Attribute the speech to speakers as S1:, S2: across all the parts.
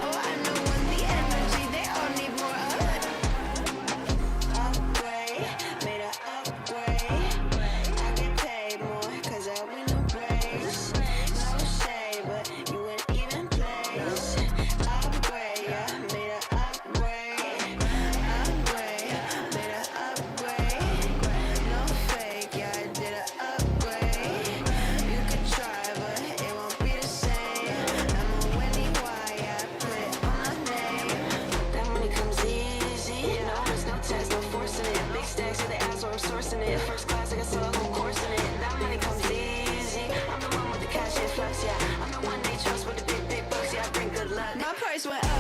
S1: Oh, I know when the energy, they all need more of. Upgrade, made a upgrade. I get paid more, cause I win the race. No shade, but you in even place. Upgrade, yeah, made a upgrade. Upgrade, made a upgrade. No fake, yeah, I did a upgrade. You could try, but it won't be the same. I'm a winning why, yeah, I put it on my name. That money comes easy, no risk, no test, no forcing it. Big stacks of the ass where I'm sourcing it. First class, I got so whole course in it. That money comes easy. I'm the one with the cash influx, yeah. I'm the one they trust with the big, big bucks, yeah. I bring good luck. My price went up.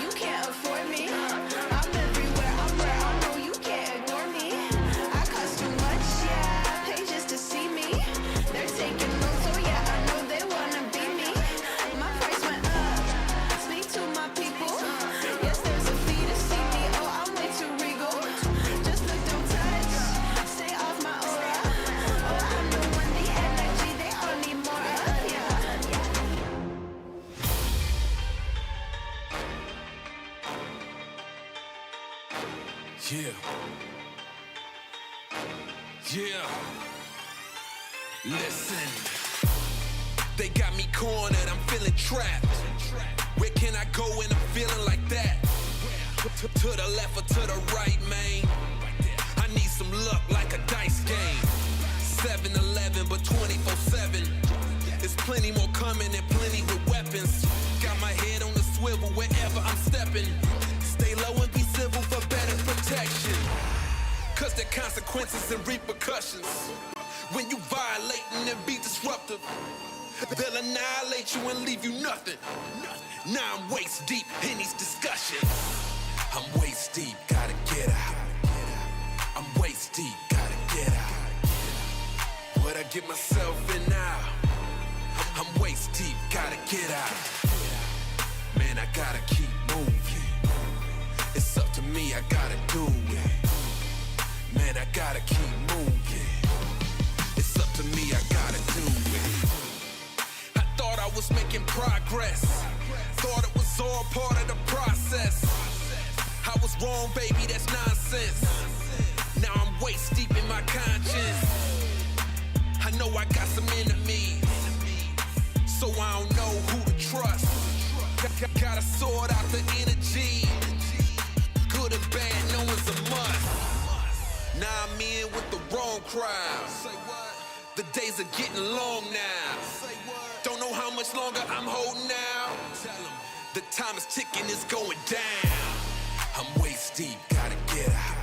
S1: You can't afford me. I'm everywhere. I'm rare. I know you can't ignore me. I cost too much, yeah. Pay just to see me. They're taking notes, so yeah, I know they wanna be me. My price went up. Speak to my people. Yes, there's a fee to see me. Oh, I'm way too regal. Just look, don't touch. Stay off my aura. Oh, I know when the energy, they all need more of, yeah.
S2: Yeah. Yeah. Listen. They got me cornered, I'm feeling trapped. Where can I go when I'm feeling like that? To the left or to the right, man? I need some luck like a dice game. 7-Eleven, but 24/7. There's plenty more coming and plenty with weapons. Got my head on the swivel wherever I'm stepping. Stay low and be civil for better protection. Cause there are consequences and repercussions. When you violating and be disruptive, they'll annihilate you and leave you nothing. Now I'm waist deep in these discussions. I'm waist deep, gotta get out. I'm waist deep, gotta get out. What I get myself in now? I'm waist deep, gotta get out. Man, I gotta keep moving. It's up to me, I gotta do it. Man, I gotta keep moving. It's up to me, I gotta do it. I thought I was making progress. Thought it was all part of the process. I was wrong, baby, that's nonsense. Now I'm waist deep in my conscience. I know I got some enemies, so I don't know who to trust. Gotta sort out the energy. Good and bad, no one's a must. Now I'm in with the wrong crowd. The days are getting long now. Don't know how much longer I'm holding out. The time is ticking, it's going down. I'm waist deep, gotta get out.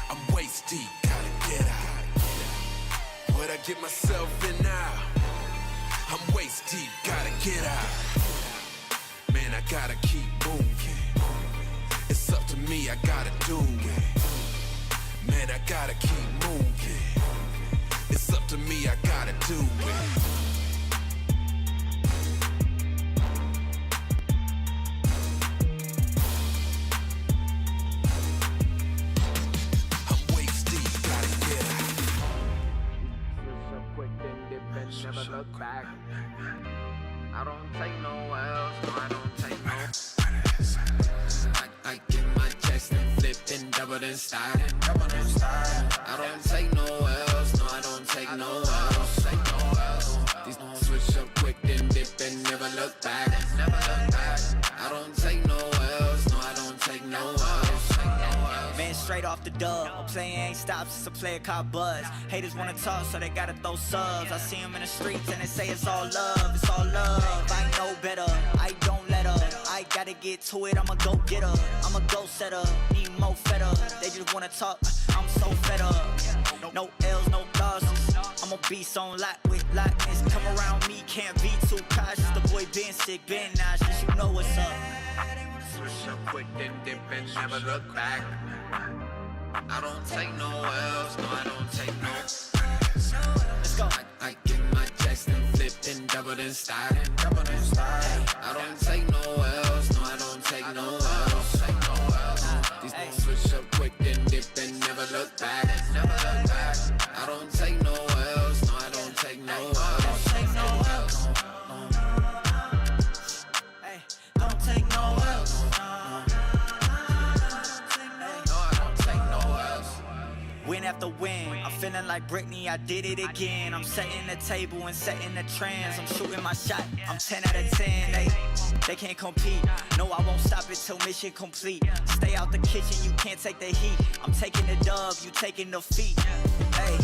S2: I'm waist deep, gotta get out. What I get myself in now? I'm waist deep, gotta get out. Man, I gotta keep moving. It's up to me, I gotta do it. Man, I gotta keep moving. It's up to me, I gotta do it. I'm waist deep, gotta get out.
S3: Switch up quick, then dip and never look back. I don't take no L's, no, I don't take no. I get my checks and flip and double then style. I don't take no L's, no, I don't take no L's. These don't switch up quick, then dip and never look back. I don't take no L's, no, I don't take no L's.
S4: Man, straight off the dub. A player ain't stopped since a player caught buzz. Haters wanna talk, so they gotta throw subs. I see them in the streets and they say it's all love, it's all love. I know better, I don't let up. I gotta get to it, I'ma go get her. I'm a go setter, need more fed up. They just wanna talk, I'm so fed up. No L's, no losses. I'm a beast on lock with lockness. Come around me, can't be too cautious. The boy been sick, been nauseous, you know what's up.
S3: Switch up quick, then dip and never look back. I don't take no L's, no, I don't take no.
S4: Let's go.
S3: I get my checks and flip and double then style. I don't take no L's, no, I don't take no L's. These don't switch up quick, then dip and never look back. I don't take no L's, no, I don't take no L's.
S4: like Britney, I did it again. I'm setting the table and setting the trends. I'm shooting my shot, I'm 10 out of 10. They can't compete. No, I won't stop it till mission complete. Stay out the kitchen, you can't take the heat. I'm taking the dub, you taking the feet. Hey,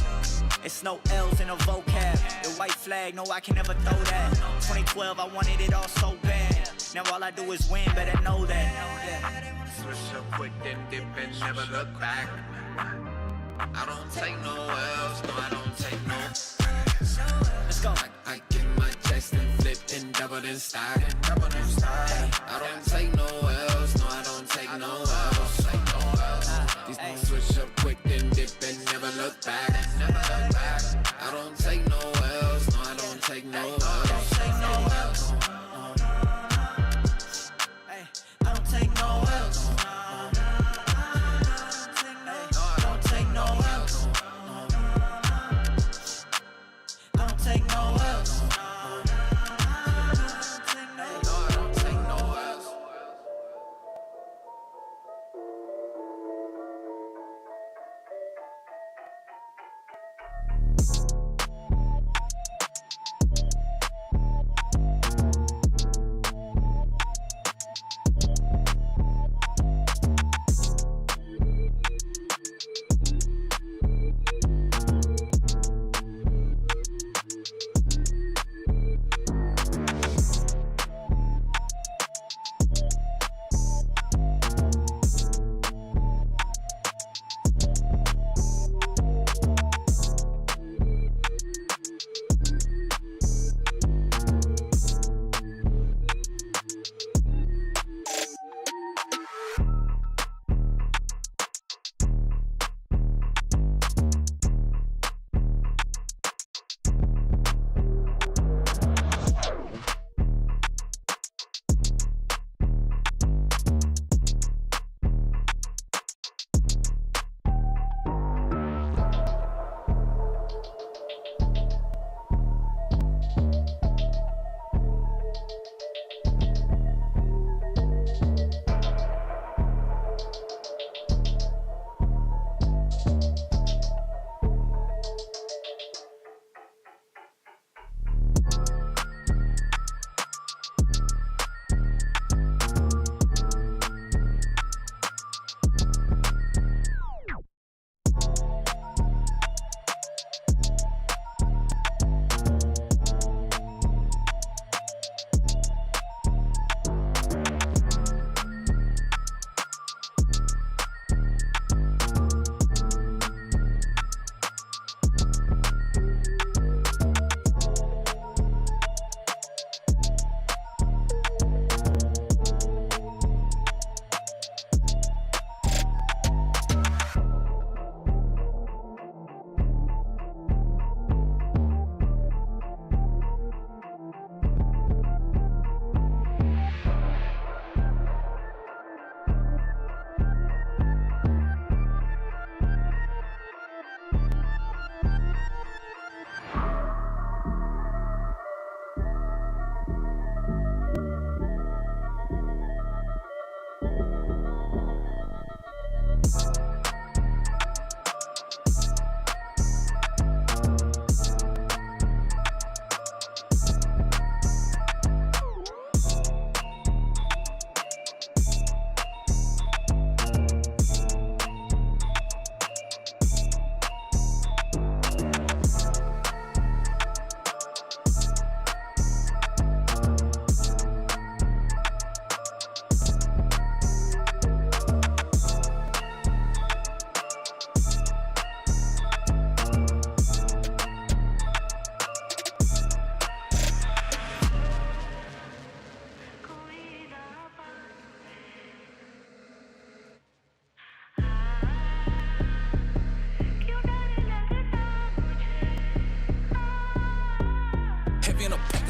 S4: it's no L's in a vocab. The white flag, no, I can never throw that. 2012, I wanted it all so bad. Now all I do is win, better know that.
S3: Switch up quick, then dip and never look back. I don't take no L's, no, I don't take no.
S4: Let's go.
S3: I get my chest and flip and double and stack. I don't take no L's, no, I don't take no L's. These niggas switch up quick, then dip and never look back. I don't take no L's, no, I don't take no L's.
S4: I don't take no L's. I don't take no L's. I don't take no L's.
S3: I don't take no L's.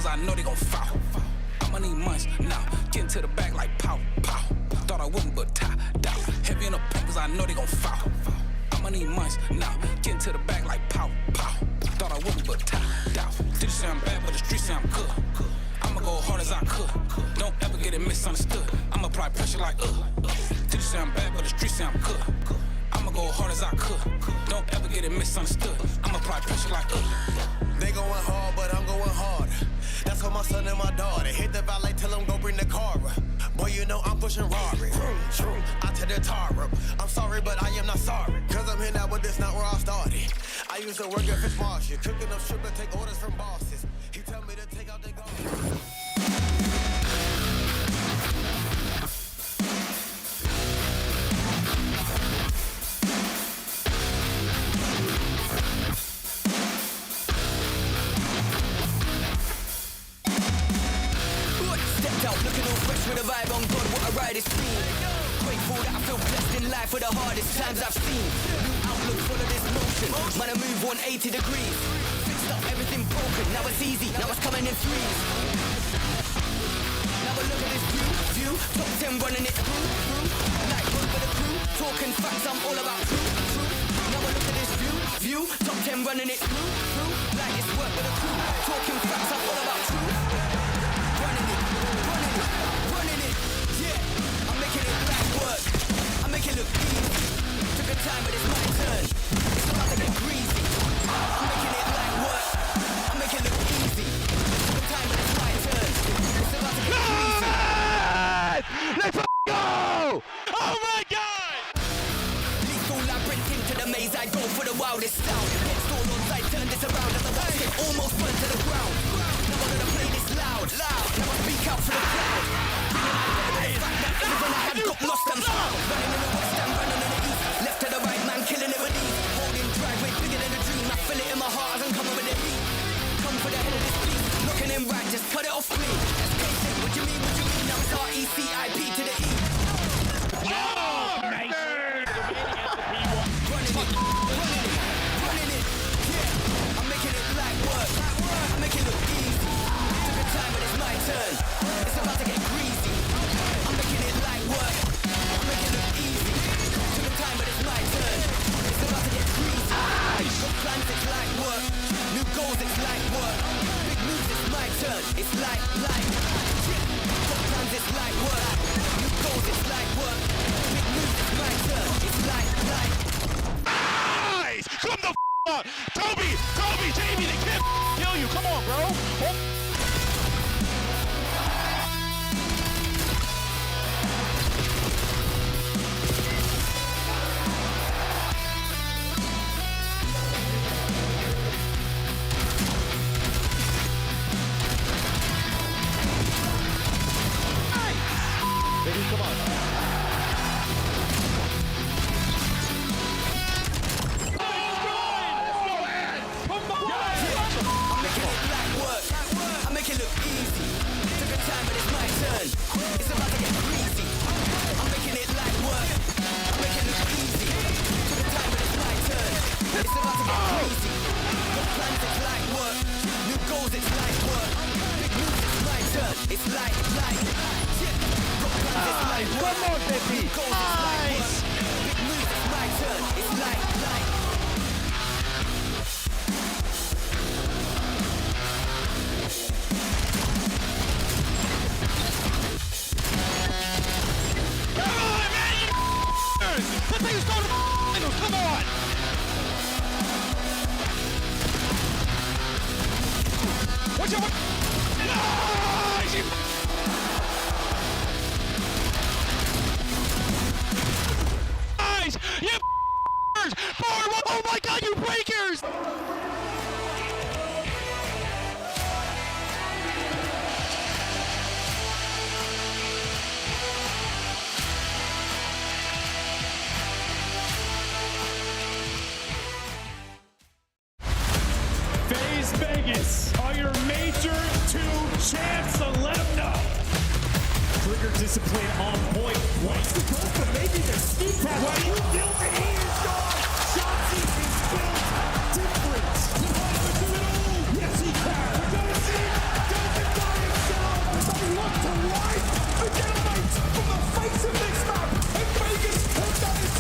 S2: I know they gon' fall. I'ma need months now. Getting to the back like pow, pow. Thought I wouldn't, but tie, die. Heavy in the paint, cause I know they gon' fall. I'ma need months now. Getting to the back like pow, pow. Thought I wouldn't, but tie, die. Did say I'm bad, but the streets say I'm good. I'ma go hard as I could. Don't ever get it misunderstood. I'ma apply pressure like Did say I'm bad, but the streets say I'm good. I'ma go
S5: go hard as I could. Don't ever get it misunderstood. I'm apply pressure like
S6: They going hard, but I'm going harder. That's for my son and my daughter. Hit the valet, tell them go bring the car up. Boy, you know I'm pushing Rari. I tell the tar up. I'm sorry, but I am not sorry. Cause I'm here now, but this not where I started. I used to work at Fish Marshall. Cooking up shrimp and take orders from bosses. He tell me to take out the garbage.
S7: Looking all fresh with a vibe on God, what a ride it's been. Grateful that I feel blessed in life for the hardest times I've seen. New outlook full of this motion, man I move 180 degrees. Fixed up everything broken, now it's easy, now it's coming in threes. Now look at this view, top 10 running it through. Like work with the crew, talking facts, I'm all about true. Now look at this view, top 10 running it through. Like it's work with the crew, talking facts, I'm all about true. Running it, yeah. I'm making it black work. I make it look easy. Took a time, but it's my turn. It's about to get greasy. I'm making it black work. I make it look easy. Took a time, but it's my turn. It's about to get greasy.
S8: Let's go! Oh my God!
S7: Lethal labyrinth into the maze. I go for the wildest sound. Head stall on side, turn this around as the watch it almost burnt to the ground. Now I'm gonna play this loud. Now I speak out for the crowd. Everything I had got lost and found. Running in the west and running in the east. Left to the right, man, killing it with ease. Holding driveway bigger than a dream. I feel it in my heart as I'm coming with it. Come for the head of this beat. Looking in right, just cut it off clean. Escape, what you mean, now it's R-E-C-I-P to the E. Running it, yeah. I'm making it black work. I make it look easy. Took a time, but it's my turn. It's about to get greasy. I'm making it light work. I make it look easy. Took a time, but it's my turn. It's about to get greasy. Got plans, it's light work. New goals, it's light work. Big moves, it's my turn. It's light. Got plans, it's light work. New goals, it's light work. Big moves, it's my turn. It's light.
S8: Guys, come the up! Toby, Jamie, they can't kill you. Come on, bro. Baby, come on.
S7: I make it look easy. Took a time, but it's my turn. It's about to get greasy. I'm making it light work. I make it look easy. Took a time, but it's my turn. It's about to get greasy. Got plans, it's light work. New goals, it's light work. Big moves, it's my turn. It's light. Got plans, it's light work.
S8: Come on, baby.
S7: New goals, it's light work. Big moves, it's my turn. It's light.
S8: The thing's going to finals, come on! Watch out! Nice! Nice! You forward! Oh my God, you breakers!
S9: Vegas are your major 2 champs, so let them know. Trigger discipline on point. Wants to go for maybe the sneak attack. What you built it, he is gone. Shotzi is built different. He wants to do it all. Yes, he can. We're going to see Delvin by himself. As I look to life the dynamite from the face of this map. And Vegas has done it.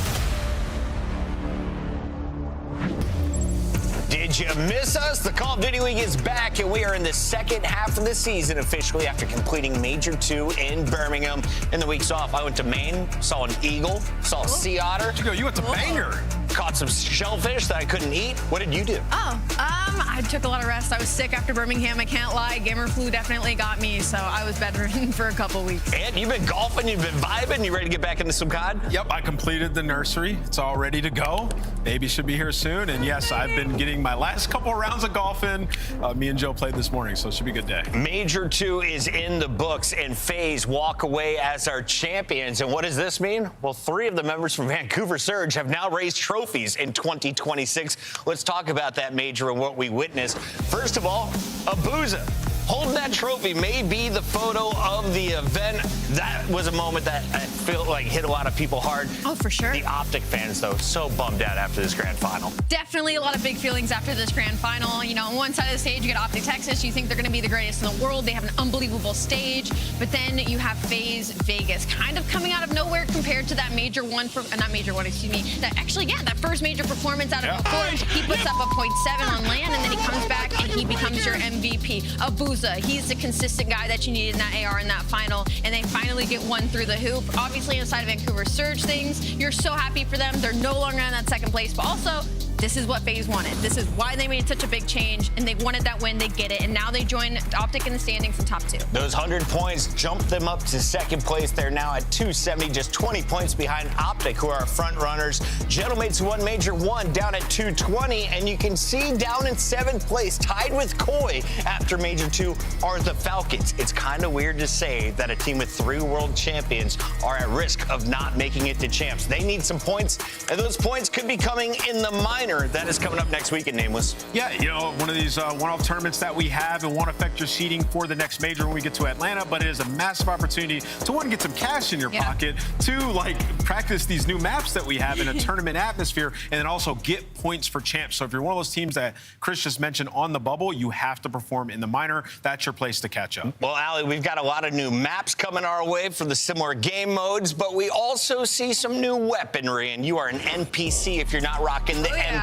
S10: Did you miss us? The Call of Duty Week is back, and we are in the second half of the season officially after completing Major 2 in Birmingham. In the weeks off, I went to Maine, saw an eagle, saw a sea otter.
S8: Where'd you go? You went to Bangor.
S10: Caught some shellfish that I couldn't eat. What did you do?
S11: I took a lot of rest. I was sick after Birmingham. I can't lie. Gamer flu definitely got me, so I was bedridden for a couple weeks.
S10: And you've been golfing, you've been vibing, you ready to get back into some COD?
S8: Yep, I completed the nursery. It's all ready to go. Baby should be here soon. And yes, I've been getting my last couple of rounds of golf in. Me and Joe played this morning, so it should be a good day.
S10: Major 2 is in the books, and FaZe walk away as our champions. And what does this mean? Well, 3 of the members from Vancouver Surge have now raised trophies in 2026. Let's talk about that major and what we witnessed. First of all, Abuza. Holding that trophy may be the photo of the event. That was a moment that I feel like hit a lot of people hard.
S11: Oh, for sure.
S10: The Optic fans, though, so bummed out after this grand final.
S11: Definitely a lot of big feelings after this grand final. You know, on one side of the stage, you got Optic Texas. You think they're going to be the greatest in the world. They have an unbelievable stage. But then you have FaZe Vegas kind of coming out of nowhere compared to that major one, not major one, excuse me. That first major performance out of the Forge. He puts up a 0.7 on land, and then he comes back and he becomes your MVP. Abuza. He's the consistent guy that you need in that AR in that final, and they finally get one through the hoop. Obviously, inside of Vancouver Surge things, you're so happy for them. They're no longer in that second place, but also, this is what FaZe wanted. This is why they made such a big change, and they wanted that win. They get it, and now they join Optic in the standings in top 2.
S10: Those 100 points jumped them up to second place. They're now at 270, just 20 points behind Optic, who are our front runners. Gentlemates won Major 1 down at 220, and you can see down in 7th place, tied with Koi after Major 2, are the Falcons. It's kind of weird to say that a team with 3 world champions are at risk of not making it to champs. They need some points, and those points could be coming in the minor. That is coming up next week in Nameless.
S8: Yeah, you know, one of these one-off tournaments that we have, and won't affect your seeding for the next major when we get to Atlanta, but it is a massive opportunity to, 1, get some cash in your pocket, 2, like, practice these new maps that we have in a tournament atmosphere, and then also get points for champs. So if you're one of those teams that Chris just mentioned on the bubble, you have to perform in the minor. That's your place to catch up.
S10: Well, Ali, we've got a lot of new maps coming our way for the similar game modes, but we also see some new weaponry, and you are an NPC if you're not rocking the NPC.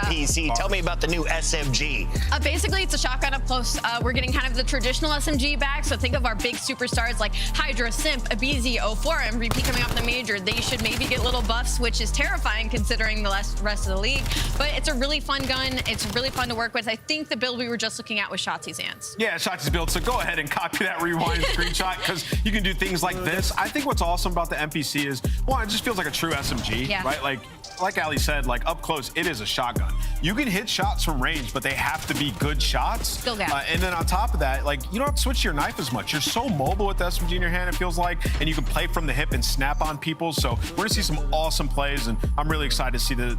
S10: Tell me about the new SMG.
S11: Basically, it's a shotgun up close. We're getting kind of the traditional SMG back, so think of our big superstars like Hydra, Simp, Abizi, 04, MVP coming off the major. They should maybe get little buffs, which is terrifying considering the rest of the league. But it's a really fun gun. It's really fun to work with. I think the build we were just looking at was Shotzi's Ants.
S8: Yeah, Shotzi's build. So go ahead and copy that rewind screenshot, because you can do things like this. I think what's awesome about the NPC is, 1, it just feels like a true SMG, right? Like Ali said, like up close, it is a shotgun. You can hit shots from range, but they have to be good shots.
S11: Still got
S8: and then on top of that, like, you don't have to switch your knife as much. You're so mobile with the SMG in your hand, it feels like, and you can play from the hip and snap on people. So we're gonna see some awesome plays, and I'm really excited to see the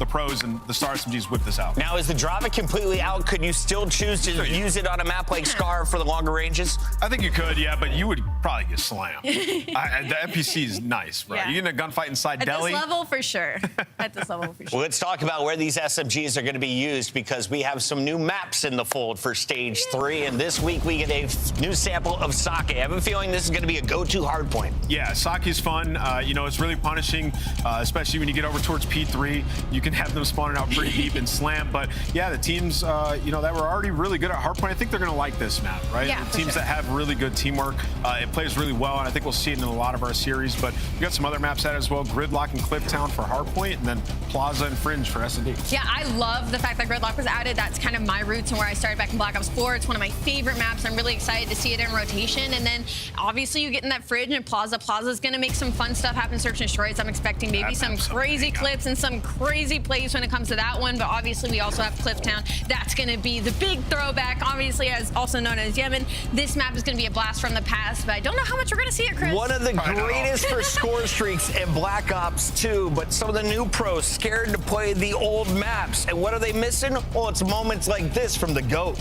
S8: pros and the star SMGs whip this out.
S10: Now, is the Drava completely out? Could you still choose to use it on a map like Scar for the longer ranges?
S8: I think you could, yeah, but you would probably get slammed. The NPC is nice, right? You get in a gunfight inside Delhi.
S11: At this level, for sure. At this level, for sure.
S10: Well, let's talk about where these SMGs are going to be used, because we have some new maps in the fold for Stage 3, and this week we get a new sample of Sake. I have a feeling this is going to be a go-to hardpoint.
S8: Yeah, Sake's fun. You know, it's really punishing, especially when you get over towards P3. You can have them spawning out pretty deep and slam. But yeah, the teams, you know, that were already really good at hardpoint, I think they're going to like this map, right?
S11: Yeah,
S8: the teams that have really good teamwork, it plays really well, and I think we'll see it in a lot of our series. But we got some other maps out as well: Gridlock and Clifftown for hardpoint, and then Plaza and Fringe for S&D.
S11: Yeah, I love the fact that Gridlock was added. That's kind of my roots and where I started back in Black Ops 4. It's one of my favorite maps. I'm really excited to see it in rotation. And then obviously you get in that Fridge and Plaza. Plaza's going to make some fun stuff happen, search and destroy. So I'm expecting maybe some crazy clips and some crazy plays when it comes to that one. But obviously we also have Clifftown. That's going to be the big throwback, obviously, as also known as Yemen. This map is going to be a blast from the past, but I don't know how much we're going to see it, Chris.
S10: One of the greatest for score streaks in Black Ops 2, but some of the new pros scared to play the old maps. And what are they missing? Well, it's moments like this from the GOAT.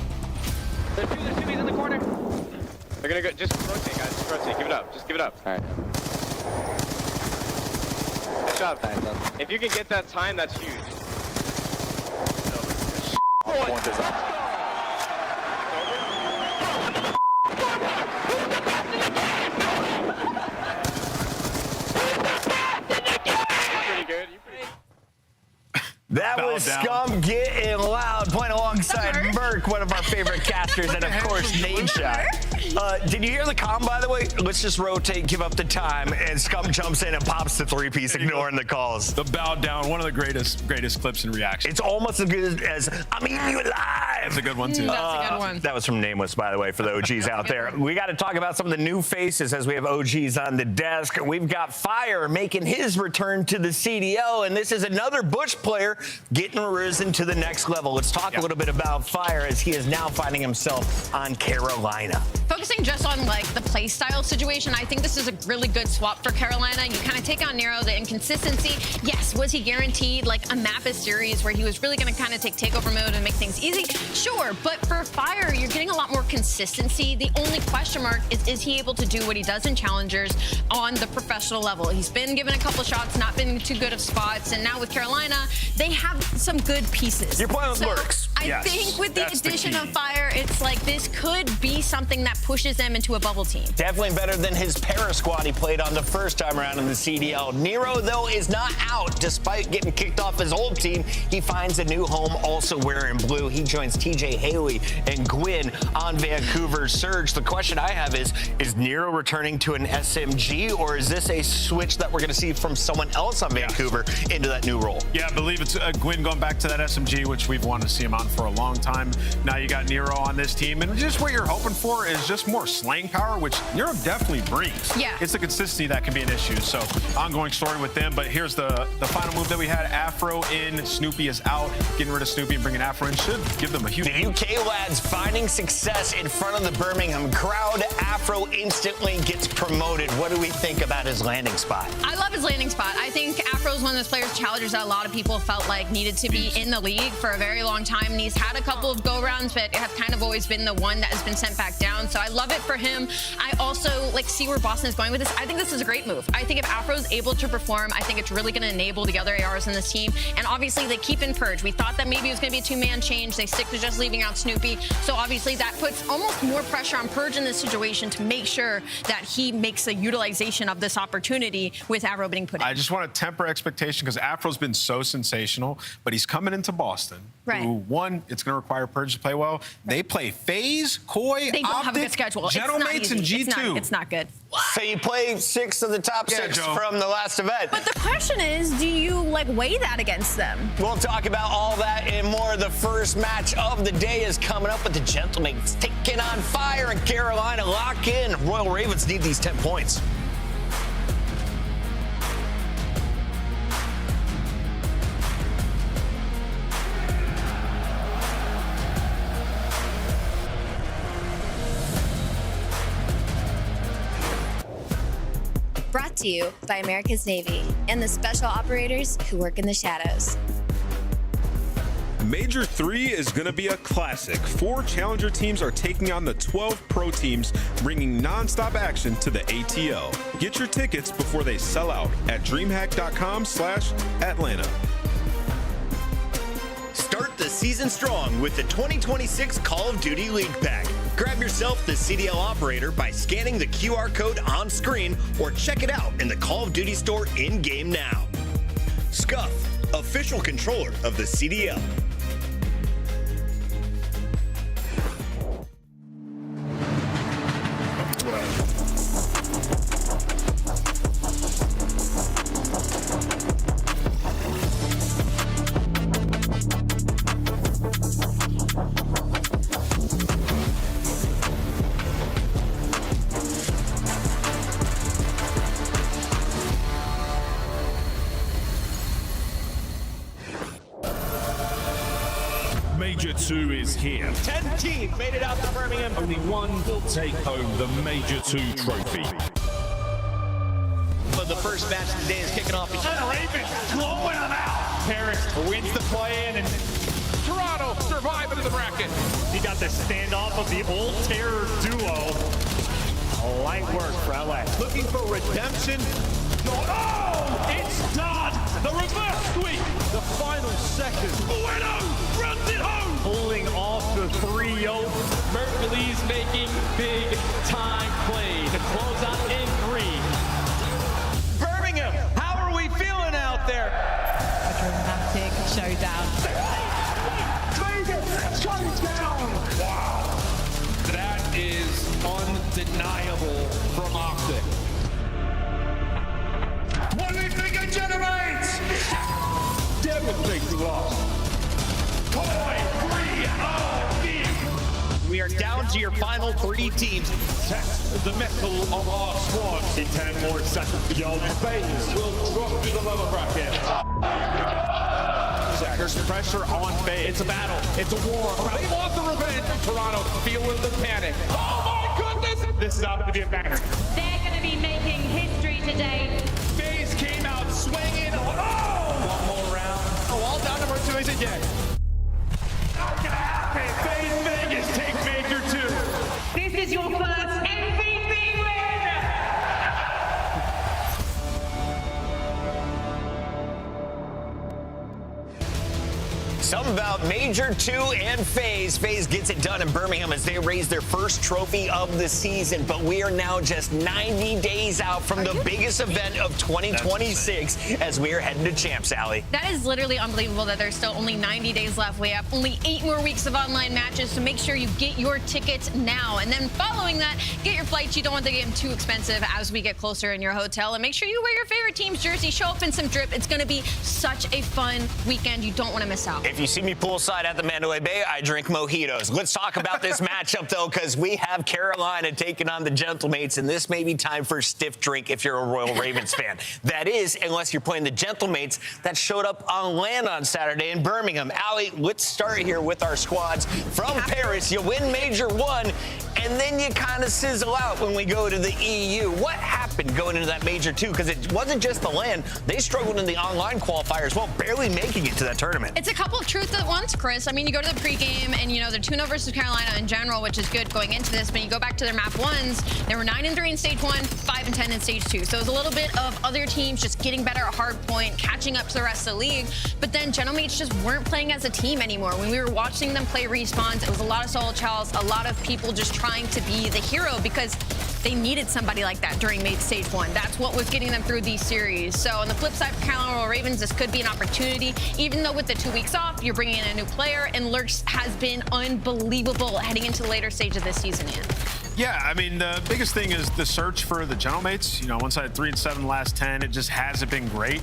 S12: There's two Bs in the corner. They're gonna go, just rotate, guys, just rotate, give it up, just give it up. All right. Good job. If you can get that time, that's huge. Point is up.
S10: That was Scum getting loud. playing alongside Merc, one of our favorite casters, and of course, Nadeshot. Did you hear the comm, by the way? Let's just rotate, give up the time, and Scum jumps in and pops the three-piece, ignoring the calls.
S8: The bow down, one of the greatest clips in reaction.
S10: It's almost as good as I'm eating you alive.
S8: That's a good one, too.
S11: That's a good one.
S10: That was from Nameless, by the way, for the OGs out there. We got to talk about some of the new faces as we have OGs on the desk. We've got Fire making his return to the CDL, and this is another Bush player getting risen to the next level. Let's talk a little bit about Fire as he is now finding himself on Carolina.
S11: Focusing just on like the play style situation, I think this is a really good swap for Carolina. You kind of take on Nero, the inconsistency. Yes, was he guaranteed like a Mappa series where he was really going to kind of take takeover mode and make things easy? Sure, but for Fire, you're getting a lot more consistency. The only question mark is he able to do what he does in challengers on the professional level? He's been given a couple shots, not been too good of spots, and now with Carolina, they have some good pieces.
S10: You're playing with Lurks.
S11: I think with the addition of Fire, it's like this could be something that pushes them into a bubble team.
S10: Definitely better than his para squad he played on the first time around in the CDL. Nero, though, is not out. Despite getting kicked off his old team, he finds a new home also wearing blue. He joins TJ Haley and Gwyn on Vancouver's Surge. The question I have is Nero returning to an SMG, or is this a switch that we're going to see from someone else on Vancouver into that new role?
S8: Yeah, I believe it's Gwyn going back to that SMG, which we've wanted to see him on for a long time. Now you got Nero on this team, and just what you're hoping for is just more slaying power, which Nero definitely brings.
S11: Yeah.
S8: It's the consistency that can be an issue. So ongoing story with them, but here's the final move that we had. Afro in, Snoopy is out. Getting rid of Snoopy and bringing Afro in should give them a huge...
S10: The UK lads finding success in front of the Birmingham crowd. Afro instantly gets promoted. What do we think about his landing spot?
S11: I love his landing spot. I think Afro's one of those players, challengers that a lot of people felt like needed to be in the league for a very long time, and he's had a couple of go-rounds, but have kind of always been the one that has been sent back down. So I love it for him. I also see where Boston is going with this. I think this is a great move. I think if Afro's able to perform, I think it's really going to enable the other ARs in this team. And obviously they keep in Purge. We thought that maybe it was going to be a two-man change. They stick to just leaving out Snoopy. So obviously that puts almost more pressure on Purge in this situation to make sure that he makes a utilization of this opportunity with Afro being put in.
S8: I just want to temper expectation because Afro's been so sensational, but he's coming into Boston.
S11: Right.
S8: Who, one, it's going to require Purge to play well. Right. They play FaZe, Koi,
S11: They don't
S8: Optic,
S11: have a good schedule.
S8: Gentlemates, and G2.
S11: It's not good.
S10: So you play 6 of the top 6 from the last event.
S11: But the question is, do you weigh that against them?
S10: We'll talk about all that and more. The first match of the day is coming up with the Gentlemates taking on Fire and Carolina. Lock in. Royal Ravens need these 10 points.
S13: Brought to you by America's Navy and the special operators who work in the shadows.
S14: Major 3 is going to be a classic. 4 challenger teams are taking on the 12 pro teams, bringing non-stop action to the ATL. Get your tickets before they sell out at DreamHack.com/Atlanta.
S15: Start the season strong with the 2026 Call of Duty League Pack. Grab yourself the CDL operator by scanning the QR code on screen or check it out in the Call of Duty store in-game now. Scuff, official controller of the CDL.
S9: Major 2 is here.
S15: 10 teams made it out to Birmingham.
S9: Only one will take home the Major 2 trophy.
S15: But the first match of the day is kicking off.
S9: And the Ravens blowing them out. Paris wins the play-in, and
S5: Toronto surviving in the bracket.
S9: He got the standoff of the old terror duo. Light work for LA.
S15: Looking for redemption.
S9: Oh, it's done. The reverse sweep.
S15: The final second.
S9: Bueno runs it home. Pulling off the 3-0.
S16: Mercury's making big time plays to close out in green.
S15: Birmingham, how are we feeling out there?
S17: A dramatic showdown.
S9: Vegas
S15: are down to your final 3 teams.
S9: Test the mettle of our squad. In 10 more seconds, young FaZe will drop to the lower bracket. There's pressure on FaZe. It's a battle. It's a war. They want the revenge. Toronto feeling the panic. Oh my goodness! This is about to be a banger.
S17: They're going to be making history today.
S9: FaZe came out swinging. Oh! One more round. Oh, all down to Virtues again. Not gonna happen. FaZe Vegas take Major 2.
S17: This is your first MVP win!
S10: Something about Major 2 and FaZe. FaZe gets it done in Birmingham as they raise their first trophy of the season. But we are now just 90 days out from the biggest event of 2026 as we are heading to Champs Alley.
S11: That is literally unbelievable that there's still only 90 days left. We have only 8 more weeks of online matches, so make sure you get your tickets now. And then following that, get your flights. You don't want to get them too expensive as we get closer in your hotel. And make sure you wear your favorite team's jersey. Show up in some drip. It's going to be such a fun weekend. You don't want to miss out.
S10: If you see me poolside at the Mandalay Bay, I drink mojitos. Let's talk about this matchup, though, because we have Carolina taking on the Gentlemates, and this may be time for a stiff drink if you're a Royal Ravens fan. That is, unless you're playing the Gentlemates that showed up on land on Saturday in Birmingham. Allie, let's start here with our squads from Paris. You win Major 1, and then you kind of sizzle out when we go to the EU. What happened going into that Major 2? Because it wasn't just the land. They struggled in the online qualifiers, well, barely making it to that tournament.
S11: It's a couple of truths at once, Chris. I mean, you go to the pregame, and, they're 2-0 versus Carolina in general, which is good going into this. But you go back to their map 1s, they were 9-3 in stage 1, 5-10 in stage 2. So it was a little bit of other teams just getting better at hard point, catching up to the rest of the league. But then Gentlemates just weren't playing as a team anymore. When we were watching them play respawns, it was a lot of solo chows, a lot of people just trying to be the hero because they needed somebody like that during stage 1. That's what was getting them through these series. So on the flip side for Carolina Royal Ravens, this could be an opportunity. Even though with the 2 weeks off, you're bringing in a new player, and Lurks has been unbelievable heading into the later stage of this season, Ian.
S8: Yeah, I mean, the biggest thing is the search for the Gentlemates. One side 3-7 last 10. It just hasn't been great.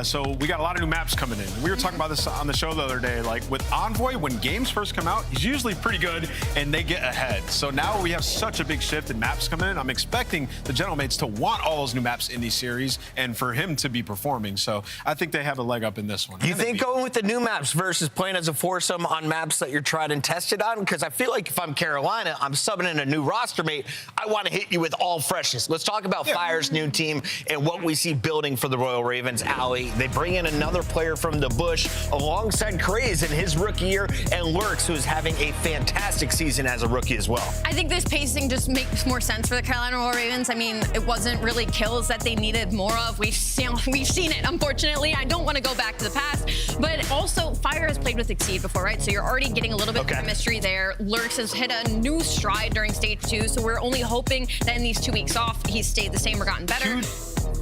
S8: So we got a lot of new maps coming in. We were talking about this on the show the other day. Like with Envoy, when games first come out, he's usually pretty good and they get ahead. So now we have such a big shift in maps coming in. I'm expecting the Gentlemates to want all those new maps in these series and for him to be performing. So I think they have a leg up in this one.
S10: You think going with the new maps versus playing as a foursome on maps that you're tried and tested on? Because I feel like if I'm Carolina, I'm subbing in a new roster mate. I want to hit you with all freshness. Let's talk about Fire's new team and what we see building for the Royal Ravens. Allie, they bring in another player from the Bush alongside Craze in his rookie year, and Lurks, who is having a fantastic season as a rookie as well.
S11: I think this pacing just makes more sense for the Carolina Royal Ravens. I mean, it wasn't really kills that they needed more of. We've seen it, unfortunately. I don't want to go back to the past, but also Fire has played with Exceed before, right? So you're already getting a little bit of chemistry there. Lurks has hit a new stride during stage 2, so we're only hoping that in these 2 weeks off, he's stayed the same or gotten better.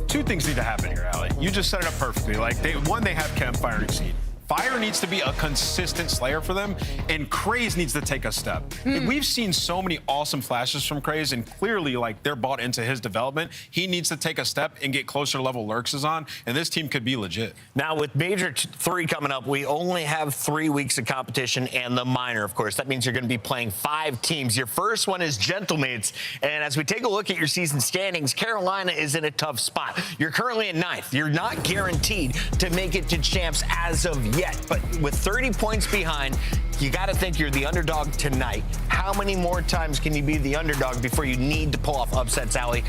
S8: Two things need to happen here, Allie. You just set it up perfectly. Like, they have Chem, Fire, and Exceed. Fire needs to be a consistent slayer for them, and Craze needs to take a step. We've seen so many awesome flashes from Craze, and clearly, they're bought into his development. He needs to take a step and get closer to level Lurks is on, and this team could be legit.
S10: Now, with Major 3 coming up, we only have 3 weeks of competition and the minor, of course. That means you're going to be playing 5 teams. Your first one is Gentlemates, and as we take a look at your season standings, Carolina is in a tough spot. You're currently in 9th. You're not guaranteed to make it to champs as of yet, but with 30 points behind, you got to think you're the underdog tonight. How many more times can you be the underdog before you need to pull off upsets, Allie?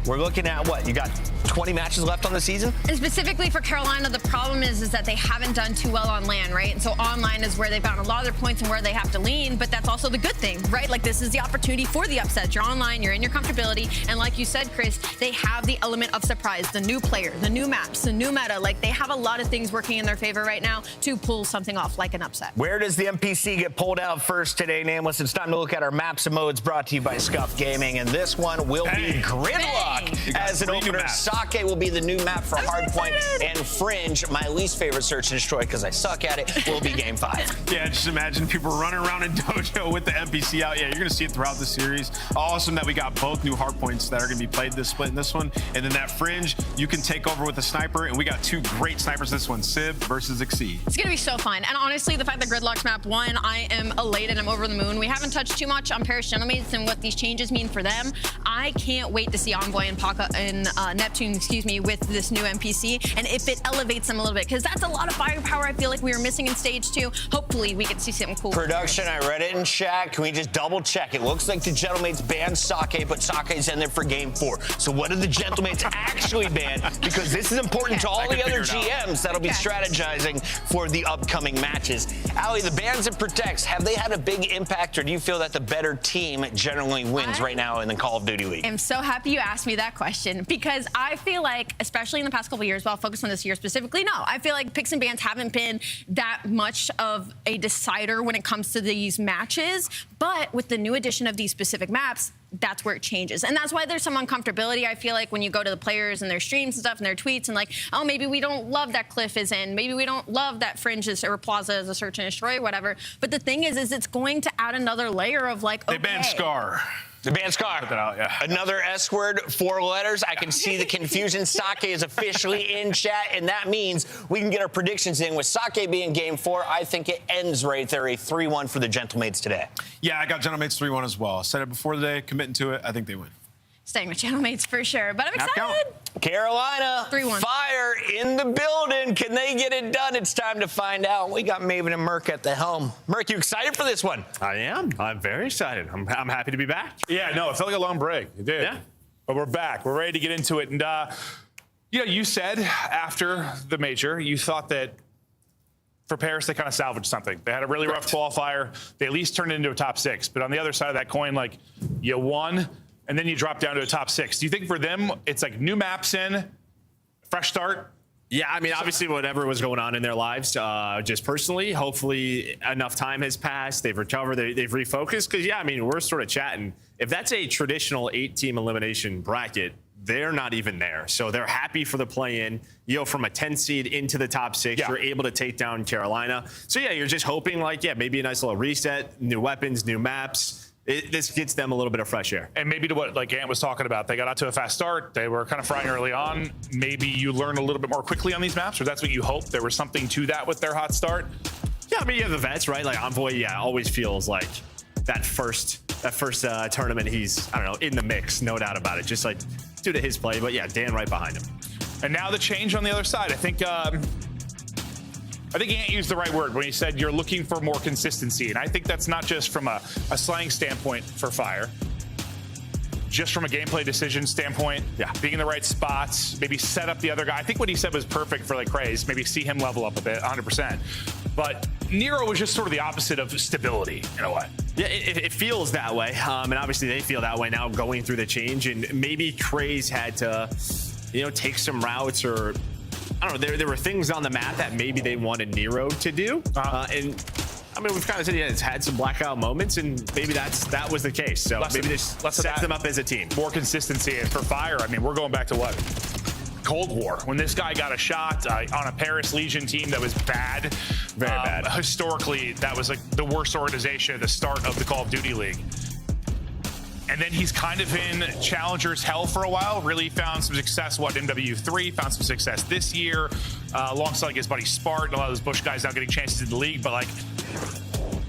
S10: We're looking at what? You got 20 matches left on the season?
S11: And specifically for Carolina, the problem is that they haven't done too well on land, right? And so online is where they found a lot of their points and where they have to lean, but that's also the good thing, right? Like, this is the opportunity for the upsets. You're online, you're in your comfortability, and like you said, Chris, they have the element of surprise, the new player, the new maps, the new meta. Like, they have a lot of things working in their favor right now to pull something off like an upset.
S10: Where does the MPC get pulled out first today, Nameless? It's time to look at our maps and modes brought to you by Scuff Gaming, and this one will be Gridlock. as an opener. Sake will be the new map for Hardpoint, and Fringe, my least favorite search and destroy because I suck at it, will be game 5.
S8: Yeah, just imagine people running around in Dojo with the NPC out. Yeah, you're going to see it throughout the series. Awesome that we got both new Hardpoints that are going to be played this split in this one. And then that Fringe, you can take over with a sniper, and we got 2 great snipers this one, Sib versus Exceed.
S11: It's going to be so fun. And honestly, the fact that Gridlock's map won, I am elated. I'm over the moon. We haven't touched too much on Paris Gentlemates and what these changes mean for them. I can't wait to see Envoy and Paka and Neptune, with this new NPC, and if it elevates them a little bit, because that's a lot of firepower I feel like we were missing in stage 2. Hopefully we get to see something cool.
S10: Production, I read it in chat. Can we just double check? It looks like the Gentlemates banned Sake, but Sake's in there for game 4. So what did the Gentlemates actually ban? Because this is important to all the other GMs that'll be strategizing for the upcoming matches. Allie, the bans and protects, have they had a big impact, or do you feel that the better team generally wins right now in the Call of Duty League?
S11: I'm so happy you asked me that question, because I feel like, especially in the past couple of years, but I'll focus on this year specifically, no, I feel like picks and bans haven't been that much of a decider when it comes to these matches. But with the new addition of these specific maps, that's where it changes. And that's why there's some uncomfortability, I feel like, when you go to the players and their streams and stuff and their tweets and like, oh, maybe we don't love that Cliff is in. Maybe we don't love that Fringe is, or Plaza is a search and destroy or whatever. But the thing is it's going to add another layer of like, okay.
S8: They banned Scar.
S10: The band Scar. Another S word, 4 letters. I can see the confusion. Sake is officially in chat, and that means we can get our predictions in. With Sake being game 4, I think it ends right there, a 3-1 for the Gentlemates today.
S8: Yeah, I got Gentlemates 3-1 as well. Said it before the day, committing to it. I think they win.
S11: Staying with Gentlemates for sure, but I'm excited.
S10: Carolina,
S11: 3-1.
S10: Fire in the building. Can they get it done? It's time to find out. We got Maven and Merc at the helm. Merc, you excited for this one?
S18: I am. I'm very excited. I'm happy to be back.
S19: Yeah, no, it felt like a long break. It did.
S18: Yeah.
S19: But we're back. We're ready to get into it. And, you said after the major, you thought that for Paris, they kind of salvaged something. They had a really rough qualifier. They at least turned it into a top 6. But on the other side of that coin, like, you won, and then you drop down to a top 6. Do you think for them, it's like new maps in, fresh start?
S18: Yeah, I mean, obviously whatever was going on in their lives, just personally, hopefully enough time has passed, they've recovered, they've refocused. Because, yeah, I mean, we're sort of chatting. If that's a traditional 8-team elimination bracket, they're not even there. So they're happy for the play-in. From a 10 seed into the top 6, you're able to take down Carolina. So, yeah, you're just hoping, like, maybe a nice little reset, new weapons, new maps. This gets them a little bit of fresh air.
S19: And maybe to what like Ant was talking about, they got out to a fast start. They were kind of frying early on. Maybe you learn a little bit more quickly on these maps, or that's what you hope. There was something to that with their hot start.
S18: Yeah, I mean, you have the vets, right? Like Envoy, always feels like that first tournament, he's, I don't know, in the mix, no doubt about it. Just like due to his play, but yeah, Dan right behind him.
S19: And now the change on the other side. I think Ant used the right word when he said you're looking for more consistency. And I think that's not just from a slang standpoint for Fire, just from a gameplay decision standpoint, being in the right spots, maybe set up the other guy. I think what he said was perfect for like Craze, maybe see him level up a bit, 100%. But Nero was just sort of the opposite of stability in a way.
S18: Yeah, it feels that way. And obviously they feel that way now going through the change. And maybe Craze had to, take some routes, or I don't know, there were things on the map that maybe they wanted Nero to do. And I mean, we've kind of said it's had some blackout moments, and maybe that was the case. So maybe this sets them up as a team.
S19: More consistency. And for Fire, I mean, we're going back to what? Cold War. When this guy got a shot on a Paris Legion team that was bad.
S18: Very bad.
S19: Historically, that was like the worst organization at the start of the Call of Duty League. And then he's kind of in Challengers hell for a while. Really found some success, MW3, found some success this year, alongside like his buddy Spart, and a lot of those Bush guys now getting chances in the league. But like,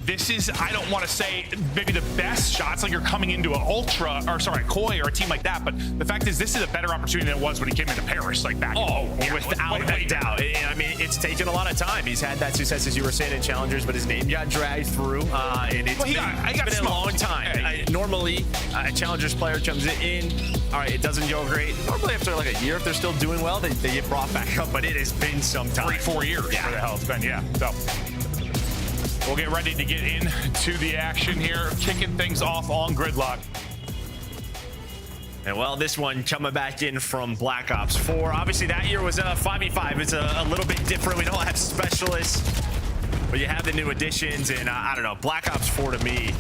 S19: this is, I don't want to say maybe the best shots, like you're coming into a Koi or a team like that, but the fact is this is a better opportunity than it was when he came into Paris, like back.
S18: Without a doubt. I mean, it's taken a lot of time. He's had that success, as you were saying, in Challengers, but his name got dragged through, and it's been a long time. Normally, a Challengers player comes in, all right, it doesn't go great. Normally after like a year, if they're still doing well, they get brought back up, but it has been some time.
S19: 3-4 years, where the hell it's been, So we'll get ready to get into the action here, kicking things off on Gridlock.
S18: And well, this one coming back in from Black Ops 4. Obviously, that year was a 5v5. It's a little bit different. We don't have specialists, but you have the new additions. And I don't know, Black Ops 4 to me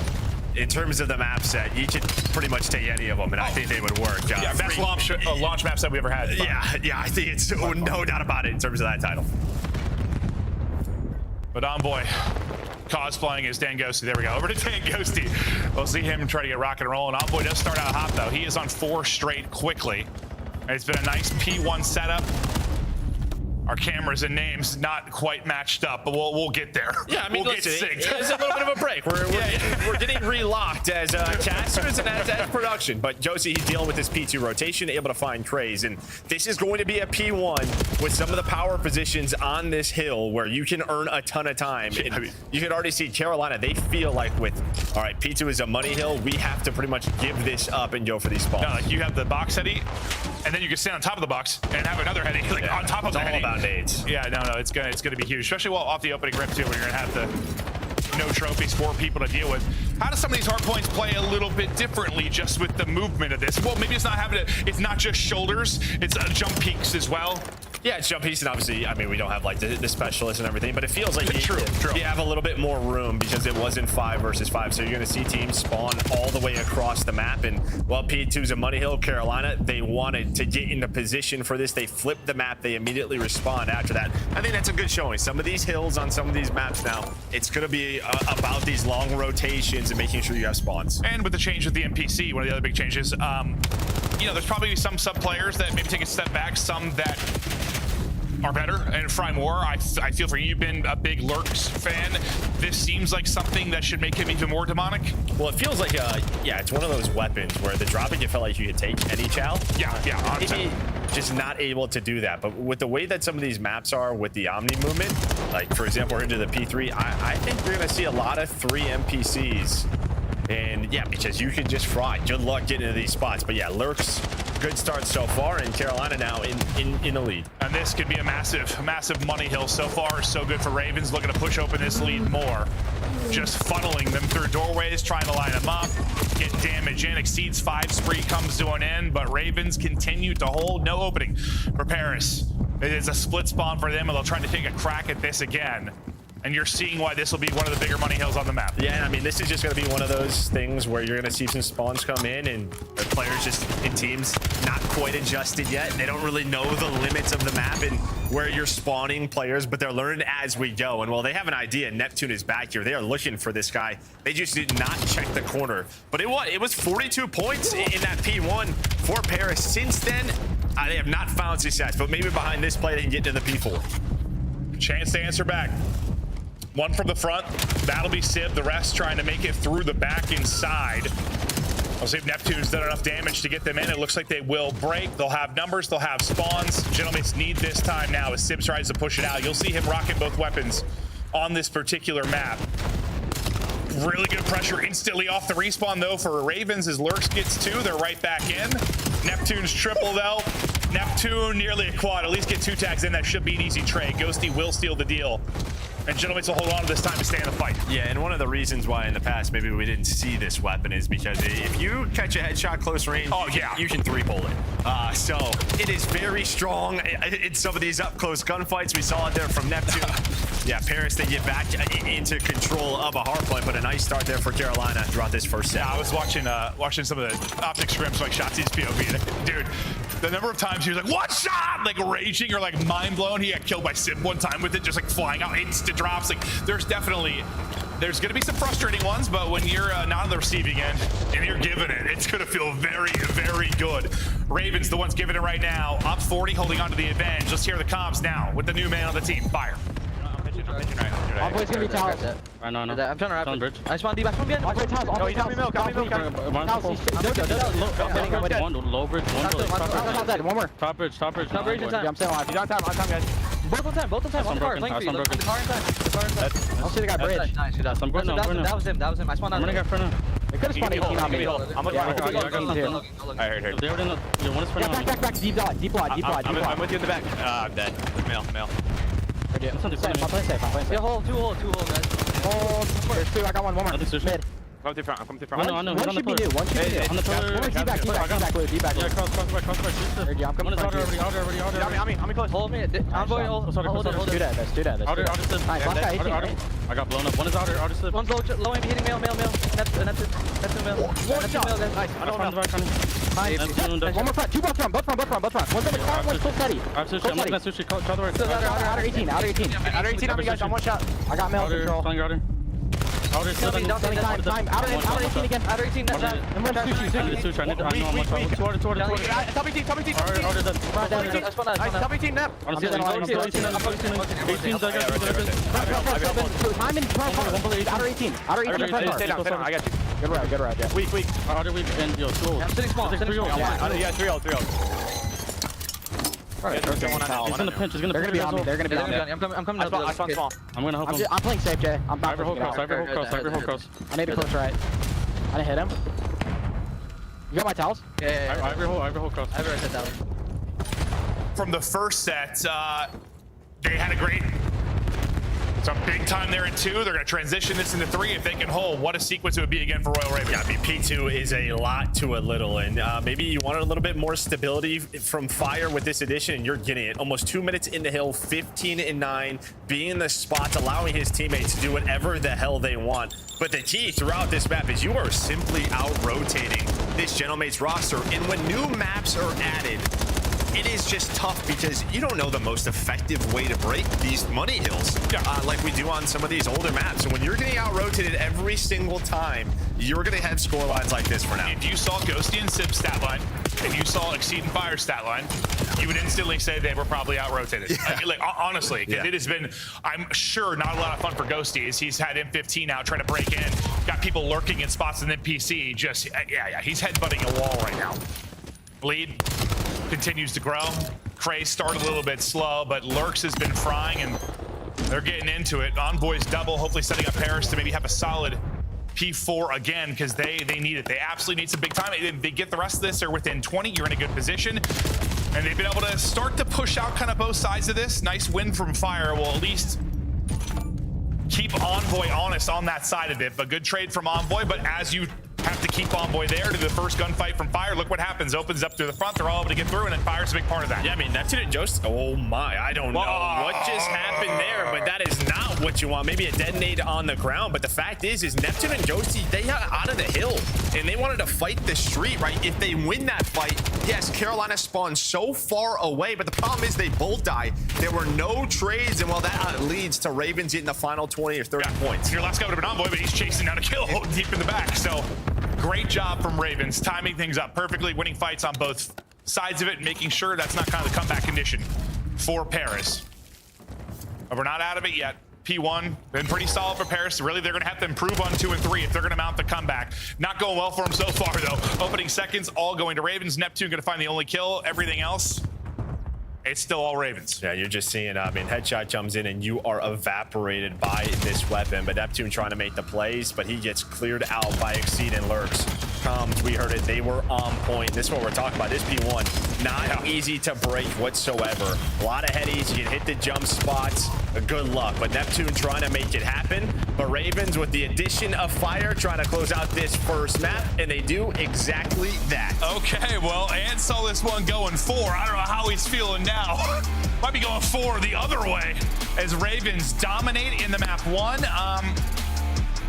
S18: in terms of the map set, you could pretty much take any of them, and I think they would work.
S19: Yeah, best launch map set we ever had.
S18: Yeah, I think it's no doubt about it in terms of that title.
S19: But Envoy cosplaying as Dan Ghosty. There we go. Over to Dan Ghosty. We'll see him try to get rock and roll. And Envoy does start out hot, though. He is on 4 straight quickly. It's been a nice P1 setup. Our cameras and names not quite matched up, but we'll get there.
S18: Yeah, I mean,
S19: we'll
S18: listen,
S19: get synced.
S18: it's a little bit of a break. We're getting relocked as casters and as production. But Josie, he's dealing with this P2 rotation, able to find Craze. And this is going to be a P1 with some of the power positions on this hill where you can earn a ton of time.
S19: I mean,
S18: you can already see Carolina, they feel like with, all right, P2 is a money hill. We have to pretty much give this up and go for these spawns.
S19: No, like you have the box heady, and then you can stand on top of the box and have another heady, like on top of the heady.
S18: It's all about nades.
S19: Yeah, no, it's gonna be huge, especially off the opening rip too, when you're gonna have the no trophies, 4 people to deal with. How do some of these hard points play a little bit differently just with the movement of this? Well, maybe it's not it's not just shoulders, it's jump peaks as well.
S18: Yeah, it's jump piece, and obviously, I mean, we don't have like the specialists and everything, but it feels like
S19: True.
S18: you have a little bit more room because it wasn't 5 versus 5. So you're going to see teams spawn all the way across the map. And while P2's a money hill, Carolina, they wanted to get into position for this. They flipped the map. They immediately respond after that. I think that's a good showing. Some of these hills on some of these maps now, it's going to be about these long rotations and making sure you have spawns.
S19: And with the change with the NPC, one of the other big changes, you know, there's probably some sub players that maybe take a step back, some that are better. And Fry Moore, I feel for you, you've been a big Lurks fan. This seems like something that should make him even more demonic.
S18: Well, it feels like, yeah, it's one of those weapons where the dropping, it felt like you could take any chow.
S19: Yeah,
S18: Maybe just not able to do that. But with the way that some of these maps are with the Omni movement, like, for example, we're into the P3, I think we're going to see a lot of 3 NPCs. And, yeah, because you can just fry. Good luck getting into these spots. But, yeah, Lurks, good start so far, and Carolina now in the lead.
S19: And this could be a massive money hill. So far, so good for Ravens, looking to push open this lead more. Just funneling them through doorways, trying to line them up, get damage in. Exceeds 5 spree comes to an end, but Ravens continue to hold. No opening for Paris. It is a split spawn for them, and they'll try to take a crack at this again. And you're seeing why this will be one of the bigger money hills on the map.
S18: Yeah, I mean, this is just going to be one of those things where you're going to see some spawns come in and the players just in teams not quite adjusted yet. They don't really know the limits of the map and where you're spawning players, but they're learning as we go. And while they have an idea, Neptune is back here. They are looking for this guy. They just did not check the corner. But it was 42 points in that P1 for Paris. Since then, they have not found success, but maybe behind this play, they can get to the P4.
S19: Chance to answer back. One from the front, that'll be Sib. The rest trying to make it through the back inside. I'll see if Neptune's done enough damage to get them in. It looks like they will break. They'll have numbers, they'll have spawns. Gentlemen need this time now as Sib tries to push it out. You'll see him rocking both weapons on this particular map. Really good pressure instantly off the respawn though for Ravens as Lurks gets 2. They're right back in. Neptune's triple though. Neptune nearly a quad. At least get 2 tags in. That should be an easy trade. Ghosty will steal the deal. And Gentlemen will hold on to this time to stay in the fight.
S18: Yeah, and one of the reasons why in the past maybe we didn't see this weapon is because if you catch a headshot close range, you can 3-pull it. So it is very strong in some of these up-close gunfights. We saw it there from Neptune. Yeah, Paris, they get back into control of a hard point, but a nice start there for Carolina throughout this first set.
S19: Yeah, I was watching some of the optic scrims, like Shotzi's POV. Dude, the number of times he was like, one shot, like raging or like mind blown. He got killed by Sib one time with it, just like flying out, instant drops. Like there's gonna be some frustrating ones, but when you're not on the receiving end and you're giving it, it's gonna feel very, very good. Ravens, the ones giving it right now, up 40, holding on to the advantage. Let's hear the comms now with the new man on the team. Fire.
S20: I'm going to be towers.
S12: No.
S20: I'm trying to wrap bridge. I spawned D back from again. On play towers. No, he's on me milk. Low bridge. One more. Top bridge. Top bridge in time. I'm staying alive. You don't have time. Guys. Both on time. On the car. Link for you. The car inside. I'll see the guy bridge. Nice. That was him. I spawned on. I'm gonna go for now. They could have spawned 18 on me. I'm I heard. They were in the one is for now. Back. Deep wide.
S12: I'm with you in the back. I'm dead. Mail.
S20: I'm playing safe. Yeah, two hole, guys. Oh, there's 2. I got one more. Mid.
S12: Come to front. I'm coming to front.
S20: One should be new. One should be new. On the pillar. D-back, blue. Yeah, cross. I'm coming. Outer already. I'm close. Hold me. Envoy, hold it. Do that. Outer slip. I got blown up. One is outer slip. One's low aim, hitting mail. That's a mail. One shot. Nice. One more front. Two both front. One's on the car, one's full steady. I'm looking at sushi. Call the word. Outer 18. Outer 18 on me, guys. I'm one shot. I got mail control. Outer slip. Time. Outer 18 again. Outer 18. That's out. I'm running sushi. I know I'm much out. Toward. Top 18. Outer done. Nice. Top 18 nap. I'm 18. Time in 12. Outer 18. Stay down. I got you. Good ride. Yeah. Weak. Outer weak. And yo, slow. I'm sitting small. 3-0. Alright, he's gonna pinch. They're gonna be on me. I'm coming. I spawn small. I'm gonna help him. I'm playing safe, Jay. I'm back. Cyber cross. I need to close right. I didn't hit him. You got my towels? Yeah. Ivory hole cross. I have right set down.
S19: From the first set, they had a great. Some big time there in 2. They're going to transition this into 3 if they can hold. What a sequence it would be again for Royal Ravens.
S18: Yeah, I mean, P2 is a lot to a little, and maybe you wanted a little bit more stability from Fire with this addition, and you're getting it. Almost 2 minutes in the hill, 15-9, being in the spots, allowing his teammates to do whatever the hell they want. But the key throughout this map is you are simply out-rotating this Gentlemates roster, and when new maps are added, it is just tough because you don't know the most effective way to break these money hills like we do on some of these older maps. And when you're getting out-rotated every single time, you're going to have score lines like this for now.
S19: If you saw Ghosty and Sib's stat line, and you saw Exceed and Fire stat line, you would instantly say they were probably out-rotated. Yeah. Like, honestly, it has been, I'm sure, not a lot of fun for Ghosty as he's had M15 out trying to break in, got people lurking in spots in the PC. Just, he's headbutting a wall right now. Bleed continues to grow. Cray started a little bit slow, but Lurks has been frying, and they're getting into it. Envoy's double, hopefully setting up Paris to maybe have a solid P4 again, because they need it. They absolutely need some big time. If they get the rest of this, they're within 20. You're in a good position. And they've been able to start to push out kind of both sides of this. Nice win from Fire. Will at least keep Envoy honest on that side of it. But good trade from Envoy. But as you have to keep Envoy there to the first gunfight from Fire, look what happens. Opens up to the front. They're all able to get through, and then Fire's a big part of that.
S18: Yeah, I mean, Neptune and Jost. Oh my, I don't know what just happened there, but that is not what you want. Maybe a detonate on the ground, but the fact is Neptune and Josti, they got out of the hill, and they wanted to fight the street, right? If they win that fight, yes, Carolina spawned so far away, but the problem is they both died. There were no trades, and well, that leads to Ravens getting the final 20 or 30 points.
S19: Your last guy would have been Envoy, but he's chasing down a kill deep in the back, so great job from Ravens, timing things up perfectly, winning fights on both sides of it, making sure that's not kind of the comeback condition for Paris. But we're not out of it yet. P1 been pretty solid for Paris. Really, they're going to have to improve on 2 and 3 if they're going to mount the comeback. Not going well for them so far, though. Opening seconds, all going to Ravens. Neptune going to find the only kill. Everything else, it's still all Ravens.
S18: Yeah, you're just seeing, I mean, Headshot comes in and you are evaporated by this weapon. But Neptune trying to make the plays, but he gets cleared out by Exceed and Lurks. We heard it, they were on point. This is what we're talking about. This P1, not easy to break whatsoever. A lot of headies, you can hit the jump spots. Good luck, but Neptune trying to make it happen. But Ravens, with the addition of Fire, trying to close out this first map, and they do exactly that.
S19: Okay, well, Ant saw this one going 4. I don't know how he's feeling now. Might be going 4 the other way as Ravens dominate in the map 1.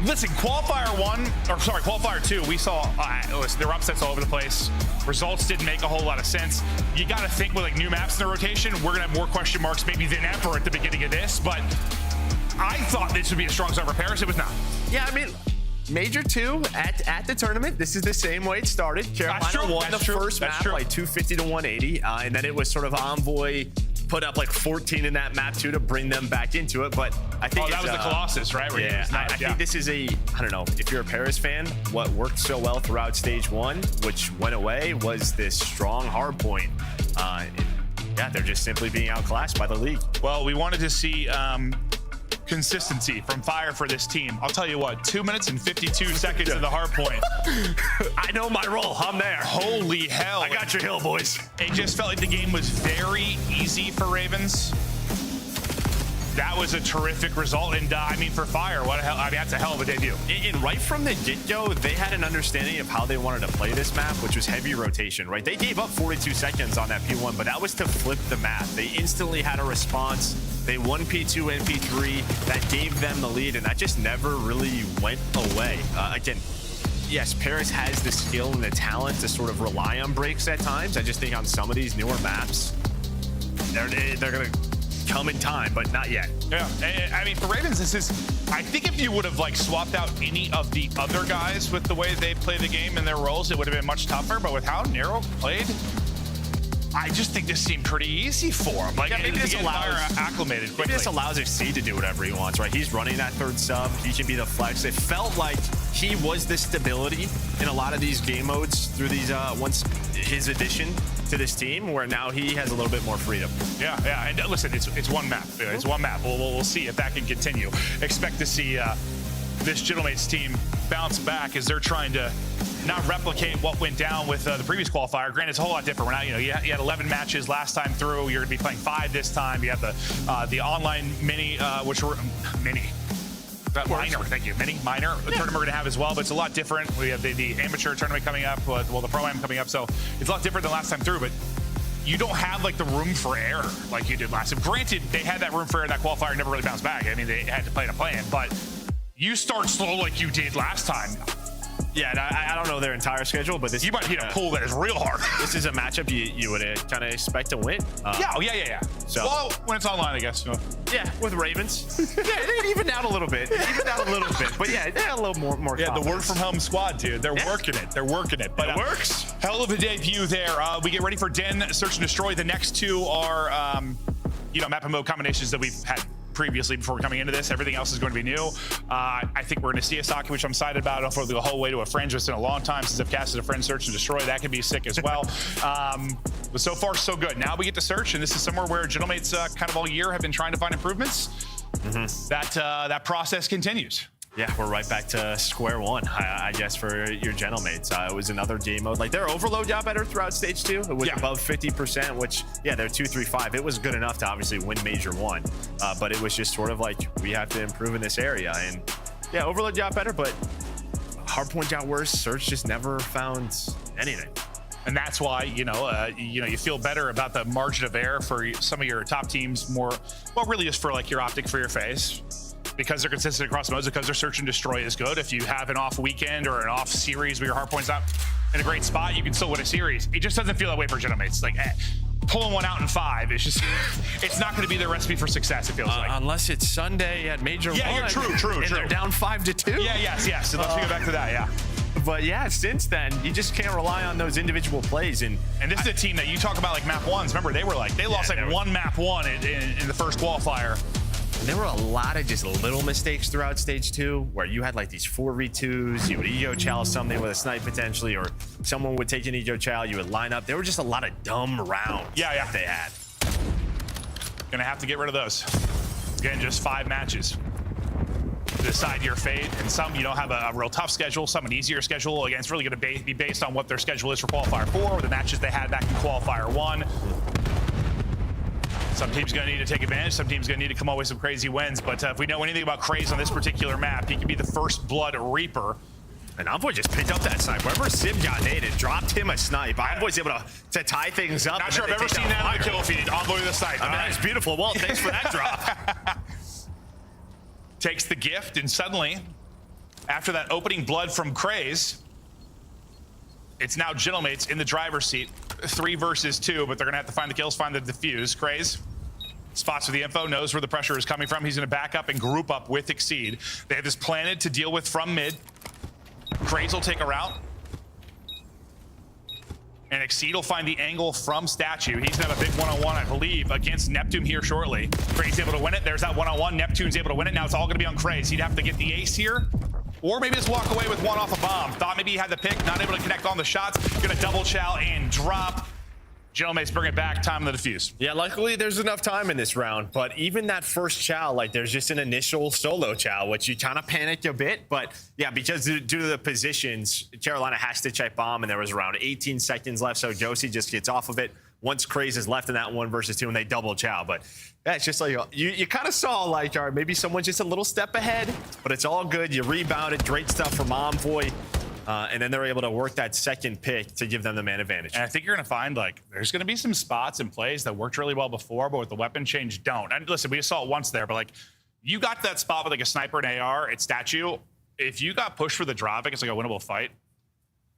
S19: Listen, Qualifier 2, we saw, listen, there were upsets all over the place. Results didn't make a whole lot of sense. You got to think with like new maps in the rotation, we're going to have more question marks maybe than ever at the beginning of this, but I thought this would be a strong start for Paris. It was not.
S18: Yeah, I mean, Major 2 at the tournament, this is the same way it started. Carolina won the first map, like 250 to 180, and then it was sort of Envoy put up like 14 in that map 2 to bring them back into it. But I think
S19: that was the Colossus, right?
S18: Yeah, I think this is I don't know, if you're a Paris fan, what worked so well throughout stage 1, which went away, was this strong hard point. Yeah, they're just simply being outclassed by the league.
S19: Well, we wanted to see consistency from Fire for this team. I'll tell you what, 2 minutes and 52 seconds to the hard point.
S18: I know my role. I'm there.
S19: Holy hell.
S18: I got your hill, boys.
S19: It just felt like the game was very easy for Ravens. That was a terrific result, and I mean, for Fire, that's a hell of a debut.
S18: And right from the get-go, they had an understanding of how they wanted to play this map, which was heavy rotation, right? They gave up 42 seconds on that P1, but that was to flip the map. They instantly had a response. They won P2 and P3. That gave them the lead, and that just never really went away. Again, yes, Paris has the skill and the talent to sort of rely on breaks at times. I just think on some of these newer maps, they're going to come in time, but not yet.
S19: Yeah, I mean, for Ravens, I think if you would have like swapped out any of the other guys with the way they play the game and their roles, it would have been much tougher. But with how Nero played, I just think this seemed pretty easy for him. Like, maybe this allows acclimated quickly.
S18: Maybe this allows Exceed to do whatever he wants, right? He's running that third sub. He can be the flex. It felt like he was the stability in a lot of these game modes through these once his addition to this team, where now he has a little bit more freedom.
S19: Yeah, and listen, it's one map. It's one map. We'll see if that can continue. Expect to see this Gentlemates team bounce back as they're trying to not replicate what went down with the previous qualifier. Granted, it's a whole lot different. We're not, you had 11 matches last time through. You're going to be playing 5 this time. You have the online mini, which were mini. Minor, thank you. Minor tournament we're going to have as well, but it's a lot different. We have the amateur tournament coming up, well, the pro-am coming up, so it's a lot different than last time through, but you don't have like the room for error like you did last time. Granted, they had that room for error in that qualifier, never really bounced back. I mean, they had to play a plan, but you start slow like you did last time.
S18: Yeah, and I don't know their entire schedule, but this
S19: you might hit a pool that is real hard.
S18: This is a matchup you would kind of expect to win.
S19: Yeah.
S18: So,
S19: well, when it's online, I guess.
S18: Yeah, with Ravens. Yeah, they even out a little bit. But yeah, they're a little more.
S19: Yeah, the work from home squad, dude. They're working it. But
S18: it works.
S19: Hell of a debut there. We get ready for Den, Search and Destroy. The next two are, map and mode combinations that we've had previously before coming into this. Everything else is going to be new. I think we're going to see a Saki, which I'm excited about. I don't know if we'll go the whole way to a Fringe. It's been a long time since I've casted a Fringe Search and Destroy. That could be sick as well. But so far, so good. Now we get to Search, and this is somewhere where Gentlemates kind of all year have been trying to find improvements. That process continues.
S18: Yeah, we're right back to square one, I guess, for your Gentlemates. It was another game mode. Like, their overload got better throughout stage 2. It was above 50%, which, they're 2-3-5. It was good enough to obviously win Major 1. But it was just sort of like, we have to improve in this area. And, overload got better, but hardpoint got worse. Search just never found anything.
S19: And that's why, you feel better about the margin of error for some of your top teams really just for like your optic for your face. Because they're consistent across modes, because their Search and Destroy is good. If you have an off weekend or an off series where your hardpoint's not in a great spot, you can still win a series. It just doesn't feel that way for Gentlemates. Like, pulling one out in 5, it's not going to be their recipe for success, it feels like.
S18: Unless it's Sunday at Major 1.
S19: Yeah, true.
S18: And they're down 5-2.
S19: Yes. Let's go back to that, yeah.
S18: But since then, you just can't rely on those individual plays. And
S19: this is a team that you talk about like map 1s. Remember, they lost one map 1 in the first qualifier.
S18: And there were a lot of just little mistakes throughout stage 2 where you had like these 4v2s. You would ego chow something with a snipe potentially, or someone would take an ego chow. You would line up. There were just a lot of dumb rounds.
S19: Yeah.
S18: They had.
S19: Gonna have to get rid of those. Again, just 5 matches to decide your fate. And some you don't have a real tough schedule, some an easier schedule. Again, it's really gonna be based on what their schedule is for qualifier 4, or the matches they had back in qualifier 1. Some teams going to need to take advantage. Some teams going to need to come up with some crazy wins. But if we know anything about Craze on this particular map, he can be the first blood reaper.
S18: And Envoy just picked up that snipe. Wherever Sib got naded, dropped him a snipe. Envoy's able to tie things up.
S19: Not sure I've ever seen that on the kill feed. Envoy with a snipe.
S18: I mean, that's beautiful. Well, thanks for that drop.
S19: Takes the gift, and suddenly, after that opening blood from Craze, it's now Gentlemates in the driver's seat. 3 versus 2, but they're gonna have to find the kills, find the defuse. Craze spots for the info, knows where the pressure is coming from. He's gonna back up and group up with Exceed. They have this planted to deal with from mid. Craze will take a route. And Exceed will find the angle from Statue. He's gonna have a big one-on-one, I believe, against Neptune here shortly. Craze able to win it. There's that one-on-one. Neptune's able to win it. Now it's all gonna be on Craze. He'd have to get the ace here, or maybe just walk away with one off a bomb. Thought maybe he had the pick, not able to connect on the shots. Gonna double chow and drop. Gentlemates bring it back, time of the defuse.
S18: Yeah, luckily there's enough time in this round, but even that first chow, like there's just an initial solo chow, which you kind of panicked a bit, but yeah, because due to the positions, Carolina has to check bomb, and there was around 18 seconds left, so Josie just gets off of it. once Craze is left in that 1 versus 2 and they double chow. But yeah, it's just like you kind of saw like, all right, maybe someone's just a little step ahead, but it's all good. You rebounded. Great stuff from Envoy. And then they're able to work that second pick to give them the man advantage.
S19: And I think you're going to find, like, there's going to be some spots and plays that worked really well before, but with the weapon change, don't. And listen, we saw it once there, but, like, you got that spot with, like, a sniper and AR, it's statue. If you got pushed for the drop, it's like a winnable fight.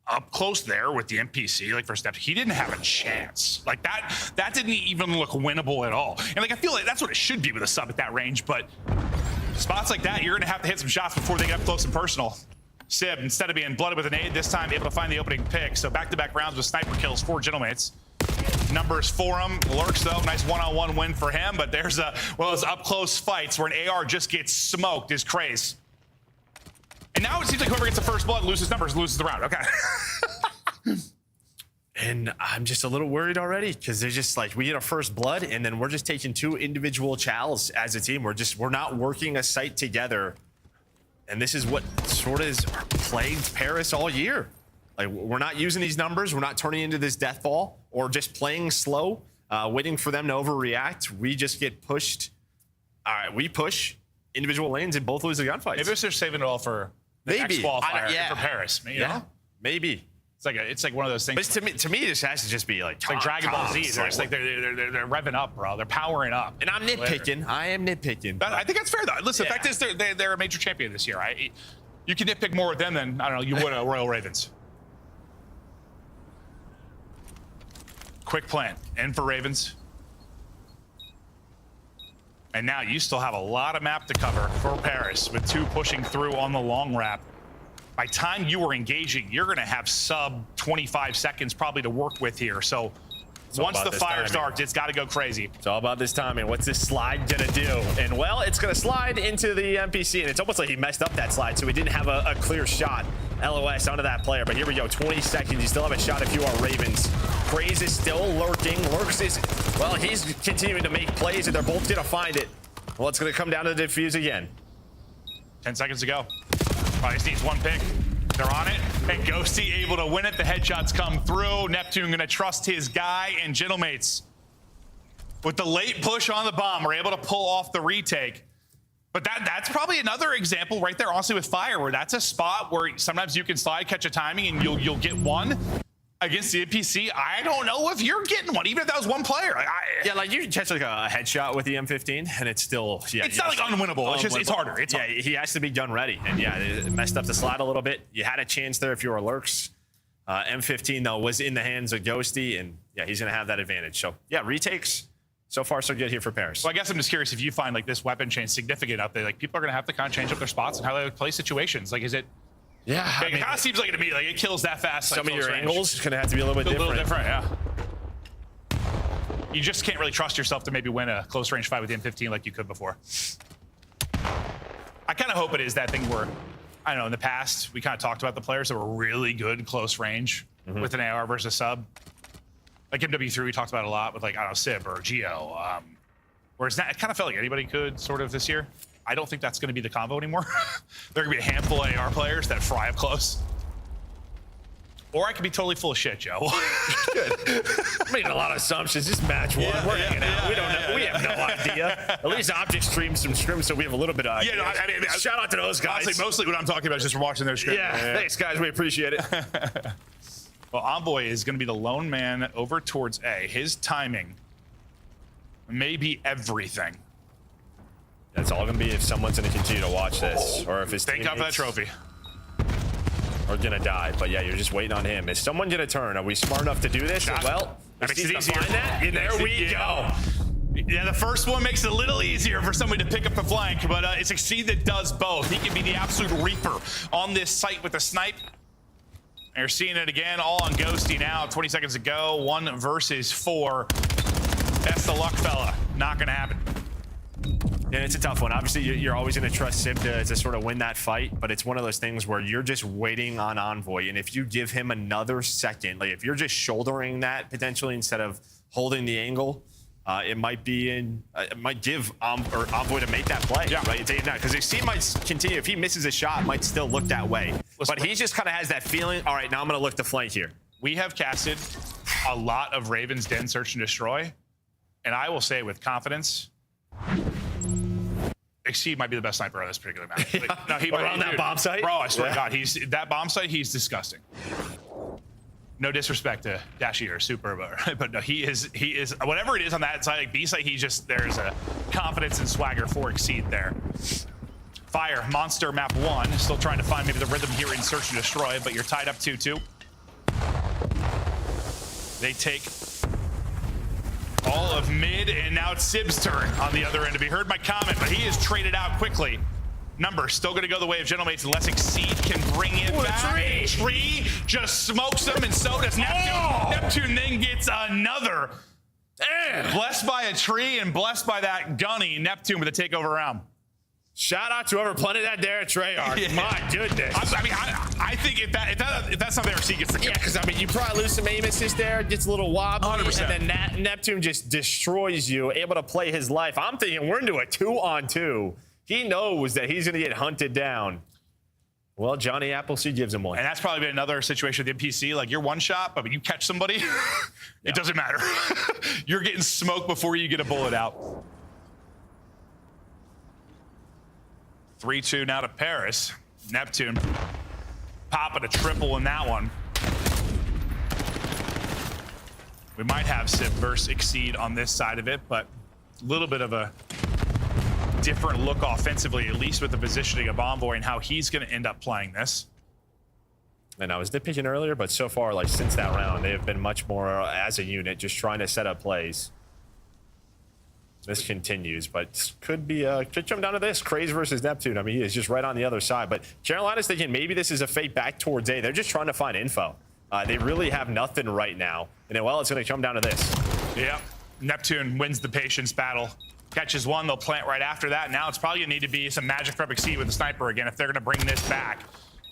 S19: Up close there with the NPC, like, for steps, he didn't have a chance. Like, that didn't even look winnable at all. And, like, I feel like that's what it should be with a sub at that range, but spots like that, you're going to have to hit some shots before they get up close and personal. Sib, instead of being blooded with a nade, this time able to find the opening pick. So back-to-back rounds with sniper kills for Gentlemates. Numbers for him. Lurks, though, nice one-on-one win for him. But there's one of those up-close fights where an AR just gets smoked is Craze. And now it seems like whoever gets the first blood loses numbers, loses the round. Okay.
S18: And I'm just a little worried already because they're just like, we get our first blood and then we're just taking 2 individual chows as a team. We're not working a site together. And this is what sort of has plagued Paris all year. Like, we're not using these numbers. We're not turning into this death ball or just playing slow, waiting for them to overreact. We just get pushed. All right, we push individual lanes and both lose the gunfights.
S19: Maybe they're saving it all for the next qualifier for Paris. You know?
S18: Maybe.
S19: It's like one of those things.
S18: But to me, this has to just be like,
S19: it's like Dragon Ball Z. It's like they're revving up, bro. They're powering up.
S18: And I'm nitpicking. I am nitpicking.
S19: I think that's fair, though. Listen, the fact is they're a major champion this year. You can nitpick more with them than, I don't know, you would a Royal Ravens. Quick plan. In for Ravens. And now you still have a lot of map to cover for Paris with 2 pushing through on the long wrap. By time you were engaging, you're going to have sub 25 seconds probably to work with here. So once the fire starts, it's got to go crazy.
S18: It's all about this timing. What's this slide going to do? And, well, it's going to slide into the NPC, and it's almost like he messed up that slide, so he didn't have a clear shot. LOS onto that player, but here we go. 20 seconds. You still have a shot if you are Ravens. Craze is still lurking. Lurks is, well, he's continuing to make plays, and they're both going to find it. Well, it's going to come down to the defuse again.
S19: 10 seconds to go. Probably just needs 1 pick. They're on it. And Ghosty able to win it. The headshots come through. Neptune going to trust his guy. And Gentlemates, with the late push on the bomb, are able to pull off the retake. But that's probably another example right there, honestly, with Fire, where that's a spot where sometimes you can slide, catch a timing, and you'll get one. Against the NPC, I don't know if you're getting one, even if that was 1 player.
S18: Like you can catch like a headshot with the M15, and it's still,
S19: it's not like unwinnable. It's harder. It's harder.
S18: He has to be gun ready, and it messed up the slide a little bit. You had a chance there if you were Lurks. M15 though was in the hands of Ghosty, and he's gonna have that advantage. So retakes. So far, so good here for Paris.
S19: Well, I guess I'm just curious if you find like this weapon change significant up there. Like people are gonna have to kind of change up their spots and how they play situations. Like, is it?
S18: Yeah,
S19: it kind of seems like to me like it kills that fast.
S18: Some of your angles gonna have to be a little bit different.
S19: Yeah. You just can't really trust yourself to maybe win a close range fight with the M15 like you could before. I kind of hope it is that thing where, I don't know, in the past we kind of talked about the players that were really good close range with an AR versus sub. Like MW3, we talked about a lot with like, I don't know, Sib or Geo. Whereas that, it kind of felt like anybody could sort of this year. I don't think that's going to be the combo anymore. There are going to be a handful of AR players that fry up close. Or I could be totally full of shit, Joe.
S18: Good. I'm making a lot of assumptions. Just match 1. We're hanging out. We don't know. We have no idea. At least Object streamed some scrims, so we have a little bit of idea.
S19: I mean,
S18: shout out to those guys.
S19: Honestly, mostly what I'm talking about is just from watching their script.
S18: Yeah, thanks, guys. We appreciate it.
S19: Well, Envoy is going to be the lone man over towards A. His timing may be everything.
S18: That's all going to be if someone's going to continue to watch this, or if his
S19: thank God for that trophy.
S18: Are going to die, but yeah, you're just waiting on him. Is someone going to turn? Are we smart enough to do this? Well,
S19: that makes it easier.
S18: There we go.
S19: Yeah, the first one makes it a little easier for somebody to pick up the flank, but it's Exceed that does both. He can be the absolute reaper on this site with a snipe. And you're seeing it again, all on Ghosty now. 20 seconds to go, 1 versus 4. That's the luck, fella. Not going to happen.
S18: And it's a tough one. Obviously, you're always going to trust Sib to sort of win that fight, but it's one of those things where you're just waiting on Envoy, and if you give him another second, like if you're just shouldering that potentially instead of holding the angle, it might give Envoy to make that play, right? Because Exceed might continue. If he misses a shot, it might still look that way. But he just kind of has that feeling, all right, now I'm going to look the flank here.
S19: We have casted a lot of Raven's Den Search and Destroy. And I will say with confidence, Exceed might be the best sniper on this particular map. No, he
S18: around that bomb site?
S19: Bro, I swear to God, that bomb site, he's disgusting. No disrespect to Dash Eater, Super, but no, he is, whatever it is on that side, like B site, there's a confidence and swagger for Exceed there. Fire, Monster, map 1, still trying to find maybe the rhythm here in Search and Destroy, but you're tied up 2-2. They take all of mid, and now it's Sib's turn on the other end. If you heard my comment, but he is traded out quickly. Number still going to go the way of Gentlemates unless Exceed can bring it back. Tree just smokes him, and so does Neptune. Neptune then gets another. Blessed by a tree and blessed by that gunny. Neptune with a takeover round.
S18: Shout out to whoever planted that there at Treyarch. Yeah. My goodness.
S19: I think if that's not there, Exceed gets the kill.
S18: Yeah, because I mean, you probably lose some aim assist there, gets a little wobbly,
S19: 100%.
S18: and then Neptune just destroys you, able to play his life. I'm thinking we're into a 2-on-2. He knows that he's going to get hunted down. Well, Johnny Appleseed gives him one.
S19: And that's probably been another situation with the NPC. Like, you're one shot, but when you catch somebody, it doesn't matter. You're getting smoked before you get a bullet out. 3-2 now to Paris. Neptune popping a triple in that one. We might have Sib versus Exceed on this side of it, but a little bit of a different look offensively, at least with the positioning of Envoy and how he's going to end up playing this.
S18: And I was nitpicking earlier, but so far, like since that round, they have been much more as a unit, just trying to set up plays. This continues, but could come down to this. Craze versus Neptune. I mean, he is just right on the other side. But Carolina's thinking maybe this is a fake back towards A. They're just trying to find info. They really have nothing right now. And then, well, it's going to come down to this.
S19: Yeah, Neptune wins the patience battle. Catches one, they'll plant right after that. Now it's probably going to need to be some magic from Exceed with the sniper again if they're going to bring this back.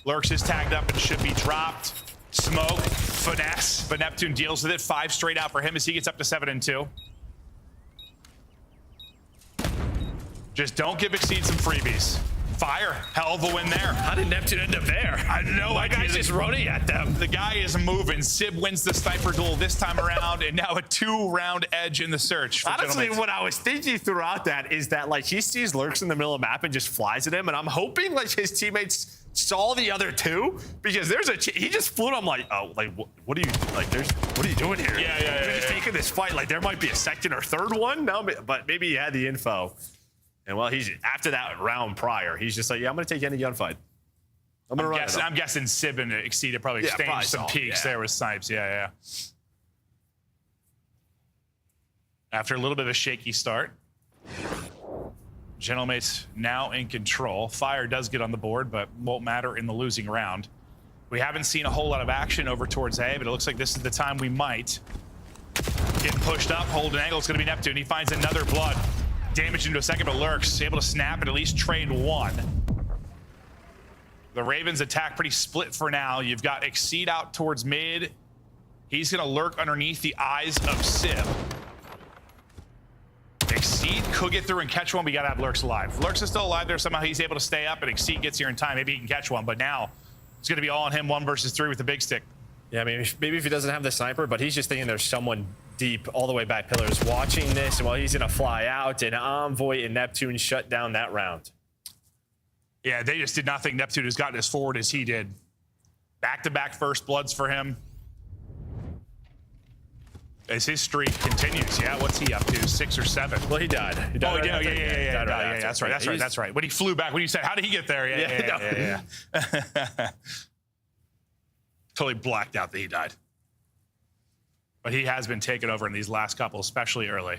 S19: Lurks is tagged up and should be dropped. Smoke, finesse, but Neptune deals with it. 5 straight out for him as he gets up to 7-2. Just don't give Exceed some freebies. Fire, hell of a win there.
S18: How did Neptune end up there?
S19: I have no idea.
S18: Guy's just running at them.
S19: The guy is moving. Sib wins the sniper duel this time around, and now a 2-round edge in the search.
S18: Honestly, what I was thinking throughout that is that like he sees Lurks in the middle of the map and just flies at him, and I'm hoping like his teammates saw the other two because he just flew. And I'm like, oh, like what are you like? What are you doing here? You're just taking this fight like there might be a second or third one. No, but maybe he had the info. And well, he's after that round prior, he's just like, yeah, I'm going to take any gunfight.
S19: I'm guessing Sib and Exceed probably exchanged some peeks there with snipes. Yeah. After a little bit of a shaky start, Gentlemates now in control. Fire does get on the board, but won't matter in the losing round. We haven't seen a whole lot of action over towards A, but it looks like this is the time we might get pushed up. Hold an angle. It's going to be Neptune. He finds another blood. Damage into a second, but Lurks able to snap and at least trade one. The Ravens attack pretty split for now. You've got Exceed out towards mid. He's going to lurk underneath the eyes of Sib. Exceed could get through and catch one. We got to have Lurks alive. Lurks is still alive there. Somehow he's able to stay up and Exceed gets here in time. Maybe he can catch one, but now it's going to be all on him 1 versus 3 with the big stick.
S18: Yeah, I mean, maybe if he doesn't have the sniper, but he's just thinking there's someone deep all the way back pillars watching this, and while he's going to fly out, and Envoy and Neptune shut down that round.
S19: Yeah, they just did not think Neptune has gotten as forward as he did. Back-to-back first bloods for him. As his streak continues, yeah, what's he up to, 6 or 7?
S18: Well, he died.
S19: Yeah, that's right. When he flew back, when you said, how did he get there? Yeah. Totally blacked out that he died. But he has been taken over in these last couple, especially early.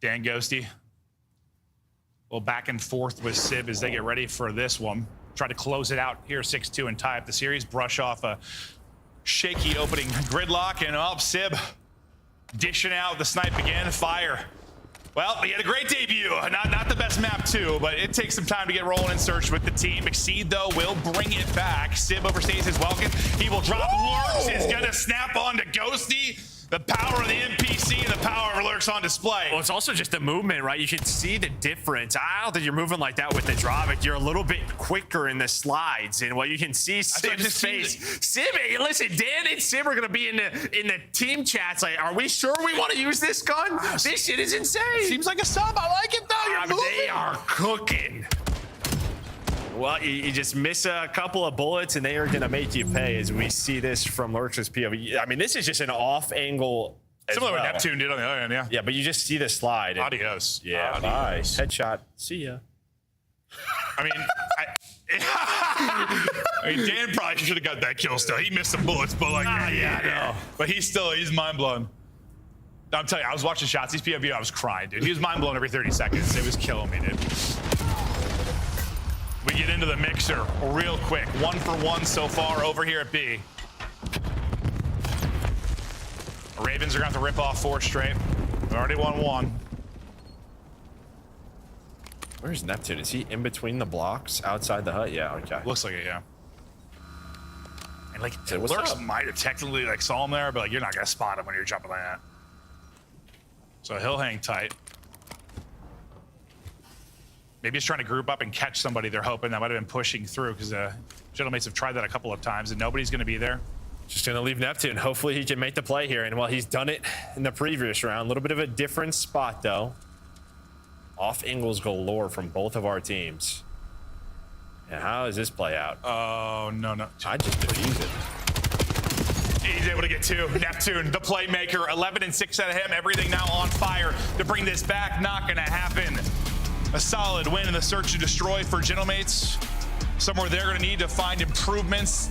S19: Dan Ghosty. A little back and forth with Sib as they get ready for this one. Try to close it out here, 6-2, and tie up the series. Brush off a shaky opening gridlock, and Sib dishing out the snipe again. Fire. Well, he had a great debut. Not the best map, too, but it takes some time to get rolling and search with the team. Exceed, though, will bring it back. Sib overstays his welcome. He will drop. Lurks is going to snap on to Ghosty. The power of the NPC and the power of Lurks on display.
S18: Well, it's also just the movement, right? You can see the difference. I don't think you're moving like that with the Dravik. You're a little bit quicker in the slides, and what you can see Sim's face. Sim, listen, Dan and Sim are gonna be in the team chats. Like, are we sure we want to use this gun? This shit is insane.
S19: Seems like a sub. I like it though. You're moving.
S18: They are cooking. Well, you just miss a couple of bullets, and they are going to make you pay, as we see this from Lurks' POV. I mean, this is just an off angle.
S19: Similar to what Neptune did on the other end, yeah.
S18: Yeah, but you just see the slide.
S19: Adios.
S18: Yeah,
S19: Adios.
S18: bye. Headshot. See ya.
S19: I mean, Dan probably should have got that kill still. He missed some bullets, but like,
S18: no.
S19: But he's mind blown. I'm telling you, I was watching shots. These POV, I was crying, dude. He was mind blown every 30 seconds. It was killing me, dude. We get into the mixer real quick. 1 for 1 so far over here at B. Ravens are going to have to rip off 4 straight. We already won 1.
S18: Where's Neptune? Is he in between the blocks outside the hut? Yeah, okay.
S19: Looks like it, yeah. And like,
S18: So what's
S19: Lurks
S18: up?
S19: might have technically like saw him there, but like you're not gonna spot him when you're jumping like that. So he'll hang tight. Maybe he's trying to group up and catch somebody they're hoping that might have been pushing through, because Gentleman's have tried that a couple of times and nobody's gonna be there.
S18: Just gonna leave Neptune. Hopefully he can make the play here. And while he's done it in the previous round, a little bit of a different spot though. Off angles galore from both of our teams. And how does this play out?
S19: Oh, no.
S18: I just defuse it.
S19: He's able to get 2. Neptune, the playmaker, 11 and 6 out of him. Everything now on fire to bring this back. Not gonna happen. A solid win in the search and destroy for Gentlemates. Somewhere they're gonna need to find improvements.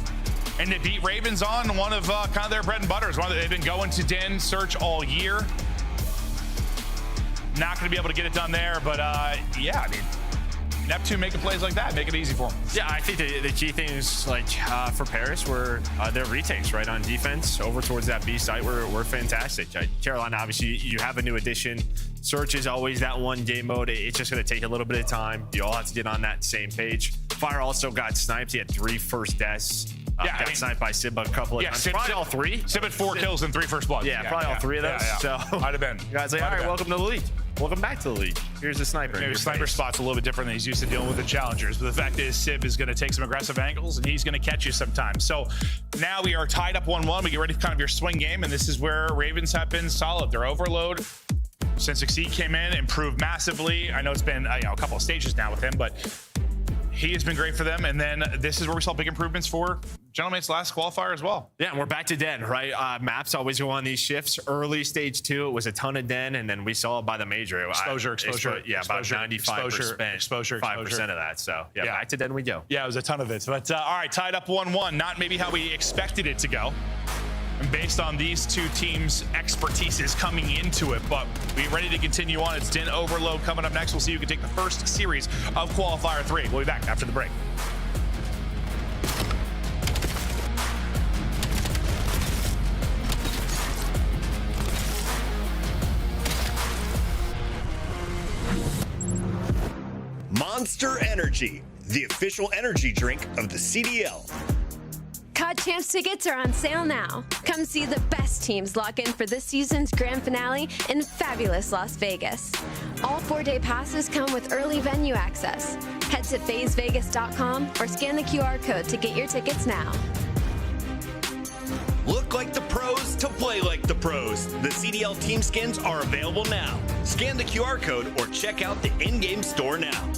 S19: And they beat Ravens on one of kind of their bread and butters. One that they've been going to Den search all year. Not going to be able to get it done there, but yeah, I mean, Neptune making plays like that, make it easy for him.
S18: Yeah, I think the key things, like for Paris, were their retakes right on defense over towards that B site were fantastic. Carolina, obviously, you have a new addition. Search is always that one game mode. It's just going to take a little bit of time. You all have to get on that same page. Fire also got sniped. He had 3 first deaths. Got sniped by Sib a couple of times. Probably all 3.
S19: Sib had 4 kills and 3 first blood.
S18: Yeah, probably all 3 of those.
S19: Yeah.
S18: So
S19: might have been.
S18: You guys like, all right, welcome to the league. Welcome back to the league. Here's the sniper.
S19: Maybe sniper spot's a little bit different than he's used to dealing with the challengers. But the fact is, Sib is going to take some aggressive angles, and he's going to catch you sometimes. So now we are tied up 1-1. We get ready for kind of your swing game, and this is where Ravens have been solid. Their overload since Exceed came in, improved massively. I know it's been a couple of stages now with him, but he has been great for them. And then this is where we saw big improvements for Gentleman's last qualifier as well.
S18: Yeah, and we're back to Den, right? Maps always go on these shifts. Early stage 2, it was a ton of Den, and then we saw it by the major.
S19: Exposure.
S18: Yeah, about 95%.
S19: Exposure.
S18: 5% of that. So, yeah, back to Den we go.
S19: Yeah, it was a ton of it. But, all right, tied up 1-1. Not maybe how we expected it to go. And based on these two teams' expertises coming into it, but we're ready to continue on. It's Den Overload coming up next. We'll see who can take the first series of Qualifier 3. We'll be back after the break.
S15: Monster Energy, the official energy drink of the CDL.
S21: COD Champs tickets are on sale now. Come see the best teams lock in for this season's grand finale in fabulous Las Vegas. All 4-day passes come with early venue access. Head to phasevegas.com or scan the QR code to get your tickets now.
S15: Look like the pros to play like the pros. The CDL team skins are available now. Scan the QR code or check out the in-game store now.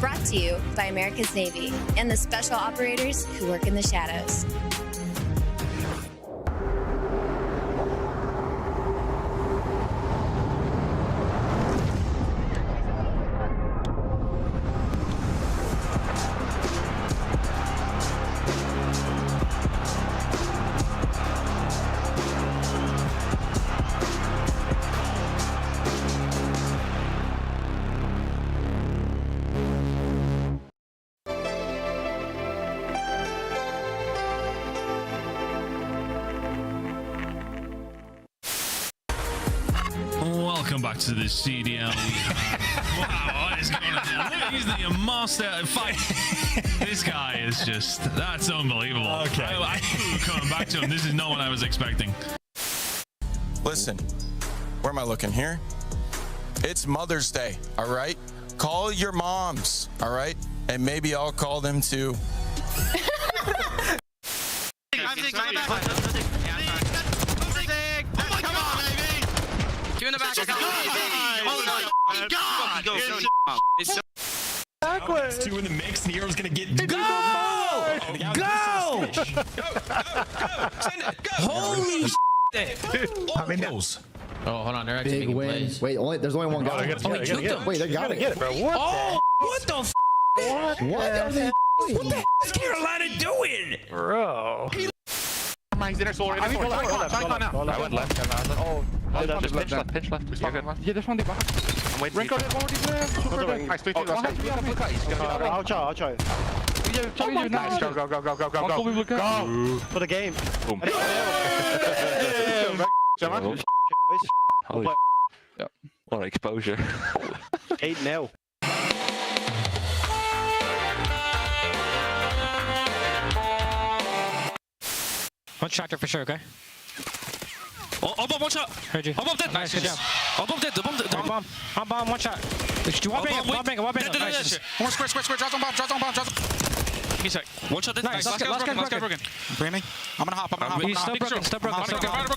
S13: Brought to you by America's Navy and the special operators who work in the shadows.
S22: Welcome back to the CDL. Wow, what is going on? He's the master fight.
S1: This guy is that's unbelievable. Okay. I coming back to him. This is not what I was expecting.
S22: Listen, where am I looking here? It's Mother's Day, all right? Call your moms, all right? And maybe I'll call them too.
S3: Two in the back. Oh my God! It's so
S22: backwards. Two in the mix. Nero's gonna get
S3: go!
S22: Go!
S3: Holy
S22: I mean,
S3: oh, hold on. They're actually
S23: Big
S3: making
S23: win.
S3: plays.
S23: Wait, there's only one guy.
S3: Oh, he juked him.
S23: Wait, they got it,
S22: bro. What?
S3: Oh, what the f?
S23: What are they?
S3: What the f is Carolina doing?
S22: Bro.
S19: He's in solar.
S22: I went left.
S19: Oh,
S22: just pitch left. Pitch left.
S20: Yeah, this one.
S19: I'm waiting.
S20: Renko, there's one more left. Super big.
S19: Nice, 3
S22: I'll try.
S20: Yeah, nice.
S22: Go. For the game.
S20: Boom.
S22: Holy
S20: Yep.
S22: What exposure. 8-0.
S20: One tractor for sure, okay?
S1: Above, one shot.
S20: Heard you.
S1: Above dead.
S20: Nice, good job.
S1: Above dead. Bomb.
S20: Bomb, one shot. One bang. Nice.
S1: One square. Drop on bomb. Give me a sec. One shot dead.
S20: Nice. Last guy broken.
S1: Bring me. I'm gonna hop.
S20: He's still broken.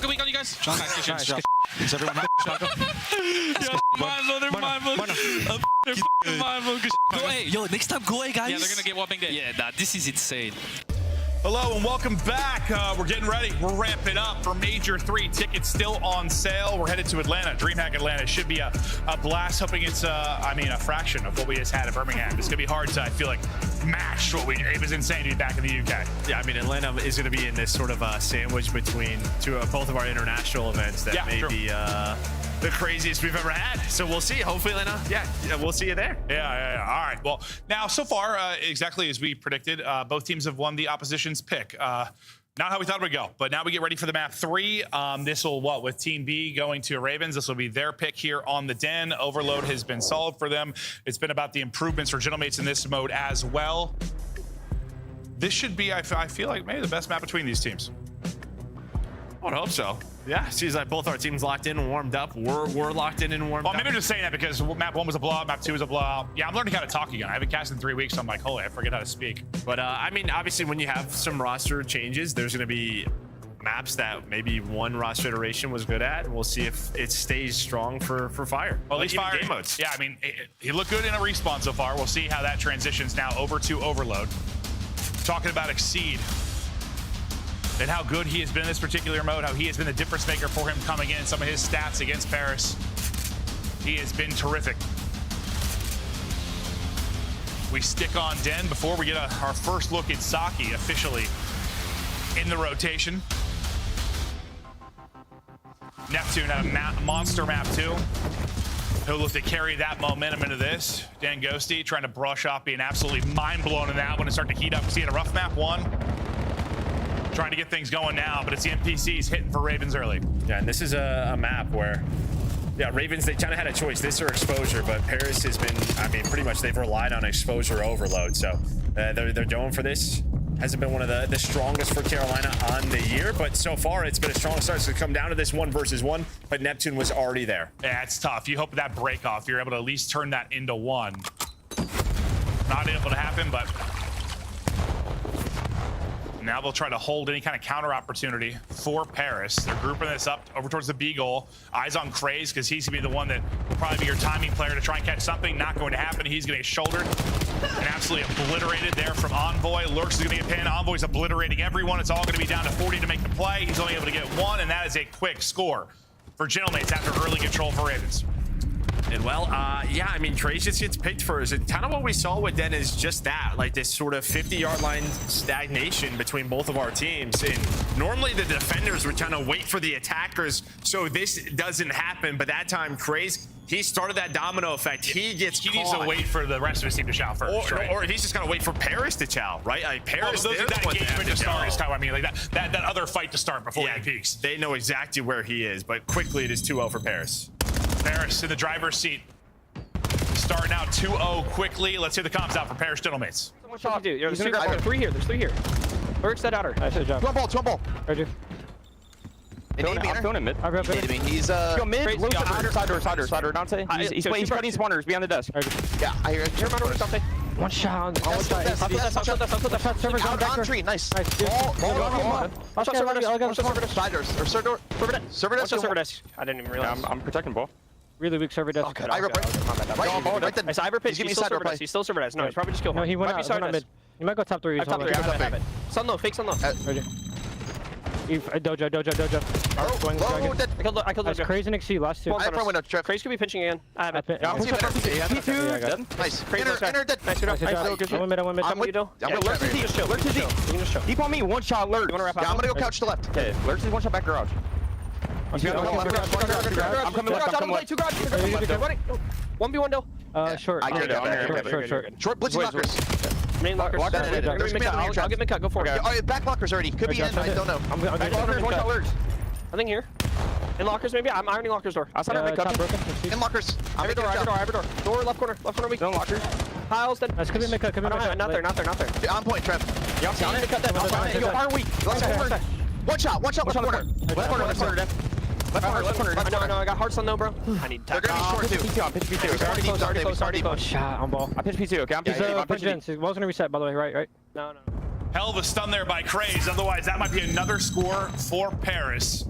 S1: Weak on you guys.
S20: Nice.
S1: Is everyone Go A. Yo, next time go A, guys. Yeah, they're gonna get whopping dead. Yeah, nah, this is insane.
S19: Hello and welcome back. We're getting ready. We're ramping up for Major 3. Tickets still on sale. We're headed to Atlanta. DreamHack Atlanta should be a blast. Hoping it's, a fraction of what we just had at Birmingham. It's going to be hard to, I feel like, match what it was insane to be back in the UK.
S18: Yeah, I mean, Atlanta is going to be in this sort of sandwich between both of our international events that may be the craziest we've ever had. So we'll see. Hopefully, Atlanta, we'll see you there.
S19: Yeah. All right. Well, now, so far, exactly as we predicted, both teams have won the opposition's pick. Not how we thought it would go, but now we get ready for the map 3. This will, with Team B going to Ravens, this will be their pick here on the Den. Overload has been solid for them. It's been about the improvements for Gentlemates in this mode as well. This should be, I feel like, maybe the best map between these teams.
S18: I would hope so. Yeah, seems like both our teams locked in and warmed up. We're locked in and warmed up.
S19: Well, maybe I'm just saying that because map 1 was a blowout, map 2 was a blowout. Yeah, I'm learning how to talk again. I haven't cast in 3 weeks, so I'm like, holy, I forget how to speak.
S18: But I mean, obviously, when you have some roster changes, there's going to be maps that maybe one roster iteration was good at. We'll see if it stays strong for Fire.
S19: Well, at least Fire game modes. Yeah, I mean, he looked good in a respawn so far. We'll see how that transitions now over to Overload. Talking about Exceed. And how good he has been in this particular mode, how he has been the difference maker for him coming in. Some of his stats against Paris, he has been terrific. We stick on Den before we get our first look at Saki officially in the rotation. Neptune had a monster map too. He'll look to carry that momentum into this. Dan Ghosty trying to brush off being absolutely mind-blown in that one and start to heat up. See, he had a rough map 1. Trying to get things going now, but it's the NPCs hitting for Ravens early.
S18: Yeah, and this is a map where, Ravens, they kind of had a choice, this or exposure, but Paris has been, pretty much they've relied on exposure overload. So they're going for this. Hasn't been one of the strongest for Carolina on the year, but so far it's been a strong start. So come down to this 1 versus 1, but Neptune was already there.
S19: Yeah, it's tough. You hope that break off, you're able to at least turn that into 1. Not able to happen, but now they'll try to hold any kind of counter opportunity for Paris. They're grouping this up over towards the B goal. Eyes on Craze, because he's going to be the one that will probably be your timing player to try and catch something. Not going to happen. He's going to get shouldered and absolutely obliterated there from Envoy. Lurks is going to get pinned. Envoy's obliterating everyone. It's all going to be down to 40 to make the play. He's only able to get 1, and that is a quick score for Gentlemates after early control for Ravens.
S18: And Craze just gets picked first. And kind of what we saw with Den is just that, like this sort of 50-yard line stagnation between both of our teams. And normally the defenders would kind of wait for the attackers so this doesn't happen. But that time, Craze, he started that domino effect. He needs
S19: to wait for the rest of his team to chow first,
S18: or he's just gonna wait for Paris to chow, right? Like Paris,
S19: that engagement to start is kind of that other fight to start before he peaks.
S18: They know exactly where he is, but quickly it is 2-0 for Paris.
S19: Paris in the driver's seat. Starting out 2-0 quickly. Let's hear the comms out for Paris Gentlemates.
S20: One shot. There's 3 here. There's 3 here. Lurks that outer. Nice job.
S23: One ball.
S20: Heard you.
S23: I'm
S20: throwing him mid.
S23: He's
S20: Go mid. Side door. Dante. He's cutting spawners behind the desk.
S23: Yeah, I hear it.
S20: Dante. One shot. One shot. Server's on back.
S23: Tree. Nice. Server desk.
S20: I didn't even realize. I'm protecting ball. Really weak server desk.
S23: Okay. Right then.
S20: Nice Iver pitch.
S23: Give me
S20: He's still
S23: side door
S20: server
S23: play.
S20: desk. He's still server desk. No, he's probably just killed. No, he went out. Side mid. You might go top 3.
S23: Top 3. I have it.
S20: Sun low. Fake sun low. Dojo. I killed Dojo. Crazy and XC last 2.
S23: I have front window.
S20: Crazy could be pinching again. I have it.
S23: Nice.
S20: Enter dead. Nice. I went mid.
S23: I'm with you.
S20: Lurch is deep. Just chill. Lurch is deep. You can just chill. Deep on me. One shot. Lurch. You want to wrap out?
S23: Yeah, I'm gonna go couch to left.
S20: Okay. Lurch is one shot back garage. I'm coming left. 2 garage. 1v1 Dill. Short.
S23: Short blitzing lockers.
S20: Main lockers. I'll get mid cut. Go for it.
S23: Oh, back lockers already. Could be in. I don't know.
S20: Lockers. One shot Lurch. I think here. In lockers maybe. I'm ironing lockers door. Outside our mid cut.
S23: In lockers.
S20: Every door. Door left corner. Weak. No lockers. Piles dead. That's could be mid cut. Not there.
S23: On point, Trev.
S20: Yeah, I'm mid cut dead. Yo, fire weak.
S23: One shot. Left corner. Left corner.
S20: No, I got hearts on though, bro. I need
S23: They're gonna be short too.
S20: Pitch P2. Already close. Shot on ball. I pitch P2, okay? I'm pitching. Wall's gonna reset, by the way, right? No.
S19: Hell of a stun there by Craze. Otherwise, that might be another score for Paris.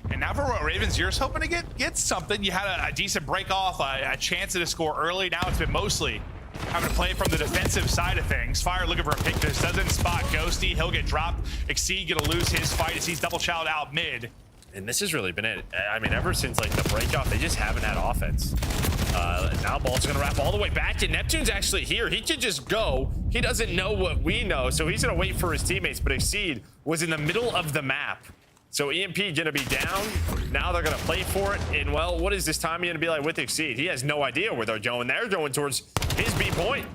S19: And now for Royal Ravens, you're just hoping to get something. You had a decent break off, a chance at a score early. Now it's been mostly having to play from the defensive side of things. Fire looking for a pick. This doesn't spot Ghosty. He'll get dropped. Exceed gonna lose his fight as he's double chowed out mid.
S18: And this has really been it. I mean, ever since like the breakoff, they just haven't had offense. Now ball's gonna wrap all the way back, and Neptune's actually here. He could just go. He doesn't know what we know, so he's gonna wait for his teammates. But Exceed was in the middle of the map, so EMP gonna be down. Now they're gonna play for it, and well, what is this time gonna be like with Exceed? He has no idea where they're going. They're going towards his B point.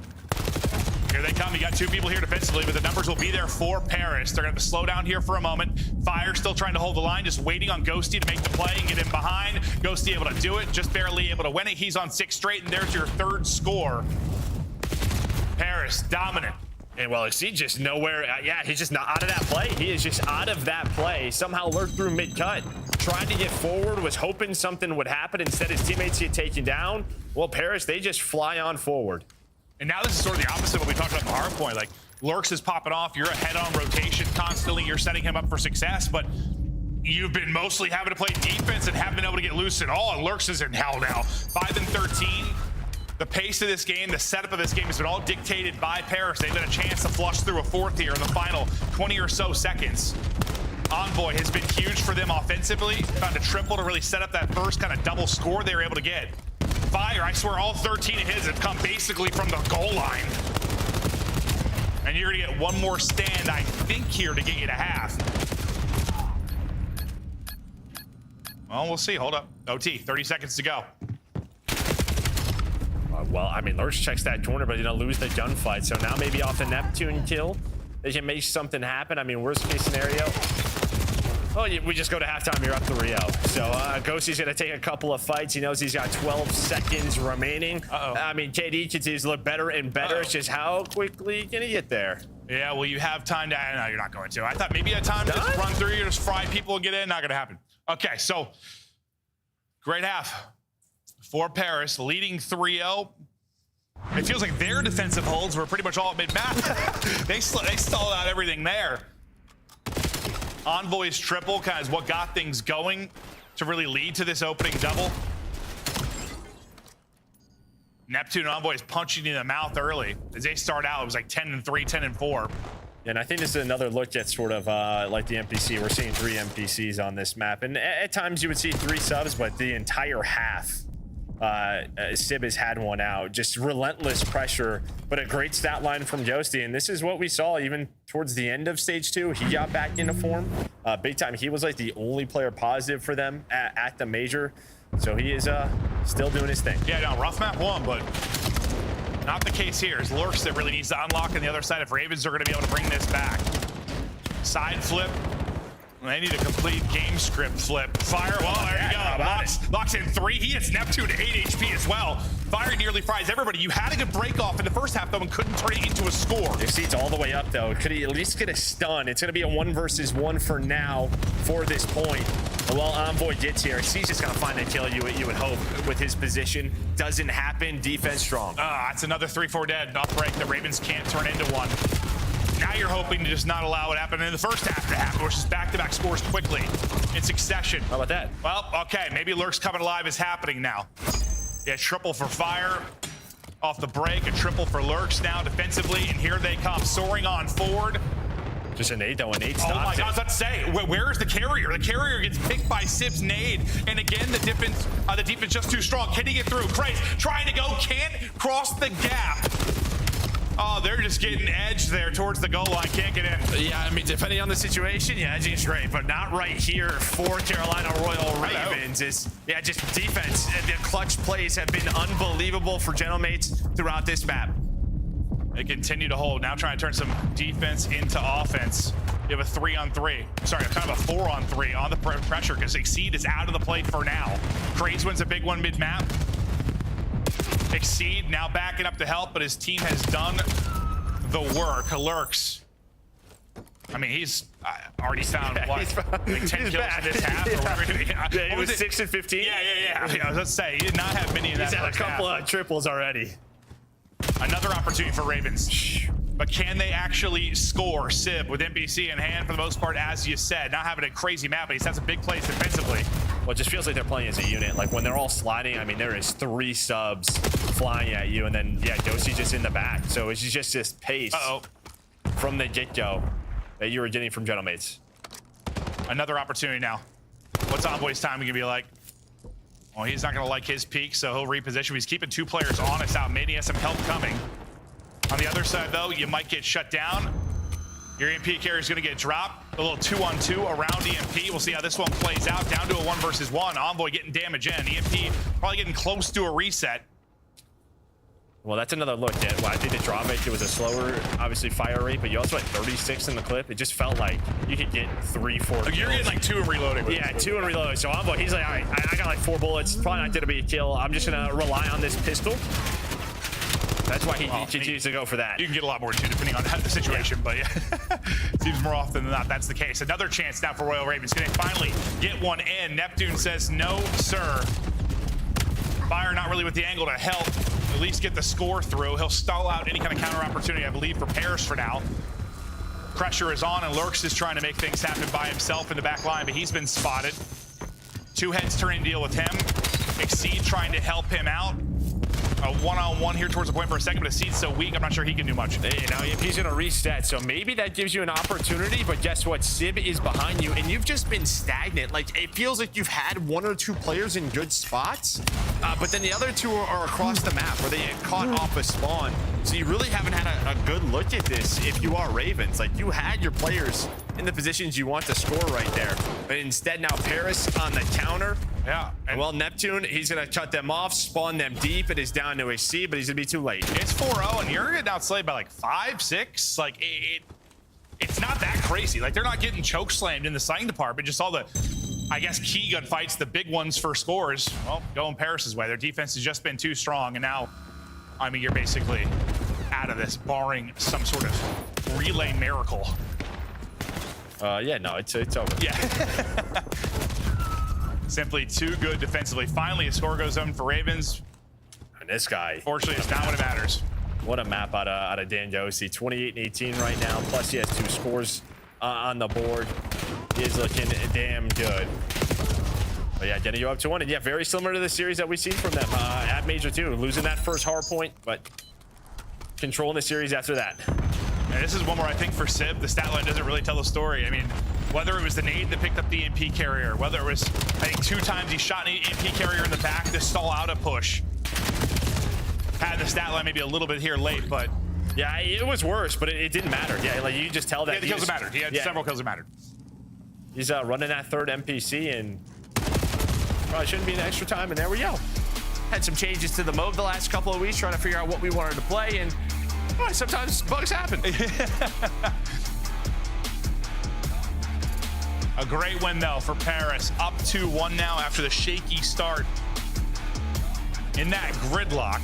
S19: Here they come. You got 2 people here defensively, but the numbers will be there for Paris. They're going to have to slow down here for a moment. Fire still trying to hold the line, just waiting on Ghosty to make the play and get in behind. Ghosty able to do it, just barely able to win it. He's on 6 straight, and there's your 3rd score. Paris dominant.
S18: And well, Exceed just nowhere. Yeah, he's just not out of that play. He is just out of that play. Somehow lurked through mid-cut. Tried to get forward, was hoping something would happen. Instead, his teammates get taken down. Well, Paris, they just fly on forward.
S19: And now this is sort of the opposite of what we talked about in the hard point. Like, Lurks is popping off. You're ahead on rotation constantly. You're setting him up for success, but you've been mostly having to play defense and haven't been able to get loose at all. And Lurks is in hell now. 5-13. The pace of this game, the setup of this game has been all dictated by Paris. They've got a chance to flush through a 4th here in the final 20 or so seconds. Envoy has been huge for them offensively. Found a triple to really set up that first kind of double score they were able to get. Fire, I swear all 13 of his have come basically from the goal line. And you're gonna get one more stand, I think, here to get you to half. Well, we'll see. Hold up. OT, 30 seconds to go.
S18: Well, I mean, Lurch checks that corner, but lose the gunfight. So now maybe off the Neptune kill, they can make something happen. I mean, worst case scenario. Oh, we just go to halftime. You're up 3-0. So Ghosty's going to take a couple of fights. He knows he's got 12 seconds remaining. I mean, KD continues to look better and better. It's just how quickly can he get there?
S19: Yeah, well, you have time to... No, you're not going to. I thought maybe you had time to just run through, just fry people and get in. Not going to happen. Okay, so great half for Paris, leading 3-0. It feels like their defensive holds were pretty much all at mid-map. they stalled out everything there. Envoy's triple kind of is what got things going to really lead to this opening double. Neptune and Envoy is punching in the mouth early. As they start out, it was like 10-3, 10-4.
S18: And I think this is another look at sort of like the NPC. We're seeing 3 NPCs on this map. And at times you would see 3 subs, but the entire half, Sib has had one out. Just relentless pressure, but a great stat line from Ghosty. And this is what we saw even towards the end of stage 2. He got back into form big time. He was like the only player positive for them at the major. So he is still doing his thing.
S19: Yeah, no, rough map 1, but not the case here. It's Lurks that really needs to unlock on the other side if Ravens are going to be able to bring this back. Side flip. They need a complete game script flip. Fire, well, there you go. Locks in 3. He hits Neptune to 8 HP as well. Fire nearly fries everybody. You had a good break off in the first half, though, and couldn't turn it into a score.
S18: Exceed's all the way up, though. Could he at least get a stun? It's going to be a 1 versus 1 for now for this point. But while Envoy gets here, Exceed's just going to find a kill, you would hope, with his position. Doesn't happen. Defense strong.
S19: It's another 3-4 dead. Off break. The Ravens can't turn into one. Now you're hoping to just not allow it happen in the first half to happen, which is back-to-back scores quickly in succession.
S18: How about that?
S19: Well, okay, maybe Lurk's coming alive is happening now. Yeah, triple for Fire off the break, a triple for Lurks now defensively, and here they come, soaring on forward.
S18: Just a nade, though. A nade stops
S19: Oh my God, I was about to say, where is the carrier? The carrier gets picked by Sib's nade, and again, the defense just too strong. Can he get through? Craze trying to go, can't cross the gap. Oh, they're just getting edged there towards the goal line. Can't get in.
S18: Yeah, I mean, depending on the situation, yeah, edging's great, but not right here for Carolina Royal Ravens. Just defense. The clutch plays have been unbelievable for Gentlemates throughout this map.
S19: They continue to hold. Now trying to turn some defense into offense. You have a 3-on-3. Sorry, kind of a 4-on-3 on the pressure because Exceed is out of the play for now. Craze wins a big one mid-map. Exceed now backing up to help, but his team has done the work. Lurks. I mean, he's already found like 10 kills in this half. Or whatever.
S18: It was 6 and 15.
S19: Yeah. I was about to say, he did not have many in that.
S18: He's had a couple of triples already.
S19: Another opportunity for Ravens. But can they actually score? Sib with NPC in hand for the most part, as you said. Not having a crazy map, but he's had some big plays defensively.
S18: Well, it just feels like they're playing as a unit. Like when they're all sliding, I mean, there is 3 subs flying at you, and then yeah, Dosie's just in the back. So it's just this pace from the get-go that you were getting from Gentlemates.
S19: Another opportunity now. What's Envoy's time gonna be like? Well, he's not gonna like his peak, so he'll reposition. He's keeping 2 players honest out mid. He has some help coming. On the other side, though, you might get shut down. Your EMP carrier is going to get dropped. A little 2-on-2 around EMP. We'll see how this one plays out. Down to a 1 versus 1. Envoy getting damage in. EMP probably getting close to a reset.
S18: Well, that's another look at. Well, I think the drop rate, it was a slower, obviously, fire rate, but you also had 36 in the clip. It just felt like you could get 3-4.
S19: You're getting like 2 and reloading.
S18: Yeah, 2 and reloading. So Envoy, he's like, all right, I got like 4 bullets. Probably not going to be a kill. I'm just going to rely on this pistol. That's why he continues to go for that.
S19: You can get a lot more too, depending on the situation, but yeah. Seems more often than not that's the case. Another chance now for Royal Ravens. Can they finally get one in? Neptune says no, sir. Fire not really with the angle to help at least get the score through. He'll stall out any kind of counter opportunity, I believe, for Paris for now. Pressure is on, and Lurks is trying to make things happen by himself in the back line, but he's been spotted. 2 heads turning deal with him. Exceed trying to help him out. A 1-on-1 here towards the point for a second, but Exceed's so weak, I'm not sure he can do much.
S18: You know, he's going to reset, so maybe that gives you an opportunity, but guess what? Sib is behind you, and you've just been stagnant. Like, it feels like you've had 1 or 2 players in good spots, but then the other 2 are across the map where they get caught off a spawn. So you really haven't had a good look at this if you are Ravens. Like, you had your players in the positions you want to score right there, but instead now Paris on the counter.
S19: Yeah.
S18: And well, Neptune, he's going to cut them off, spawn them deep. It is down to a C, but he's going to be too late.
S19: It's 4-0, and you're getting outslayed by like 5, 6. Like, it's not that crazy. Like, they're not getting choke slammed in the sighting department. Just all the, I guess, key gun fights, the big ones for scores. Well, going Paris's way. Their defense has just been too strong, and now, I mean, you're basically out of this, barring some sort of relay miracle.
S18: Yeah, no, it's over.
S19: Yeah. Simply too good defensively. Finally, a score goes on for Ravens.
S18: And this guy.
S19: Fortunately, it's not what it matters.
S18: What a map out of Dan Dosey. 28 and 18 right now. Plus, he has 2 scores on the board. He is looking damn good. But yeah, getting you up to 1. And yeah, very similar to the series that we've seen from them at Major 2. Losing that first hard point, but controlling the series after that.
S19: And this is one where I think for Sib, the stat line doesn't really tell the story. I mean, whether it was the nade that picked up the EMP carrier, whether it was, I think 2 times he shot an EMP carrier in the back to stall out a push. Had the stat line maybe a little bit here late, but...
S18: Yeah, it was worse, but it didn't matter. Yeah, like you just tell that.
S19: Yeah, the kills that mattered. He had several kills that mattered.
S18: He's running that 3rd NPC, and probably shouldn't be an extra time, and there we go. Had some changes to the mode the last couple of weeks, trying to figure out what we wanted to play, and well, sometimes bugs happen.
S19: A great win, though, for Paris. Up 2-1 now after the shaky start in that gridlock.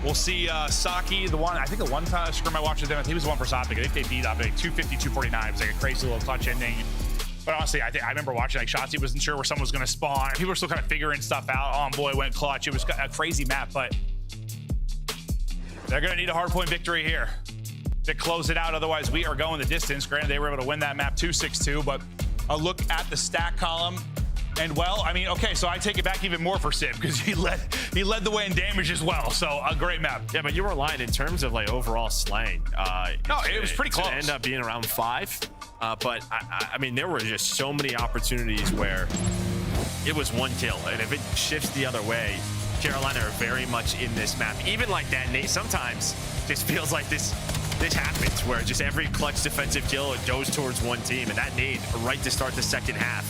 S19: We'll see Saki, I think the one time scrim I watched with them, I think he was the one for Soptic. I think they beat Optic 250-249. It was like a crazy little clutch ending. But honestly, I remember watching, like, Shotzi wasn't sure where someone was going to spawn. People were still kind of figuring stuff out. Oh, boy, went clutch. It was a crazy map, but they're going to need a hardpoint victory here to close it out. Otherwise, we are going the distance. Granted, they were able to win that map 2-6-2, but a look at the stack column. And, well, I mean, okay, so I take it back even more for Sib because he led the way in damage as well. So a great map.
S18: Yeah, but you were lying in terms of, like, overall slaying.
S19: No, it was pretty close.
S18: It ended up being around 5. But, I mean, there were just so many opportunities where it was 1 kill. And if it shifts the other way, Carolina are very much in this map. Even like that, Nate, sometimes just feels like this happens where just every clutch defensive kill, it goes towards one team. And that nade right to start the second half.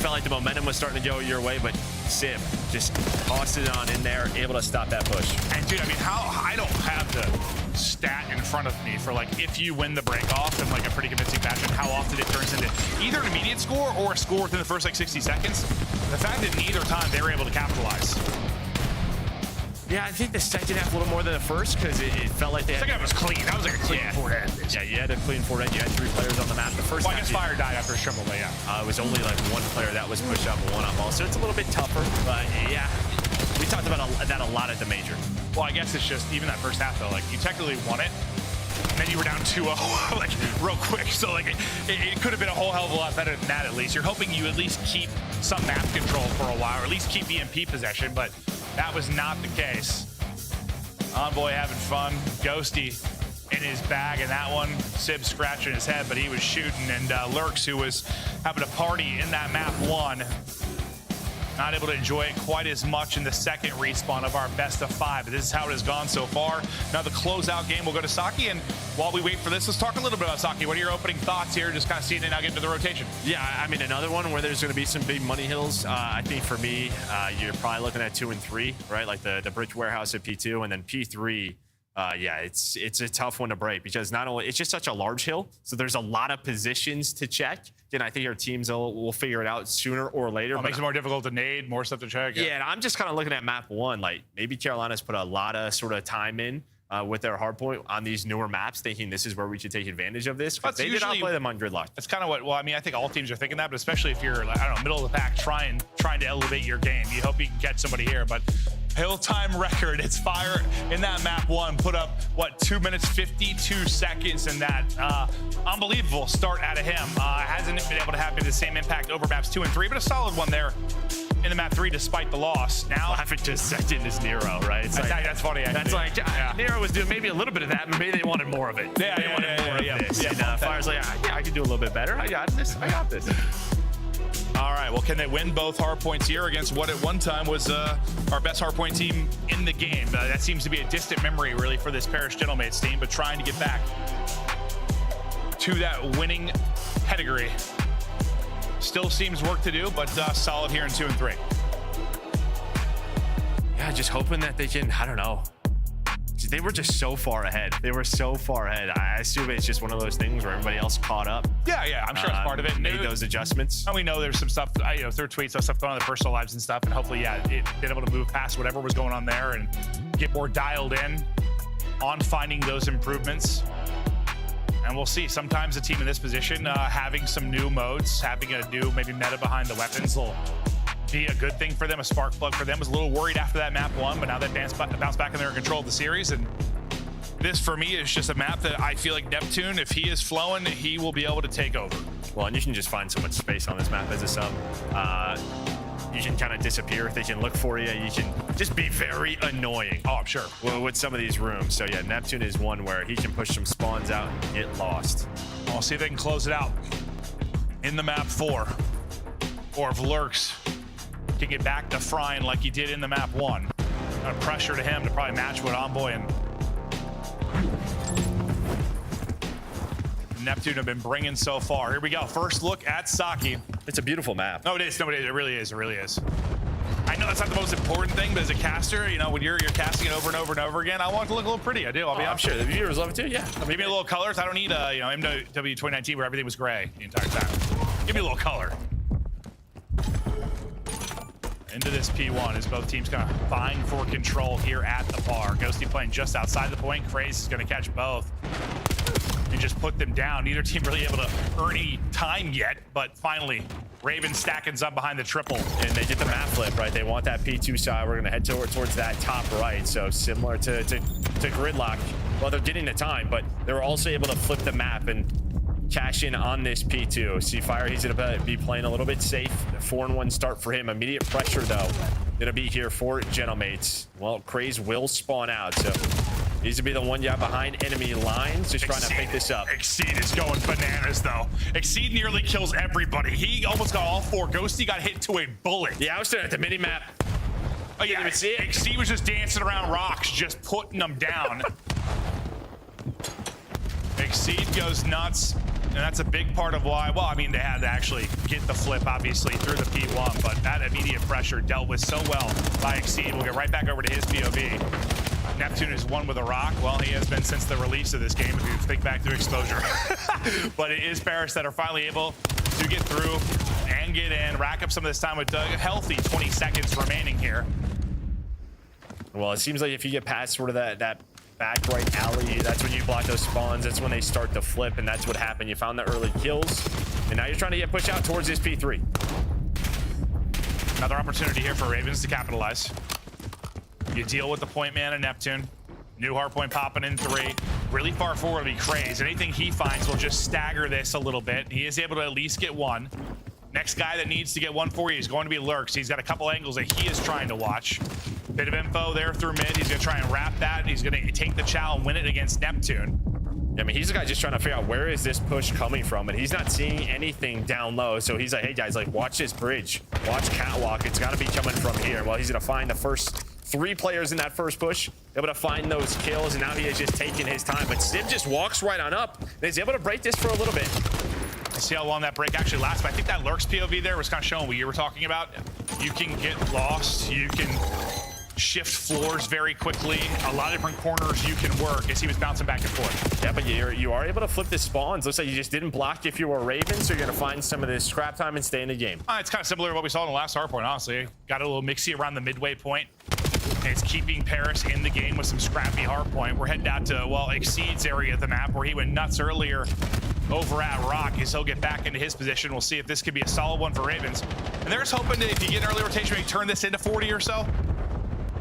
S18: Felt like the momentum was starting to go your way, but Sib just tossed it on in there, able to stop that push.
S19: And dude, I mean, I don't have the stat in front of me for, like, if you win the break off in, like, a pretty convincing fashion, how often it turns into either an immediate score or a score within the first, like, 60 seconds. The fact that neither time they were able to capitalize.
S18: Yeah, I think the second half a little more than the first because it felt like they had...
S19: Second half was clean. That was like a clean forward end.
S18: Yeah, you had a clean forward end. You had 3 players on the map. The first
S19: I guess Fire died after a triple, but yeah.
S18: It was only like 1 player that was pushed up a 1-up ball, so it's a little bit tougher. But yeah, we talked about that a lot at the major.
S19: Well, I guess it's just even that first half, though. Like, you technically won it, and then you were down 2-0, like, real quick. So, like, it could have been a whole hell of a lot better than that, at least. You're hoping you at least keep some map control for a while, or at least keep EMP possession, but that was not the case. Envoy having fun. Ghosty in his bag in that one. Sib scratching his head, but he was shooting. And Lurks, who was having a party in that map 1, not able to enjoy it quite as much in the second respawn of our best of 5. But this is how it has gone so far. Now the closeout game will go to Saki. And while we wait for this, let's talk a little bit about Saki. What are your opening thoughts here? Just kind of seeing it now get into the rotation.
S18: Yeah, I mean, another one where there's going to be some big money hills. I think for me, you're probably looking at 2 and 3, right? Like the Bridge Warehouse at P2 and then P3. Yeah, it's a tough one to break because not only it's just such a large hill, so there's a lot of positions to check. And I think our teams will figure it out sooner or later.
S19: Makes it more difficult to nade, more stuff to check.
S18: Yeah, and I'm just kind of looking at map 1. Like maybe Carolina's put a lot of sort of time in with their hardpoint on these newer maps, thinking this is where we should take advantage of this. They did not play them on gridlock.
S19: That's kind of what. Well, I mean, I think all teams are thinking that, but especially if you're, like, I don't know, middle of the pack, trying to elevate your game. You hope you can catch somebody here, but. Hill time record. It's Fire in that map 1. Put up, what, 2 minutes, 52 seconds in that. Unbelievable start out of him. Hasn't been able to have the same impact over maps 2 and 3, but a solid one there in the map 3 despite the loss. Now,
S18: laughing just second is Nero, right? It's
S19: that's funny, actually.
S18: That's like, yeah. Nero was doing maybe a little bit of that, but maybe they wanted more of it.
S19: Yeah,
S18: they wanted more of this. And Fire's like, yeah, I can do a little bit better. I got this.
S19: All right, well, can they win both hardpoints here against what at one time was our best hardpoint team in the game? That seems to be a distant memory, really, for this Paris Gentlemates team, but trying to get back to that winning pedigree. Still seems work to do, but solid here in 2 and 3.
S18: Yeah, just hoping that they can, I don't know. They were just so far ahead. They were so far ahead. I assume it's just one of those things where everybody else caught up.
S19: Yeah, I'm sure it's part of it.
S18: Made those adjustments.
S19: And we know there's some stuff, through tweets, stuff going on in their personal lives and stuff, and hopefully, been able to move past whatever was going on there and get more dialed in on finding those improvements. And we'll see. Sometimes a team in this position, having some new modes, having a new maybe meta behind the weapons will be a good thing for them, a spark plug for them. Was a little worried after that map 1, but now that bounced back and they're in control of the series. And this, for me, is just a map that I feel like Neptune, if he is flowing, he will be able to take over.
S18: Well, and you can just find so much space on this map as a sub. You can kind of disappear. They can look for you. You can just be very annoying.
S19: Oh, I'm sure.
S18: With some of these rooms. So, yeah, Neptune is one where he can push some spawns out and get lost.
S19: I'll see if they can close it out in the map 4. Or if Lurks can get back to frying like he did in the map 1. Kind of pressure to him to probably match what Envoy and Neptune have been bringing so far. Here we go. First look at Saki.
S18: It's a beautiful map.
S19: No, it is. No, it is. It really is. It really is. I know that's not the most important thing, but as a caster, when you're casting it over and over and over again, I want it to look a little pretty. I do.
S18: I'm sure the viewers love it too. Yeah.
S19: Maybe a little colors. I don't need MW 2019 where everything was gray the entire time. Give me a little color. Into this P1 as both teams kind of vying for control here at the bar. Ghosty playing just outside the point. Craze is going to catch both and just put them down. Neither team really able to earn any time yet, but finally, Ravens stacking up behind the triple.
S18: And they get the map flip, right? They want that P2 side. We're going to head towards that top right. So similar to Gridlock. Well, they're getting the time, but they were also able to flip the map and cash in on this P2. See Fire, he's gonna be playing a little bit safe. 4-1 start for him. Immediate pressure though gonna be here for Gentlemates. Well, Craze will spawn out, so he's gonna be the one guy behind enemy lines, just trying to pick this up.
S19: Exceed is going bananas though. Exceed nearly kills everybody. He almost got all 4. Ghosty got hit to a bullet.
S18: Yeah, I was staring at the mini map.
S19: Oh yeah, Exceed was just dancing around rocks, just putting them down. Exceed goes nuts. And that's a big part of why, well, I mean, they had to actually get the flip, obviously, through the P1, but that immediate pressure dealt with so well by Exceed. We'll get right back over to his POV. Neptune is one with a rock. Well, he has been since the release of this game, if you think back to Exposure. But it is Paris that are finally able to get through and get in, rack up some of this time with Doug. A healthy 20 seconds remaining here.
S18: Well, it seems like if you get past sort of that back right alley, that's when you block those spawns. That's when they start to flip, and that's what happened. You found the early kills, and now you're trying to get pushed out towards this P3.
S19: Another opportunity here for Ravens to capitalize. You deal with the point man and Neptune. New hardpoint popping in 3. Really far forward will be Craze. Anything he finds will just stagger this a little bit. He is able to at least get one. Next guy that needs to get one for you is going to be Lurks. He's got a couple angles that he is trying to watch. Bit of info there through mid. He's going to try and wrap that. He's going to take the chow and win it against Neptune.
S18: I mean, he's the guy just trying to figure out where is this push coming from, and he's not seeing anything down low. So he's like, hey guys, like watch this bridge, watch catwalk. It's got to be coming from here. Well, he's going to find the first 3 players in that first push, able to find those kills, and now he is just taking his time. But Sib just walks right on up, and he's able to break this for a little bit.
S19: Let's see how long that break actually lasts. But I think that Lurks POV there was kind of showing what you were talking about. You can get lost. You can shift floors very quickly. A lot of different corners you can work as he was bouncing back and forth.
S18: Yeah, but you are able to flip the spawns. Looks like you just didn't block if you were Raven, so you're going to find some of this scrap time and stay in the game.
S19: It's kind of similar to what we saw in the last hardpoint, honestly. Got a little mixy around the midway point. And it's keeping Paris in the game with some scrappy hardpoint. We're heading out to, well, Exceed's area of the map where he went nuts earlier over at Rock, as he'll get back into his position. We'll see if this could be a solid one for Ravens. And they're just hoping that if you get an early rotation, maybe turn this into 40 or so,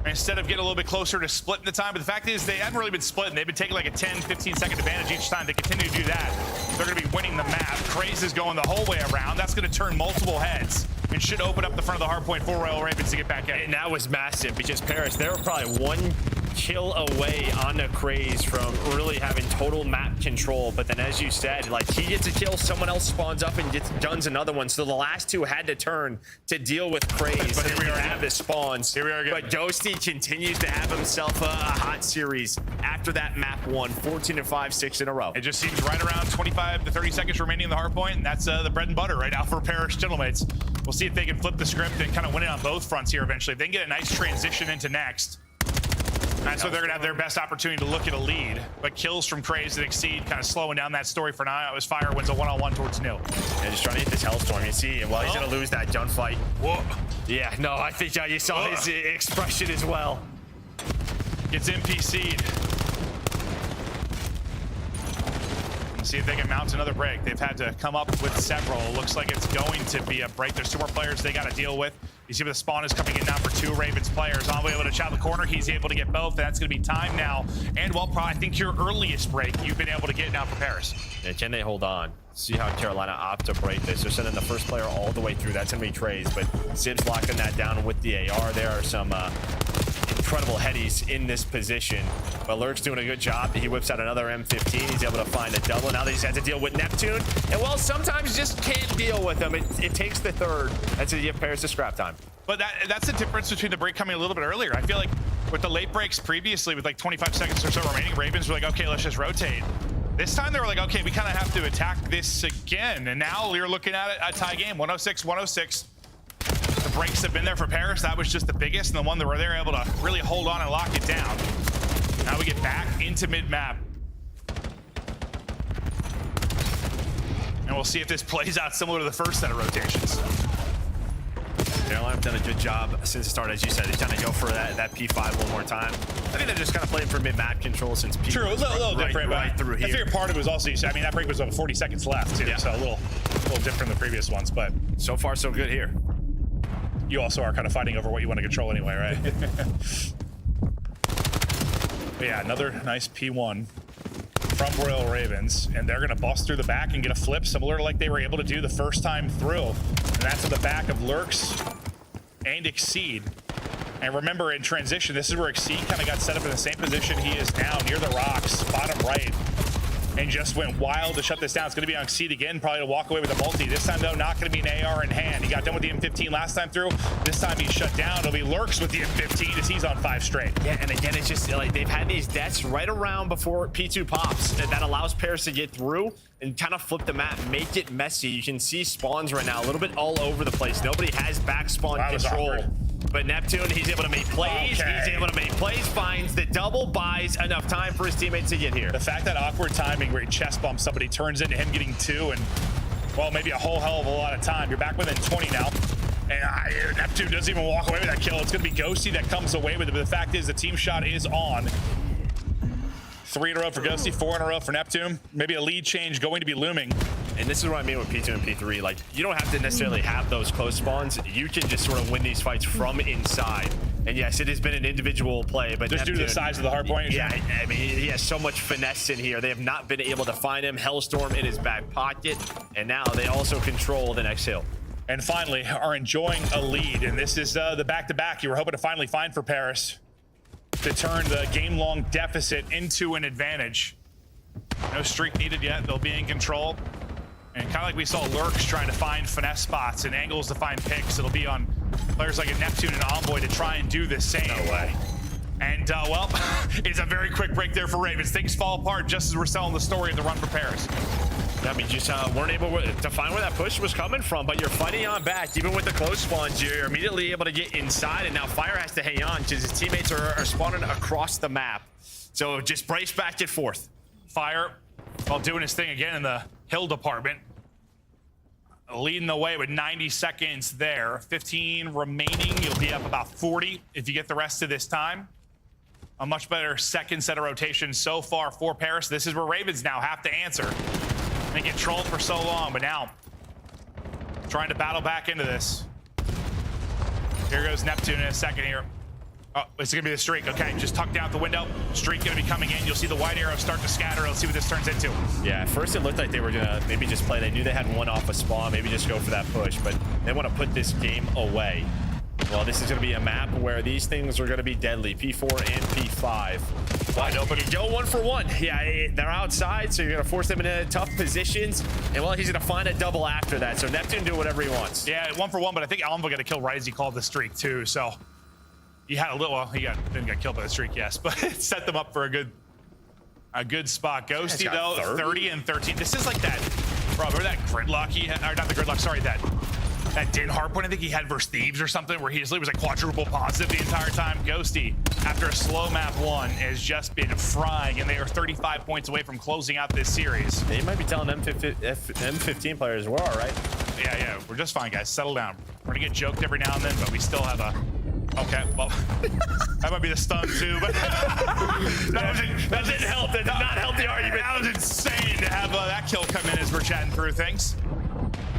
S19: instead of getting a little bit closer to splitting the time. But the fact is, they haven't really been splitting. They've been taking like a 10-15 second advantage each time. They continue to do that, they're going to be winning the map. Craze is going the whole way around. That's going to turn multiple heads and should open up the front of the hardpoint for Royal Ravens to get back in.
S18: And that was massive because Paris, they were probably 1 kill away on the Craze from really having total map control. But then, as you said, like he gets a kill, someone else spawns up and guns another one. So the last 2 had to turn to deal with Craze.
S19: But here we are
S18: have the spawns.
S19: Here we are again.
S18: But Ghosty continues to have himself a hot series after that map 1, 14-5, 6 in a row.
S19: It just seems right around 25 to 30 seconds remaining in the hardpoint, and that's the bread and butter right now for Paris Gentlemates. We'll see if they can flip the script and kind of win it on both fronts here eventually. If they can get a nice transition into next, that's where they're going to have their best opportunity to look at a lead. But kills from Craze and Exceed kind of slowing down that story for now. As Fire wins a one-on-one towards Nil.
S18: Yeah, just trying to hit this Hellstorm. You see, well, he's going to lose that gunfight.
S19: Whoa.
S18: Yeah, no, I think you saw his expression as well.
S19: Gets NPC'd. Let's see if they can mount another break. They've had to come up with several. Looks like it's going to be a break. There's 2 more players they got to deal with. You see the spawn is coming in now for 2 Ravens players. On the way able to chow the corner. He's able to get both. That's going to be time now. And well, I think your earliest break you've been able to get now for Paris.
S18: Yeah, can they hold on? See how Carolina opt to break this. They're sending the first player all the way through. That's going to be Trays, but Sib's locking that down with the AR. There are some incredible headies in this position, but Lurk's doing a good job. He whips out another M15. He's able to find a double. Now that he's had to deal with Neptune, and well, sometimes you just can't deal with them. It takes the third. That's to give Paris the scrap time.
S19: But that's the difference between the break coming a little bit earlier. I feel like with the late breaks previously, with like 25 seconds or so remaining, Ravens were like, okay, let's just rotate. This time they were like, okay, we kind of have to attack this again. And now you're looking at a tie game, 106-106. The breaks have been there for Paris. That was just the biggest, and the one that were there able to really hold on and lock it down. Now we get back into mid-map. And And we'll see if this plays out similar to the first set of rotations.
S18: Carolina have done a good job since the start, as you said. They're trying to go for that P5 one more time. I think they're just kind of playing for mid-map control since P5.
S19: True, a little different,
S18: right through here.
S19: I figure part of it was also, I mean, that break was over 40 seconds left, too, so a little different than the previous ones, but
S18: so far, so good here.
S19: You also are kind of fighting over what you want to control anyway, right? But yeah, another nice P1 from Royal Ravens, and they're going to bust through the back and get a flip similar to like they were able to do the first time through. And that's on the back of Lurks and Exceed. And remember, in transition, this is where Exceed kind of got set up in the same position he is now, near the rocks, bottom right, and just went wild to shut this down. It's going to be on Exceed again, probably to walk away with a multi. This time, though, not going to be an AR in hand. He got done with the M15 last time through. This time he's shut down. It'll be Lurks with the M15 as he's on 5 straight.
S18: Yeah, and again, it's just like they've had these deaths right around before P2 pops. And that allows Paris to get through and kind of flip the map, make it messy. You can see spawns right now a little bit all over the place. Nobody has back spawn control. But Neptune, he's able to make plays.
S19: Okay.
S18: He's able to make plays, finds the double, buys enough time for his teammates to get here.
S19: The fact that awkward timing where he chest bumps somebody turns into him getting 2 and, well, maybe a whole hell of a lot of time. You're back within 20 now. And Neptune doesn't even walk away with that kill. It's going to be Ghosty that comes away with it. But the fact is the team shot is on. 3 in a row for Ghosty, 4 in a row for Neptune. Maybe a lead change going to be looming.
S18: And this is what I mean with P2 and P3. Like, you don't have to necessarily have those close spawns. You can just sort of win these fights from inside. And yes, it has been an individual play, but
S19: just
S18: Neptune,
S19: due to the size of the hard point.
S18: Yeah, I mean, he has so much finesse in here. They have not been able to find him. Hellstorm in his back pocket. And now they also control the next hill.
S19: And finally, are enjoying a lead. And this is the back-to-back you were hoping to finally find for Paris to turn the game-long deficit into an advantage. No streak needed yet. They'll be in control. And kind of like we saw Lurks trying to find finesse spots and angles to find picks, it'll be on players like a Neptune and Envoy to try and do the same.
S18: No way.
S19: And, well, it's a very quick break there for Ravens. Things fall apart just as we're telling the story of the run for Paris.
S18: I mean, just weren't able to find where that push was coming from, but you're fighting on back. Even with the close spawns, you're immediately able to get inside, and now Fire has to hang on because his teammates are spawning across the map. So just brace back and forth.
S19: Fire, while doing his thing again in the hill department, leading the way with 90 seconds there. 15 remaining. You'll be up about 40 if you get the rest of this time. A much better second set of rotations so far for Paris. This is where Ravens now have to answer. They get trolled for so long, but now trying to battle back into this. Here goes Neptune in a second here. Oh, it's gonna be the streak. Okay, just tucked out the window. Streak gonna be coming in. You'll see the white arrow start to scatter. Let's see what this turns into.
S18: Yeah, at first it looked like they were gonna maybe just play. They knew they had one off a spawn, maybe just go for that push, but they want to put this game away. Well, this is gonna be a map where these things are gonna be deadly. P4 and P5.
S19: Wide open.
S18: You go 1 for 1. Yeah, they're outside, so you're gonna force them into tough positions. And well, he's gonna find a double after that. So Neptune do whatever he wants.
S19: Yeah, 1 for 1, but I think Alva got a kill right as he called the streak too. So he had a little. Well, didn't get killed by the streak, yes, but it set them up for a good spot. Ghosty though, 30 and 13. This is like that. Bro, remember that gridlock he had, or not the gridlock? Sorry, that Din hardpoint I think he had versus Thieves or something, where he was like quadruple positive the entire time. Ghosty, after a slow map 1, has just been frying, and they are 35 points away from closing out this series.
S18: They might be telling M15 players we're all right.
S19: Yeah, we're just fine, guys. Settle down. We're gonna get joked every now and then, but we still have a. Okay, well, that might be the stun too, but that didn't help. That did not help the argument. That was insane to have that kill come in as we're chatting through things.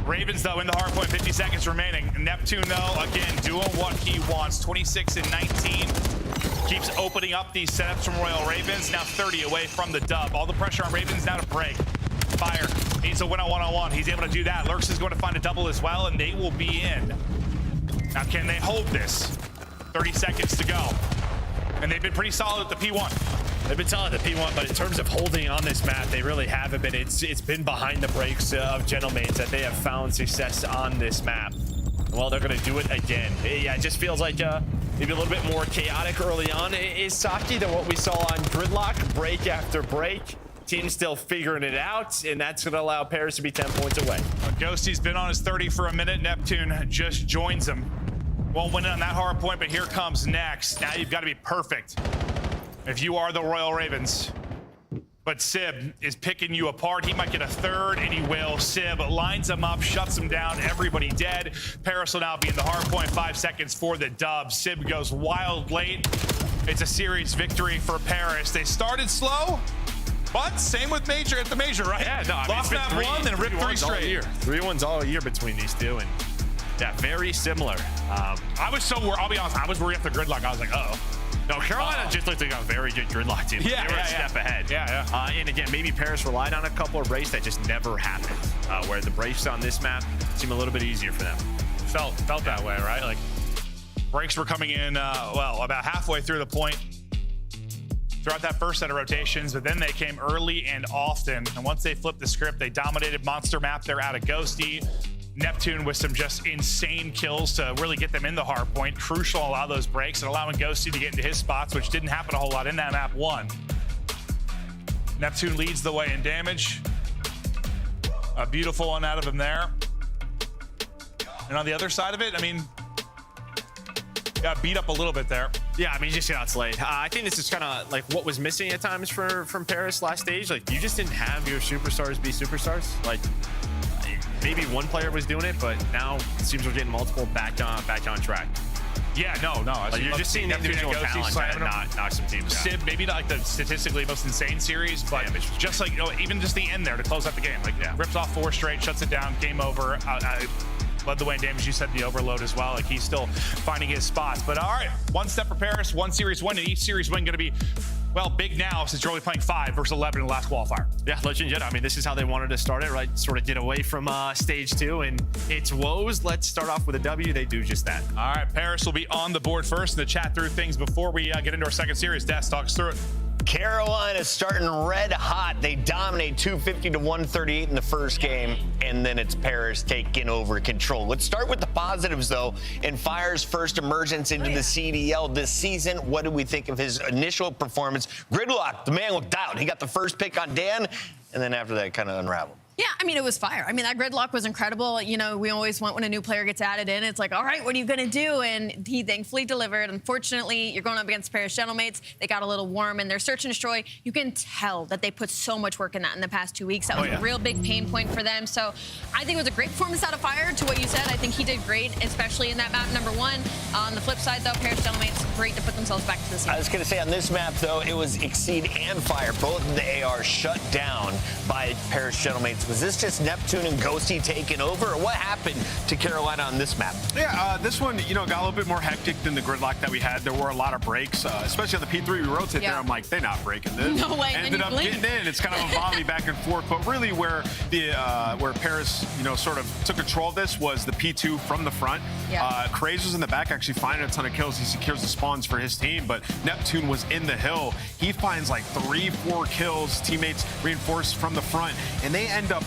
S19: Ravens, though, in the hardpoint, 50 seconds remaining. Neptune, though, again, doing what he wants. 26 and 19. Keeps opening up these setups from Royal Ravens. Now 30 away from the dub. All the pressure on Ravens now to break. Fire needs a win on one-on-one. He's able to do that. Lurks is going to find a double as well, and they will be in. Now, can they hold this? 30 seconds to go. And they've been pretty solid at the P1.
S18: They've been solid at the P1, but in terms of holding on this map, they really haven't been. It's been behind the brakes of Gentlemates that they have found success on this map. Well, they're going to do it again. Yeah, it just feels like maybe a little bit more chaotic early on is Saki than what we saw on Gridlock, break after break. Team still figuring it out, and that's going to allow Paris to be 10 points away.
S19: Ghosty's been on his 30 for a minute. Neptune just joins him. Won't win it on that hard point, but here comes next. Now you've got to be perfect if you are the Royal Ravens. But Sib is picking you apart. He might get a third, and he will. Sib lines him up, shuts him down, everybody dead. Paris will now be in the hard point, 5 seconds for the dub. Sib goes wild late. It's a series victory for Paris. They started slow, but same with Major at the Major, right?
S18: Yeah, no, I mean,
S19: lost map 1, then ripped 3 straight.
S18: 3-1s all year between these two, and yeah, very similar.
S19: I was so worried, I'll be honest, I was worried after Gridlock. I was like, uh-oh.
S18: No, Carolina just looked like a very good Gridlock team.
S19: Yeah,
S18: they were a step ahead.
S19: Yeah.
S18: And again, maybe Paris relied on a couple of breaks that just never happened. Where the breaks on this map seem a little bit easier for them.
S19: Felt that way, right? Like breaks were coming in, well, about halfway through the point throughout that first set of rotations, but then they came early and often. And once they flipped the script, they dominated monster map. They're out of Ghosty. Neptune with some just insane kills to really get them in the hard point. Crucial, allow those breaks and allowing Ghosty to get into his spots, which didn't happen a whole lot in that map 1. Neptune leads the way in damage. A beautiful one out of him there. And on the other side of it, I mean, got beat up a little bit there.
S18: Yeah, I mean, you just got slayed. I think this is kind of like what was missing at times from Paris last stage. Like, you just didn't have your superstars be superstars. Like, maybe one player was doing it, but now it seems we're getting multiple back on track.
S19: Yeah, no.
S18: Like, you're just seeing individual talent kind of knock some teams out.
S19: Sib, maybe not like the statistically most insane series, but just like, even just the end there to close out the game. Like, rips off 4 straight, shuts it down, game over. Led the way in damage. You said the overload as well. Like, he's still finding his spots. But all right, 1 step for Paris, 1 series win, and each series win going to be, well, big now since you're only playing 5 versus 11 in the last qualifier.
S18: Yeah, Legend Jet. I mean, this is how they wanted to start it, right? Sort of get away from stage 2, and it's woes. Let's start off with a W. They do just that.
S19: All right, Paris will be on the board first and to chat through things before we get into our second series. Des, talk us through it.
S10: Carolina starting red hot. They dominate 250 to 138 in the first game, and then it's Paris taking over control. Let's start with the positives, though. In Fire's first emergence into the CDL this season, what did we think of his initial performance? Gridlock, the man looked out. He got the first pick on Dan, and then after that, kind of unraveled.
S11: Yeah, I mean, it was fire. I mean, that Gridlock was incredible. You know, we always want when a new player gets added in, it's like, all right, what are you going to do? And he thankfully delivered. Unfortunately, you're going up against Paris Gentlemates. They got a little warm in their search and destroy. You can tell that they put so much work in that in the past 2 weeks. That was a real big pain point for them. So I think it was a great performance out of Fire. To what you said, I think he did great, especially in that map number 1. On the flip side, though, Paris Gentlemates, great to put themselves back to the scene.
S10: I was going to say, on this map, though, it was Exceed and Fire. Both of the AR shut down by Paris Gentlemates. Was this just Neptune and Ghosty taking over, or what happened to Carolina on this map?
S8: Yeah, this one, got a little bit more hectic than the Gridlock that we had. There were a lot of breaks, especially on the P3. We rotate there. I'm like, they're not breaking this.
S11: No way.
S8: Ended up getting in. It's kind of a volley back and forth. But really, where Paris, sort of took control of this was the P2 from the front. Craze was in the back, actually finding a ton of kills. He secures the spawns for his team, but Neptune was in the hill. He finds like 3-4 kills. Teammates reinforced from the front, and they end up,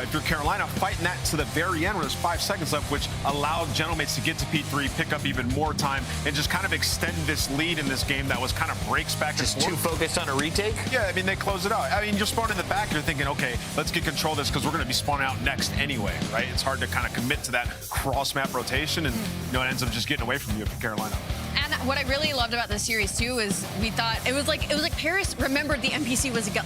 S8: if you're Carolina, fighting that to the very end where there's 5 seconds left, which allowed Gentlemates to get to P3, pick up even more time, and just kind of extend this lead in this game that was kind of breaks back and forth.
S10: Just too focused on a retake?
S8: Yeah, I mean, they close it out. I mean, you're spawning in the back, and you're thinking, okay, let's get control of this because we're going to be spawning out next anyway, right? It's hard to kind of commit to that cross-map rotation, and it ends up just getting away from you if you're Carolina.
S11: And what I really loved about this series too is we thought it was like Paris remembered the NPC was a gun.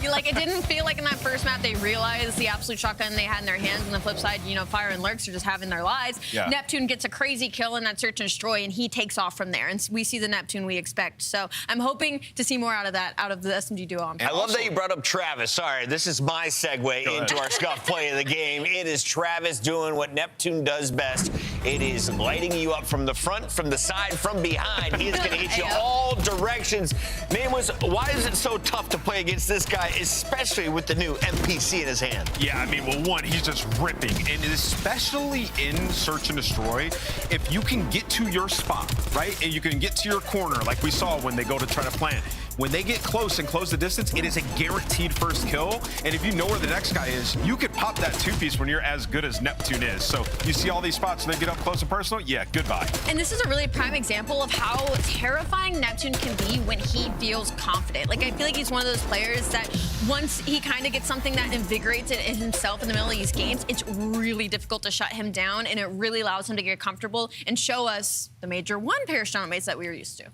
S11: It didn't feel like in that first map they realized the absolute shotgun they had in their hands. On the flip side, Fire and Lurks are just having their lives. Yeah. Neptune gets a crazy kill in that search and destroy, and he takes off from there. And we see the Neptune we expect. So I'm hoping to see more out of that, out of the SMG duo.
S10: I love that you brought up Travis. Sorry, this is my segue into our scuff play of the game. It is Travis doing what Neptune does best. It is lighting you up from the front, from the side, from behind. He is going to hit you all directions. Nameless, why is it so tough to play against this guy, especially with the new NPC in his hand?
S8: Yeah, I mean, well, one, he's just ripping. And especially in Search and Destroy, if you can get to your spot, right, and you can get to your corner, like we saw when they go to try to plant, when they get close and close the distance, it is a guaranteed first kill. And if you know where the next guy is, you could pop that 2-piece when you're as good as Neptune is. So you see all these spots when they get up close and personal, yeah, goodbye.
S11: And this is a really prime example of how terrifying Neptune can be when he feels confident. Like, I feel like he's one of those players that once he kind of gets something that invigorates it in himself in the middle of these games, it's really difficult to shut him down, and it really allows him to get comfortable and show us the Major 1 Paris Gentlemates that we were used to.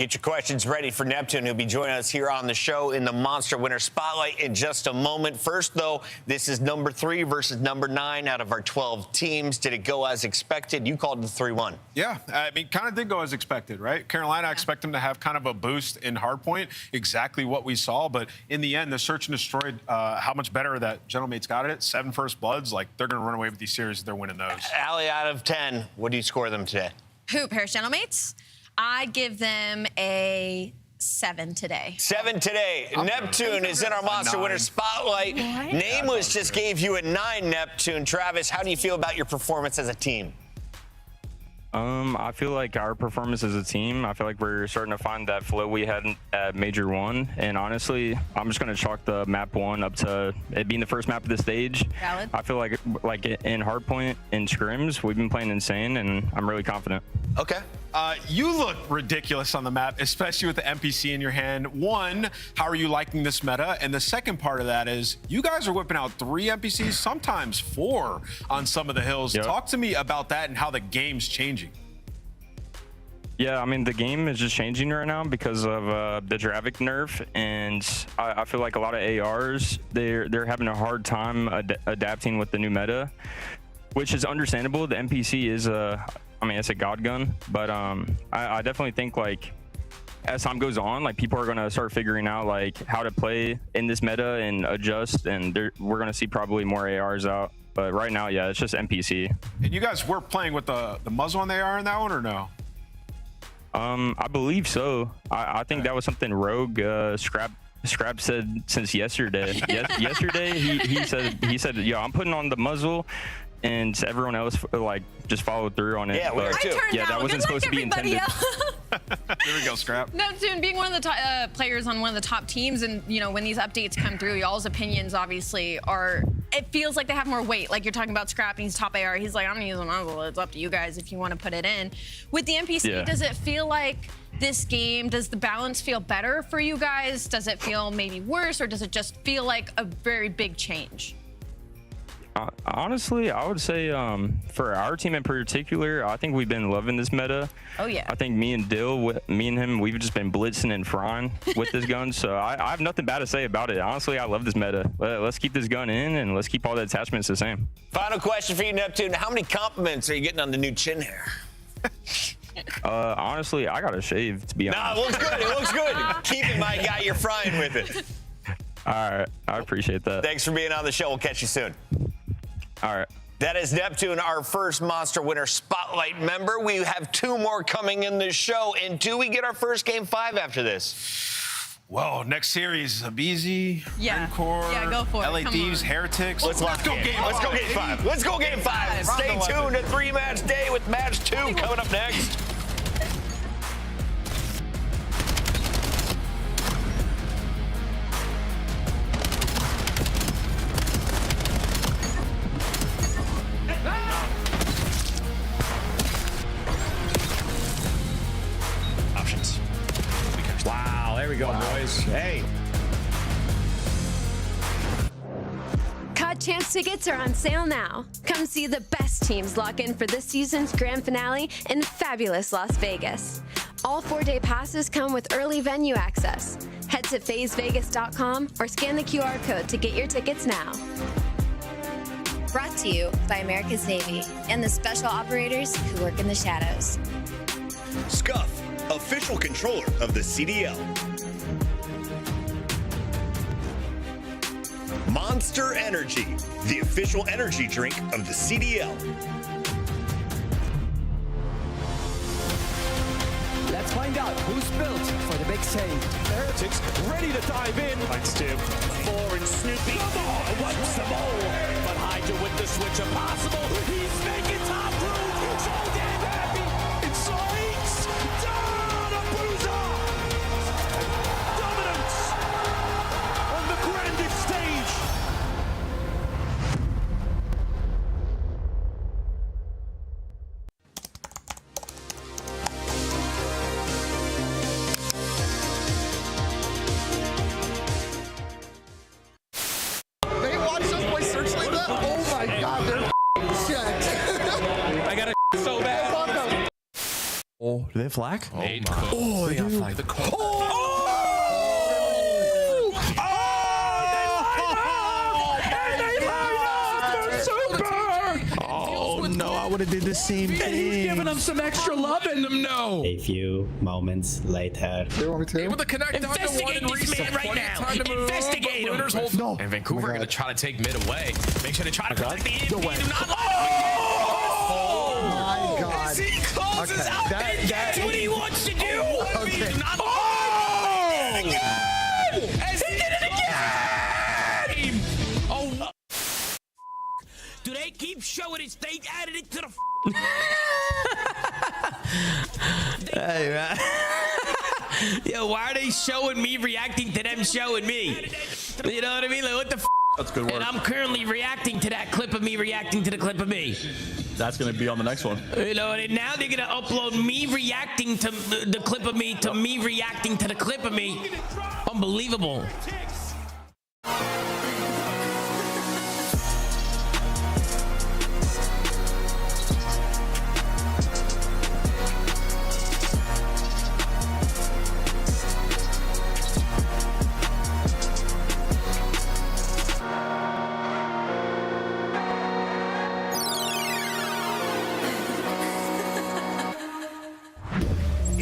S10: Get your questions ready for Neptune, who'll be joining us here on the show in the Monster Winner Spotlight in just a moment. First, though, this is number 3 versus number 9 out of our 12 teams. Did it go as expected? You called it 3-1.
S8: Yeah, I mean, kind of did go as expected, right? Carolina, I expect them to have kind of a boost in hardpoint, exactly what we saw. But in the end, the search and destroyed, how much better that Gentlemate's got it. 7 first bloods, like, they're going to run away with these series if they're winning those.
S10: Allie, out of 10, what do you score them today?
S11: Who, Paris Gentlemates? I give them a 7 today.
S10: 7 today. Neptune is in our Monster Winner Spotlight.
S11: What?
S10: Nameless just gave you a 9, Neptune. Travis, how do you feel about your performance as a team?
S2: I feel like our performance as a team, I feel like we're starting to find that flow we had at Major 1. And honestly, I'm just going to chalk the map 1 up to it being the first map of the stage.
S11: Valid.
S2: I feel like in hardpoint and scrims, we've been playing insane, and I'm really confident.
S10: Okay.
S8: You look ridiculous on the map, especially with the NPC in your hand. One, how are you liking this meta? And the second part of that is you guys are whipping out 3 NPCs, sometimes 4 on some of the hills.
S2: Yep.
S8: Talk to me about that and how the game's changing.
S2: Yeah, I mean, the game is just changing right now because of the Dravik nerf, and I feel like a lot of ARs, they're having a hard time adapting with the new meta, which is understandable. The NPC is I mean, it's a god gun, but I definitely think, like, as time goes on, like, people are going to start figuring out, like, how to play in this meta and adjust, and we're going to see probably more ARs out. But right now, yeah, it's just NPC.
S8: And you guys were playing with the muzzle on the AR in that one, or no?
S2: I believe so. I think that was something Rogue Scrap said since yesterday. Yesterday, he said, yo, I'm putting on the muzzle. And everyone else, like, just followed through on it.
S10: Yeah, we are too.
S2: Yeah, that wasn't supposed to be intended.
S8: There we go, Scrap.
S11: Neptune being one of the players on one of the top teams, and, you know, when these updates come through, y'all's opinions obviously are, it feels like they have more weight. Like, you're talking about Scrap, he's top AR. He's like, I'm going to use a muzzle. It's up to you guys if you want to put it in. With the NPC, does it feel like this game, does the balance feel better for you guys? Does it feel maybe worse, or does it just feel like a very big change?
S2: Honestly, I would say for our team in particular, I think we've been loving this meta.
S11: Oh, yeah.
S2: I think me and Dill, me and him, we've just been blitzing and frying with this gun. So I have nothing bad to say about it. Honestly, I love this meta. Let's keep this gun in, and let's keep all the attachments the same.
S10: Final question for you, Neptune. How many compliments are you getting on the new chin hair?
S2: Honestly, I got a shave, to be honest.
S10: Nah, it looks good. It looks good. Keep it, my guy. You're frying with it.
S2: All right. I appreciate that.
S10: Thanks for being on the show. We'll catch you soon.
S2: All right.
S10: That is Neptune, our first Monster Winner Spotlight member. We have 2 more coming in the show. And do we get our first Game 5 after this?
S8: Whoa, next series, Abizi,
S11: Yeah.
S8: Encore,
S11: Yeah, go for it.
S8: LA
S11: Come
S8: Thieves,
S11: on.
S8: Heretics.
S10: Let's go Game 5. Let's go Game 5. Stay tuned to 3-match day with match 2 coming up next.
S18: Options. Wow, there we go, boys. Hey.
S21: COD Champs tickets are on sale now. Come see the best teams lock in for this season's grand finale in fabulous Las Vegas. All 4-day passes come with early venue access. Head to FazeVegas.com or scan the QR code to get your tickets now.
S13: Brought to you by America's Navy and the special operators who work in the shadows.
S15: Scuff, official controller of the CDL. Monster Energy, the official energy drink of the CDL.
S9: Let's find out who's built for the big save. The Heretics ready to dive in.
S18: Thanks, Tim.
S9: 4 and Snoopy. Come on, what's the ball? But Hydra with the switch impossible. He's making top room. So damn happy. It strikes. Down a bruiser. Dominance on the grandest stage.
S4: They watch us play Searchlight that? Oh my god, they're checked.
S16: I got it so bad.
S6: Oh, do they have flag?
S19: Oh, they got flag. The
S6: Oh no, I would have did the same thing.
S9: And he's giving them some extra love and them no.
S7: A few moments later.
S19: Able to connect
S16: Investigate this man right now. Investigate him.
S6: No.
S12: And Vancouver are going to try to take mid away. Make sure they try to protect the end. Do not
S4: Oh my God.
S16: As he closes out, and that's what he wants to do.
S4: Okay.
S16: As he did it again. Oh. Do they keep showing it? They added it to the.
S14: Hey, man. Yo, why are they showing me reacting to them showing me? You know what I mean? Like, what the f?
S6: That's good work.
S14: And I'm currently reacting to that clip of me reacting to the clip of me.
S6: That's going to be on the next one.
S14: You know, and now they're going to upload me reacting to the clip of me to me reacting to the clip of me. Unbelievable.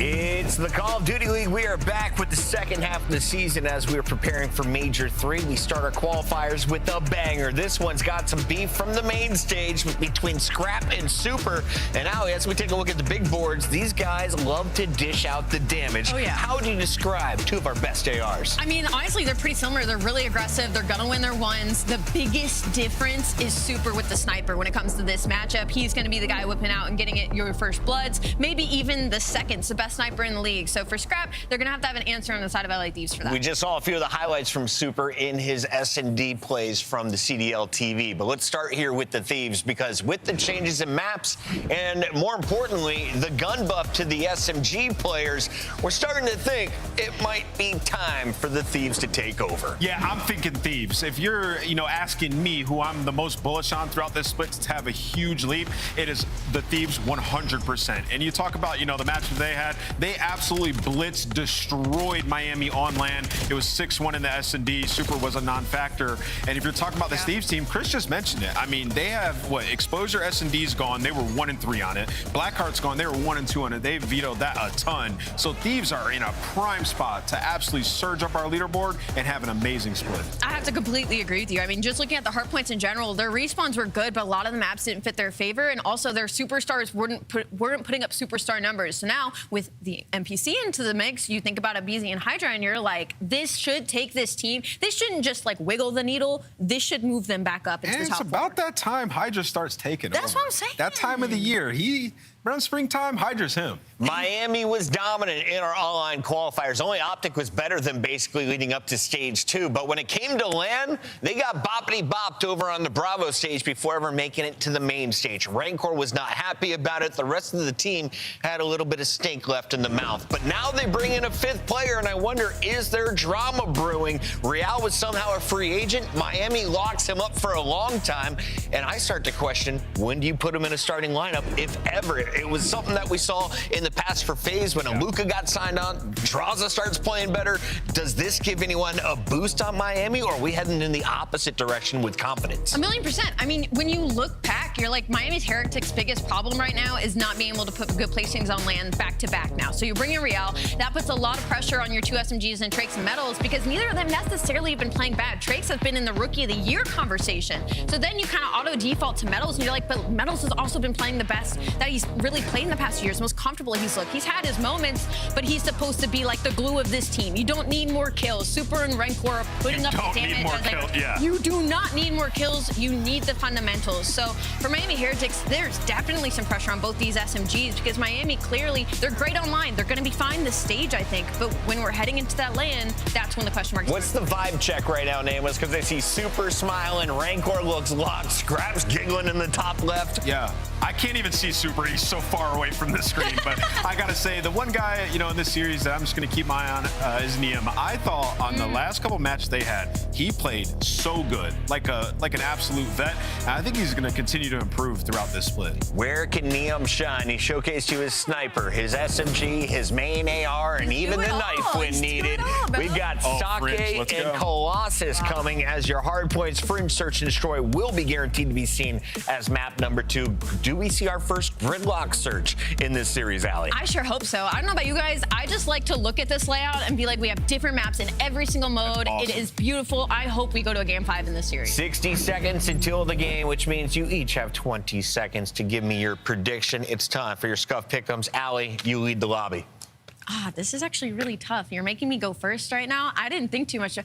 S10: It's the Call of Duty League. We are back with the second half of the season as we are preparing for Major 3. We start our qualifiers with a banger. This one's got some beef from the main stage between Scrap and Super. And now, as we take a look at the big boards, these guys love to dish out the damage.
S11: Oh, yeah.
S10: How do you describe two of our best ARs?
S11: I mean, honestly, they're pretty similar. They're really aggressive. They're going to win their ones. The biggest difference is Super with the sniper when it comes to this matchup. He's going to be the guy whipping out and getting it your first bloods, maybe even the second. The best sniper in the league. So for Scrap, they're going to have an answer on the side of LA Thieves for that.
S10: We just saw a few of the highlights from Super in his S&D plays from the CDL TV. But let's start here with the Thieves, because with the changes in maps and, more importantly, the gun buff to the SMG players, we're starting to think it might be time for the Thieves to take over.
S8: Yeah, I'm thinking Thieves. If you're, asking me who I'm the most bullish on throughout this split to have a huge leap, it is the Thieves 100%. And you talk about, the match that they had, they absolutely blitzed, destroyed Miami on land. It was 6-1 in the S&D. Super was a non-factor. And if you're talking about this Thieves team, Chris just mentioned it. I mean, they have, Exposure S&D's gone. They were 1-3 on it. Blackheart's gone. They were 1-2 on it. They vetoed that a ton. So Thieves are in a prime spot to absolutely surge up our leaderboard and have an amazing split.
S11: I have to completely agree with you. I mean, just looking at the hard points in general, their respawns were good, but a lot of the maps didn't fit their favor. And also their superstars weren't putting up superstar numbers. So now with the NPC into the mix, you think about Abizi and Hydra, and you're like, this should take this team. This shouldn't just wiggle the needle. This should move them back up into the top
S8: four. It's about that time Hydra starts taking over.
S11: That's what I'm saying.
S8: That time of the year. Around springtime, Hydra's him.
S10: Miami was dominant in our online qualifiers. Only Optic was better than basically leading up to stage 2. But when it came to LAN, they got boppity-bopped over on the Bravo stage before ever making it to the main stage. Rancor was not happy about it. The rest of the team had a little bit of stink left in the mouth. But now they bring in a 5th player, and I wonder, is there drama brewing? Real was somehow a free agent. Miami locks him up for a long time. And I start to question, when do you put him in a starting lineup, if ever? It was something that we saw in the past for FaZe when Aluka got signed on. Draza starts playing better. Does this give anyone a boost on Miami, or are we heading in the opposite direction with confidence?
S11: 1,000,000%. I mean, when you look back, you're like, Miami's Heretics' biggest problem right now is not being able to put good placings on land back-to-back now. So you bring in Real. That puts a lot of pressure on your two SMGs and Trakes and Metals, because neither of them necessarily have been playing bad. Trakes has been in the Rookie of the Year conversation. So then you kind of auto-default to Metals, and you're like, but Metals has also been playing the best that he's really played in the past years, most comfortable he's looked. He's had his moments, but he's supposed to be like the glue of this team. You don't need more kills. Super and Rancor are putting up the damage. You do not need more kills. You need the fundamentals. So for Miami Heretics, there's definitely some pressure on both these SMGs, because Miami, clearly, they're great online. They're going to be fine this stage, I think. But when we're heading into that LAN, that's when the question marks.
S10: What's the vibe check right now, Nameless? Because I see Super smiling, Rancor looks locked, Scraps giggling in the top left.
S8: Yeah, I can't even see Super. He's so far away from the screen. But I got to say, the one guy, in this series that I'm just going to keep my eye on is Niem. I thought on the last couple matches they had, he played so good, like an absolute vet. And I think he's going to continue to to improve throughout this split.
S10: Where can Neum shine? He showcased you his sniper, his SMG, his main AR, and even the knife when needed. We've got Sake and Colossus coming as your hardpoints. Fringe Search and Destroy will be guaranteed to be seen as map number 2. Do we see our first gridlock search in this series, Allie?
S11: I sure hope so. I don't know about you guys. I just like to look at this layout and be like, we have different maps in every single mode. Awesome. It is beautiful. I hope we go to a game 5 in this series.
S10: 60 seconds until the game, which means you each have 20 seconds to give me your prediction. It's time for your Scuff Pick'ems. Allie, you lead the lobby.
S11: This is actually really tough. You're making me go first right now. I didn't think too much.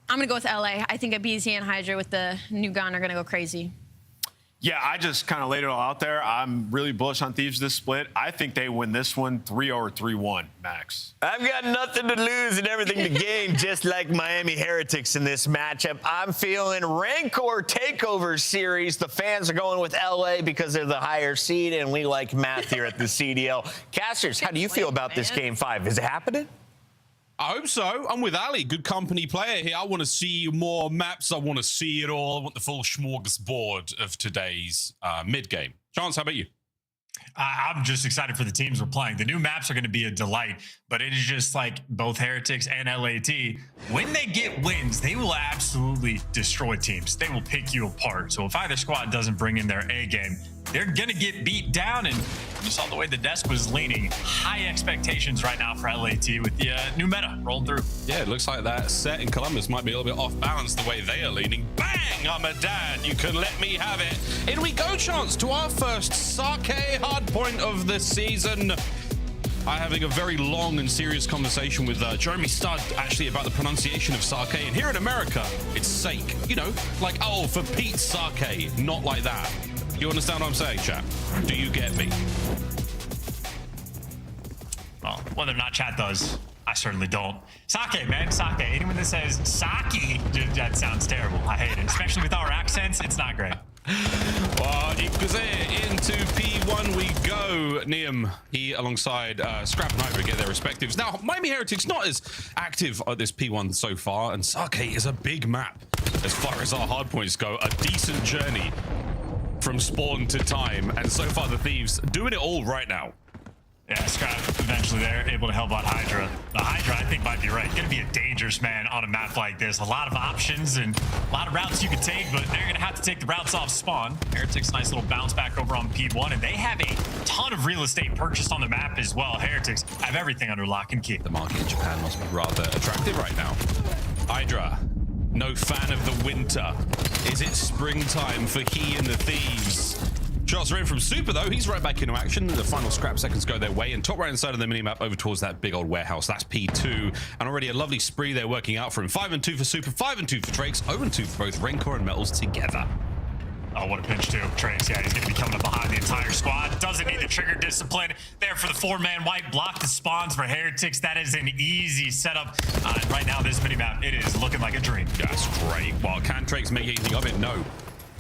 S11: I'm going to go with LA. I think BZ and Hydra with the new gun are going to go crazy.
S8: Yeah, I just kind of laid it all out there. I'm really bullish on Thieves this split. I think they win this one 3-0 or 3-1, max.
S10: I've got nothing to lose and everything to gain, just like Miami Heretics in this matchup. I'm feeling Rancor Takeover Series. The fans are going with LA because they're the higher seed, and we like math here at the CDL. Casters, how do you feel about this game 5? Is it happening?
S1: I hope so. I'm with Ali, good company player here. I want to see more maps. I want to see it all. I want the full smorgasbord of today's mid-game. Chance, how about you?
S3: I'm just excited for the teams we're playing. The new maps are going to be a delight, but it is just like both Heretics and LAT. When they get wins, they will absolutely destroy teams. They will pick you apart. So if either squad doesn't bring in their A game, they're going to get beat down. And you saw the way the desk was leaning. High expectations right now for LAT with the new meta rolling through.
S1: Yeah, it looks like that set in Columbus might be a little bit off balance the way they are leaning. Bang! I'm a dad. You can let me have it. In we go, Chance, to our first Sake hardpoint of the season. I'm having a very long and serious conversation with Jeremy Studd, actually, about the pronunciation of Sake. And here in America, it's sake. You know, like, oh, for Pete's Sake. Not like that. You understand what I'm saying, chat? Do you get me?
S3: Well, whether or not chat does, I certainly don't. Sake, man, sake. Anyone that says sake, that sounds terrible. I hate it, especially with our accents. It's not great.
S1: Well, into P1 we go. Neum, he alongside Scrap and Hydra get their respectives. Now, Miami Heretics not as active at this P1 so far, and Sake is a big map as far as our hardpoints go. A decent journey from spawn to time, and so far the Thieves doing it all right now.
S3: Yeah, Scrap, eventually they're able to help out Hydra. The Hydra, I think, might be right. Gonna be a dangerous man on a map like this. A lot of options and a lot of routes you can take, but they're gonna have to take the routes off spawn. Heretics, nice little bounce back over on P1, and they have a ton of real estate purchased on the map as well. Heretics have everything under lock and key.
S1: The market in Japan must be rather attractive right now. Hydra, no fan of the winter. Is it springtime for he and the Thieves? Shots are in from Super, though. He's right back into action. The final scrap seconds go their way. And top right side of the minimap over towards that big old warehouse. That's P2. And already a lovely spree there working out for him. 5 and 2 for Super, 5 and 2 for Trakes, 0 and 2 for both Rancor and Metals together.
S3: Oh, what a pinch, too. Trakes, yeah, he's going to be coming up behind the entire squad. Doesn't need the trigger discipline there for the 4-man wipe. Block the spawns for Heretics. That is an easy setup. Right now, this minimap, it is looking like a dream.
S1: That's great. Well, can Trakes make anything of it? No.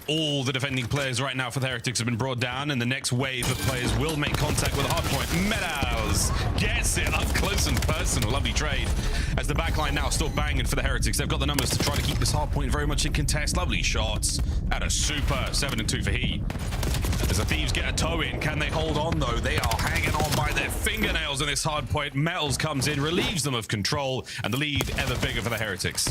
S1: All the defending players right now for the Heretics have been brought down, and the next wave of players will make contact with a hardpoint. Metals gets it up close and personal. Lovely trade. As the backline now still banging for the Heretics. They've got the numbers to try to keep this hardpoint very much in contest. Lovely shots at a Super. 7 and 2 for he. As the Thieves get a toe in, can they hold on though? They are hanging on by their fingernails in this hardpoint. Metals comes in, relieves them of control, and the lead ever bigger for the Heretics.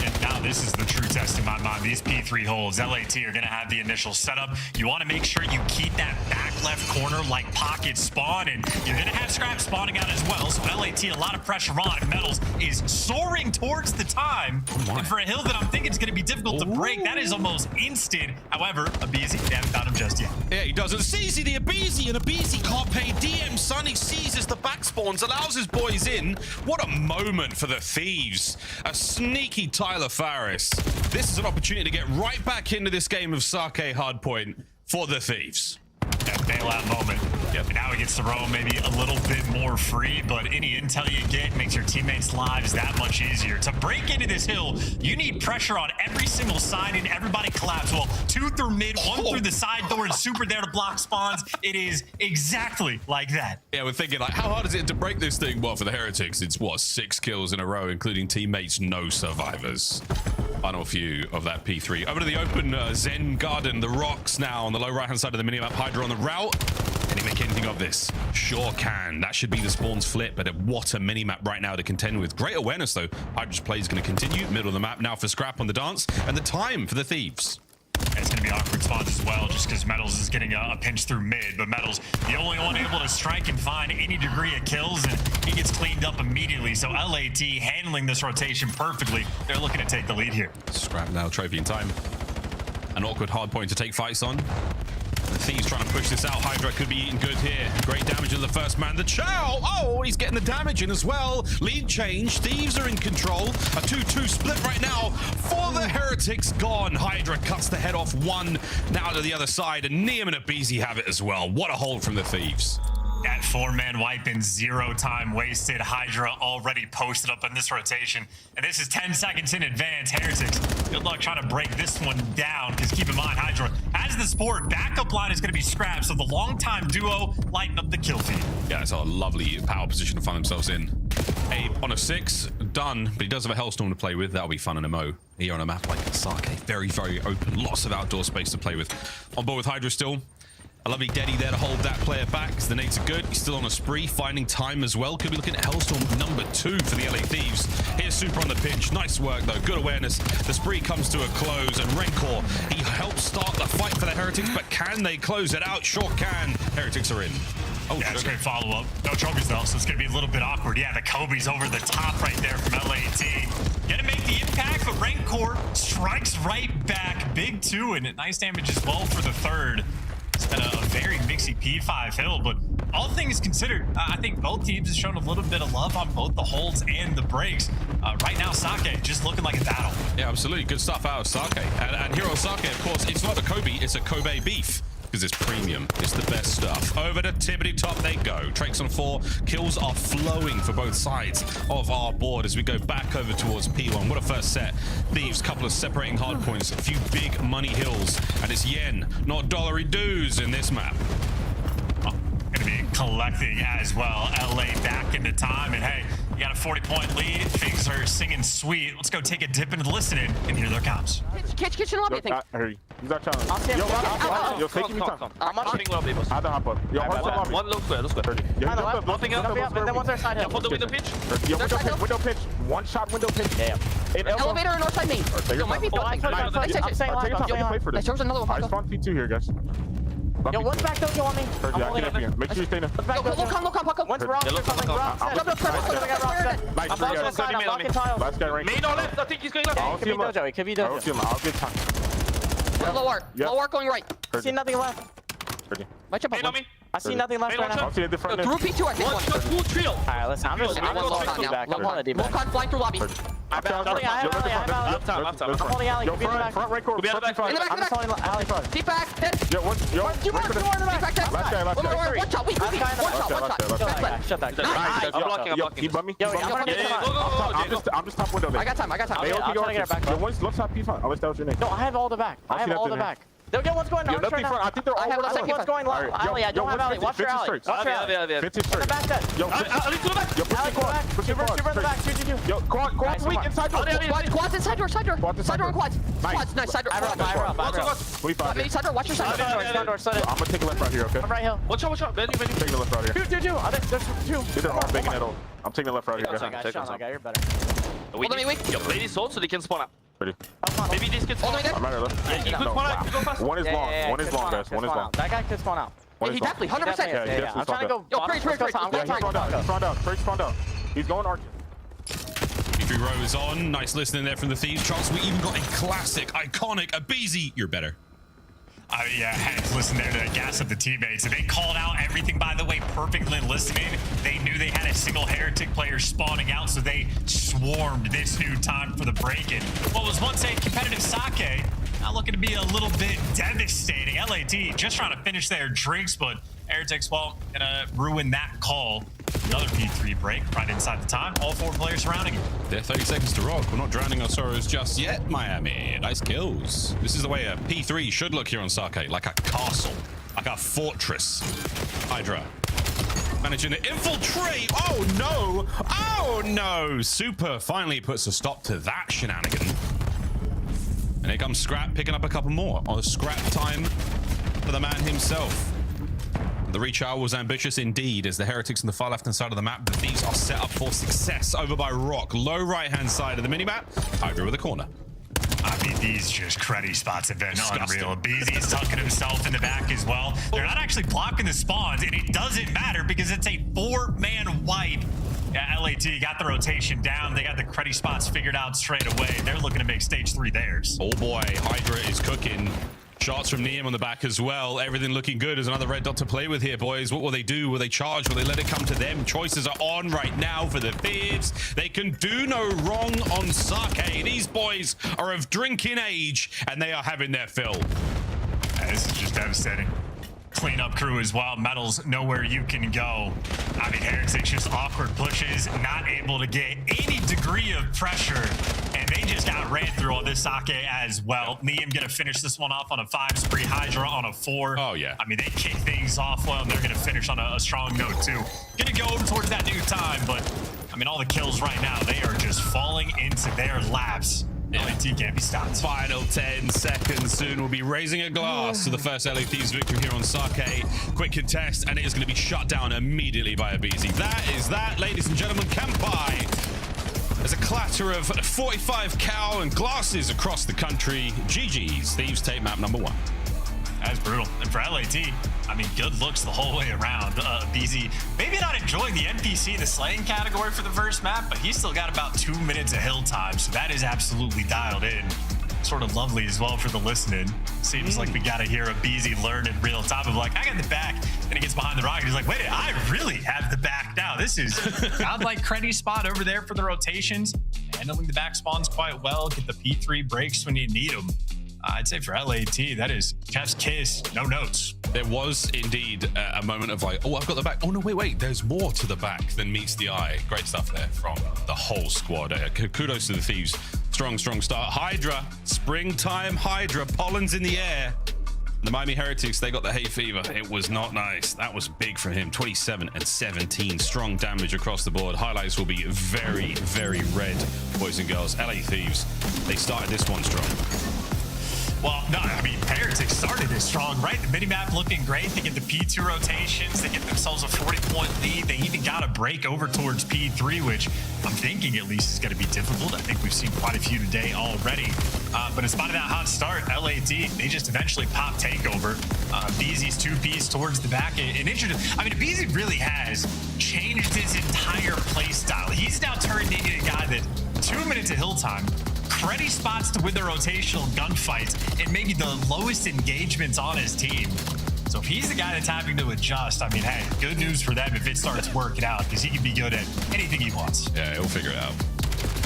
S3: And now this is the true test in my mind. These P3 holds, LAT are going to have the initial setup. You want to make sure you keep that back left corner like pocket spawn, and you're going to have Scrap spawning out as well. So LAT, a lot of pressure on, and Metals is soaring towards the time. And for a hill that I'm thinking is going to be difficult to break, that is almost instant. However, Abizi, they haven't found him just yet.
S1: Yeah, he doesn't. CZ the Abizi, and Abizi can't pay DM. Sonny seizes the back spawns, allows his boys in. What a moment for the Thieves. A sneaky Tyler Farris. This is an opportunity to get right back into this game of Sake hardpoint for the Thieves.
S3: That bailout moment.
S1: Yep.
S3: And now he gets to roam maybe a little bit more free, but any intel you get makes your teammates' lives that much easier. To break into this hill, you need pressure on every single side and everybody collapse. Well, 2 through mid, 1 through the side door, and Super there to block spawns. It is exactly like that.
S1: Yeah, we're thinking, like, how hard is it to break this thing? Well, for the Heretics, it's, what, 6 kills in a row, including teammates, no survivors. Final few of that P3. Over to the open Zen Garden, the rocks now on the low right-hand side of the minimap. Hydra on the route. Can he make anything of this? Sure can. That should be the spawns flip, but what a minimap right now to contend with. Great awareness, though. Hydra's play is going to continue. Middle of the map now for Scrap on the dance, and the time for the Thieves.
S3: It's going to be awkward spawns as well, just because Metals is getting a pinch through mid. But Metals, the only one able to strike and find any degree of kills, and he gets cleaned up immediately. So LAT handling this rotation perfectly. They're looking to take the lead here.
S1: Scrap now, trophy in time. An awkward hard point to take fights on. The Thieves trying to push this out. Hydra could be eating good here. Great damage to the first man. The Chow! Oh, he's getting the damage in as well. Lead change. Thieves are in control. A 2-2 split right now for the Heretics. Gone. Hydra cuts the head off one. Now to the other side. And Neum and Abizi have it as well. What a hold from the Thieves.
S3: That 4-man wipe in 0 time wasted. Hydra already posted up in this rotation. And this is 10 seconds in advance. Heretics, good luck trying to break this one down, because keep in mind, Hydra has the sport. Backup line is going to be Scrap, so the long-time duo lighten up the kill feed.
S1: Yeah, it's a lovely power position to find themselves in. Abe on a 6, done, but he does have a Hellstorm to play with. That'll be fun in a Mo. Here on a map like Sake, very, very open. Lots of outdoor space to play with. On board with Hydra still. A lovely Deddy there to hold that player back, because the nades are good. He's still on a spree, finding time as well. Could be looking at Hellstorm number 2 for the LA Thieves. Here's Super on the pinch. Nice work, though. Good awareness. The spree comes to a close, and Rencor, he helps start the fight for the Heretics, but can they close it out? Sure can. Heretics are in. Oh,
S3: yeah, it's a great follow-up. No trophies, though, so it's going to be a little bit awkward. Yeah, the Kobe's over the top right there from LAT. Gonna make the impact, but Rencor strikes right back. Big 2, and nice damage as well for the third. It's been a very mixy P5 hill, but all things considered, I think both teams have shown a little bit of love on both the holds and the breaks. Right now, Sake just looking like a battle.
S1: Yeah, absolutely. Good stuff out of Sake. And here on Sake, of course, it's not a Kobe, it's a Kobe beef. Because it's premium. It's the best stuff. Over to Tibbity Top they go. Trakes on 4. Kills are flowing for both sides of our board as we go back over towards P1. What a first set. Thieves, couple of separating hard points, a few big money hills. And it's yen, not dollary dues in this map.
S3: Gonna be collecting as well. LA back into time, and hey, you got a 40-point lead. Things are singing sweet. Let's go take a dip into the listening and hear their comps.
S5: Kitchen lobby, I think.
S6: I heard you. He's not trying
S5: I'll see him.
S6: Yo, take me time.
S5: I'm on ping lobby, boss.
S6: I'll hop up. Yo,
S5: one low square, let's go. Nothing up, and then one's our side hill. Put the window pitch.
S6: Yo, window pitch. One shot window pitch. Damn.
S5: Elevator and north side main. Yo, might be blocking. I'm saying live. There's another one.
S6: I spawned P2 here, guys.
S5: Yo, one's back, don't you want me?
S6: Make sure you stay in.
S5: Look on, Pucko. One's wrong. I'm blocking tiles.
S6: Last guy right.
S5: Main or left, I think he's going left. It could be Dojo.
S6: I'll get time.
S5: Low arc going right. I see nothing left. Might jump up. I see nothing left right now.
S6: Through
S5: P2, I think one.
S20: Full trio.
S5: Alright, listen, I'm Locon now. Locon flying through lobby. I'm holding alley.
S6: Yo, front right corner.
S5: I'm just holding alley. Deep back.
S6: Yo,
S5: two more in the back.
S6: Last guy.
S5: One shot. One shot. Shut that.
S20: I'm blocking.
S6: You bump me? I'm just top window there.
S5: I got time.
S6: I'm trying to get it back. Yo, one's left side P5. Unless that was your name.
S5: No, I have all the back. I Yo, one's going orange right now.
S6: I think they're all
S5: I have one's going alley. I don't have alley. Watch your alley. Watch your alley.
S6: 50 straight.
S5: Back dead.
S6: Yo, push the back. Yo, quad's weak inside door.
S5: Quad's inside door. Side door and quads. Quads, nice. Side door. Side door. Watch your side door.
S6: I'm gonna take a left right here, okay?
S5: I'm right here.
S20: Watch out. Benny.
S6: Taking the left right here.
S5: Two. There's two.
S6: These are hard bacon at all. I'm taking the left right here, guys.
S5: I got you're better.
S20: Yo, play this hold so they can spawn up.
S6: Ready?
S20: Maybe this can spawn out.
S6: I'm right left.
S20: Yeah, you could spawn out. You go fast.
S6: One is long. One is long, guys. One is long.
S5: That guy could spawn out. He definitely, 100%.
S6: Yeah,
S5: I'm trying to go. Yo, Trey. I'm going to
S6: spawned out. Trey spawned out. He's going arch.
S1: P3 row is on. Nice listening there from the Thieves. Charles, we even got a classic, iconic Abizi. You're better.
S3: Yeah, I had to listen there to gas up the teammates. And they called out everything, by the way, perfectly listening. They knew they had a single Heretic player spawning out, so they swarmed this new time for the break-in. What was once a competitive Sake Now looking to be a little bit devastating. LAT just trying to finish their drinks, but Heretics, well, gonna ruin that call. Another P3 break right inside the time. All 4 players surrounding him.
S1: They're 30 seconds to rock. We're not drowning our sorrows just yet, Miami. Nice kills. This is the way a P3 should look here on Sake, like a castle, like a fortress. Hydra managing to infiltrate. Oh no! Oh no! Super finally puts a stop to that shenanigan. And here comes Scrap picking up a couple more. Oh, scrap time for the man himself. The reach-out was ambitious indeed as the Heretics on the far left-hand side of the map, but these are set up for success over by Rock. Low right-hand side of the minimap, Hydra with a corner.
S3: I mean, these just cruddy spots have been unreal. BZ's tucking himself in the back as well. They're not actually blocking the spawns, and it doesn't matter because it's a 4-man wipe. Yeah, LAT got the rotation down. They got the cruddy spots figured out straight away. They're looking to make stage 3 theirs.
S1: Oh boy, Hydra is cooking. Shots from Neum on the back as well. Everything looking good. There's another red dot to play with here, boys. What will they do? Will they charge? Will they let it come to them? Choices are on right now for the Thieves. They can do no wrong on Sake. These boys are of drinking age, and they are having their fill.
S3: This is just devastating. Cleanup crew as well. Metal's nowhere you can go. I mean, Heretics just awkward pushes, not able to get any degree of pressure. And they just got ran through on this Sake as well. Neum gonna finish this one off on a 5 spree. Hydra on a 4.
S1: Oh, yeah.
S3: I mean, they kick things off well, and they're gonna finish on a strong note, too. Gonna go over towards that new time, but I mean, all the kills right now, they are just falling into their laps. LAT can't be stopped.
S1: Final 10 seconds. Soon we'll be raising a glass to the first LA Thieves victory here on Sake. Quick contest, and it is going to be shut down immediately by a BZ. That is that, ladies and gentlemen. Kampai. There's a clatter of 45 cal and glasses across the country. GG's. Thieves tape map number 1.
S3: That's brutal. And for LAT, I mean, good looks the whole way around. BZ, maybe not enjoying the NPC, the slaying category for the first map, but he's still got about 2 minutes of hill time, so that is absolutely dialed in. Sort of lovely as well for the listening. Seems like we got to hear a BZ learn in real time of like, I got the back, and he gets behind the rock, and he's like, wait, I really have the back now. This is godlike cruddy spot over there for the rotations. Handling the back spawns quite well. Get the P3 breaks when you need them. I'd say for LAT, that is chef's kiss, no notes.
S1: There was indeed a moment of like, oh, I've got the back. Oh, no, wait. There's more to the back than meets the eye. Great stuff there from the whole squad. Kudos to the Thieves. Strong start. Hydra, springtime Hydra, pollen's in the air. The Miami Heretics, they got the hay fever. It was not nice. That was big for him. 27 and 17. Strong damage across the board. Highlights will be very, very red, boys and girls. LA Thieves, they started this one strong.
S3: Well, no, I mean, Heretics started this strong, right? The minimap looking great. They get the P2 rotations. They get themselves a 40-point lead. They even got a break over towards P3, which I'm thinking at least is going to be difficult. I think we've seen quite a few today already. But in spite of that hot start, LAT, they just eventually pop takeover. BZ's 2-piece towards the back. I mean, BZ really has changed his entire play style. He's now turned into a guy that 2 minutes of hill time, cruddy spots to win the rotational gunfights, and maybe the lowest engagements on his team. So if he's the guy that's having to adjust, I mean, hey, good news for them if it starts working out, because he can be good at anything he wants.
S1: Yeah, he'll figure it out.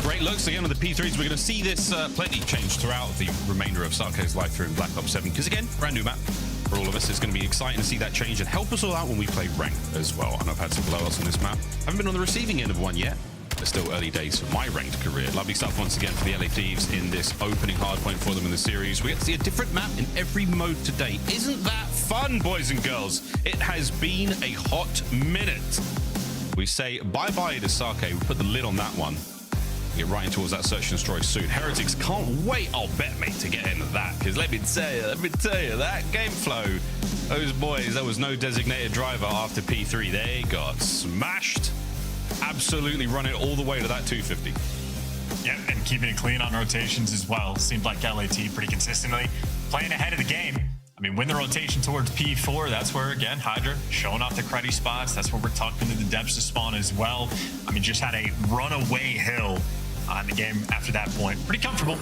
S1: Great looks again on the P3s. We're going to see this plenty change throughout the remainder of Sake's life through in Black Ops 7, because again, brand new map for all of us. It's going to be exciting to see that change and help us all out when we play ranked as well. And I've had some blowouts on this map. Haven't been on the receiving end of one yet. But still early days for my ranked career. Lovely stuff once again for the LA Thieves in this opening hardpoint for them in the series. We get to see a different map in every mode today. Isn't that fun, boys and girls? It has been a hot minute. We say bye-bye to Sake. We put the lid on that one. Get right towards that search and destroy soon. Heretics can't wait, I'll bet, mate, to get into that. Because let me tell you, that game flow, those boys, there was no designated driver after P3. They got smashed. Absolutely run it all the way to that 250.
S3: Yep, and keeping it clean on rotations as well. Seemed like LAT pretty consistently playing ahead of the game. I mean, win the rotation towards P4, that's where, again, Hydra showing off the cruddy spots. That's where we're tucked into the depths of spawn as well. I mean, just had a runaway hill on the game after that point. Pretty comfortable.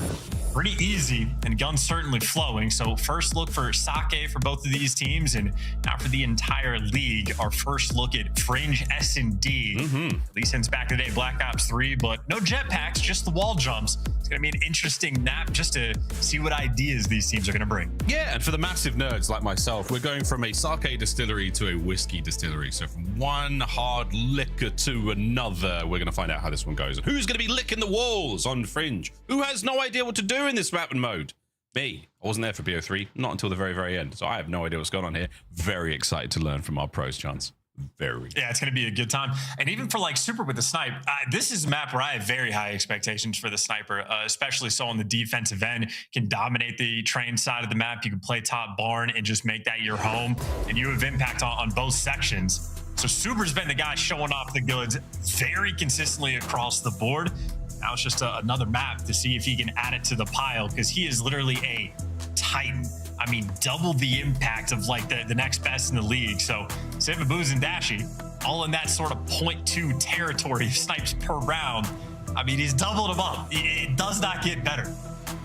S3: Pretty easy, and guns certainly flowing. So first look for Sake for both of these teams, and now for the entire league, our first look at Fringe S&D. At least since back in the day, Black Ops 3, but no jetpacks, just the wall jumps. It's going to be an interesting nap just to see what ideas these teams are going to bring.
S1: Yeah, and for the massive nerds like myself, we're going from a sake distillery to a whiskey distillery. So from one hard liquor to another, we're going to find out how this one goes. And who's going to be licking the walls on Fringe? Who has no idea what to do in this map and mode? Me. I wasn't there for BO3, not until the very, very end. So I have no idea what's going on here. Very excited to learn from our pros, Chance. Very.
S3: Yeah, it's going to be a good time. And even for like Super with the snipe, this is a map where I have very high expectations for the sniper, especially so on the defensive end. Can dominate the train side of the map. You can play top barn and just make that your home. And you have impact on both sections. So Super's been the guy showing off the goods very consistently across the board. Now it's just another map to see if he can add it to the pile, because he is literally a titan. I mean, double the impact of like the next best in the league. So Siva, Booz, and Dashi, all in that sort of 0.2 territory of snipes per round. I mean, he's doubled them up. It does not get better.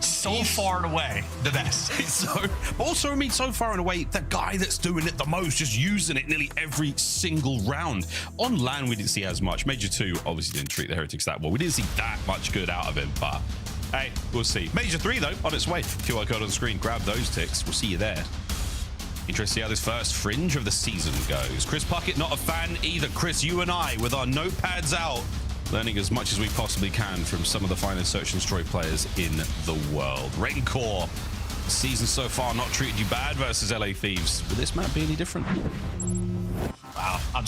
S3: So far and away, the best.
S1: Also, I mean, so far and away, the guy that's doing it the most, just using it nearly every single round. On LAN, we didn't see as much. Major 2 obviously didn't treat the Heretics that well. We didn't see that much good out of him, but hey, we'll see. Major 3, though, on its way. QR code on the screen. Grab those ticks. We'll see you there. Interested to see how this first Fringe of the season goes. Chris Puckett, not a fan either. Chris, you and I, with our notepads out, learning as much as we possibly can from some of the finest Search and Destroy players in the world. Raincore, season so far not treated you bad versus LA Thieves. Will this map be any different?
S3: Wow, I'm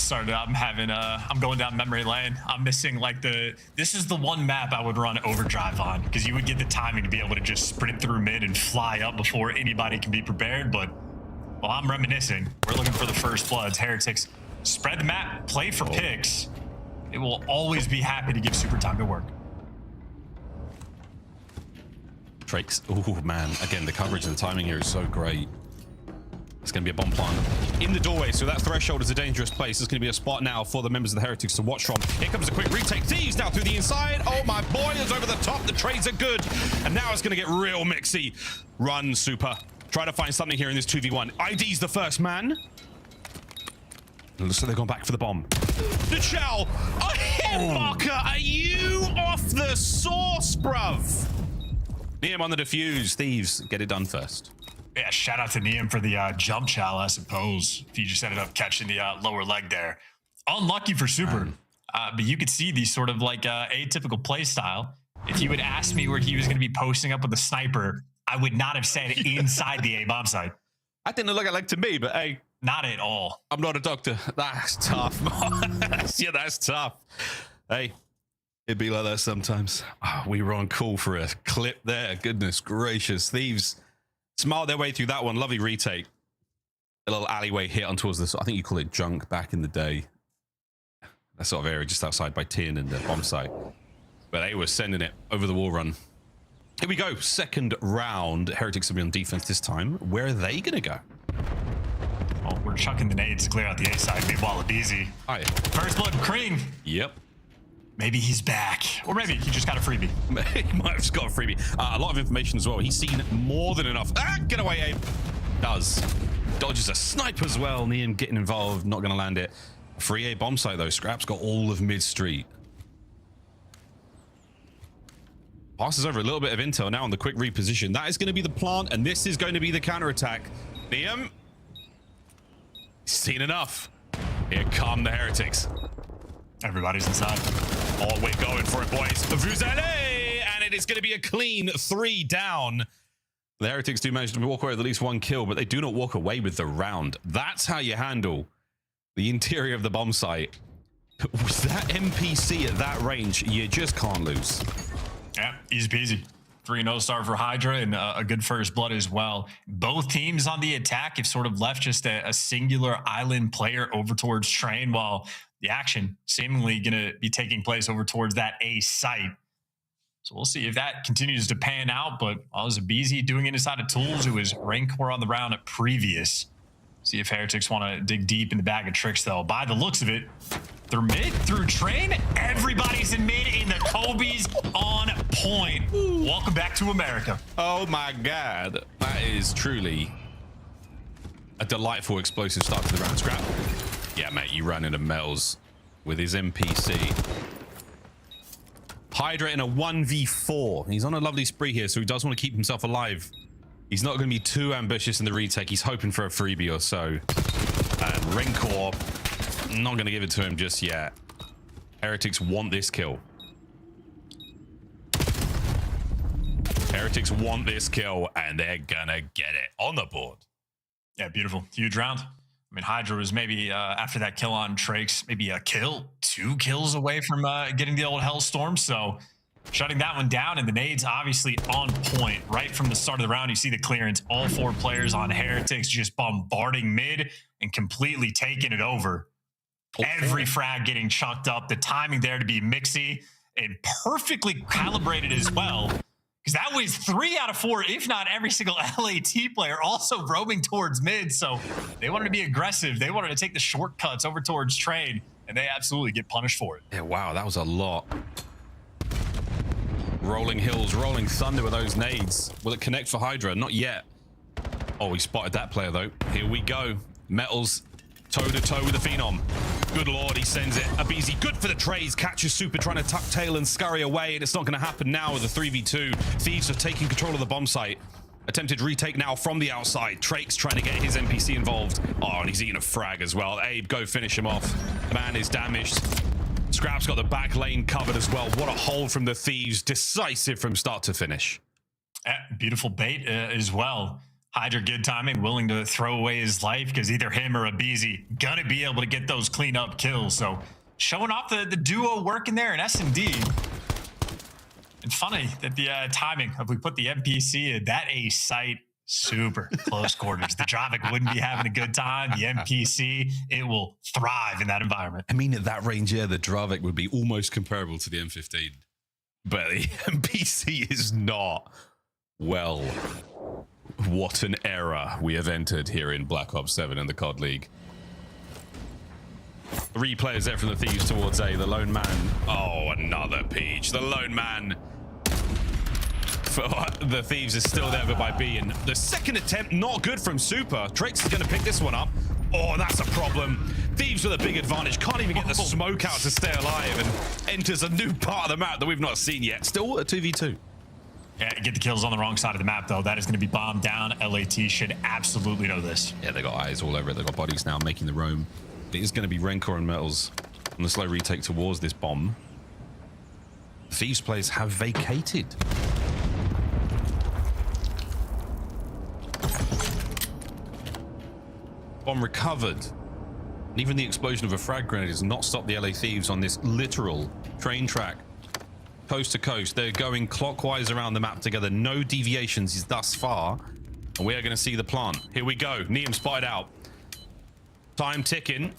S3: going down memory lane. I'm missing like this is the one map I would run overdrive on, because you would get the timing to be able to just sprint through mid and fly up before anybody can be prepared. But while I'm reminiscing, we're looking for the first bloods. Heretics spread the map, play for picks. It will always be happy to give Super time to work.
S1: Drakes, oh man, again, the coverage and the timing here is so great. It's going to be a bomb plant in the doorway, so that threshold is a dangerous place. It's going to be a spot now for the members of the Heretics to watch from. Here comes a quick retake. Thieves now through the inside. Oh my boy, is over the top. The trades are good. And now it's going to get real mixy. Run, Super. Try to find something here in this 2v1. ID's the first man. Looks like they've gone back for the bomb. The shell! A hit marker! Are you off the sauce, bruv? Neem on the defuse. Thieves, get it done first.
S3: Yeah, shout out to Neem for the jump chow, I suppose. If he just ended up catching the lower leg there. Unlucky for Super. But you could see the sort of like atypical play style. If you would ask me where he was going to be posting up with a sniper, I would not have said inside the A-bomb site.
S1: I didn't look like to me, but hey.
S3: Not at all.
S1: I'm not a doctor. That's tough. Yeah, that's tough. Hey, it'd be like that sometimes. Oh, we were on call for a clip there. Goodness gracious. Thieves smiled their way through that one. Lovely retake. A little alleyway hit on towards this. I think you call it junk back in the day. That sort of area just outside by Tin and the bomb site. But they were sending it over the wall run. Here we go. Second round. Heretics will be on defense this time. Where are they going to go?
S3: Oh, we're chucking the nades to clear out the A side. Meanwhile, Abizi. First blood, Cream.
S1: Yep.
S3: Maybe he's back. Or maybe he just got a freebie.
S1: He might have just got a freebie. A lot of information as well. He's seen more than enough. Get away, Abe. Does. Dodges a snipe as well. Neem getting involved. Not going to land it. Free A bomb site, though. Scrap's got all of mid-street. Passes over a little bit of intel now on the quick reposition. That is going to be the plant, and this is going to be the counterattack. Neem. Seen enough. Here come the Heretics.
S3: Everybody's inside.
S1: Oh, we're going for it, boys. Vuzele! And it is going to be a clean 3 down. The Heretics do manage to walk away with at least 1 kill, but they do not walk away with the round. That's how you handle the interior of the bomb site. With that NPC at that range, you just can't lose.
S3: Yeah, easy peasy. 3-0 start for Hydra and a good first blood as well. Both teams on the attack have sort of left just a singular island player over towards Train, while the action seemingly going to be taking place over towards that A site. So we'll see if that continues to pan out. But I was Abizi doing it inside of Tools, who was Rancor on the round at previous. See if Heretics want to dig deep in the bag of tricks, though. By the looks of it, through mid, through Train, everybody's in mid, and the Kobe's on point. Ooh. Welcome back to America.
S1: Oh my God. That is truly a delightful explosive start to the round. Scrap. Yeah, mate, you ran into Mel's with his NPC. Hydra in a 1v4. He's on a lovely spree here, so he does want to keep himself alive. He's not going to be too ambitious in the retake. He's hoping for a freebie or so. And Rencor, not going to give it to him just yet. Heretics want this kill. Heretics want this kill, and they're gonna get it on the board.
S3: Yeah, beautiful. Huge round. I mean, Hydra was maybe, after that kill on Trakes, maybe a kill, 2 kills away from getting the old Hellstorm. So shutting that one down, and the nades obviously on point. Right from the start of the round, you see the clearance. All 4 players on Heretics just bombarding mid and completely taking it over. Every frag getting chucked up. The timing there to be mixy and perfectly calibrated as well. Because that was 3 out of 4, if not every single LAT player also roaming towards mid. So they wanted to be aggressive. They wanted to take the shortcuts over towards trade, and they absolutely get punished for it.
S1: Yeah, wow, that was a lot. Rolling hills, rolling thunder with those nades. Will it connect for Hydra? Not yet. Oh, he spotted that player, though. Here we go. Metals toe-to-toe with the Phenom. Good lord, he sends it. Abizi, good for the trays. Catches Super trying to tuck tail and scurry away, and it's not going to happen now with the 3v2. Thieves are taking control of the bomb site. Attempted retake now from the outside. Trakes trying to get his NPC involved. Oh, and he's eating a frag as well. Abe, go finish him off. The man is damaged. Scrap's got the back lane covered as well. What a hold from the Thieves. Decisive from start to finish.
S3: Beautiful bait as well. Hydra, good timing, willing to throw away his life because either him or Abizi gonna be able to get those clean-up kills. So showing off the duo working there in S&D. And funny that the timing of we put the NPC in that A site, super close quarters. The Dravik wouldn't be having a good time. The NPC, it will thrive in that environment.
S1: I mean, at that range, yeah, the Dravik would be almost comparable to the M15. But the NPC is not. Well, what an era we have entered here in Black Ops 7 in the COD League. 3 players there from the Thieves towards A. The lone man. Oh, another peach. The lone man for the Thieves is still there, but by B. And the second attempt, not good from Super. Trakes is going to pick this one up. Oh, that's a problem. Thieves with a big advantage. Can't even get the smoke out to stay alive and enters a new part of the map that we've not seen yet. Still a 2v2.
S3: Yeah, get the kills on the wrong side of the map, though. That is going to be bombed down. LAT should absolutely know this.
S1: Yeah, they got eyes all over it. They got bodies now making the roam. It is going to be Rencor and Metals on the slow retake towards this bomb. The Thieves players have vacated. Bomb recovered. And even the explosion of a frag grenade has not stopped the LA Thieves on this literal train track. Coast to coast, they're going clockwise around the map together. No deviations thus far. And we are going to see the plant. Here we go. Neum spotted out. Time ticking.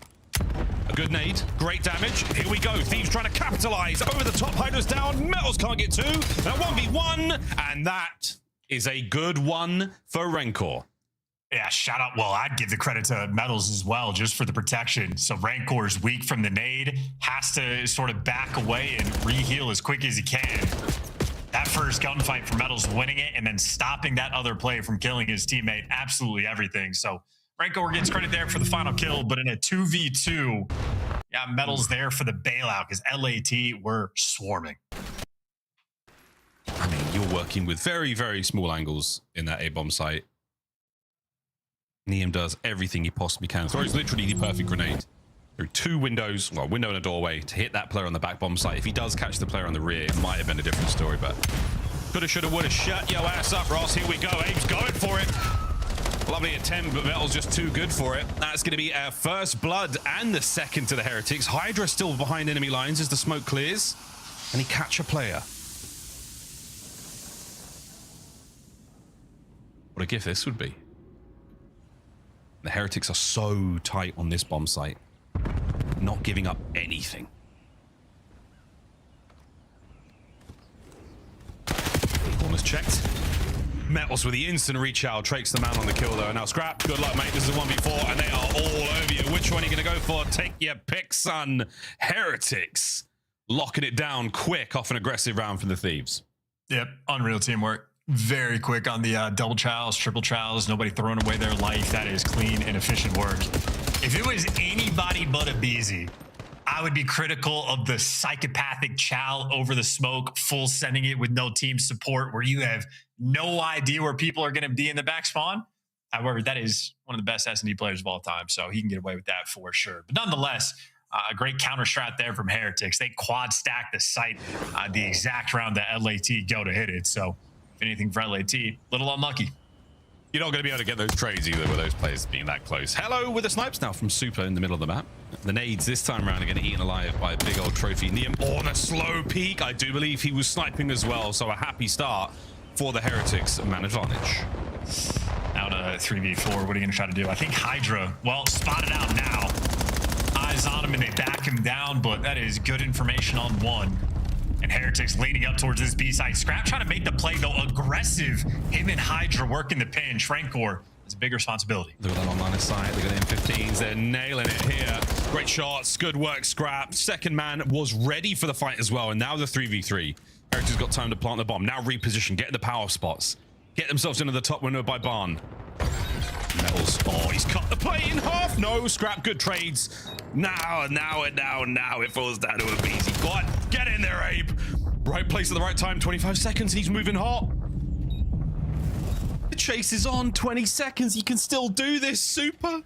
S1: A good nade. Great damage. Here we go. Thieves trying to capitalize. Over the top. Hydra's down. Metals can't get 2. Now 1v1. And that is a good one for Rencor.
S3: Yeah, shout out. Well, I'd give the credit to Metals as well, just for the protection. So Rancor's weak from the nade, has to sort of back away and reheal as quick as he can. That first gunfight for Metals, winning it and then stopping that other player from killing his teammate, absolutely everything. So Rencor gets credit there for the final kill, but in a 2v2, yeah, Metals there for the bailout because LAT were swarming.
S1: I mean, you're working with very, very small angles in that A-bomb site. Neum does everything he possibly can. Throws literally the perfect grenade through 2 windows, well, window and a doorway to hit that player on the back bomb site. If he does catch the player on the rear, it might have been a different story, but coulda, shoulda, woulda. Shut your ass up, Ross. Here we go. Abe's going for it. Lovely attempt, but Metal's just too good for it. That's going to be our first blood and the second to the Heretics. Hydra still behind enemy lines as the smoke clears, and he catch a player. What a gift this would be. The Heretics are so tight on this bomb site, not giving up anything. Corners checked. Metals with the instant reach out, Trakes the man on the kill though. And now Scrap, good luck mate, this is a 1v4 and they are all over you. Which one are you gonna go for? Take your pick, son. Heretics locking it down quick off an aggressive round from the Thieves.
S3: Yep, unreal teamwork. Very quick on the double trials, triple trials, nobody throwing away their life. That is clean and efficient work. If it was anybody but Abizi, I would be critical of the psychopathic chow over the smoke, full sending it with no team support, where you have no idea where people are going to be in the back spawn. However, that is one of the best S&D players of all time, so he can get away with that for sure. But nonetheless, a great counter strat there from Heretics. They quad stack the site the exact round that LAT go to hit it. So if anything for LAT, little unlucky.
S1: You're not going to be able to get those trades either with those players being that close. Hello with the snipes now from Super in the middle of the map. The nades this time around are going to get eaten alive by a big old trophy. Neum on a slow peek. I do believe he was sniping as well. So a happy start for the Heretics man advantage.
S3: Now to 3v4. What are you going to try to do? I think Hydra, well, spotted out now. Eyes on him and they back him down, but that is good information on one. And Heretics leading up towards this B side. Scrap trying to make the play, though. Aggressive. Him and Hydra working the pinch. Frankor has a big responsibility.
S1: Look at that on line of sight. Look at the M15s. They're nailing it here. Great shots. Good work, Scrap. Second man was ready for the fight as well. And now the 3v3. Heretics got time to plant the bomb. Now reposition. Get the power spots. Get themselves into the top window by Barn. Metals. Oh, he's cut the play in half. No, Scrap. Good trades. Now it falls down to a BZ. Go on, get in there, Abe. Right place at the right time. 25 seconds. He's moving hot. The chase is on. 20 seconds. He can still do this. Super.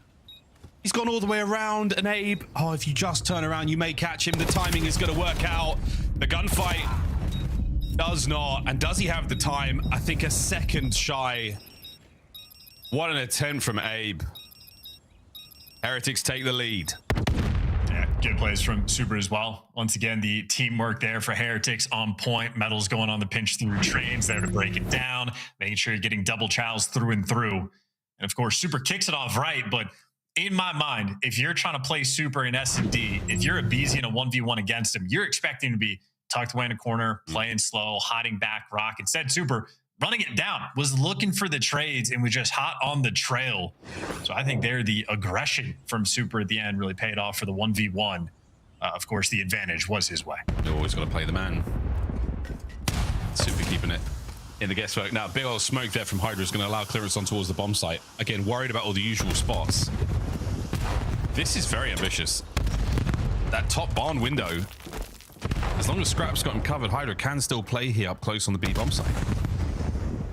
S1: He's gone all the way around. And Abe, oh, if you just turn around, you may catch him. The timing is going to work out. The gunfight does not. And does he have the time? I think a second shy. What an attempt from Abe. Heretics take the lead.
S3: Yeah, good plays from Super as well. Once again, the teamwork there for Heretics on point. Metals going on the pinch through trains there to break it down, making sure you're getting double chows through and through. And of course, Super kicks it off right, but in my mind, if you're trying to play Super in S&D, if you're a BZ in a 1v1 against him, you're expecting to be tucked away in a corner, playing slow, hiding back rock. Instead, Super running it down, was looking for the trades and was just hot on the trail. So I think there the aggression from Super at the end really paid off for the 1v1. Of course, the advantage was his way.
S1: You always got to play the man. Super keeping it in the guesswork. Now, big old smoke there from Hydra is going to allow clearance on towards the bomb site. Again, worried about all the usual spots. This is very ambitious. That top barn window, as long as Scrap's got him covered, Hydra can still play here up close on the B bomb site.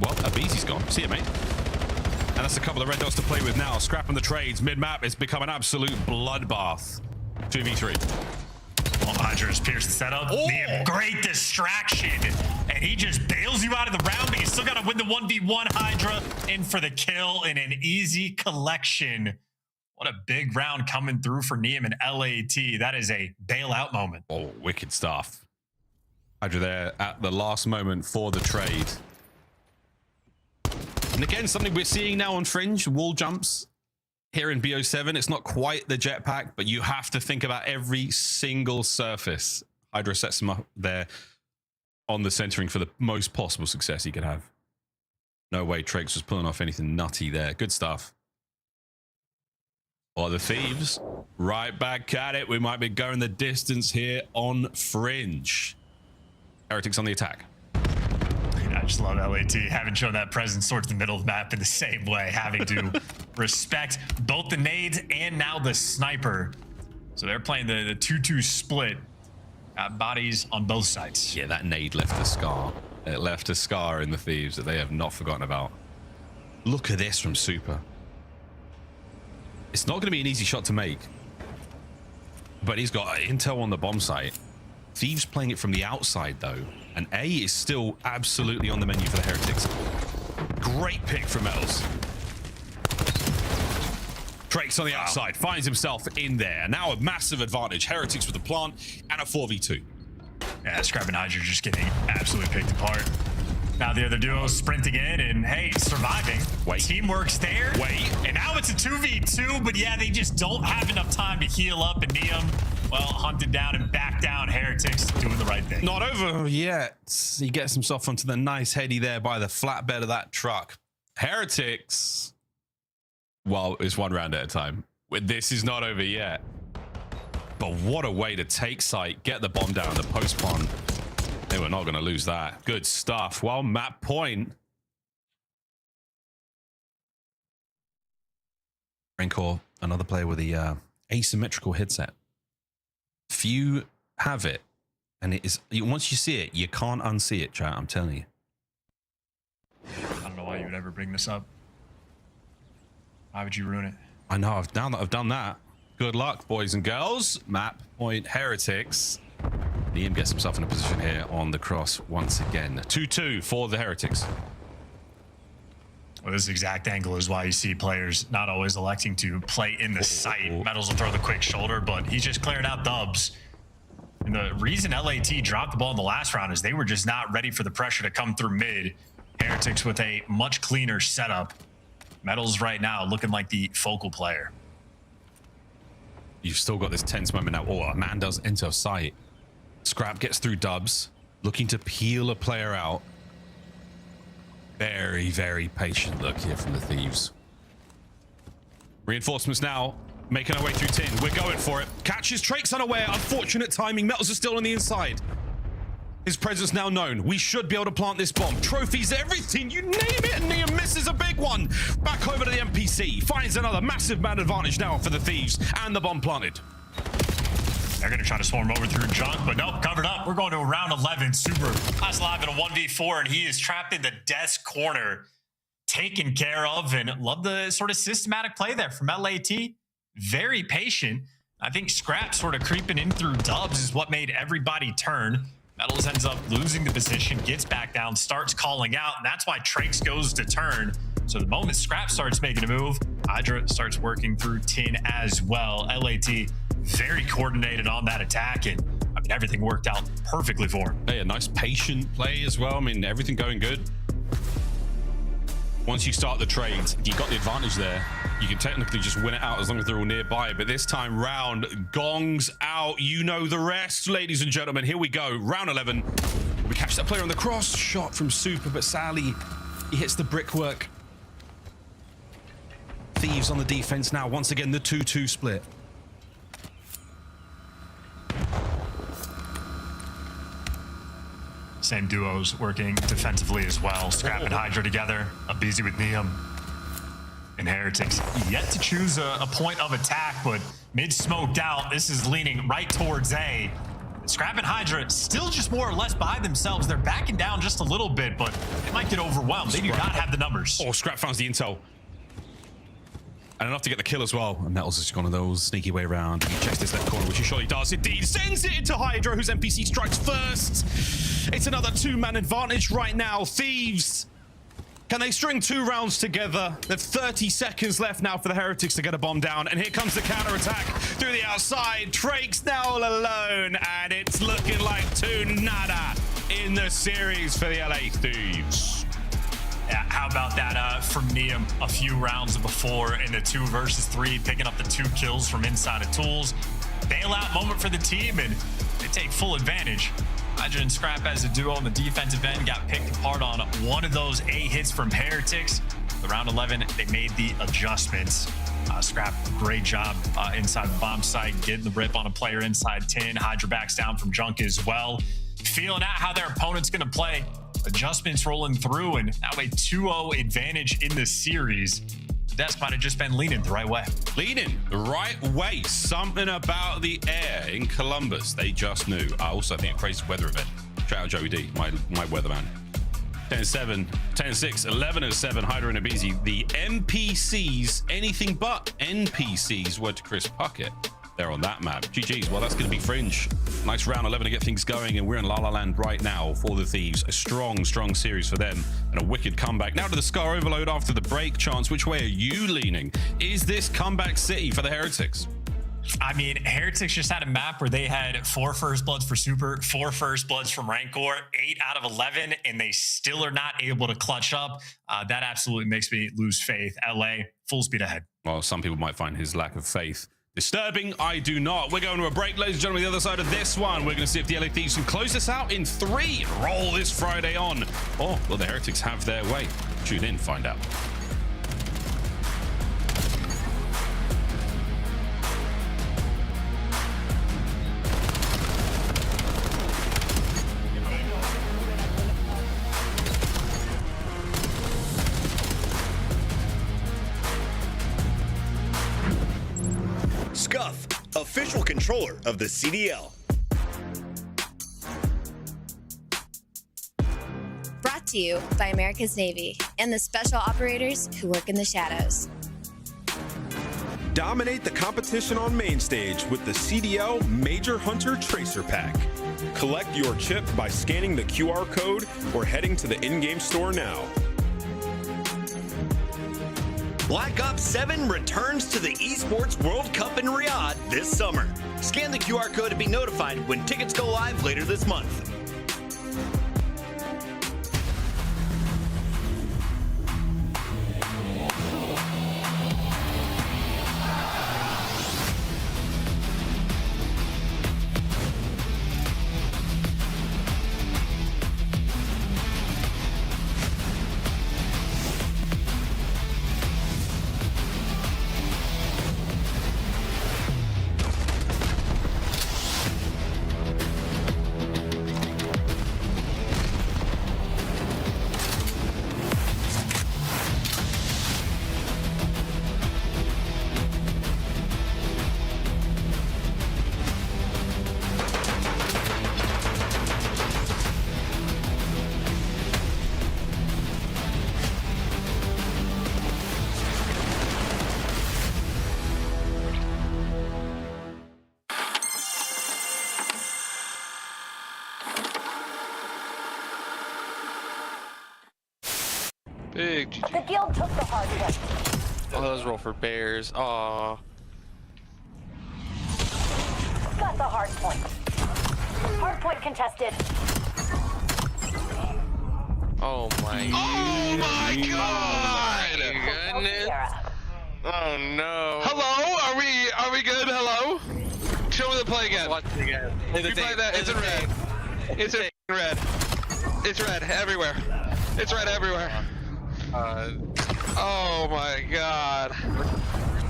S1: Well, a BZ's gone. See you, mate. And that's a couple of red dots to play with now. Scrap on the trades. Mid-map, it's become an absolute bloodbath. 2v3.
S3: Well, Hydra has pierced the setup. Oh. The great distraction. And he just bails you out of the round, but you still got to win the 1v1. Hydra in for the kill in an easy collection. What a big round coming through for Neum and LAT. That is a bailout moment.
S1: Oh, wicked stuff. Hydra there at the last moment for the trade. And again, something we're seeing now on Fringe, wall jumps here in BO7. It's not quite the jetpack, but you have to think about every single surface. Hydra sets him up there on the centering for the most possible success he could have. No way Trakes was pulling off anything nutty there. Good stuff. Or the Thieves, right back at it. We might be going the distance here on Fringe. Heretics on the attack.
S3: I just love LAT having shown that presence towards the middle of the map in the same way, having to respect both the nades and now the sniper. So they're playing the 2-2 split. Bodies on both sides.
S1: Yeah, that nade left a scar. It left a scar in the Thieves that they have not forgotten about. Look at this from Super. It's not going to be an easy shot to make. But he's got intel on the bomb site. Thieves playing it from the outside, though. And A is still absolutely on the menu for the Heretics. Great pick from Metals. Drake's on the outside, finds himself in there. Now a massive advantage. Heretics with the plant and a 4v2.
S3: Yeah, Scrap and Hydra just getting absolutely picked apart. Now the other duo sprinting in and, hey, surviving.
S1: Wait.
S3: Teamwork's there.
S1: Wait.
S3: And now it's a 2v2, but yeah, they just don't have enough time to heal up. And Neum, well, hunted down and back down. Heretics doing the right thing.
S1: Not over yet. He gets himself onto the nice heady there by the flatbed of that truck. Heretics, well, it's one round at a time. This is not over yet. But what a way to take site, get the bomb down, the post bomb. They were not going to lose that. Good stuff. Well, map point. Rancor, another player with the asymmetrical headset. if you have it, and it is once you see it, you can't unsee it, chat. I'm telling you.
S3: I don't know why you would ever bring this up. Why would you ruin it?
S1: I know. Now that I've done that, good luck, boys and girls. Map point Heretics. Liam gets himself in a position here on the cross once again. 2-2 for the Heretics.
S3: Well, this exact angle is why you see players not always electing to play in the sight. Metals will throw the quick shoulder, but he's just clearing out dubs. And the reason LAT dropped the ball in the last round is they were just not ready for the pressure to come through mid. Heretics with a much cleaner setup. Metals right now looking like the focal player.
S1: You've still got this tense moment now. Oh, a man does enter sight. Scrap gets through dubs, looking to peel a player out. Very, very patient look here from the Thieves. Reinforcements now making our way through tin. We're going for it. Catches Trake's unaware. Unfortunate timing. Metals are still on the inside. His presence now known. We should be able to plant this bomb. Trophies, everything, you name it, and Liam misses a big one. Back over to the NPC. Finds another massive man advantage now for the Thieves, and the bomb planted.
S3: They're going to try to swarm over through junk, but nope, covered up. We're going to a round 11. Super last live in a 1v4, and he is trapped in the desk corner, taken care of, and love the sort of systematic play there from LAT. Very patient. I think Scrap sort of creeping in through dubs is what made everybody turn. Metals ends up losing the position, gets back down, starts calling out, and that's why Trakes goes to turn. So the moment Scrap starts making a move, Hydra starts working through tin as well. LAT very coordinated on that attack, and I mean, everything worked out perfectly for him.
S1: Hey, a nice patient play as well. I mean, everything going good. Once you start the trades, you got the advantage there. You can technically just win it out as long as they're all nearby. But this time round, gongs out. You know the rest, ladies and gentlemen. Here we go. Round 11. We catch that player on the cross. Shot from Super, but sadly, he hits the brickwork. Thieves on the defense now. Once again, the 2-2 split.
S3: Same duos working defensively as well. Scrap and Hydra together. Abizi with Neum. And Heretics yet to choose a point of attack, but mid smoked out. This is leaning right towards A. Scrap and Hydra still just more or less by themselves. They're backing down just a little bit, but they might get overwhelmed. They do not have the numbers.
S1: Oh, Scrap finds the intel. And enough to get the kill as well. And Metals has just gone on those sneaky way around. He checks this left corner, which he surely does indeed. Sends it into Hydra, whose NPC strikes first. It's another two-man advantage right now. Thieves, can they string 2 rounds together? There's 30 seconds left now for the Heretics to get a bomb down. And here comes the counter-attack through the outside. Drake's now all alone. And it's looking like 2-0 in the series for the LA Thieves.
S3: Yeah, how about that from Neum a few rounds before in the 2 versus 3, picking up the 2 kills from inside of tools. Bailout moment for the team, and they take full advantage. Hydra and Scrap as a duo on the defensive end got picked apart on one of those A hits from Heretics. The round 11, they made the adjustments. Scrap, great job inside the bomb site, getting the rip on a player inside 10. Hydra backs down from junk as well. Feeling out how their opponent's going to play. Adjustments rolling through, and now a 2-0 advantage in the series. The desk might have just been leaning the right way.
S1: Leaning the right way. Something about the air in Columbus. They just knew. I also think a crazy weather event. Shout out Joey D, my weatherman. 10-7, 10-6, 11-7, Hydra and Abizi. The NPCs, anything but NPCs, word to Chris Puckett. They're on that map. GG's. Well, that's going to be fringe. Nice round 11 to get things going, and we're in La La Land right now for the Thieves. A strong, strong series for them, and a wicked comeback. Now to the Scar Overload after the break. Chance, which way are you leaning? Is this comeback city for the Heretics?
S3: I mean, Heretics just had a map where they had 4 first bloods for Super, 4 first bloods from Rancor, 8 out of 11, and they still are not able to clutch up. That absolutely makes me lose faith. LA, full speed ahead.
S1: Well, some people might find his lack of faith disturbing. I do not. We're going to a break, ladies and gentlemen. The other side of this one, we're going to see if the LA Thieves can close this out in 3 and roll this Friday on. Or will the Heretics have their way? Tune in, find out.
S15: Scuff, official official controller of the CDL.
S13: Brought to you by America's Navy and the special operators who work in the shadows.
S17: Dominate the competition on main stage with the CDL Major Hunter Tracer Pack. Collect your chip by scanning the QR code or heading to the in-game store now.
S15: Black Ops 7 returns to the Esports World Cup in Riyadh this summer. Scan the QR code to be notified when tickets go live later this month.
S12: Big GG.
S22: The guild took the hard point.
S12: Oh, that was roll for bears. Aw.
S22: Got the hard point. Hard point contested.
S12: Oh my. Oh my god! Goodness. Oh no. Hello? Are we good? Hello? Show me the play again. Watch it again. Replay that. It's in red. It's in red. It's red everywhere. It's red everywhere. Oh my god.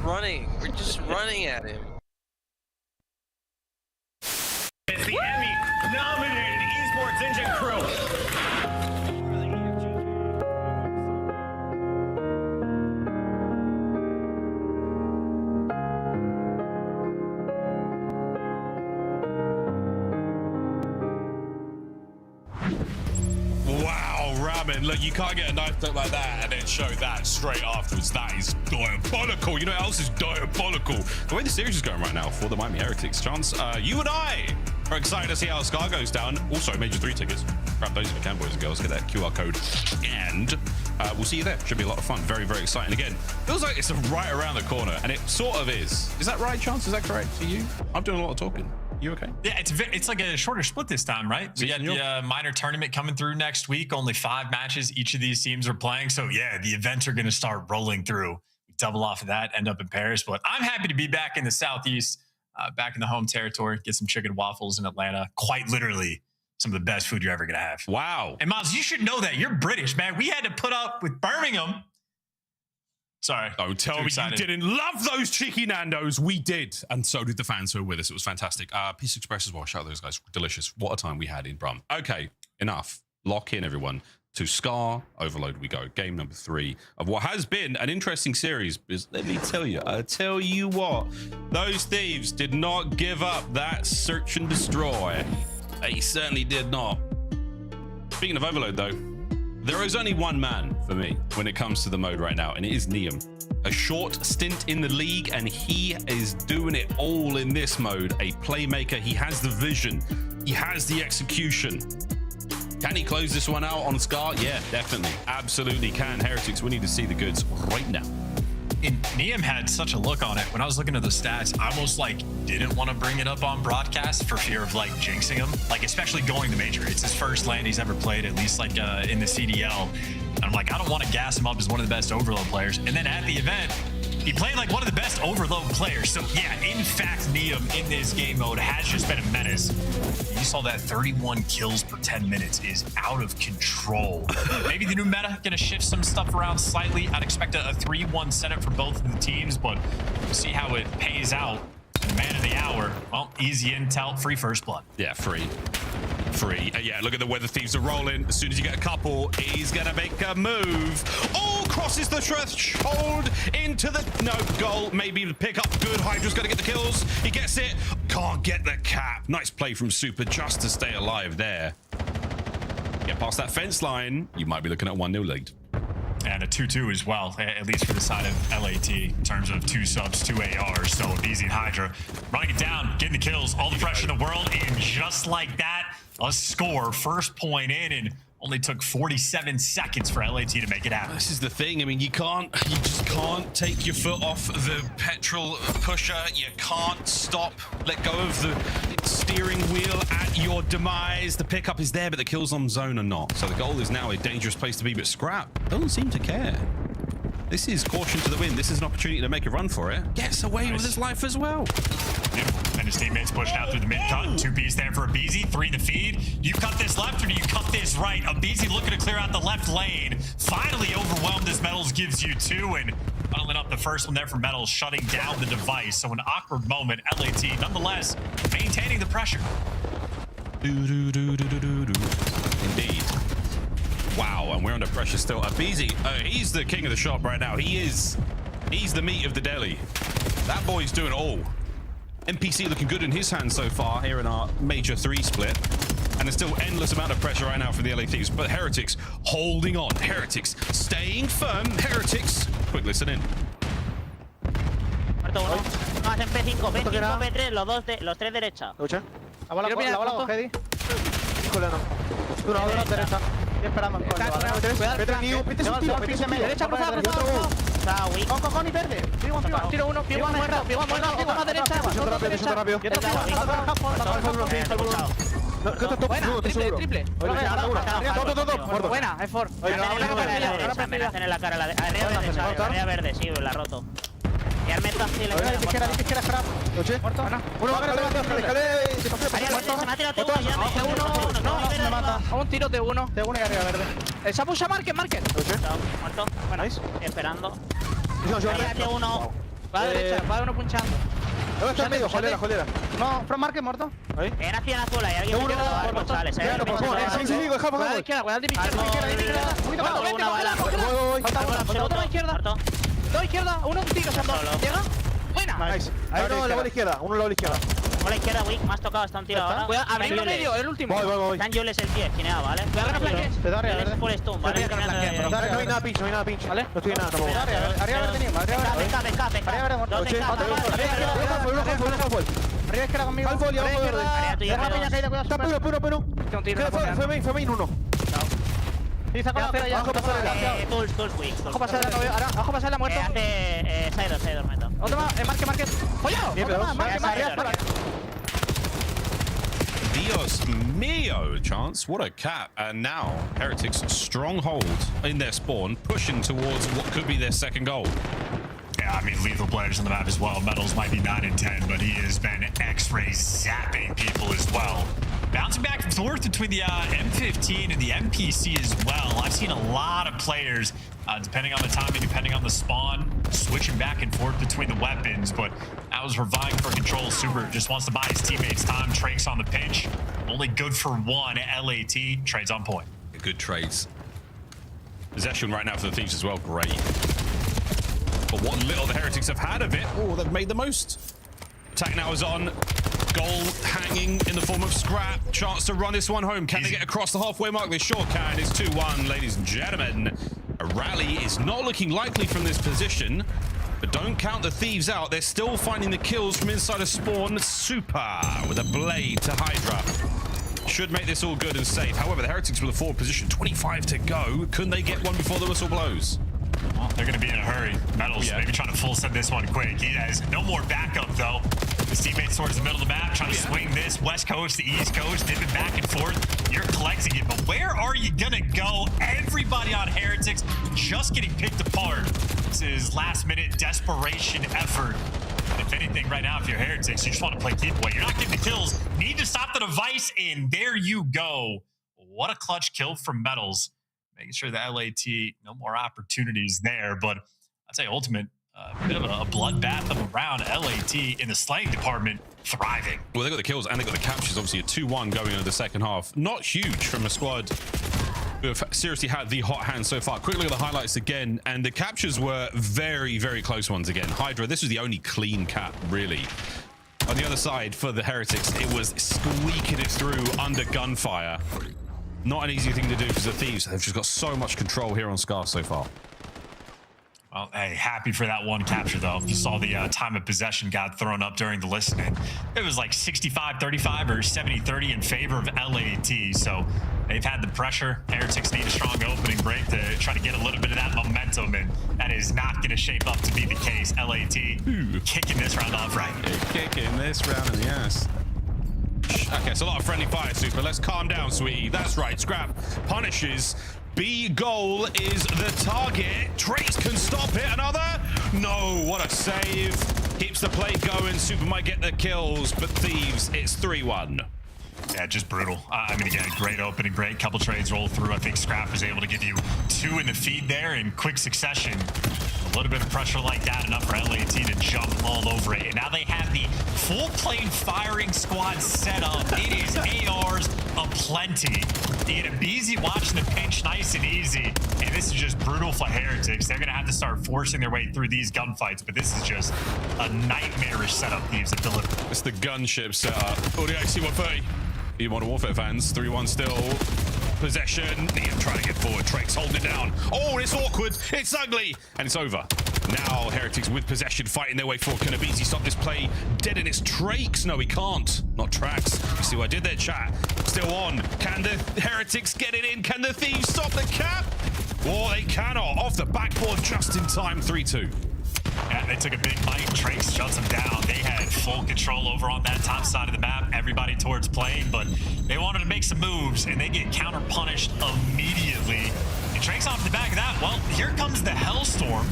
S12: We're just running at him.
S23: It's the Emmy-nominated Esports Engine Crew.
S1: Wow, Ramen, look, you can't get a knife dunk like that and then show that straight afterwards. That is diabolical. You know what else is diabolical? The way the series is going right now for the Miami Heretics, Chance, you and I are excited to see how Scar goes down. Also, Major 3 tickets. Grab those if you can, boys and girls. Get that QR code. And we'll see you there. Should be a lot of fun. Very, very exciting. Again, feels like it's right around the corner, and it sort of is. Is that right, Chance? Is that correct for you? I'm doing a lot of talking. You okay?
S3: Yeah, it's like a shorter split this time, right? We got the minor tournament coming through next week. Only 5 matches each of these teams are playing. So yeah, the events are going to start rolling through. We double off of that, end up in Paris. But I'm happy to be back in the Southeast, back in the home territory. Get some chicken waffles in Atlanta. Quite literally some of the best food you're ever going to have.
S1: Wow.
S3: And Miles, you should know that. You're British, man. We had to put up with Birmingham. Sorry.
S1: Don't tell me you didn't love those cheeky Nandos. We did. And so did the fans who were with us. It was fantastic. Peace Express as well. Shout out those guys. Delicious. What a time we had in Brum. Okay, enough. Lock in, everyone. To Scar Overload we go. Game number 3 of what has been an interesting series. Because let me tell you, I tell you what, those thieves did not give up that search and destroy. They certainly did not. Speaking of Overload, though, there is only one man for me when it comes to the mode right now, and it is Neum. A short stint in the league, and he is doing it all in this mode. A playmaker. He has the vision. He has the execution. Can he close this one out on Scar? Yeah, definitely. Absolutely can. Heretics, we need to see the goods right now.
S3: And Neum had such a look on it. When I was looking at the stats, I almost like didn't want to bring it up on broadcast for fear of like jinxing him. Like especially going to Major. It's his first LAN he's ever played, at least like in the CDL. And I'm like, I don't want to gas him up as one of the best overload players. And then at the event, he played like one of the best overload players. So yeah, in fact, Neum in this game mode has just been a menace. You saw that 31 kills per 10 minutes is out of control. Maybe the new meta gonna shift some stuff around slightly. I'd expect a 3-1 setup for both of the teams, but we'll see how it pays out. Man of the hour, well, easy intel, free first blood.
S1: Yeah, free. Yeah, look at the way the thieves are rolling. As soon as you get a couple, he's gonna make a move. Oh, crosses the threshold into the goal. Maybe pick up good. Hydra's gonna get the kills. He gets it. Can't get the cap. Nice play from Super just to stay alive there. Get past that fence line, you might be looking at 1-0 lead.
S3: And a 2-2 as well, at least for the side of LAT, in terms of 2 subs, 2 ARs. So Easy and Hydra running it down, getting the kills, all the pressure in the world, and just like that, a score. First point in, and only took 47 seconds for LAT to make it happen.
S1: This is the thing. I mean, you just can't take your foot off the petrol pusher. You can't stop, let go of the steering wheel at your demise. The pickup is there, but the kills on zone are not. So the goal is now a dangerous place to be, but Scrap doesn't seem to care. This is caution to the wind. This is an opportunity to make a run for it. Gets away with his life as well.
S3: And his teammates pushed out through the mid-cut. 2Bs there for Abizi, 3 in the feed. You cut this left or do you cut this right? Abizi looking to clear out the left lane. Finally overwhelmed as Metals gives you 2, and funneling up the first one there for Metals, shutting down the device. So an awkward moment, LAT nonetheless maintaining the pressure.
S1: Indeed. Wow, and we're under pressure still. Abizi, he's the king of the shop right now. He's the meat of the deli. That boy's doing it all. NPC looking good in his hands so far here in our Major 3 split. And there's still endless amount of pressure right now for the LA Thieves. But Heretics holding on. Heretics staying firm. Heretics. Quick listen in.
S5: Muerto uno. Más en P5, P5, P3, los 3 derecha.
S4: Lucha. La bola con Heady. Híjole, no. Uno, dos, derecha. Estoy esperando en coño. Vete New, vete un tiro, vete medio. Derecha, cruzada. Con y verde. Tiro uno, P1 muerto, otro más derecha. Otro rápido. Triple. Buena, es for.
S5: Amenazan en la cara, arriba verde, sí, la roto. Y Armenta así, le queda
S4: izquierda, Scrap. Muerto. Uno,
S5: se me ha tirado T1 ya. No, me mata.
S4: Un tiro T1 y arriba verde.
S5: Se ha puesto Market. Muerto. Bueno, esperando. T1. Va a derecha, va uno punchando.
S4: ¿Dónde está el medio? Jolera. No, From Market muerto.
S5: En acción azul, hay alguien que queda responsable.
S4: Sí, dejamos.
S5: Cuidado de izquierda, Otro a izquierda. Dos izquierda, uno un tiro, son dos. ¿Llega? Buena.
S4: Nice. Ahí uno la bola izquierda,
S5: Por la izquierda, Wick, me has tocado, está un tiro ahora.
S4: Voy a abrir el medio, el último. Voy.
S5: Están Jules el pie, esquineado, ¿vale?
S4: Voy a ganar flanques. Te da arriba,
S5: verde. Full stun, ¿vale?
S4: No hay nada pinch, ¿vale? No estoy nada tampoco. Arriba verde tenemos, arriba verde muerto. Arriba izquierda conmigo. Deja peña caída, cuidado. Puro. Fue main uno. Sí, saco la otra ya. Abajo pasarela, muerto.
S5: Hace Sidor, meto.
S4: Otro más, Market. ¡Follado!
S1: Dios mío, Chance. What a cap. And now, Heretics stronghold in their spawn, pushing towards what could be their second goal.
S3: Yeah, I mean, lethal players on the map as well. Metals might be 9 and 10, but he has been X-ray zapping people as well. Bouncing back and forth between the M15 and the MPC as well. I've seen a lot of players, depending on the timing, depending on the spawn, switching back and forth between the weapons, but that was reviving for control. Super just wants to buy his teammates time. Trake's on the pinch. Only good for 1 at LAT. Trades on point.
S1: Good trades. Possession right now for the Thieves as well. Great. But what little the Heretics have had of it, they've made the most. Attack now is on. Goal hanging in the form of Scrap. Chance to run this one home. Can they get across the halfway mark? They sure can. It's 2-1, ladies and gentlemen. A rally is not looking likely from this position, but don't count the Thieves out. They're still finding the kills from inside of spawn. Super with a blade to Hydra. Should make this all good and safe. However, the Heretics with a forward position, 25 to go. Can they get one before the whistle blows?
S3: Well, they're going to be in a hurry. Metals maybe trying to full send this one quick. He has no more backup, though. His teammates towards the middle of the map, trying to swing this west coast to east coast, dipping back and forth. You're collecting it, but where are you going to go? Everybody on Heretics just getting picked apart. This is last-minute desperation effort. If anything, right now, if you're Heretics, you just want to play keep away. You're not getting the kills. Need to stop the device, and there you go. What a clutch kill from Metals. Making sure the LAT, no more opportunities there. But I'd say Ultimate, a bit of a bloodbath of a round. LAT in the slaying department, thriving.
S1: Well, they got the kills and they got the captures. Obviously, a 2-1 going into the second half. Not huge from a squad who have seriously had the hot hand so far. Quick look at the highlights again. And the captures were very, very close ones again. Hydra, this was the only clean cap, really. On the other side for the Heretics, it was squeaking it through under gunfire. Not an easy thing to do because the Thieves have just got so much control here on Scar so far.
S3: Well, hey, happy for that one capture, though. If you saw the time of possession got thrown up during the listening, it was like 65-35 or 70-30 in favor of LAT. So they've had the pressure. Heretics need a strong opening break to try to get a little bit of that momentum, and that is not going to shape up to be the case. LAT kicking this round off right.
S1: Kicking this round in the ass. Okay, it's a lot of friendly fire, Super. Let's calm down, sweetie. That's right. Scrap punishes. B goal is the target. Trace can stop it. Another? No, what a save. Keeps the play going. Super might get the kills, but Thieves, it's 3-1.
S3: Yeah, just brutal. I mean, again, great opening break. Couple trades roll through. I think Scrap was able to give you 2 in the feed there in quick succession. A little bit of pressure like that, enough for LAT to jump all over it. And now they have the full plane firing squad set up. It is ARs aplenty. You get a BZ watching the pinch nice and easy. And this is just brutal for Heretics. They're going to have to start forcing their way through these gunfights. But this is just a nightmarish setup Thieves have delivered.
S1: It's the gunship setup. ODIC 130. You Modern Warfare fans, 3-1 still. Possession. Liam trying to get forward. Trake's holding it down. Oh, it's awkward. It's ugly. And it's over. Now Heretics with possession fighting their way forward. Can Abizi stop this play dead in its Trakes? No, he can't. Not Tracks. You see what I did there, chat? Still on. Can the Heretics get it in? Can the Thieves stop the cap? Oh, they cannot. Off the backboard just in time. 3-2.
S3: Yeah, they took a big bite. Trace shuts them down. They had full control over on that top side of the map. Everybody towards plane, but they wanted to make some moves, and they get counter-punished immediately. And Trace off the back of that, well, here comes the Hellstorm.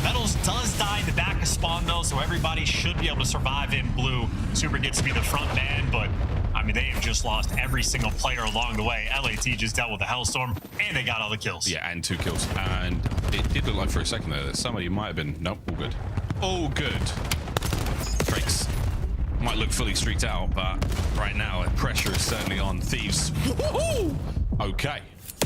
S3: Metals does die in the back of spawn, though, so everybody should be able to survive in blue. Super gets to be the front man, but I mean, they have just lost every single player along the way. LAT just dealt with the Hellstorm, and they got all the kills.
S1: Yeah, and 2 kills. And it did look like for a second there that somebody might have been... Nope, all good. All good. Trakes might look fully streaked out, but right now, pressure is certainly on Thieves. Woohoo! Okay.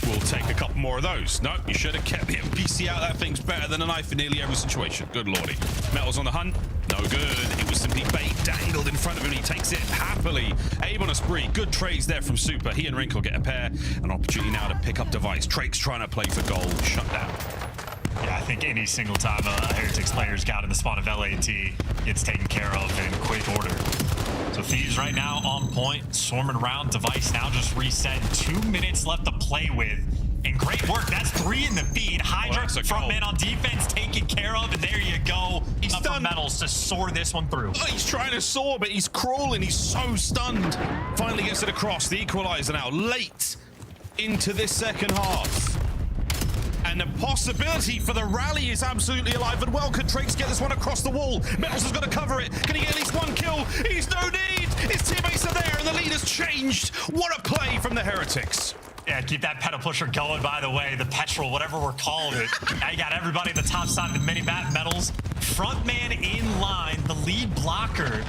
S1: We'll take a couple more of those. No, you should have kept the MPC out. That thing's better than a knife in nearly every situation. Good lordy. Metal's on the hunt. No good. It was simply bait dangled in front of him. He takes it happily. Abe on a spree. Good trades there from Super. He and Wrinkle get a pair. An opportunity now to pick up device. Trake's trying to play for goal. Shut down.
S3: Yeah, I think any single time a Heretics player's got in the spawn of LAT gets taken care of in quick order. So Thieves right now on point, swarming around. Device now just reset. 2 minutes left to play with. And great work. That's 3 in the feed. Hydra, front man on defense, taken care of. And there you go. He's done. Metals to soar this one through.
S1: Oh, he's trying to soar, but he's crawling. He's so stunned. Finally gets it across. The equalizer now late into this second half. And the possibility for the rally is absolutely alive. And well, could Trakes get this one across the wall? Metals has got to cover it. Can he get at least 1 kill? He's no need. His teammates are there, and the lead has changed. What a play from the Heretics.
S3: Yeah, keep that pedal pusher going, by the way. The petrol, whatever we're calling it. Now you got everybody at the top side of the mini-map. Metals, front man in line, the lead blocker.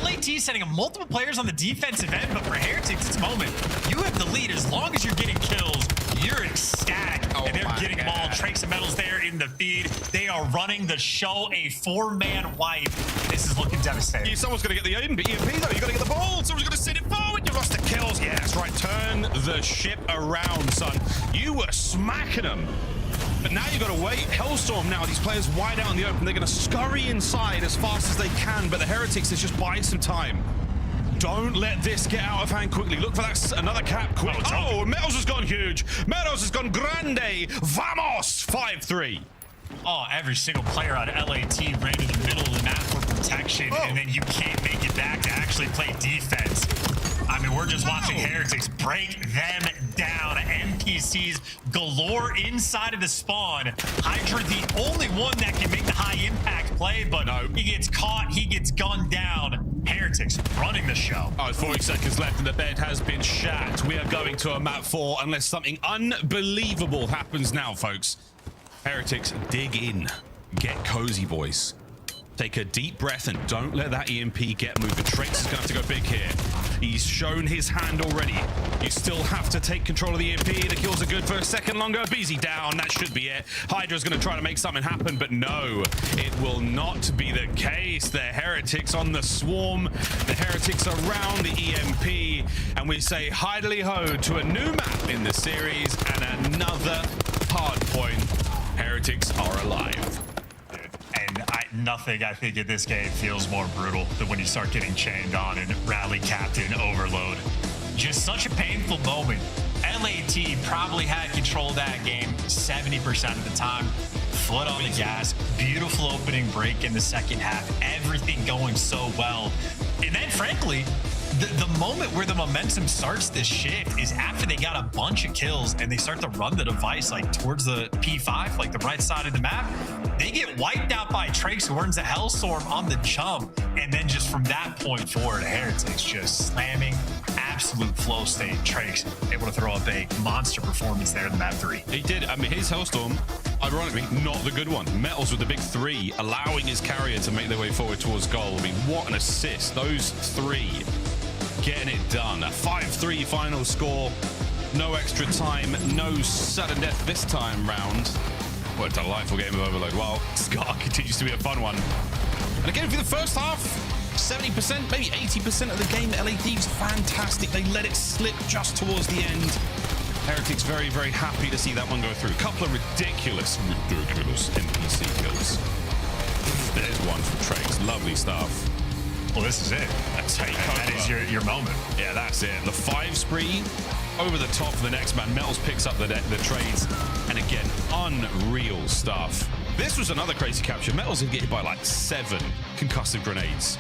S3: LAT setting up multiple players on the defensive end, but for Heretics, it's moment. You have the lead. As long as you're getting kills, you're ecstatic. And they're getting them all. Trakes and Metals there in the feed. They are running the show, a 4-man wipe. This is looking devastating.
S1: Someone's going to get the EMP, though. You got to get the ball. Someone's going to send it forward. You lost the kills. Yeah, that's right. Turn the ship around, son. You were smacking them. But now you've got to wait. Hellstorm now. These players wide out in the open. They're going to scurry inside as fast as they can. But the Heretics is just buying some time. Don't let this get out of hand quickly. Look for that another cap quick. Oh, Metals has gone huge. Metals has gone grande. Vamos! 5-3.
S3: Oh, every single player on LAT ran to the middle of the map for protection, and then you can't make it back to actually play defense. I mean, we're just watching Heretics break them down. NPCs galore inside of the spawn. Hydra, the only one that can make the high impact play, but he gets caught, he gets gunned down. Heretics running the show.
S1: Oh, 40 seconds left and the bed has been shat. We are going to a map 4 unless something unbelievable happens now, folks. Heretics, dig in. Get cozy, boys. Take a deep breath and don't let that EMP get moving. Trace is going to have to go big here. He's shown his hand already. You still have to take control of the EMP. The kills are good for a second longer. BZ down. That should be it. Hydra's going to try to make something happen, but no, it will not be the case. The Heretics on the swarm. The Heretics around the EMP. And we say hi-dally-ho to a new map in the series and another hard point. Heretics are alive.
S3: And nothing, I think, in this game feels more brutal than when you start getting chained on and rally captain overload. Just such a painful moment. LAT probably had control of that game 70% of the time. Foot on the gas, beautiful opening break in the second half, everything going so well. And then, frankly, the moment where the momentum starts to shift is after they got a bunch of kills and they start to run the device like towards the P5, like the right side of the map. They get wiped out by Trace, who earns a Hellstorm on the jump. And then just from that point forward, Heretics just slamming absolute flow state. Trace able to throw up a monster performance there in the map 3.
S1: He did. I mean, his Hellstorm, ironically, not the good one. Metals with the big 3, allowing his carrier to make their way forward towards goal. I mean, what an assist. Those 3 getting it done. A 5-3 final score. No extra time. No sudden death this time round. What a delightful game of Overload. Well, Scar continues to be a fun one. And again, for the first half, 70%, maybe 80% of the game, LA Thieves fantastic. They let it slip just towards the end. Heretics very, very happy to see that one go through. A couple of ridiculous NPC kills. There's one from Trace. Lovely stuff.
S3: Well, this is it. That is your moment.
S1: Yeah, that's it. The 5 spree over the top of the next man. Metals picks up the trades. And again, unreal stuff. This was another crazy capture. Metals had get hit by like 7 concussive grenades.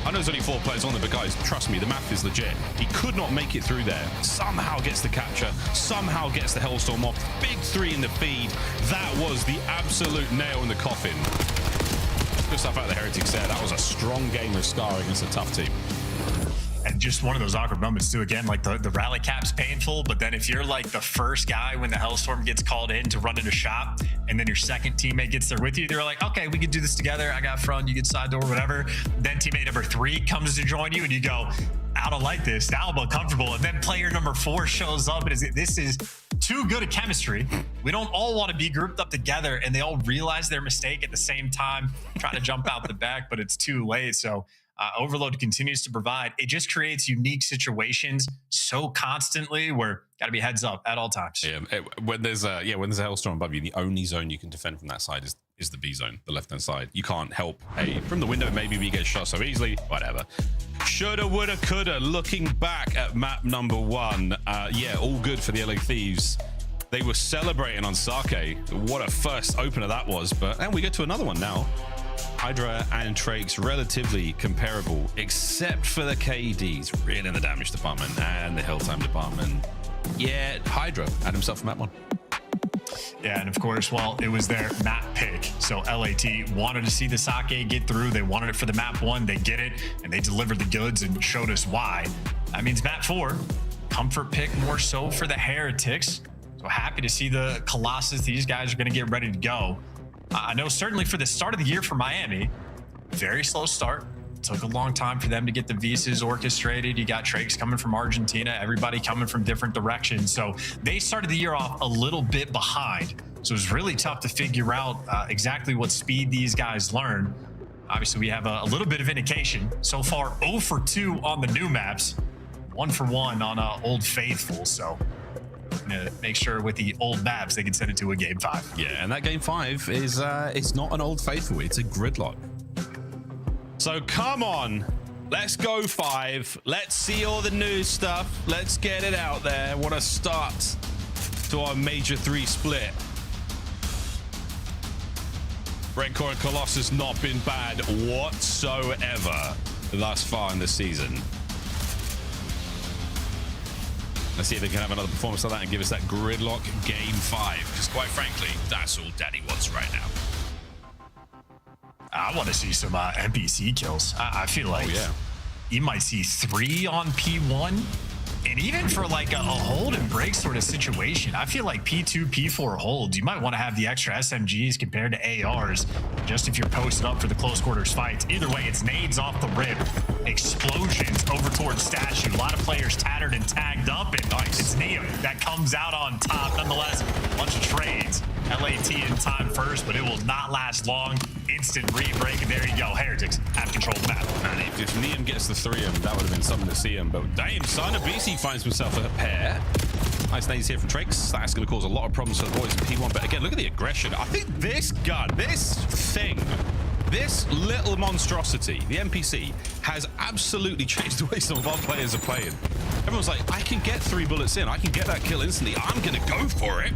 S1: I know there's only 4 players on there, but guys, trust me, the math is legit. He could not make it through there. Somehow gets the capture, somehow gets the Hellstorm off. Big 3 in the feed. That was the absolute nail in the coffin. Good stuff out of the Heretics there. That was a strong game of Scar against a tough team.
S3: And just one of those awkward moments too. Again, like the rally cap's painful, but then if you're like the first guy when the Hellstorm gets called in to run into shop, and then your second teammate gets there with you, they're like, okay, we can do this together. I got front, you get side door, whatever. Then teammate number 3 comes to join you, and you go, I don't like this. Now I'm uncomfortable. And then player number 4 shows up, and this is too good a chemistry. We don't all want to be grouped up together, and they all realize their mistake at the same time, trying to jump out the back, but it's too late. So Overload continues to provide. It just creates unique situations so constantly where got to be heads up at all times.
S1: Yeah, when there's a Hellstorm above you, the only zone you can defend from that side is the B zone, the left-hand side. You can't help from the window. Maybe we get shot so easily. Whatever. Shoulda, woulda, coulda. Looking back at map number 1, yeah, all good for the LA Thieves. They were celebrating on Sake. What a first opener that was. And we get to another one now. Hydra and Traix relatively comparable, except for the KDs, really in the damage department and the hill time department. Yeah, Hydra had himself a map 1.
S3: Yeah, and of course, well, it was their map pick. So LAT wanted to see the Sake get through. They wanted it for the map 1. They get it, and they delivered the goods and showed us why. That means map 4, comfort pick more so for the Heretics. So happy to see the Colossus. These guys are going to get ready to go. I know certainly for the start of the year for Miami, very slow start. Took a long time for them to get the visas orchestrated. You got Traix coming from Argentina, everybody coming from different directions. So they started the year off a little bit behind. So it was really tough to figure out exactly what speed these guys learn. Obviously, we have a little bit of indication. So far, 0 for 2 on the new maps, 1 for 1 on Old Faithful. So gonna make sure with the old maps they can send it to a game 5.
S1: Yeah, and that game 5 is it's not an Old Faithful, it's a gridlock. So come on, let's go 5. Let's see all the new stuff. Let's get it out there. Want to start to our Major 3 split. Rancor and Colossus not been bad whatsoever thus far in the season. Let's see if they can have another performance like that and give us that gridlock game 5. Because quite frankly, that's all Daddy wants right now.
S3: I want to see some NPC kills. I feel like you might see 3 on P1 And even for like a hold and break sort of situation, I feel like P2, P4 holds, you might want to have the extra SMGs compared to ARs, just if you're posted up for the close quarters fights. Either way, it's nades off the rip, explosions over towards Statue. A lot of players tattered and tagged up, and it's Neum that comes out on top. Nonetheless, a bunch of trades. LAT in time first, but it will not last long. Instant re-break, and there you go. Heretics have control of the map.
S1: Man, if Neum gets the 3-em, that would have been something to see him. But damn, son, BC finds himself a pair. Nice nades here from Trakes. That's going to cause a lot of problems for the boys in P1. But again, look at the aggression. I think this gun, this thing, this little monstrosity, the NPC, has absolutely changed the way some of our players are playing. Everyone's like, I can get 3 bullets in. I can get that kill instantly. I'm going to go for it.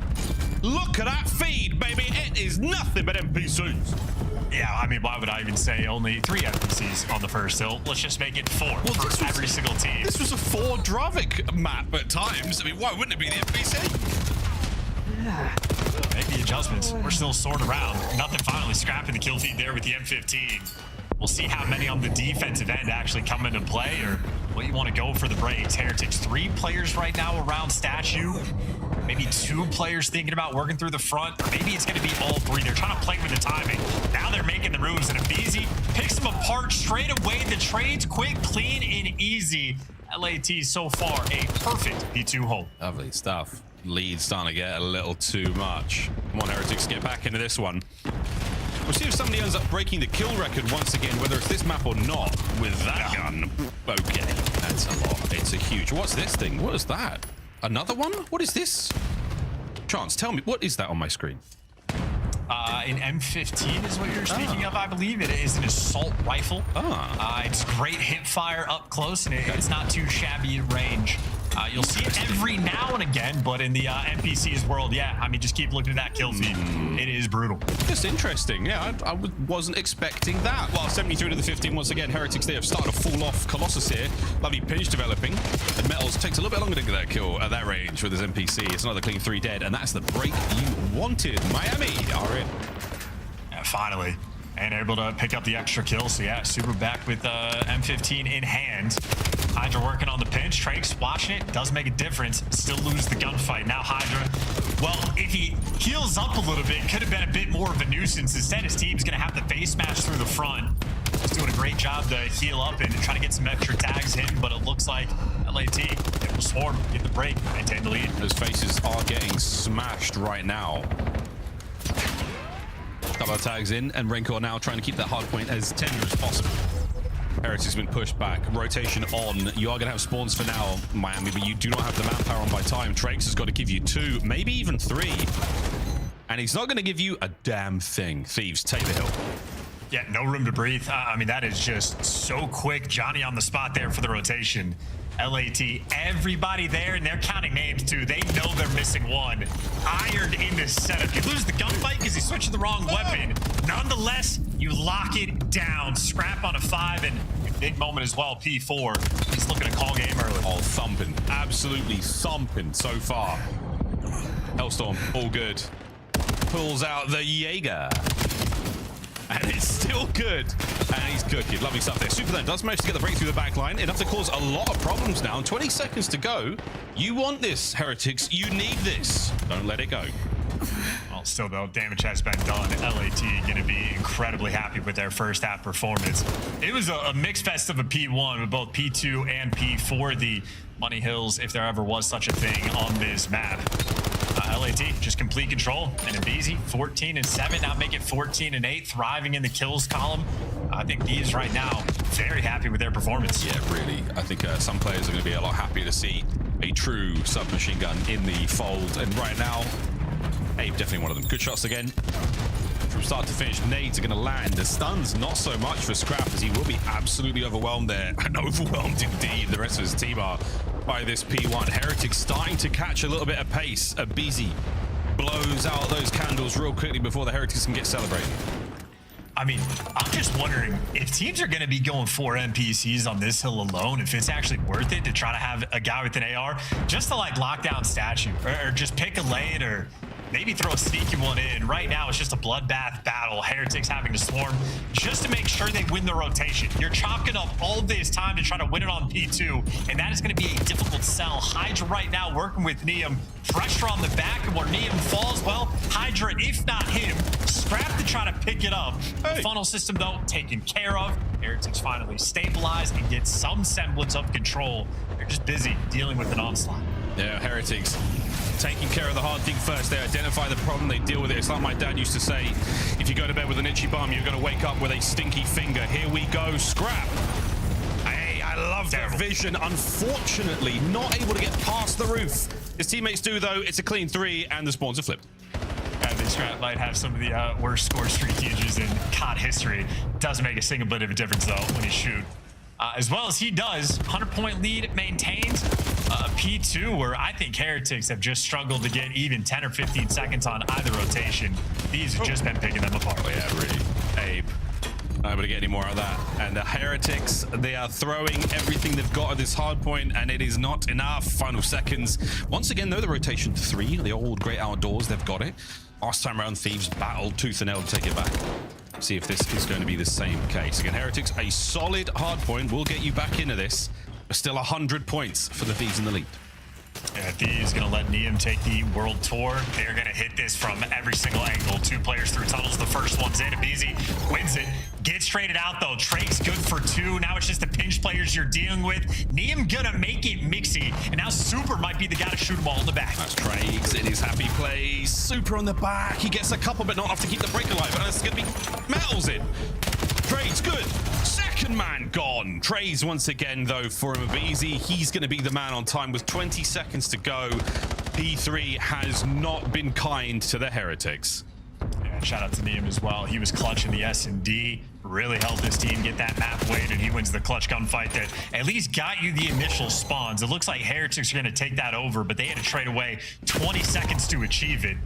S1: Look at that feed, baby. It is nothing but NPCs.
S3: Yeah, I mean, why would I even say only 3 NPCs on the first hill? Let's just make it 4 for every single team.
S1: This was a 4 Dravik map at times. I mean, why wouldn't it be the NPC?
S3: Yeah. Make the adjustments. We're still sorting around. Nothing finally scrapping the kill feed there with the M15. We'll see how many on the defensive end actually come into play, or what you want to go for the breaks. Heretics, 3 players right now around Statue. Maybe 2 players thinking about working through the front. Or maybe it's going to be all 3. They're trying to play with the timing. Now they're making the moves, and Abizi picks them apart straight away. The trades quick, clean, and easy. LAT so far a perfect P2 hold.
S1: Lovely stuff. Lead starting to get a little too much. Come on, Heretics, get back into this one. We'll see if somebody ends up breaking the kill record once again, whether it's this map or not, with that gun. Okay, that's a lot. It's a huge... What's this thing? What is that? Another one? What is this? Chance, tell me, what is that on my screen?
S3: An M15 is what you're speaking of, I believe. It is an assault rifle. It's great hip fire up close, and it's not too shabby at range. You'll see it every now and again, but in the NPC's world, yeah, I mean, just keep looking at that kill feed. It is brutal.
S1: Just interesting. Yeah, I wasn't expecting that. Well, 73 to the 15 once again. Heretics, they have started to fall off. Colossus here. Lovely pinch developing. And Metals takes a little bit longer to get that kill at that range with his NPC. It's another clean 3 dead, and that's the break you wanted. Miami are in.
S3: Yeah, finally. And able to pick up the extra kill. So yeah, Super back with M15 in hand. Hydra working on the pinch. Trakes watching it. Does make a difference. Still lose the gunfight. Now Hydra, well, if he heals up a little bit, could have been a bit more of a nuisance. Instead, his team's going to have the face smash through the front. He's doing a great job to heal up and try to get some extra tags in, but it looks like LAT will swarm, get the break, maintain the lead.
S1: Those faces are getting smashed right now. Couple of tags in, and Renkor now trying to keep that hard point as tender as possible. Heretics has been pushed back. Rotation on. You are going to have spawns for now, Miami, but you do not have the manpower on by time. Trakes has got to give you 2, maybe even 3. And he's not going to give you a damn thing. Thieves, take the hill.
S3: Yeah, no room to breathe. I mean, that is just so quick. Johnny on the spot there for the rotation. LAT, everybody there, and they're counting names too. They know they're missing 1. Ironed in this setup. You lose the gunfight because you switched to the wrong weapon. Nonetheless, you lock it down. Scrap on a 5, and a big moment as well, P4. He's looking to call game early.
S1: Oh, thumping. Absolutely thumping so far. Hellstorm, all good. Pulls out the Jaeger. And it's still good. And he's cooking. Lovely stuff there. Super then does manage to get the break through the back line. Enough to cause a lot of problems now. 20 seconds to go. You want this, Heretics. You need this. Don't let it go.
S3: Well, still, though, damage has been done. LAT going to be incredibly happy with their first half performance. It was a mixed fest of a P1 with both P2 and P4. The Money Hills, if there ever was such a thing on this map. LAT, just complete control, and Abizi, 14-7, now make it 14-8, thriving in the kills column. I think these right now, very happy with their performance.
S1: Yeah, really. I think some players are going to be a lot happier to see a true submachine gun in the fold, and right now, Abe, definitely one of them. Good shots again. From start to finish, nades are going to land. The stuns, not so much for Scrap, as he will be absolutely overwhelmed there, and overwhelmed indeed. The rest of his team are by this P1. Heretics starting to catch a little bit of pace. Abizi blows out those candles real quickly before the Heretics can get celebrated.
S3: I mean, I'm just wondering if teams are going to be going 4 NPCs on this hill alone, if it's actually worth it to try to have a guy with an AR just to like lock down Statue, or just pick a lane, or maybe throw a sneaky one in. Right now, it's just a bloodbath battle. Heretics having to swarm just to make sure they win the rotation. You're chalking up all this time to try to win it on P2, and that is going to be a difficult cell. Hydra right now working with Neum. Pressure on the back, and where Neum falls, well, Hydra, if not him, Scrap to try to pick it up. The funnel system, though, taken care of. Heretics finally stabilize and get some semblance of control. They're just busy dealing with an onslaught.
S1: Yeah, Heretics taking care of the hard thing first. They identify the problem, they deal with it. It's like my dad used to say, if you go to bed with an itchy bum, you're going to wake up with a stinky finger. Here we go, Scrap. Hey, I love their vision. Unfortunately, not able to get past the roof. His teammates do, though. It's a clean 3, and the spawns are flipped.
S3: This Scrap might have some of the worst score streak users in COD history. Doesn't make a single bit of a difference, though, when he shoot. As well as he does, 100-point lead maintained. P2, where I think Heretics have just struggled to get even 10 or 15 seconds on either rotation. These have just been picking them apart.
S1: Oh, yeah, really. Abe. Not able to get any more of that. And the Heretics, they are throwing everything they've got at this hard point, and it is not enough. Final seconds. Once again, though, the rotation 3, the old great outdoors, they've got it. Last time around, Thieves battled tooth and nail to take it back. See if this is going to be the same case. Again, Heretics, a solid hard point will get you back into this. But still 100 points for the Thieves in the lead.
S3: Yeah, Thieves going to let Neum take the world tour. They're going to hit this from every single angle. 2 players through tunnels. The first one's in. Abizi wins it. Gets traded out, though. Trake's good for 2. Now it's just the pinch players you're dealing with. Neum going to make it mixy. And now Super might be the guy to shoot them all in the back.
S1: That's Trake's in his happy place. Super on the back. He gets a couple, but not enough to keep the break alive. And it's going to be Metals in. Trade's good. Second man gone. Trays once again, though, for Abizi. He's going to be the man on time with 20 seconds to go. P3 has not been kind to the Heretics.
S3: Yeah, shout out to Neum as well. He was clutch in the S&D. Really helped his team get that map weight, and he wins the clutch gunfight that at least got you the initial spawns. It looks like Heretics are going to take that over, but they had to trade away 20 seconds to achieve it.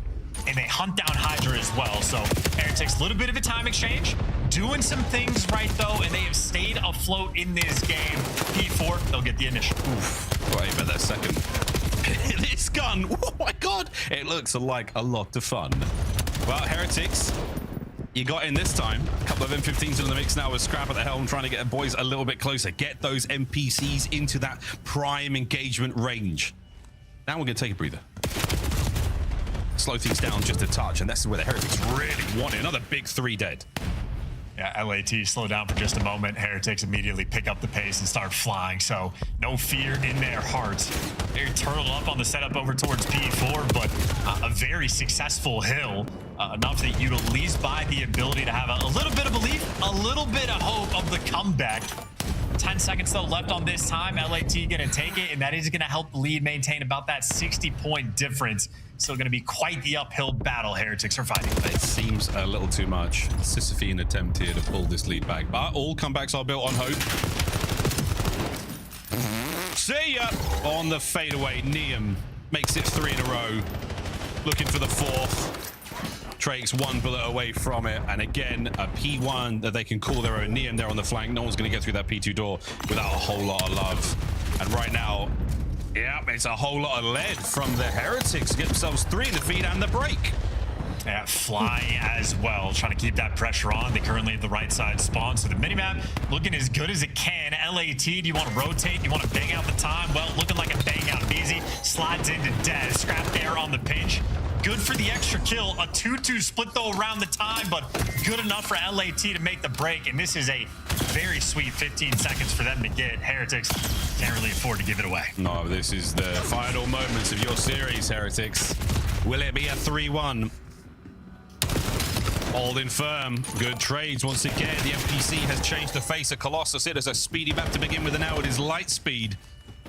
S3: And they hunt down Hydra as well. So Heretics, a little bit of a time exchange. Doing some things right, though, and they have stayed afloat in this game. P4, they'll get the initial.
S1: Oof. Wait about that second. This gun, oh my god. It looks like a lot of fun. Well, Heretics, you got in this time. A couple of M15s in the mix now with Scrap at the helm, trying to get the boys a little bit closer. Get those NPCs into that prime engagement range. Now we're going to take a breather. Slow things down just a touch, and this is where the Heretics really want it. Another big 3 dead.
S3: Yeah, LAT slow down for just a moment. Heretics immediately pick up the pace and start flying, so no fear in their hearts. They're turtled up on the setup over towards P4, but a very successful hill, enough that you'd at least buy the ability to have a little bit of belief, a little bit of hope of the comeback. 10 seconds, though, left on this time. LAT going to take it, and that is going to help the lead maintain about that 60-point difference. Still going to be quite the uphill battle Heretics are fighting.
S1: It seems a little too much. Sisyphean attempt here to pull this lead back, but all comebacks are built on hope. See ya! On the fadeaway, Neum makes it 3 in a row. Looking for the 4th. Drake's 1 bullet away from it, and again a P1 that they can call their own. Neum there on the flank. No one's going to get through that P2 door without a whole lot of love. And right now, yep, it's a whole lot of lead from the Heretics to get themselves 3 in the feed and the break.
S3: Yeah, flying as well, trying to keep that pressure on. They currently have the right side spawn, so the minimap looking as good as it can. LAT, do you want to rotate? Do you want to bang out the time? Well, looking like a bang out. Easy slides into Dez. Scrap there on the pinch. Good for the extra kill. A 2-2 split, though, around the time, but good enough for LAT to make the break. And this is a very sweet 15 seconds for them to get. Heretics can't really afford to give it away.
S1: No, this is the final moments of your series, Heretics. Will it be a 3-1? Holding firm. Good trades once again. The NPC has changed the face of Colossus. It is a speedy map to begin with, and now it is light speed.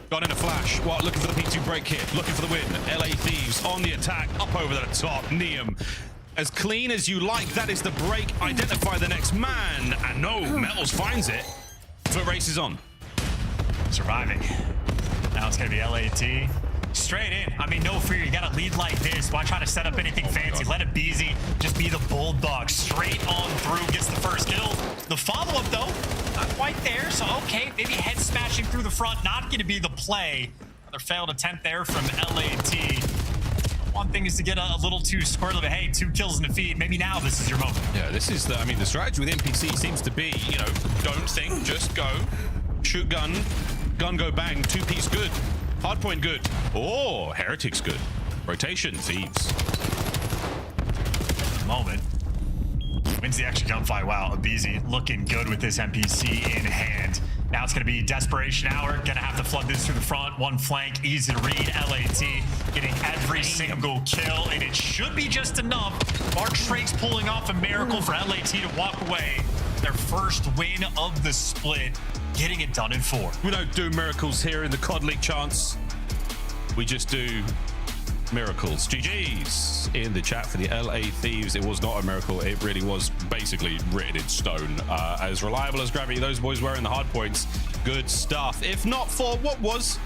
S1: Got in a flash. What? Looking for the P2 break here. Looking for the win. LA Thieves on the attack. Up over the top. Neum. As clean as you like. That is the break. Identify the next man. And no, Metals finds it. So it races on.
S3: Surviving. Now it's going to be LAT. Straight in. I mean, no fear. You got a lead like this. Why try to set up anything fancy? Let it be easy. Just be the bulldog. Straight on through. Gets the first kill. The follow-up, though, not quite there. So, okay, maybe head smashing through the front. Not going to be the play. Another failed attempt there from LAT. One thing is to get a little too squirrely, but hey, 2 kills in the feed. Maybe now this is your moment.
S1: Yeah, this is the, I mean, the strategy with NPC seems to be, you know, don't think, just go. Shoot gun, go bang, 2-piece good. Hardpoint good. Oh, Heretics good. Rotation, Thieves.
S3: Moment. Wins the extra gunfight. Wow, Abizi looking good with this MPC in hand. Now it's going to be desperation hour. Going to have to flood this through the front. One flank, easy to read. LAT getting every single kill, and it should be just enough. Mark Shrakes pulling off a miracle for LAT to walk away. Their first win of the split, getting it done in 4.
S1: We don't do miracles here in the COD League, Chance. We just do miracles. GG's in the chat for the LA Thieves. It was not a miracle. It really was basically written in stone. As reliable as gravity those boys were in the hard points. Good stuff. If not for what was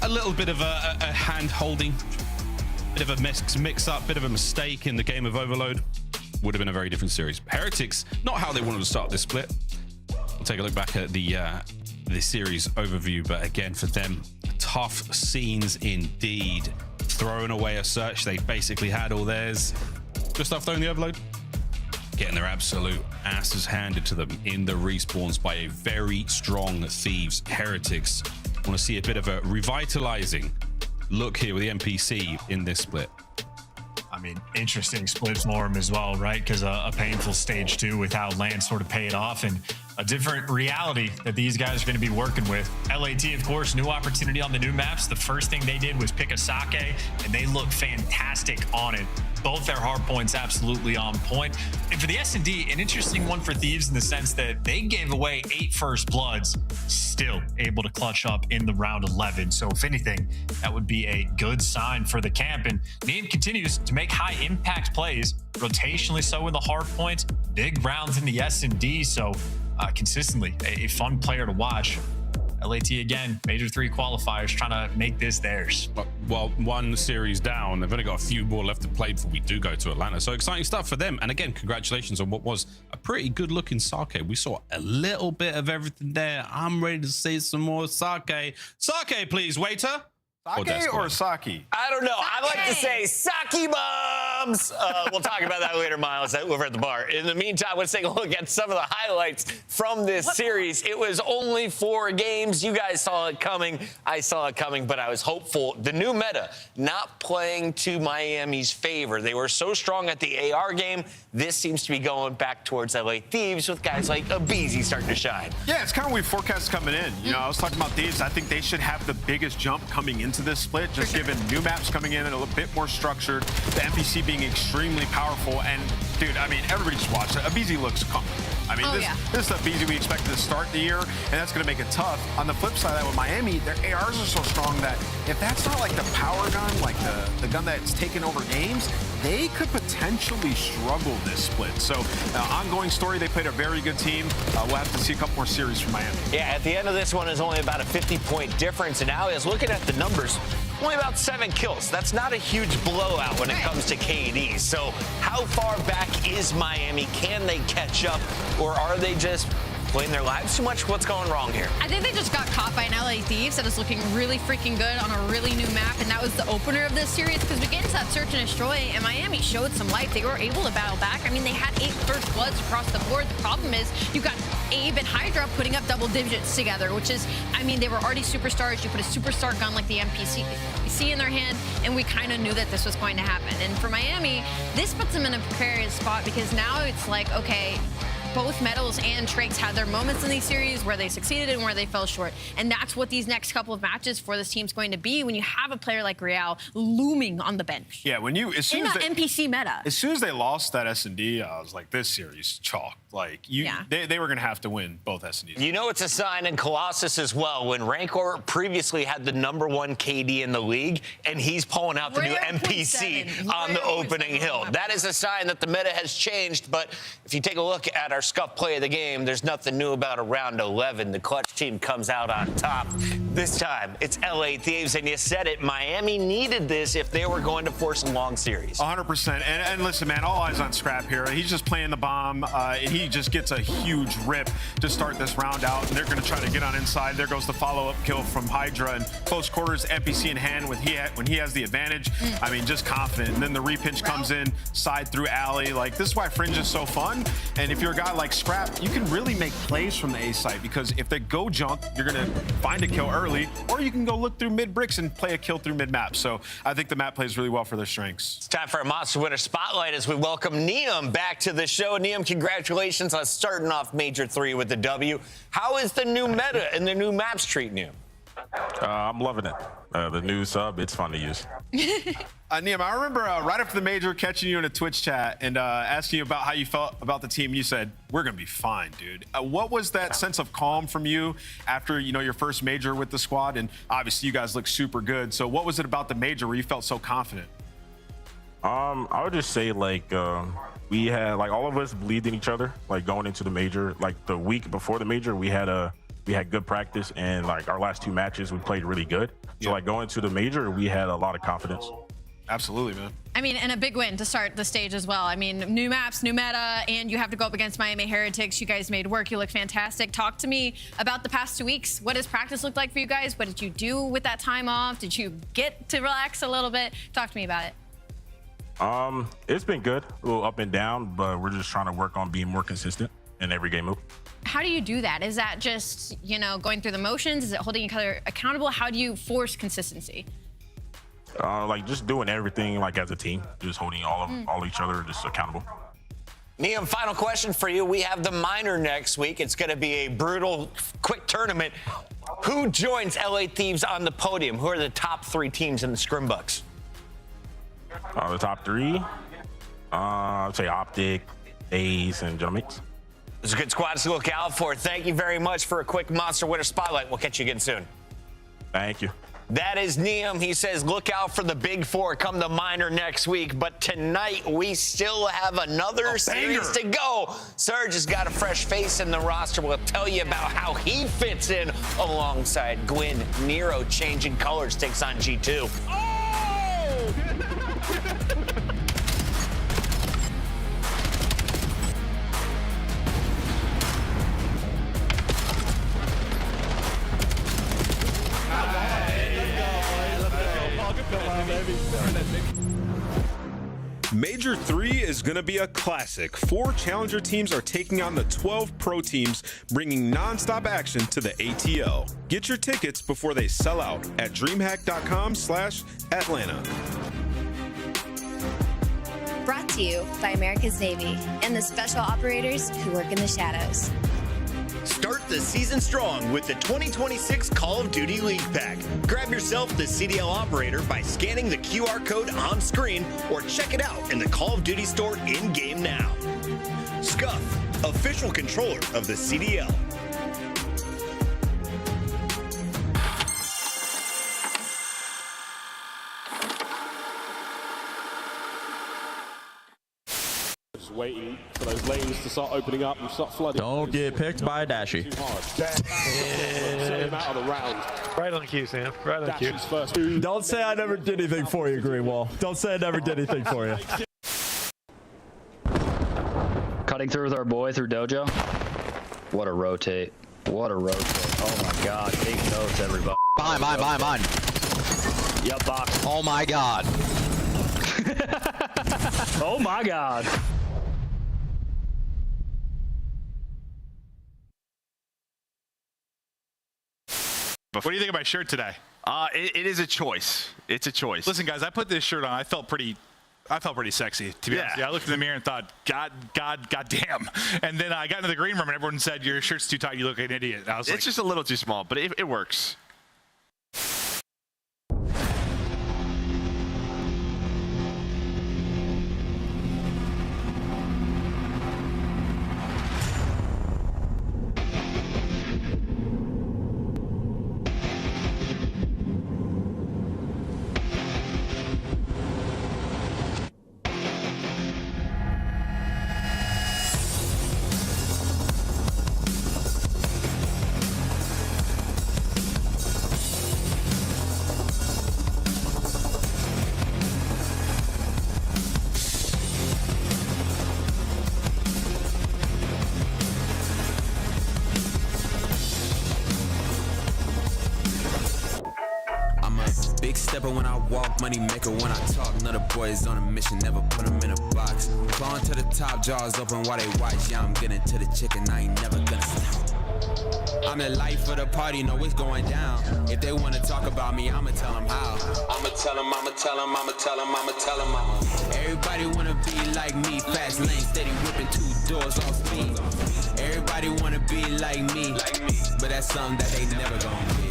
S1: a little bit of a hand holding, bit of a mix up, bit of a mistake in the game of Overload, would have been a very different series. Heretics, not how they wanted to start this split. We'll take a look back at the series overview, but again, for them, tough scenes indeed. Throwing away a search, they basically had all theirs. Just after throwing the Overload, getting their absolute asses handed to them in the respawns by a very strong Thieves. Heretics want to see a bit of a revitalizing look here with the NPC in this split.
S3: I mean, interesting split for him as well, right? Because a painful stage 2 with how Land sort of paid off, and a different reality that these guys are going to be working with. LAT, of course, new opportunity on the new maps. The first thing they did was pick a Sake, and they look fantastic on it. Both their hard points absolutely on point. And for the S&D, an interesting one for Thieves in the sense that they gave away 8 first bloods, still able to clutch up in the round 11. So if anything, that would be a good sign for the camp. And Neem continues to make high impact plays, rotationally so in the hard points, big rounds in the S&D. So consistently a fun player to watch. LAT again, Major 3 qualifiers, trying to make this theirs.
S1: Well, one series down, they've only got a few more left to play before we do go to Atlanta. So exciting stuff for them. And again, congratulations on what was a pretty good looking Sake. We saw a little bit of everything there. I'm ready to see some more Sake. Sake, please, waiter.
S8: Sake or Saki?
S10: I don't know. I like to say Saki bombs. We'll talk about that later, Miles, over at the bar. In the meantime, let's take a look at some of the highlights from this series. It was only 4 games. You guys saw it coming. I saw it coming, but I was hopeful. The new meta not playing to Miami's favor. They were so strong at the AR game. This seems to be going back towards LA Thieves with guys like Abizi starting to shine.
S8: Yeah, it's kind of what we forecast coming in. You know, I was talking about Thieves. I think they should have the biggest jump coming into this split, just given new maps coming in and a little bit more structured, the NPC being extremely powerful. And dude, I mean, everybody just watched it. Abizi looks comfortable. I mean, this is the Abizi we expected to start the year, and that's going to make it tough. On the flip side of that, with Miami, their ARs are so strong that if that's not like the power gun, like the gun that's taken over games, they could potentially struggle this split. So, ongoing story, they played a very good team. We'll have to see a couple more series from Miami.
S10: Yeah, at the end of this one is only about a 50-point difference. And Ali is looking at the numbers, only about 7 kills. That's not a huge blowout when it comes to KD. So how far back is Miami? Can they catch up? Or are they just playing their lives too much? What's going wrong here?
S11: I think they just got caught by an LA Thieves that is looking really freaking good on a really new map, and that was the opener of this series because we get into that search and destroy, and Miami showed some life. They were able to battle back. I mean, they had 8 first bloods across the board. The problem is you got Abe and Hydra putting up double digits together, which is, I mean, they were already superstars. You put a superstar gun like the NPC in their hand, and we kind of knew that this was going to happen. And for Miami, this puts them in a precarious spot because now it's like, okay, both Metals and Trakes had their moments in these series where they succeeded and where they fell short. And that's what these next couple of matches for this team's going to be when you have a player like Real looming on the bench.
S8: Yeah, when you, as soon as
S11: NPC meta.
S8: As soon as they lost that S&D, I was like, this series chalk. Like, they were going to have to win both S&Ds.
S10: You know it's a sign in Colossus as well when Rancor previously had the #1 KD in the league, and he's pulling out the new NPC on the opening hill. That is a sign that the meta has changed, but if you take a look at our scuff play of the game, there's nothing new about a round 11. The clutch team comes out on top. This time, it's LA Thieves, and you said it, Miami needed this if they were going to force a long series.
S8: 100%. And listen, man, all eyes on Scrap here. He's just playing the bomb. He just gets a huge rip to start this round out, and they're going to try to get on inside. There goes the follow-up kill from Hydra, and close quarters, NPC in hand when he has the advantage. I mean, just confident. And then the repinch comes in, side through alley. Like, this is why Fringe is so fun. And if you're a guy like Scrap, you can really make plays from the A site, because if they go junk, you're going to find a kill early, or you can go look through mid bricks and play a kill through mid map. So I think the map plays really well for their strengths.
S10: It's time for a Monster Winner Spotlight as we welcome Neum back to the show. Neum, congratulations on starting off Major 3 with the W. How is the new meta and the new maps treating you?
S17: I'm loving it. The new sub, it's fun to use.
S8: Neum, I remember right after the major catching you in a Twitch chat and asking you about how you felt about the team. You said, we're going to be fine, dude. What was that sense of calm from you after, your first major with the squad? And obviously you guys look super good. So what was it about the major where you felt so confident?
S17: I would just say we had all of us believed in each other, going into the major. The week before the major, we had good practice, and our last 2 matches we played really good. So going to the major, we had a lot of confidence.
S8: Absolutely, man.
S11: I mean, and a big win to start the stage as well. I mean, new maps, new meta, and you have to go up against Miami Heretics. You guys made work. You look fantastic. Talk to me about the past 2 weeks. What does practice look like for you guys? What did you do with that time off? Did you get to relax a little bit? Talk to me about it.
S17: It's been good, a little up and down, but we're just trying to work on being more consistent in every game move.
S11: How do you do that? Is that just, going through the motions? Is it holding each other accountable? How do you force consistency?
S17: Just doing everything as a team, just holding all each other just accountable.
S10: Neum, final question for you. We have the minor next week. It's going to be a brutal, quick tournament. Who joins LA Thieves on the podium? Who are the top 3 teams in the Scrimbucks?
S17: The top 3, I'd say Optic, Ace, and Genomics.
S10: It's a good squad to look out for. Thank you very much for a quick Monster Winner Spotlight. We'll catch you again soon.
S17: Thank you.
S10: That is Neum. He says, look out for the Big 4 come the minor next week. But tonight, we still have another series to go. Serge has got a fresh face in the roster. We'll tell you about how he fits in alongside Gwyn. Nero changing colors takes on G2.
S17: Major 3 is going to be a classic. 4 challenger teams are taking on the 12 pro teams, bringing non-stop action to the ATL. Get your tickets before they sell out at dreamhack.com/Atlanta.
S13: Brought to you by America's Navy and the special operators who work in the shadows.
S15: Start the season strong with the 2026 Call of Duty League Pack. Grab yourself the CDL operator by scanning the QR code on screen or check it out in the Call of Duty store in-game now. Scuff, official controller of the CDL.
S6: Waiting for those lanes to start opening up and start flooding.
S2: Don't get picked by Dashy.
S6: Out of the round.
S18: Right on cue, Sam. Right on cue.
S6: First.
S2: Don't say I never did anything for you, Greenwall. Don't say I never did anything for you.
S20: Cutting through with our boy through dojo. What a rotate. What a rotate. Oh my god. Take notes, everybody.
S2: Mine.
S20: Yup, box.
S2: Oh my god.
S20: Oh my god.
S21: What do you think of my shirt today? It is a choice. It's a choice. Listen, guys, I put this shirt on. I felt pretty sexy, to be honest. Yeah, I looked in the mirror and thought, God damn. And then I got into the green room and everyone said, your shirt's too tight. You look like an idiot. And I was like, it's just a little too small, but it works.
S24: Big stepper when I walk, money maker when I talk. Another boys on a mission, never put them in a box. Clawing to the top, jaws open while they watch. Yeah, I'm getting to the chicken, I ain't never gonna stop. I'm the life of the party, know it's going down. If they wanna talk about me, I'ma tell them how. I'ma tell them, I'ma tell them, I'ma tell them, I'ma tell them, Everybody wanna be like me, fast lane, steady whipping 2 doors off speed. Everybody wanna be like me, but that's something that they never gonna be.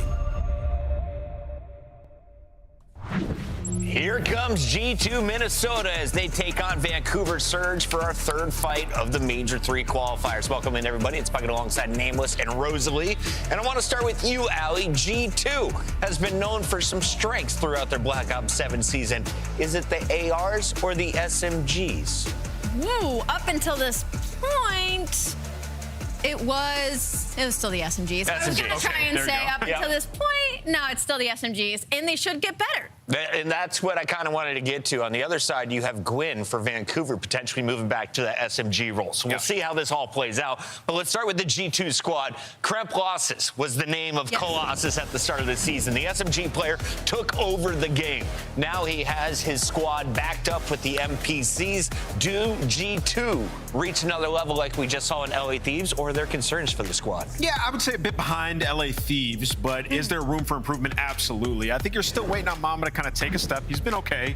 S10: Here comes G2 Minnesota as they take on Vancouver Surge for our 3rd fight of the Major 3 qualifiers. Welcome in, everybody. It's Bucket alongside Nameless and Rosalie. And I want to start with you, Allie. G2 has been known for some strengths throughout their Black Ops 7 season. Is it the ARs or the SMGs?
S11: Woo, up until this point, it was still the SMGs. I was going to try and say up until this point, no, it's still the SMGs, and they should get better.
S10: And that's what I kind of wanted to get to. On the other side, you have Gwyn for Vancouver potentially moving back to the SMG role. So we'll see how this all plays out. But let's start with the G2 squad. Kremplossus was the name of Colossus at the start of the season. The SMG player took over the game. Now he has his squad backed up with the NPCs. Do G2 reach another level like we just saw in LA Thieves, or are there concerns for the squad?
S8: Yeah, I would say a bit behind LA Thieves, but is there room for improvement? Absolutely. I think you're still waiting on Mama to kind of take a step. He's been okay.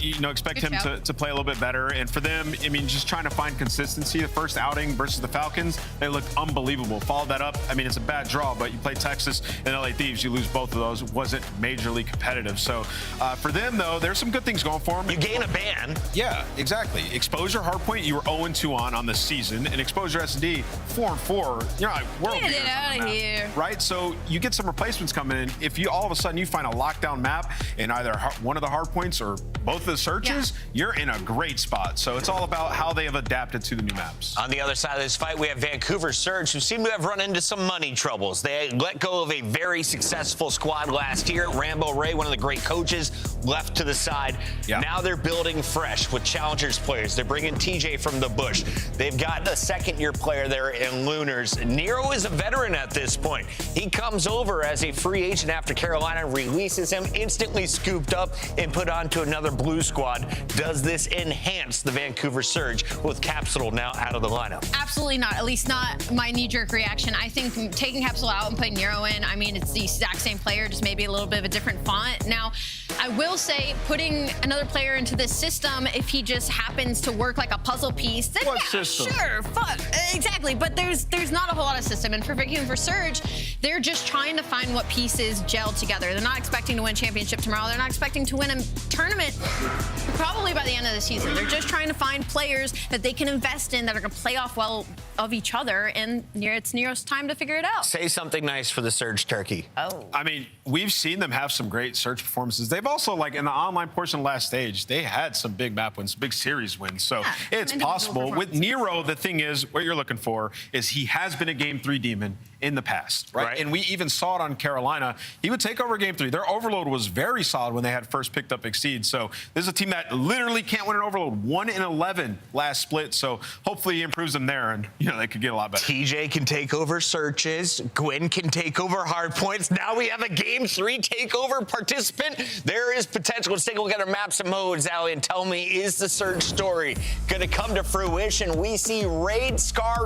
S8: You know, expect him to play a little bit better. And for them, I mean, just trying to find consistency. The first outing versus the Falcons, they looked unbelievable. Followed that up. I mean, it's a bad draw, but you play Texas and LA Thieves, you lose both of those. It wasn't majorly competitive. So for them, though, there's some good things going for them.
S10: You gain a ban.
S8: Yeah, exactly. Exposure Hardpoint, you were 0-2 on this season, and Exposure SD 4-4. You're like, world
S11: get it out of here,
S8: right? So you get some replacements coming in. If you all of a sudden you find a lockdown map in either one of the hard points or both of the searches, you're in a great spot. So it's all about how they have adapted to the new maps.
S10: On the other side of this fight, we have Vancouver Surge, who seem to have run into some money troubles. They let go of a very successful squad last year. Rambo Ray, one of the great coaches, left to the side. Now they're building fresh with Challengers players. They're bringing TJ from the Bush. They've got a second-year player there in Lunars. Nero is a veteran at this point. He comes over as a free agent after Carolina releases him, instantly scooped up and put onto another blue squad. Does this enhance the Vancouver Surge with Capsule now out of the lineup?
S11: Absolutely not. At least not my knee-jerk reaction. I think taking Capsule out and putting Nero in, I mean, it's the exact same player, just maybe a little bit of a different font. Now, I will say putting another player into this system, if he just happens to work like a puzzle piece, then sure, exactly. But there's not a whole lot of system. And for Vancouver Surge, they're just trying to find what pieces gel together. They're not expecting to win championship tomorrow. They're not expecting to win a tournament probably by the end of the season. They're just trying to find players that they can invest in that are going to play off well of each other, and it's Nero's time to figure it out.
S10: Say something nice for the Surge Turkey.
S8: I mean, we've seen them have some great Surge performances. They've also, like, in the online portion of last stage, they had some big map wins, big series wins. So it's possible. With Nero, the thing is, what you're looking for is he has been a Game 3 demon in the past, right? And we even saw it on Carolina. He would take over Game 3. Their overload was very solid when they had first picked up Exceed. So this is a team that literally can't win an overload. 1-11 last split. So hopefully he improves them there, and they could get a lot better.
S10: TJ can take over searches. Gwyn can take over hard points. Now we have a Game 3 takeover participant. There is potential. Let's take a look at our maps and modes, Allie, and tell me, is the Surge story going to come to fruition? We see Raid Scar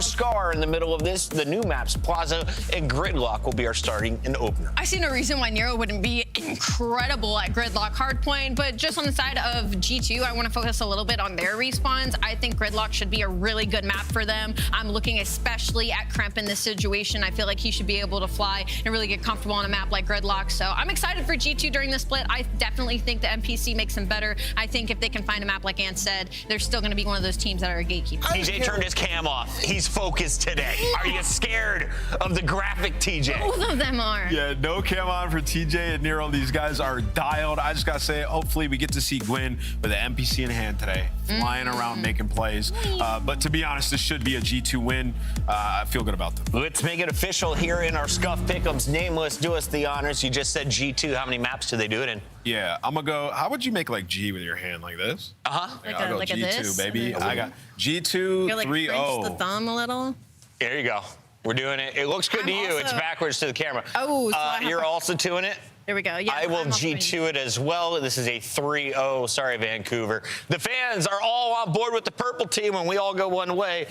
S10: in the middle of this. The new maps, Plaza and Gridlock, will be our starting and opener.
S11: I see no reason why Nero wouldn't be incredible at Gridlock Hardpoint, but just on the side of G2, I want to focus a little bit on their respawns. I think Gridlock should be a really good map for them. I'm looking especially at Kremp in this situation. I feel like he should be able to fly and really get comfortable on a map like Gridlock. So I'm excited for G2 during the split. I definitely think the NPC makes them better. I think if they can find a map like Ant said, they're still going to be one of those teams that are a gatekeeper.
S10: TJ turned his cam off. He's focused today. Are you scared of the graphic, TJ?
S11: Both of them are.
S8: Yeah, no cam on for TJ and Nero. These guys are dialed. I just got to say, hopefully we get to see Gwyn with an NPC in hand today, flying around making plays. But to be honest, this should be a G2 win. I feel good about them.
S10: Let's make it official here in our Scuff Pick'ems. Nameless, do us the honors. You just said G2. How many maps do they do it in?
S8: Yeah, I'm going to go. How would you make like G with your hand like this?
S10: Uh-huh.
S8: I'll go
S11: like
S8: G2,
S11: this?
S8: baby. I got G2
S11: You're like
S8: 3-0.
S11: French the thumb a little.
S10: There you go. We're doing it. It looks good to you. It's backwards to the camera.
S11: Oh, so
S10: you're also doing it?
S11: There we go. Yeah,
S10: I will G2 it as well. This is a 3-0. Sorry, Vancouver. The fans are all on board with the purple team when we all go one way.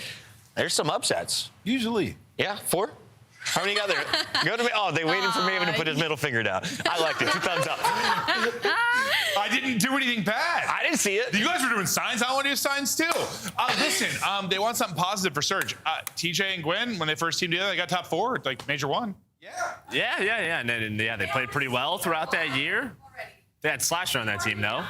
S10: There's some upsets.
S8: Usually.
S10: Yeah, 4? How many got there? Go to me. Oh, they waited for Maven to put his middle finger down. I liked it. 2 thumbs up.
S21: I didn't do anything bad.
S10: I didn't see it.
S21: You guys were doing signs. I want to do signs too. Listen, they want something positive for Surge. TJ and Gwen, when they first teamed together, they got top 4, like Major 1.
S7: Yeah. And then they played pretty well throughout that year. They had Slasher on that team, though.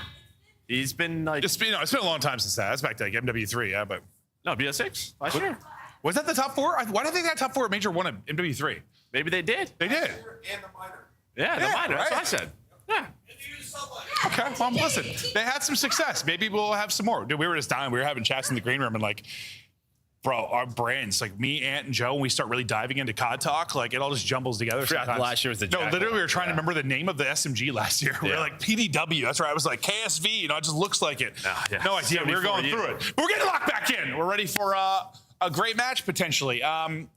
S7: He's been like...
S21: It's been a long time since that. That's back to like MW3, yeah, but...
S7: No, BS6 last year.
S21: Was that the top 4? Why did they got top 4 at Major 1 at MW3?
S7: Maybe they did.
S21: They did.
S6: And the minor.
S7: Yeah, the minor.
S21: Right?
S7: That's what I said. Yeah.
S21: Okay, well, listen, they had some success. Maybe we'll have some more. Dude, we were just dying. We were having chats in the green room and like, bro, our brains, like me, Ant, and Joe, when we start really diving into COD talk, like it all just jumbles together.
S7: Last year was the
S21: No, literally, we were trying to remember the name of the SMG last year. We were like PDW. That's right. I was like KSV. You know, it just looks like it. No idea. We were going through it. But we're getting locked back in. We're ready for a great match potentially.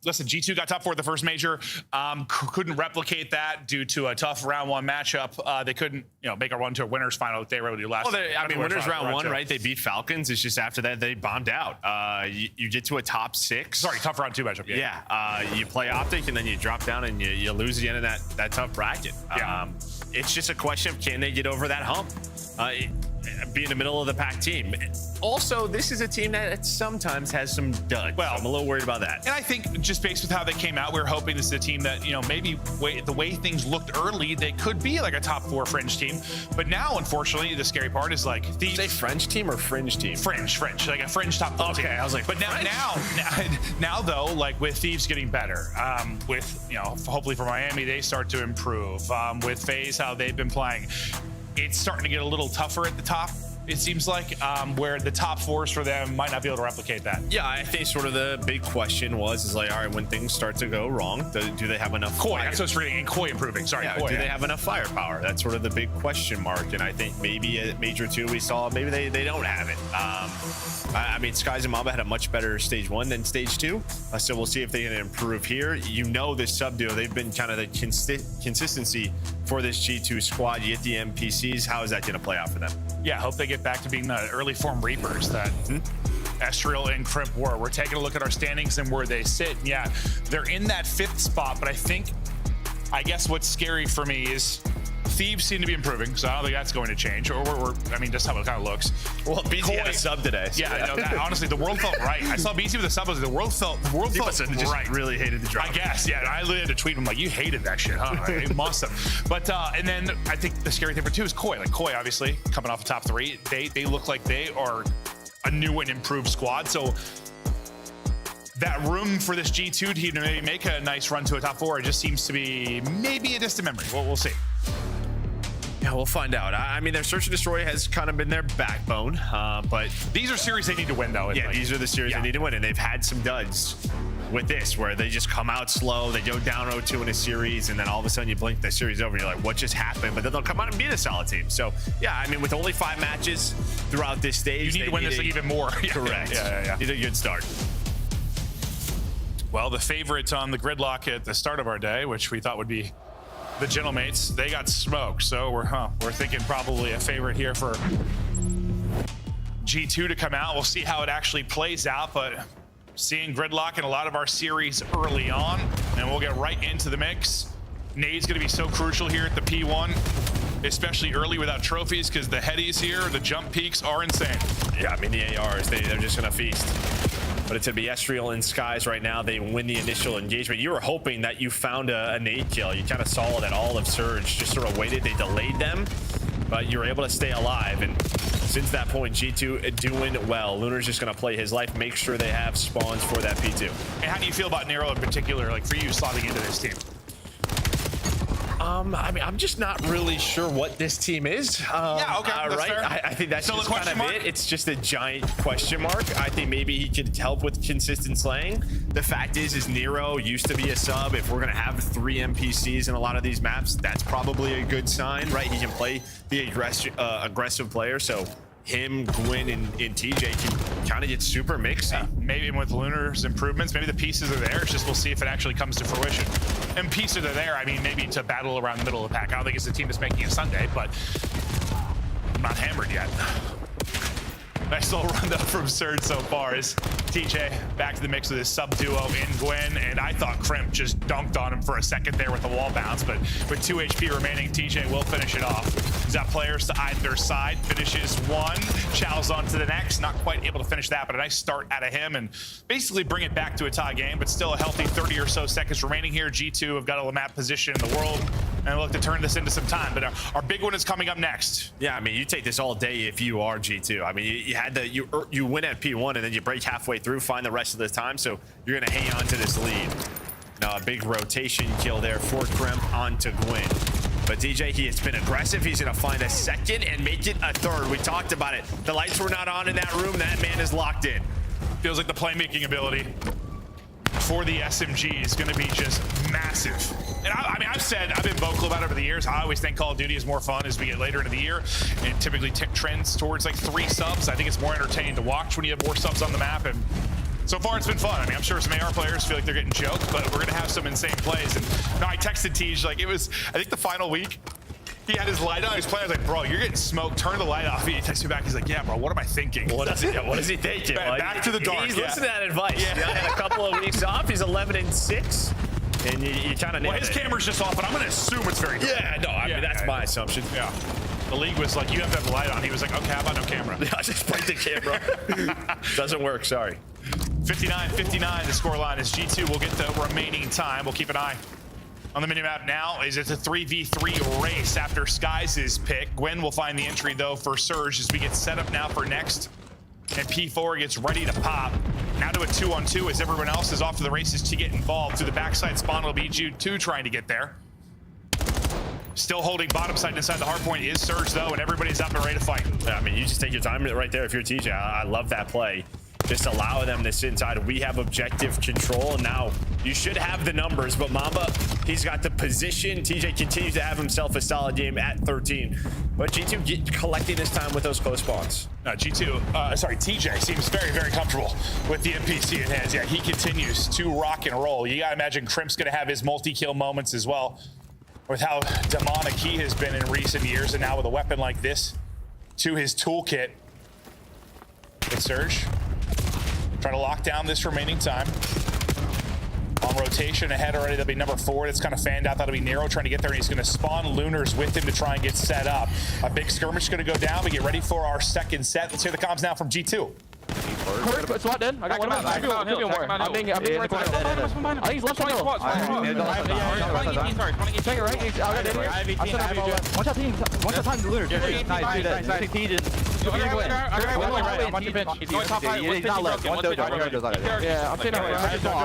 S21: Listen, G2 got top 4 at the first major. Couldn't replicate that due to a tough round 1 matchup. They couldn't, make our run to a winners final like they were able to do last.
S7: Well, winners round 1, right? They beat Falcons. It's just after that they bombed out. You get to a top 6.
S21: Sorry, tough round 2 matchup.
S7: Yeah. You play Optic and then you drop down and you lose the end of that tough bracket. It's just a question of can they get over that hump? Be in the middle of the pack team. Also, this is a team that sometimes has some duds. Well, I'm a little worried about that.
S21: And I think just based with how they came out, we were hoping this is a team that, maybe the way things looked early, they could be like a top 4 fringe team. But now, unfortunately, the scary part is like these.
S7: Say French team or fringe team?
S21: Fringe, like a fringe top 4 team.
S7: Okay, I was like,
S21: but now though, like with Thieves getting better, with hopefully for Miami they start to improve. With FaZe how they've been playing, it's starting to get a little tougher at the top. It seems like where the top 4s for them might not be able to replicate that.
S7: Yeah, I think sort of the big question is like, all right, when things start to go wrong, do they have enough?
S21: Koi, that's what's reading. And Koi improving. Sorry,
S7: yeah,
S21: Koi,
S7: do they have enough firepower? That's sort of the big question mark. And I think maybe at Major 2 we saw maybe they don't have it. I mean, Skies and Mamba had a much better stage 1 than stage 2. So we'll see if they can improve here. This sub duo, they've been kind of the consistency for this G2 squad. You get the NPCs. How is that going to play out for them?
S21: Yeah, hope they get back to being the early form Reapers that Estriel and Crimp were. We're taking a look at our standings and where they sit. Yeah, they're in that 5th spot, but I guess what's scary for me is Thieves seem to be improving, so I don't think that's going to change. Or just how it kind of looks.
S7: Well, BZ had a sub today.
S21: So yeah, no, honestly, the world felt right. I saw BZ with a sub. The world felt right.
S7: Really hated the drop.
S21: I guess, yeah. I literally had to tweet him like, "You hated that shit, huh?" It must have. But and then I think the scary thing for 2 is Koi. Like Koi, obviously coming off the top 3, they look like they are a new and improved squad. So that room for this G2 team to maybe make a nice run to a top 4, it just seems to be maybe a distant memory. We'll see.
S7: Yeah, we'll find out. I mean, their Search and Destroy has kind of been their backbone, but
S21: these are series they need to win, though.
S7: Yeah, these are the series they need to win, and they've had some duds with this, where they just come out slow, they go down 0-2 in a series, and then all of a sudden you blink the series over, and you're like, what just happened? But then they'll come out and beat a solid team. So, yeah, I mean, with only 5 matches throughout this stage,
S21: you need to win this even more.
S7: Correct.
S21: Yeah.
S7: Need a good start.
S21: Well, the favorites on the gridlock at the start of our day, which we thought would be the Gentlemates, they got smoked. So we're thinking probably a favorite here for G2 to come out. We'll see how it actually plays out, but seeing gridlock in a lot of our series early on, and we'll get right into the mix. Nade's gonna be so crucial here at the P1, especially early without trophies, because the headies here, the jump peaks are insane.
S7: Yeah, I mean, the ARs, they're just gonna feast. But it's going to be Estriel and Skies right now. They win the initial engagement. You were hoping that you found a nade kill. You kind of saw that all of Surge just sort of waited. They delayed them, but you were able to stay alive. And since that point, G2 doing well. Lunar's just going to play his life, make sure they have spawns for that P2.
S21: And how do you feel about Nero in particular, like for you slotting into this team?
S7: I mean, I'm just not really sure what this team is.
S21: Yeah, okay, that's
S7: right.
S21: fair.
S7: I think that's
S21: Still
S7: just
S21: a question
S7: kind of
S21: mark?
S7: it. It's just a giant question mark. I think maybe he could help with consistent slaying. The fact is Nero used to be a sub. If we're gonna have 3 NPCs in a lot of these maps, that's probably a good sign, right? He can play the aggressive player. So him, Gwyn, and TJ can kind of get super mixed.
S21: Maybe with Lunar's improvements, maybe the pieces are there. It's just we'll see if it actually comes to fruition. And pieces are there. I mean, maybe to battle around the middle of the pack. I don't think it's the team that's making it Sunday, but I'm not hammered yet. Nice little run though from Surge so far. Is TJ back to the mix with his sub duo in Gwen, and I thought Crimp just dunked on him for a second there with the wall bounce, but with 2 HP remaining, TJ will finish it off. He's got players to either side, finishes one, chows on to the next, not quite able to finish that, but a nice start out of him and basically bring it back to a tie game, but still a healthy 30 or so seconds remaining here. G2 have got a map position in the world and look to turn this into some time, but our big one is coming up next.
S7: Yeah, I mean, you take this all day if you are G2. I mean, you had the you win at P1 and then you break halfway through, find the rest of the time, so you're gonna hang on to this lead. Now a big rotation kill there for Crimp onto Gwyn. But DJ, he has been aggressive. He's gonna find a second and make it a third. We talked about it. The lights were not on in that room. That man is locked in.
S21: Feels like the playmaking ability for the SMG is going to be just massive. And I mean, I've been vocal about it over the years. I always think Call of Duty is more fun as we get later into the year, and it typically trends towards like 3 subs. I think it's more entertaining to watch when you have more subs on the map, and so far it's been fun. I mean, I'm sure some AR players feel like they're getting joked, but we're going to have some insane plays. And no, I texted Tej, like it was, I think the final week, he had his light on. His player was like, bro, you're getting smoked. Turn the light off. He texted me back. He's like, yeah, bro, what am I thinking?
S7: What is he thinking?
S21: Back to the dark.
S7: He's listening to that advice. Yeah. Had a couple of weeks off. He's 11-6. And you kind of
S21: well, his camera's just off, but I'm going to assume it's very dark.
S7: Yeah, no, I mean, that's my assumption.
S21: Yeah. The league was like, you have to have the light on. He was like, okay, how about no camera?
S7: Yeah, just break the camera. Doesn't work, sorry.
S21: 59-59, the score line is G2 will get the remaining time. We'll keep an eye on the minimap now. It's a 3v3 race after Skies' pick. Gwen will find the entry, though, for Surge as we get set up now for next. And P4 gets ready to pop. Now to a 2-on-2 as everyone else is off to the races to get involved. Through the backside spawn will be G2 trying to get there. Still holding bottom side inside the hard point is Surge, though, and everybody's up and ready to fight.
S7: Yeah, I mean, you just take your time right there if you're TJ. I love that play. Just allow them to sit inside. We have objective control. Now, you should have the numbers, but Mamba, he's got the position. TJ continues to have himself a solid game at 13. But G2 collecting this time with those close spawns.
S21: TJ seems very, very comfortable with the NPC in hands. Yeah, he continues to rock and roll. You gotta imagine Crimp's gonna have his multi-kill moments as well, with how demonic he has been in recent years, and now with a weapon like this to his toolkit. Good Surge. Try to lock down this remaining time. On rotation ahead already, that'll be number 4. That's kind of fanned out. That'll be Nero trying to get there, and he's going to spawn Lunars with him to try and get set up. A big skirmish is going to go down. We get ready for our second set. Let's hear the comms now from G2.
S20: It's not dead. I got one of them. Give me more. I'm being right there. I think he's left on hill. Take it right. He's out there. One shot team. One shot time to Lunar. Nice. Do that. I think Tej didn't. I'm on your bench. He's not left. One dojo. Yeah, I'm saying I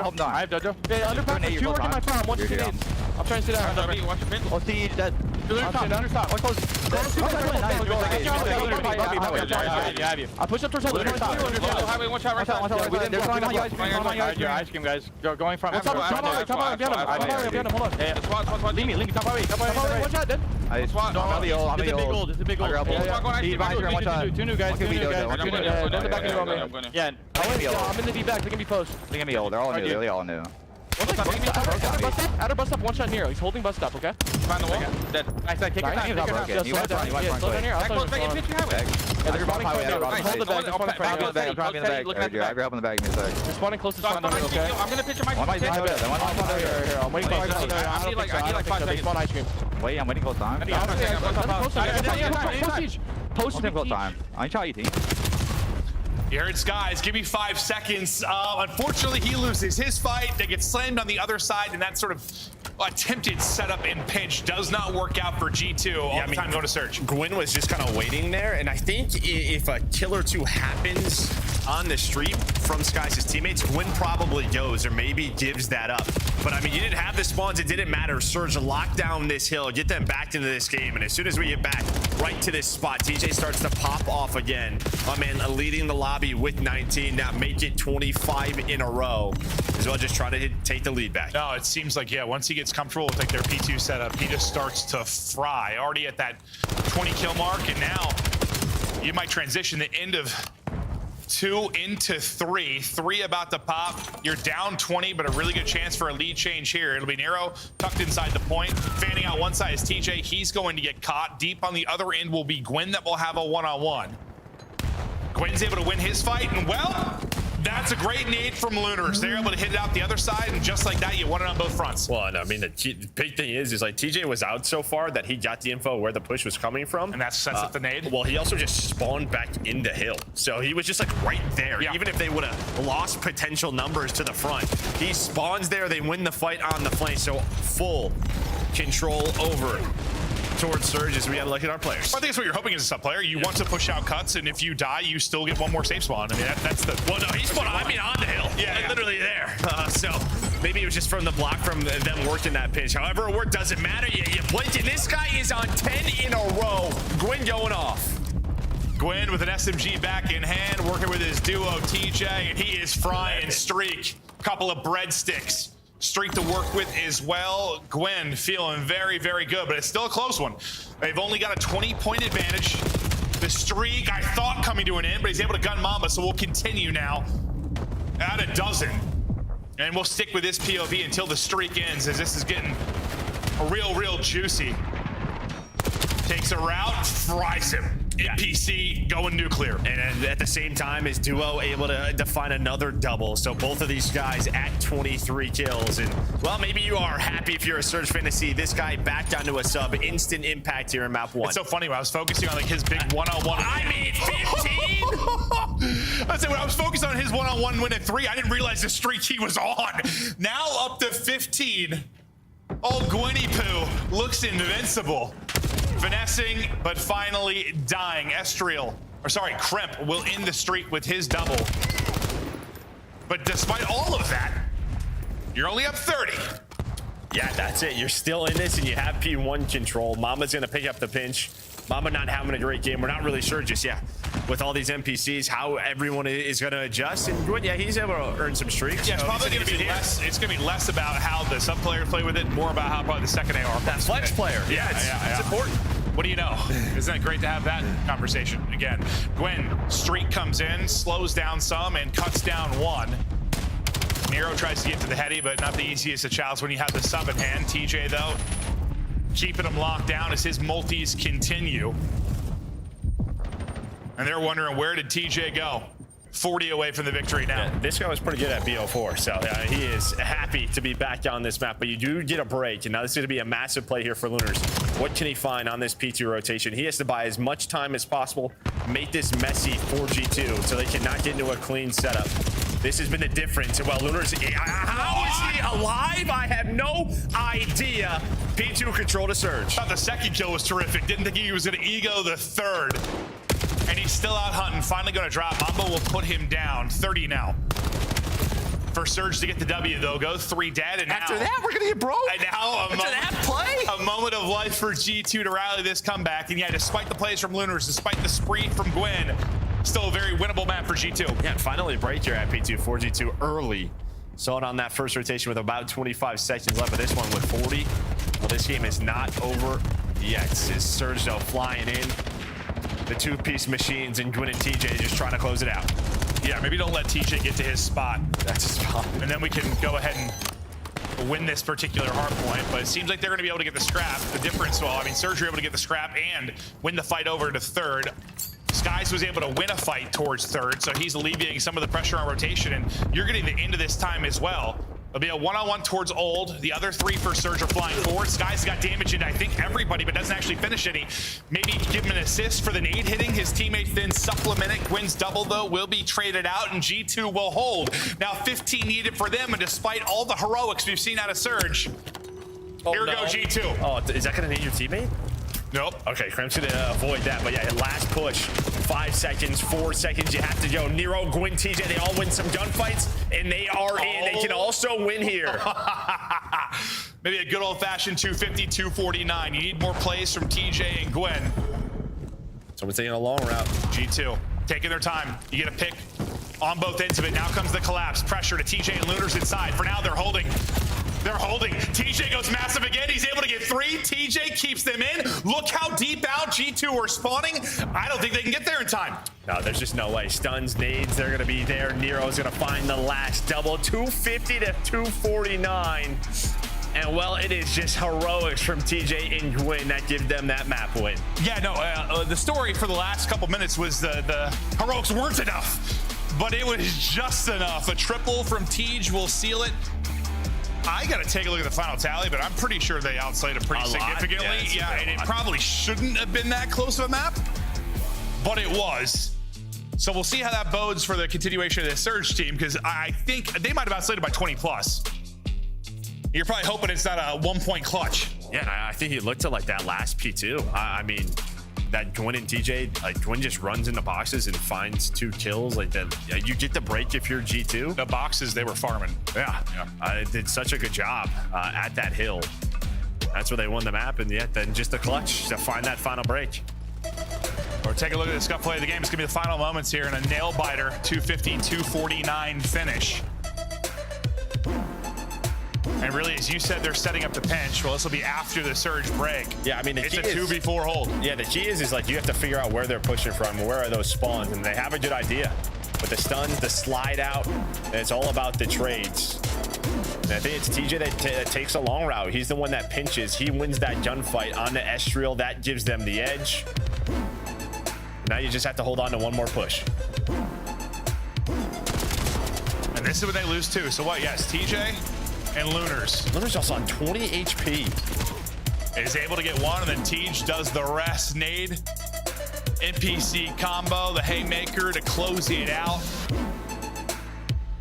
S20: hope not. I have dojo. Yeah, underpass. 2 working my farm. 1 2 nades. I'm trying to sit down. Oh, Tej dead. Understop. One close. I push up towards that. One shot. They're flying on your ice cream, guys. Going from. Top power, behind him. Hold on. Yeah. Leave me. Top power. One shot, dead. It's a big old. He's behind you. One shot. 2 new guys. Yeah. I'm in the V back. They can be post.
S9: They can be old. They're all new. They're all new.
S20: Outer bus stop, one shot Nero. He's holding bus stop, okay?
S9: Find the wall. Dead. Nice, kick your time.
S20: You went down here. I'll slow down here.
S9: Yeah, they're spawning highway.
S20: Hold the bag.
S9: I'm trying to get in the bag. I grab in the bag in a sec.
S20: You're spawning close to spawn down here, okay?
S9: I'm gonna pitch a mic. One might
S20: here. I'm waiting for
S9: I need like 5 seconds.
S20: They spawn ice cream.
S9: Wait, I'm waiting close time.
S20: Post
S9: close time. I ain't trying 18.
S21: You heard Skies, give me 5 seconds. Unfortunately, he loses his fight. They get slammed on the other side, and that sort of attempted setup and pinch does not work out for G2. All the time going to Surge.
S7: Gwyn was just kind of waiting there, and I think if a kill or 2 happens on the stream from Skies' teammates, Gwyn probably goes or maybe gives that up. But I mean, you didn't have the spawns, it didn't matter. Surge lock down this hill, get them back into this game, and as soon as we get back right to this spot, TJ starts to pop off again. My man leading the lobby with 19, now make it 25 in a row, as well just try to take the lead back.
S21: No, it seems like, yeah, once he gets comfortable with like their P2 setup, he just starts to fry. Already at that 20 kill mark, and now you might transition the end of 2 into 3. 3 about to pop. You're down 20, but a really good chance for a lead change here. It'll be Nero tucked inside the point. Fanning out one side is TJ. He's going to get caught. Deep on the other end will be Gwyn that will have a one-on-one. Gwen's able to win his fight, and well, that's a great nade from Lunars. They're able to hit it out the other side, and just like that, you won it on both fronts.
S7: Well, and I mean, the big thing is like TJ was out so far that he got the info where the push was coming from.
S21: And that sets up the nade?
S7: Well, he also just spawned back into hill. So he was just like right there. Yeah. Even if they would have lost potential numbers to the front, he spawns there, they win the fight on the flank. So full control over towards Surge as we gotta look at our players.
S21: Well, I think that's what you're hoping as a sub player. You want to push out cuts, and if you die, you still get one more safe spawn. I mean, that's the...
S7: Well, no, he spawned, I mean, on the hill. Yeah, literally there. So maybe it was just from the block from them working that pitch. However, it worked, doesn't matter. You blinked, and this guy is on 10 in a row. Gwyn going off.
S21: Gwyn with an SMG back in hand, working with his duo TJ, and he is frying Streak. Couple of breadsticks. Streak to work with as well. Gwyn feeling very, very good, but it's still a close one. They've only got a 20-point advantage. The Streak, I thought, coming to an end, but he's able to gun Mamba, so we'll continue now at a dozen. And we'll stick with this POV until the Streak ends, as this is getting real juicy. Takes a route, fries him. NPC going nuclear.
S7: And at the same time, is Duo able to find another double. So both of these guys at 23 kills. And, well, maybe you are happy if you're a Surge fan to see this guy back down to a sub. Instant impact here in map 1.
S21: It's so funny when I was focusing on like his big one-on-one.
S7: I mean, 15?
S21: I said when I was focused on his one-on-one win at 3, I didn't realize the streak he was on. Now up to 15. Old Gwynny Poo looks invincible. Finessing, but finally dying. Estriel, or sorry, Crimp will end the streak with his double. But despite all of that, you're only up 30.
S7: Yeah, that's it. You're still in this, and you have P1 control. Mama's going to pick up the pinch. Mama not having a great game. We're not really sure just yet with all these NPCs how everyone is going to adjust. And Gwyn, yeah, he's able to earn some streaks.
S21: Yeah, it's probably going to be less. It's going to be less about how the sub players play with it, more about how probably the second AR.
S7: That flex player. Yeah, it's important.
S21: What do you know? Isn't it great to have that conversation again? Gwyn, streak comes in, slows down some, and cuts down one. Nero tries to get to the heady, but not the easiest of challenge when you have the sub in hand. TJ, though, keeping him locked down as his multis continue. And they're wondering, where did TJ go? 40 away from the victory now.
S7: Yeah, this guy was pretty good at BO4, so he is happy to be back on this map, but you do get a break, and now this is going to be a massive play here for Lunars. What can he find on this P2 rotation? He has to buy as much time as possible, make this messy for G2, so they cannot get into a clean setup. This has been the difference. Well, Lunars, how is he alive? I have no idea. P2 control to Surge.
S21: Thought the second kill was terrific. Didn't think he was going to ego the third. And he's still out hunting, finally going to drop. Mamba will put him down. 30 now. For Surge to get the W, though, go 3 dead. And after now, that, we're going to get broke. And now a moment of life for G2 to rally this comeback. And yeah, despite the plays from Lunars, despite the spree from Gwyn, still a very winnable map for G2.
S7: Yeah, finally break here at P2 for G2 early. Saw it on that first rotation with about 25 seconds left, but this one with 40. Well, this game is not over yet. Is Surge, though, flying in. The two-piece machines and Gwyn and TJ just trying to close it out.
S21: Yeah, maybe don't let TJ get to his spot.
S7: That's his spot.
S21: And then we can go ahead and win this particular hard point. But it seems like they're going to be able to get the scrap. The difference, well, I mean, Surge were able to get the scrap and win the fight over to third. Skies was able to win a fight towards third, so he's alleviating some of the pressure on rotation. And you're getting the end of this time as well. It'll be a one-on-one towards Old. The other 3 for Surge are flying forward. Skies got damage into, I think, everybody, but doesn't actually finish any. Maybe give him an assist for the nade hitting. His teammate then supplement it. Gwyn's double, though, will be traded out, and G2 will hold. Now 15 needed for them, and despite all the heroics we've seen out of Surge, here go G2.
S7: Oh, is that going to need your teammate?
S21: Nope.
S7: Okay, Crimp's gonna avoid that, but yeah, last push. 5 seconds, 4 seconds, you have to go. Nero, Gwyn, TJ, they all win some gunfights, and they are in. They can also win here.
S21: Maybe a good old-fashioned 250, 249. You need more plays from TJ and Gwyn.
S7: Someone's taking a long route.
S21: G2, taking their time. You get a pick on both ends of it. Now comes the collapse. Pressure to TJ and Lunars inside. For now, they're holding. They're holding. TJ goes massive again. He's able to get 3. TJ keeps them in. Look how deep out G2 are spawning. I don't think they can get there in time.
S7: No, there's just no way. Stuns, nades, they're going to be there. Nero's going to find the last double. 250 to 249. And well, it is just heroics from TJ and Gwyn that give them that map win.
S21: Yeah, no, the story for the last couple minutes was the heroics weren't enough, but it was just enough. A triple from Tej will seal it. I got to take a look at the final tally, but I'm pretty sure they outslayed it pretty significantly. Yeah, and it probably shouldn't have been that close of a map, but it was. So we'll see how that bodes for the continuation of the Surge team, because I think they might have outslayed it by 20 plus. You're probably hoping it's not a 1-point clutch.
S7: Yeah, I think he looked at like that last P2. I mean, that Gwyn and TJ, like Gwyn just runs in the boxes and finds 2 kills. Like that, you get the break if you're G2.
S21: The boxes they were farming.
S7: Yeah. Did such a good job at that hill. That's where they won the map, and yet then just the clutch to find that final break.
S21: Or take a look at the scuff play of the game. It's gonna be the final moments here in a nail biter 250-249 finish. And really, as you said, they're setting up the pinch. Well, this will be after the Surge break.
S7: Yeah, I mean,
S21: it's a 2v4 hold.
S7: Yeah, the key is like you have to figure out where they're pushing from, where are those spawns, and they have a good idea. With the stuns, the slide out, and it's all about the trades. And I think it's TJ that takes a long route. He's the one that pinches. He wins that gunfight on the Estriel. That gives them the edge. Now you just have to hold on to one more push.
S21: And this is when they lose too. So what? Yes, TJ and Lunars.
S7: Lunars also on 20 HP.
S21: Is able to get one, and then Tej does the rest. Nade, NPC combo, the haymaker to close it out.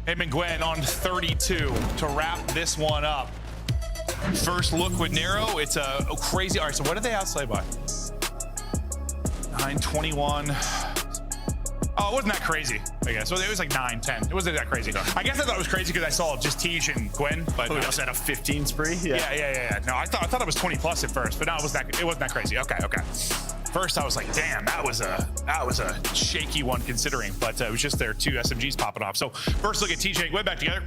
S21: Him and Gwyn on 32 to wrap this one up. First look with Nero. It's a crazy. All right, so what did they outslay by? 921. Oh, it wasn't that crazy, I guess. So it was like 9-10. It wasn't that crazy. I guess I thought it was crazy because I saw just Tej and Gwyn. But
S7: we also had a 15 spree.
S21: Yeah. No, I thought it was 20 plus at first, but no, it wasn't that crazy. Okay. First, I was like, damn, that was a shaky one considering, but it was just their 2 SMGs popping off. So first look at TJ and Gwyn back together.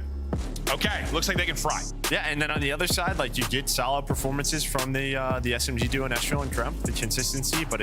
S21: Okay, looks like they can fry.
S7: Yeah, and then on the other side, like you get solid performances from the SMG duo, Estriel and Trump, the consistency, but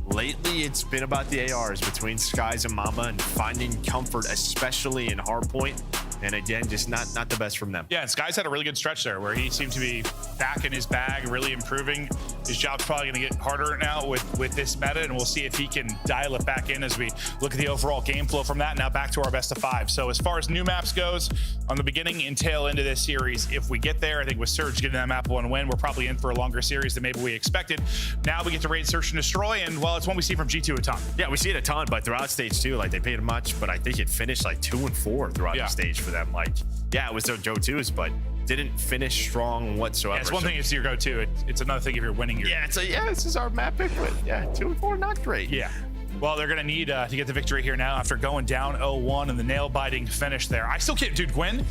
S7: lately it's been about the ARs between Skies and Mamba and finding comfort, especially in hardpoint. And again, just not the best from them.
S21: Yeah, and Skies had a really good stretch there where he seemed to be back in his bag, really improving. His job's probably going to get harder now with this meta, and we'll see if he can dial it back in as we look at the overall game flow from that. Now back to our best of 5. So as far as new maps goes, on the beginning and tail end of this series, if we get there, I think with Surge getting that map 1 win, we're probably in for a longer series than maybe we expected. Now we get to raid, search, and destroy, and well, it's one we see from G2 a ton.
S7: Yeah, we see it a ton, but throughout stage 2, like they paid much, but I think it finished like 2 and 4 throughout the stage for them. Like, yeah, it was their go-tos, but didn't finish strong whatsoever.
S21: Yeah, it's one thing if it's your go-to. It's another thing if you're winning your.
S7: Yeah, this is our map pick win. Yeah, 2 and 4, not great.
S21: Yeah. Well, they're gonna need to get the victory here now after going down 0-1 and the nail-biting finish there. I still can't, dude. Gwyn,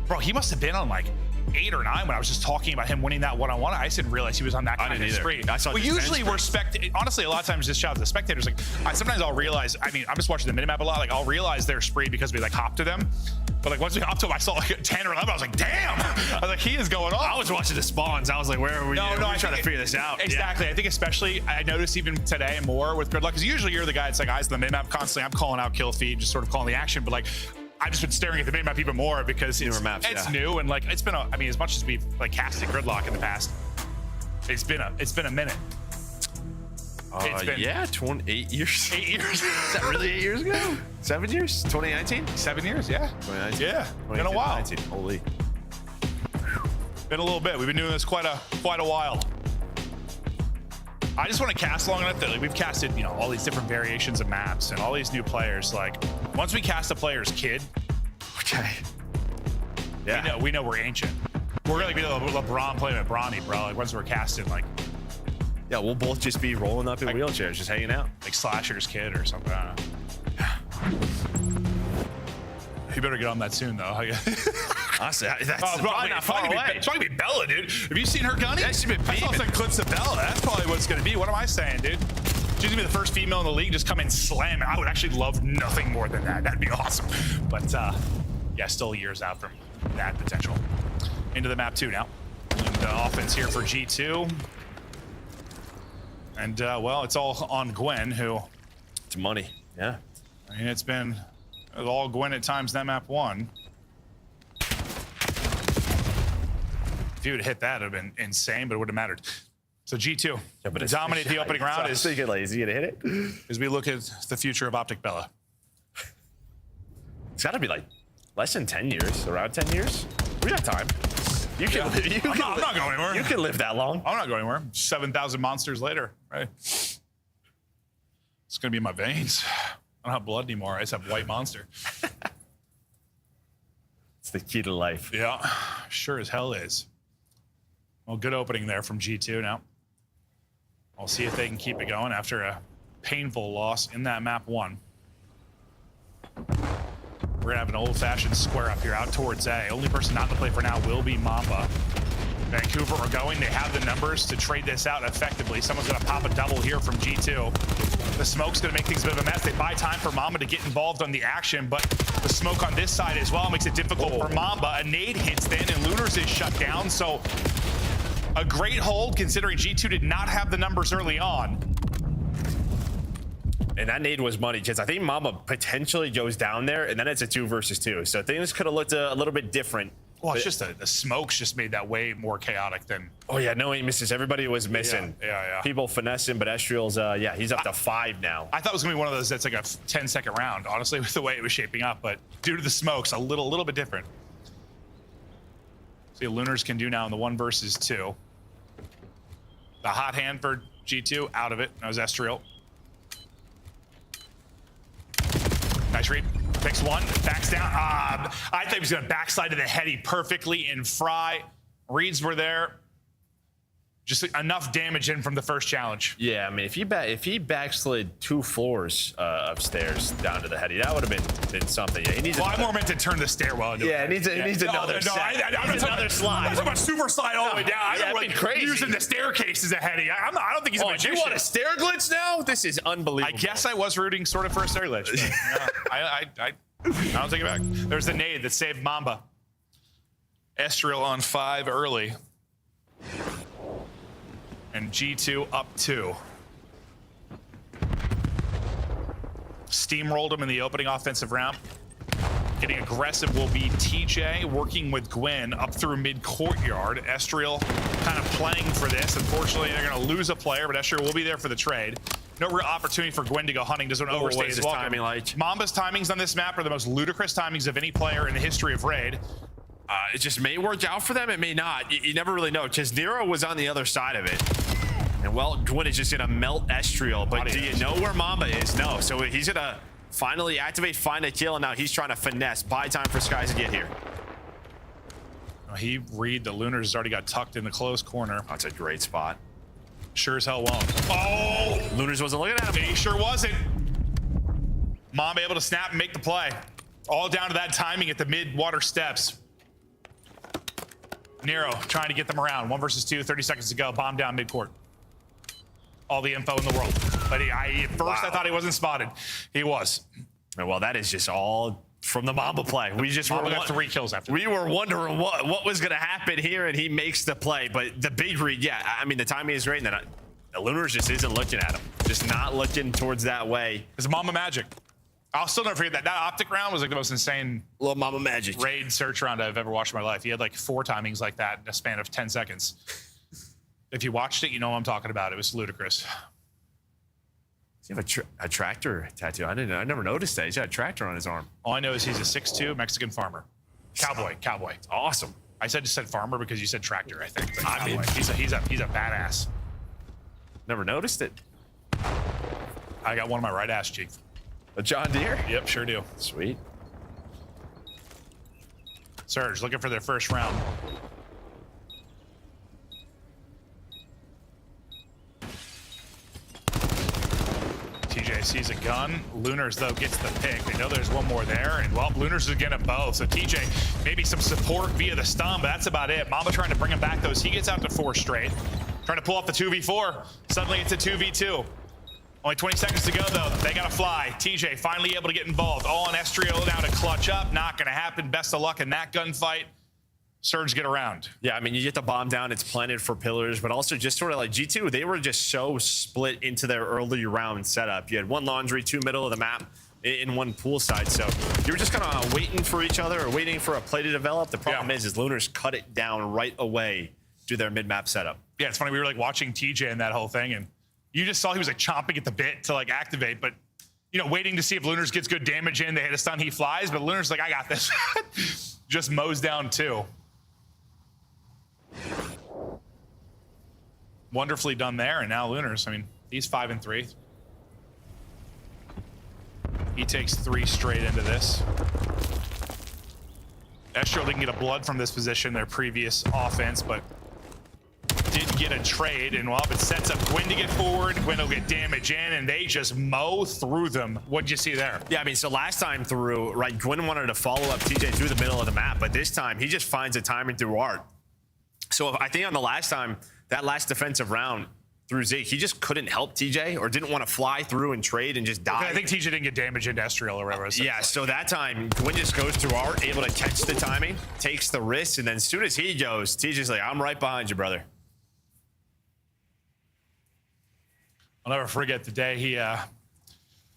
S21: bro, he must have been on like 8 or 9 when I was just talking about him winning that one-on-one. I just didn't realize he was on that kind of spree. Well, usually we're honestly, a lot of times just shout out to the spectators. Like, sometimes I'll realize. I mean, I'm just watching the minimap a lot. Like, I'll realize their spree because we like hop to them. But like once we hopped to him, I saw like 10 or 11. I was like, damn! I was like, he is going on.
S7: I was watching the spawns. I was like, where are we?
S21: No,
S7: I'm trying to figure this out.
S21: Exactly.
S7: Yeah.
S21: I think especially I noticed even today more with Good Luck, because usually you're the guy that's like eyes on the minimap constantly. I'm calling out kill feed, just sort of calling the action. But like, I've just been staring at the minimap even more because it's new, and like it's been I mean, as much as we've like casted Gridlock in the past, it's been a minute.
S7: It's been 8 years.
S21: 8 years.
S7: Is that really 8 years ago? 7 years? 2019?
S21: 7 years, yeah.
S7: 2019.
S21: Yeah. Been a while.
S7: Holy.
S21: Been a little bit. We've been doing this quite a while. I just want to cast long enough that like, we've casted, all these different variations of maps and all these new players. Like, once we cast a player's kid,
S7: okay. Yeah.
S21: We know we're ancient. We're gonna be LeBron playing with Bronny, bro. Like once we're casting, like.
S7: Yeah, we'll both just be rolling up in wheelchairs, just hanging out.
S21: Like Slasher's kid or something. I don't know. You better get on that soon, though.
S7: Honestly, that's probably not far away.
S21: It's probably be Bella, dude. Have you seen her gunny?
S7: Yeah, she's been beaming.
S21: I saw some clips of Bella. That's probably what it's going to be. What am I saying, dude? She's going to be the first female in the league. Just come in slamming. I would actually love nothing more than that. That'd be awesome. But, yeah, still years out from that potential. Into the map 2 now. And offense here for G2. And, well, it's all on Gwyn, who...
S7: It's money, yeah.
S21: I mean, it's all Gwyn at times, that map 1. If you would have hit that, it would have been insane, but it wouldn't have mattered. So G2 dominate the opening round.
S7: Is he gonna hit it?
S21: As we look at the future of Optic Bella.
S7: It's got to be like less than 10 years, around 10 years. We got time. You can.
S21: Yeah. I'm not going anywhere.
S7: You can live that long.
S21: I'm not going anywhere. 7,000 monsters later, right? It's gonna be in my veins. I don't have blood anymore. I just have white monster.
S7: It's the key to life.
S21: Yeah, sure as hell is. Well, good opening there from G2 now. I'll see if they can keep it going after a painful loss in that map 1. We're gonna have an old-fashioned square up here out towards A. Only person not to play for now will be Mamba. Vancouver are going. They have the numbers to trade this out effectively. Someone's gonna pop a double here from G2. The smoke's gonna make things a bit of a mess. They buy time for Mamba to get involved on the action, but the smoke on this side as well makes it difficult for Mamba. A nade hits then, and Lunars is shut down, so a great hold considering G2 did not have the numbers early on.
S7: And that nade was money because I think Mamba potentially goes down there, and then it's a 2 versus 2. So things could have looked a little bit different.
S21: Well, it's just the smokes just made that way more chaotic than.
S7: Oh yeah, no he misses. Everybody was missing.
S21: Yeah.
S7: People finessing, but Estriel's he's up to 5 now.
S21: I thought it was gonna be one of those that's like a 10-second round, honestly, with the way it was shaping up. But due to the smokes, a little bit different. See what Lunars can do now in the 1 versus 2. The hot hand for G2 out of it. That was Estriel. Nice read. Takes 1, backs down. I thought he was going to backslide to the heady perfectly in Fry. Reads were there. Just enough damage in from the first challenge.
S7: Yeah, I mean, if he backslid 2 floors upstairs down to the heady, that would have been something. Yeah, he needs.
S21: Well, I more meant to turn the stairwell into.
S7: Yeah, he needs another.
S21: I'm another slide. I'm talking about super slide all the way down. I don't like crazy. Using the staircase as a heady. I don't think he's a magician.
S7: You want a stair glitch now? This is unbelievable.
S21: I guess I was rooting sort of for a stair glitch. But, yeah, I don't take it back. There's the nade that saved Mamba. Estriel on 5 early. And G2 up 2. Steamrolled him in the opening offensive round. Getting aggressive will be TJ working with Gwen up through mid-courtyard. Estriel kind of playing for this. Unfortunately, they're going to lose a player, but Estriel will be there for the trade. No real opportunity for Gwen to go hunting. Doesn't overstay his welcome.
S7: Timing like?
S21: Mamba's timings on this map are the most ludicrous timings of any player in the history of Raid.
S7: It just may work out for them. It may not. You never really know. Because Nero was on the other side of it. And well, Gwen is just going to melt Estriel. But do you know where Mamba is? No. So he's going to finally activate, find a kill. And now he's trying to finesse. Buy time for Skies to get here.
S21: He read the Lunars has already got tucked in the close corner.
S7: That's a great spot.
S21: Sure as hell won't. Oh!
S7: Lunars wasn't looking at him.
S21: He sure wasn't. Mamba able to snap and make the play. All down to that timing at the mid-water steps. Nero trying to get them around. 1 versus 2, 30 seconds to go. Bomb down mid-court. All the info in the world. But at first I thought he wasn't spotted. He was.
S7: Well, that is just all from the Mamba play. We just
S21: Mamba got 3 kills after.
S7: We were wondering what was going to happen here, and he makes the play. But the big read, yeah, I mean, the timing is great. And then the Lunars just isn't looking at him. Just not looking towards that way.
S21: It's Mamba magic. I'll still never forget that. That optic round was like the most insane
S7: little Mamba magic
S21: Raid search round I've ever watched in my life. He had like 4 timings like that in a span of 10 seconds. If you watched it, you know what I'm talking about. It was ludicrous.
S7: Does he have a tractor tattoo? I never noticed that. He's got a tractor on his arm.
S21: All I know is he's a 6'2" Mexican farmer. Cowboy. It's
S7: awesome.
S21: I just said farmer because you said tractor, I think. But I mean, he's a badass.
S7: Never noticed it.
S21: I got one on my right ass cheek.
S7: A John Deere?
S21: Yep, sure do.
S7: Sweet.
S21: Surge looking for their first round. TJ sees a gun. Lunars, though, gets the pick. They know there's one more there, and, well, Lunars is getting both. So TJ, maybe some support via the stun, but that's about it. Mamba trying to bring him back, though, as he gets out to 4 straight. Trying to pull off the 2v4. Suddenly it's a 2v2. Only 20 seconds to go, though. They got to fly. TJ finally able to get involved. All on Estriel now to clutch up. Not going to happen. Best of luck in that gunfight. Surge get around.
S7: Yeah, I mean, you get the bomb down. It's planted for pillars, but also just sort of like G2, they were just so split into their early round setup. You had 1 laundry, 2 middle of the map, in one pool side. So you were just kind of waiting for each other or waiting for a play to develop. The problem is Lunars cut it down right away to their mid-map setup.
S14: Yeah, it's funny. We were like watching TJ and that whole thing, and you just saw he was like chomping at the bit to like activate, but you know, waiting to see if Lunars gets good damage in. They hit a stun, he flies, but Lunars like, I got this. Just mows down 2. Wonderfully done there, and now Lunars, I mean, he's 5-3. He takes 3 straight into this. Estro didn't get a blood from this position, their previous offense, but did get a trade, and well, it sets up Gwyn to get forward. Gwyn will get damage in, and they just mow through them. What'd you see there?
S7: Yeah, I mean, so last time through, right, Gwyn wanted to follow up TJ through the middle of the map, but this time he just finds a timing through Art. So I think on the last time, that last defensive round through Zeke, he just couldn't help TJ or didn't want to fly through and trade and just die.
S14: Okay, I think TJ didn't get damage into Estriel or whatever.
S7: Yeah, so that time, Gwyn just goes through Art, able to catch the timing, takes the risk, and then as soon as he goes, TJ's like, I'm right behind you, brother.
S14: I'll never forget the day he, I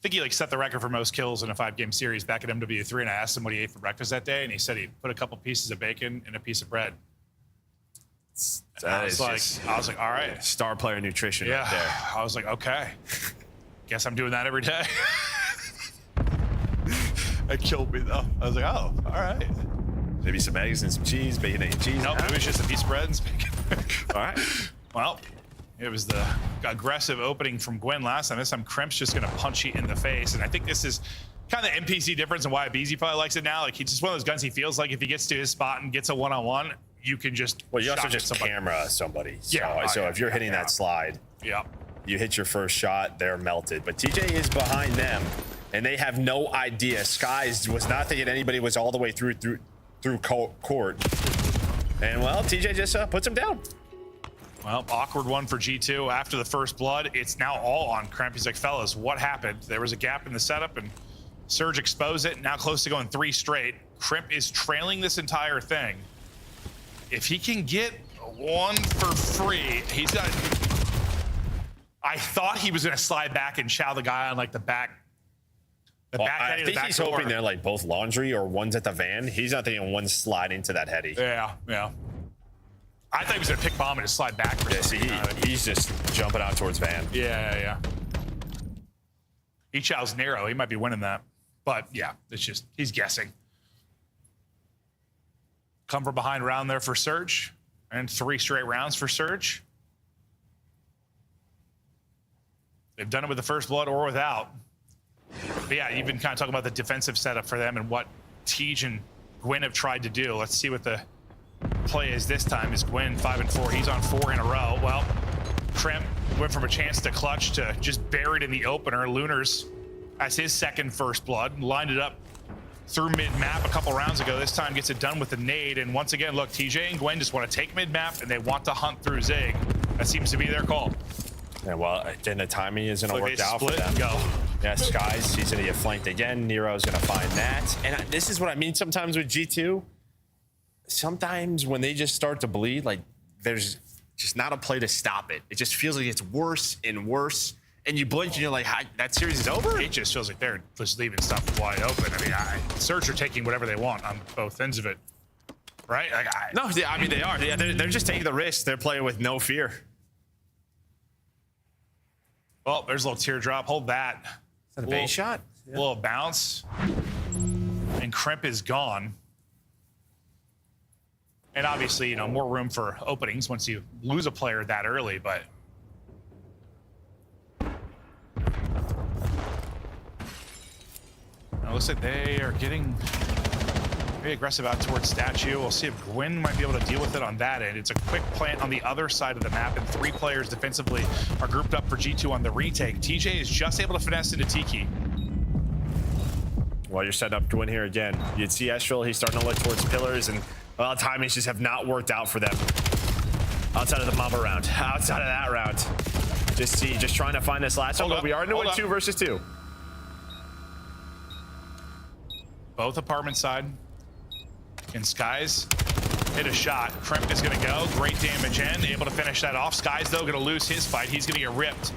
S14: think he like set the record for most kills in a 5-game series back at MW3, and I asked him what he ate for breakfast that day, and he said he put a couple pieces of bacon in a piece of bread. I was like, all right.
S7: Star player nutrition right there.
S14: I was like, okay. Guess I'm doing that every day. It killed me though. I was like, oh, all right.
S7: Maybe some eggs and some cheese, bacon and cheese.
S14: Nope, it was just a piece of bread and some bacon.
S7: All right.
S14: Well, it was the aggressive opening from Gwyn last time. This time, Crimp's just going to punch you in the face. And I think this is kind of the NPC difference and why Beezy probably likes it now. Like, he's just one of those guns he feels like if he gets to his spot and gets a one-on-one, you can just
S7: Well, you also just camera somebody. So if you're hitting that slide, you hit your first shot, they're melted. But TJ is behind them, and they have no idea. Skies was not thinking anybody was all the way through court. And, well, TJ just puts him down.
S14: Well, awkward one for G2 after the first blood. It's now all on Crimp. He's like, fellas, what happened? There was a gap in the setup, and Surge exposed it. Now close to going 3 straight. Crimp is trailing this entire thing. If he can get 1 for free, he's got... I thought he was going to slide back and chow the guy on like the back.
S7: I think he's hoping they're like both laundry or one's at the van. He's not thinking one's sliding to that heady.
S14: Yeah. I thought he was going to pick bomb and just slide back.
S7: Yeah, see, he's just jumping out towards van.
S14: Yeah. He chows narrow. He might be winning that. But yeah, it's just, he's guessing. Come from behind round there for Surge, and 3 straight rounds for Surge. They've done it with the first blood or without. But yeah, you've been kind of talking about the defensive setup for them and what Tej and Gwyn have tried to do. Let's see what the play is this time. Is Gwyn 5-4? He's on 4 in a row. Well, Crimp went from a chance to clutch to just buried in the opener. Lunars, as his second first blood, lined it up through mid-map a couple rounds ago. This time gets it done with the nade. And once again, look, TJ and Gwyn just want to take mid-map and they want to hunt through Zig. That seems to be their call.
S7: Yeah, well, then the timing isn't going to work out for them.
S14: And go.
S7: Yeah, Skies, he's going to get flanked again. Nero's going to find that. And this is what I mean sometimes with G2. Sometimes when they just start to bleed, like, there's just not a play to stop it. It just feels like it's worse and worse. And you blink and you're like, that series is over?
S14: It just feels like they're just leaving stuff wide open. I mean, Surge are taking whatever they want on both ends of it. Right?
S7: No, I mean, they are. Yeah, they're just taking the risk. They're playing with no fear.
S14: Well, there's a little teardrop. Hold that.
S7: Is that a base shot?
S14: A little bounce. And Crimp is gone. And obviously, you know, more room for openings once you lose a player that early, but... It looks like they are getting very aggressive out towards Statue. We'll see if Gwyn might be able to deal with it on that end. It's a quick plant on the other side of the map, and 3 players defensively are grouped up for G2 on the retake. TJ is just able to finesse into Tiki.
S7: Well, you're setting up Gwyn here again. You'd see Estrel, he's starting to look towards pillars, and well, timings just have not worked out for them. Outside of the Mamba round, outside of that round. Just trying to find this last one, but we are into a 2 versus 2.
S14: Both apartment side. And Skies hit a shot. Crimp is going to go. Great damage in. Able to finish that off. Skies, though, going to lose his fight. He's going to get ripped.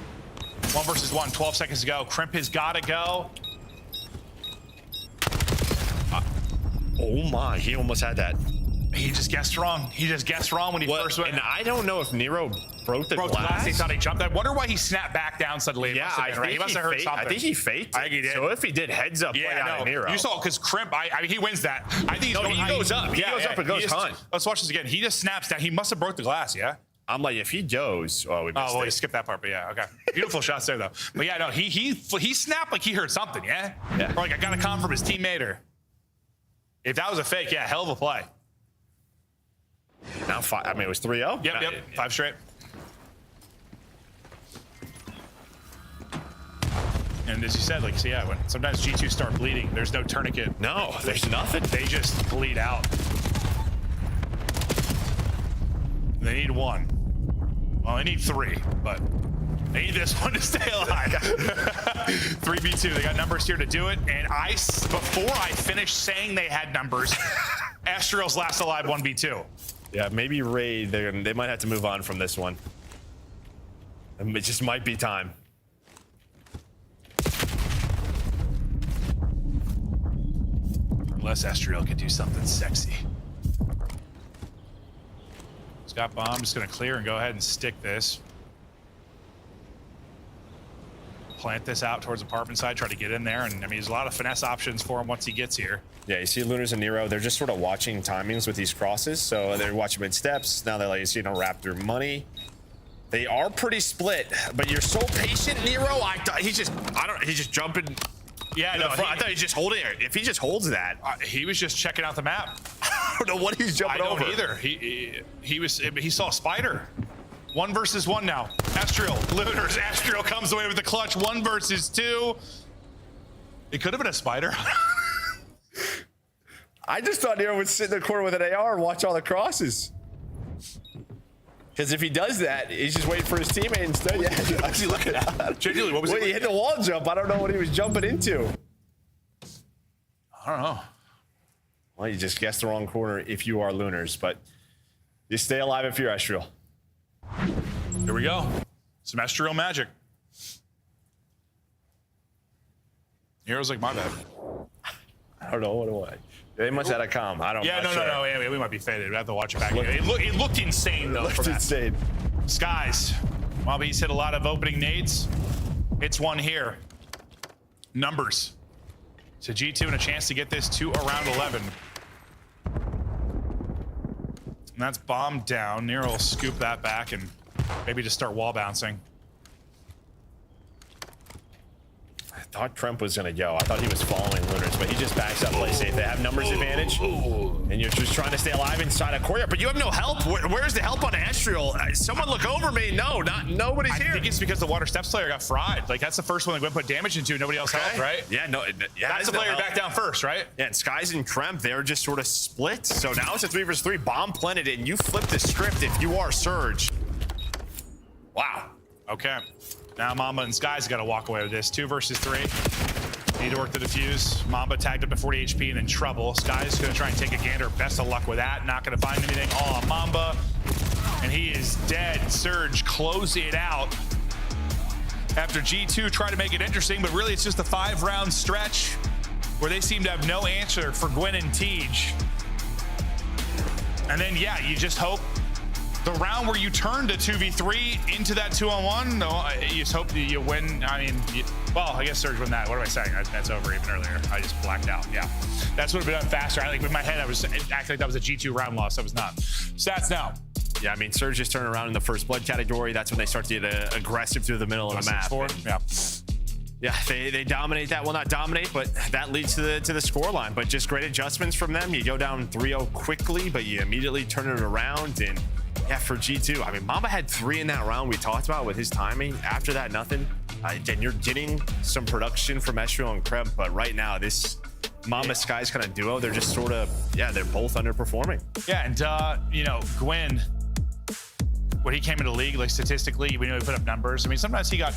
S14: 1 versus 1. 12 seconds to go. Crimp has got to go.
S7: Oh my, he almost had that.
S14: He just guessed wrong. He just guessed wrong when he first went.
S7: And I don't know if Nero broke the glass.
S14: He thought he jumped. I wonder why he snapped back down suddenly.
S7: Yeah, he must have heard something. I think he faked.
S14: I think he did.
S7: So if he did, heads up, play out of Nero.
S14: You saw because Crimp. I mean, he wins that. I think
S7: he goes up. He goes up and goes hunt.
S14: Let's watch this again. He just snaps down. He must have broke the glass. Yeah.
S7: I'm like, if he goes, we missed
S14: he skipped that part, but yeah, okay. Beautiful shots there though. But yeah, no, he snapped like he heard something. Yeah. Or like I got a comm from his teammate, or if that was a fake, yeah, hell of a play.
S7: Now 5. I mean, it was 3-0.
S14: Yep. 5 straight. And as you said, like, so yeah, when sometimes G2 start bleeding, there's no tourniquet.
S7: No, there's nothing.
S14: They just bleed out. They need 1. Well, they need 3, but they need this one to stay alive. 3v2. They got numbers here to do it. And before I finished saying they had numbers, Astrial's last alive 1v2.
S7: Yeah, maybe Raid, they might have to move on from this one. It just might be time.
S14: Unless Astrial can do something sexy. Scott Bomb just going to clear and go ahead and stick this. Plant this out towards apartment side, try to get in there. And I mean, there's a lot of finesse options for him once he gets here.
S7: Yeah, you see Lunars and Nero, they're just sort of watching timings with these crosses. So they're watching mid steps. Now they're like, you know, wrap through money. They are pretty split, but you're so patient, Nero. He's just jumping.
S14: Yeah, no,
S7: I thought he's just holding it. If he just holds that,
S14: he was just checking out the map.
S7: I don't know what he's jumping over.
S14: I don't either. He saw a spider. 1 versus 1 now. Astrial, Lunars. Astrial comes away with the clutch. 1 versus 2. It could have been a spider.
S7: I just thought Nero would sit in the corner with an AR and watch all the crosses. Because if he does that, he's just waiting for his teammate instead. Yeah, actually looking at.
S14: Genuinely, what was it?
S7: He hit the wall jump. I don't know what he was jumping into.
S14: I don't know.
S7: Well, you just guessed the wrong corner if you are Lunars, but you stay alive if you're Astrial.
S14: Here we go. Some Astrial magic. Nero's like, my bad.
S7: I don't know. What do I? They must have had a comm. I don't know.
S14: Yeah, no. Yeah, we might be faded. We have to watch it back. It looked insane, though.
S7: It looked insane.
S14: Skies. While he's hit a lot of opening nades, it's 1 here. Numbers. So G2 and a chance to get this to around 11. And that's bombed down. Nero will scoop that back and maybe just start wall bouncing.
S7: I thought Trump was going to go. I thought he was following Lunars, but he just backs up, play safe. They have numbers advantage, and you're just trying to stay alive inside a courtyard, but you have no help. Where's the help on Astrial? Someone look over me. No, nobody's here.
S14: I think it's because the Water Steps player got fried. Like, that's the first one that went put damage into. Nobody else helped, right?
S7: Yeah,
S14: that's the player back down first, right?
S7: Yeah, and Skies and Kremp, they're just sort of split. So now it's a 3 versus 3. Bomb planted, and you flip the script if you are Surge. Wow.
S14: Okay. Now Mamba and Skies got to walk away with this. 2 versus 3. Need to work the defuse. Mamba tagged up at 40 HP and in trouble. Sky's going to try and take a gander. Best of luck with that. Not going to find anything. Oh, Mamba. And he is dead. Surge close it out. After G2 try to make it interesting, but really it's just a 5-round stretch where they seem to have no answer for Gwen and Tej. And then, yeah, you just hope the round where you turn to 2v3 into that 2-on-1, no, you just hope you win. I mean, well, I guess Surge won that. What am I saying? That's over even earlier. I just blacked out. Yeah, that's would have been done faster. Like in my head, I was acting like that was a G2 round loss. That was not. Stats now.
S7: Yeah, I mean, Surge just turned around in the first blood category. That's when they start to get aggressive through the middle of the map. Yeah, they dominate that. Well, not dominate, but that leads to the score line. But just great adjustments from them. You go down 3-0 quickly, but you immediately turn it around. And yeah, for G2, I mean, Mamba had 3 in that round we talked about with his timing. After that, nothing. Then you're getting some production from Estriel and Kreb, but right now, this Mamba Skies kind of duo, they're just sort of, yeah, they're both underperforming.
S14: Yeah, and, you know, Gwen, when he came into the league, like statistically, we know he put up numbers. I mean, sometimes he got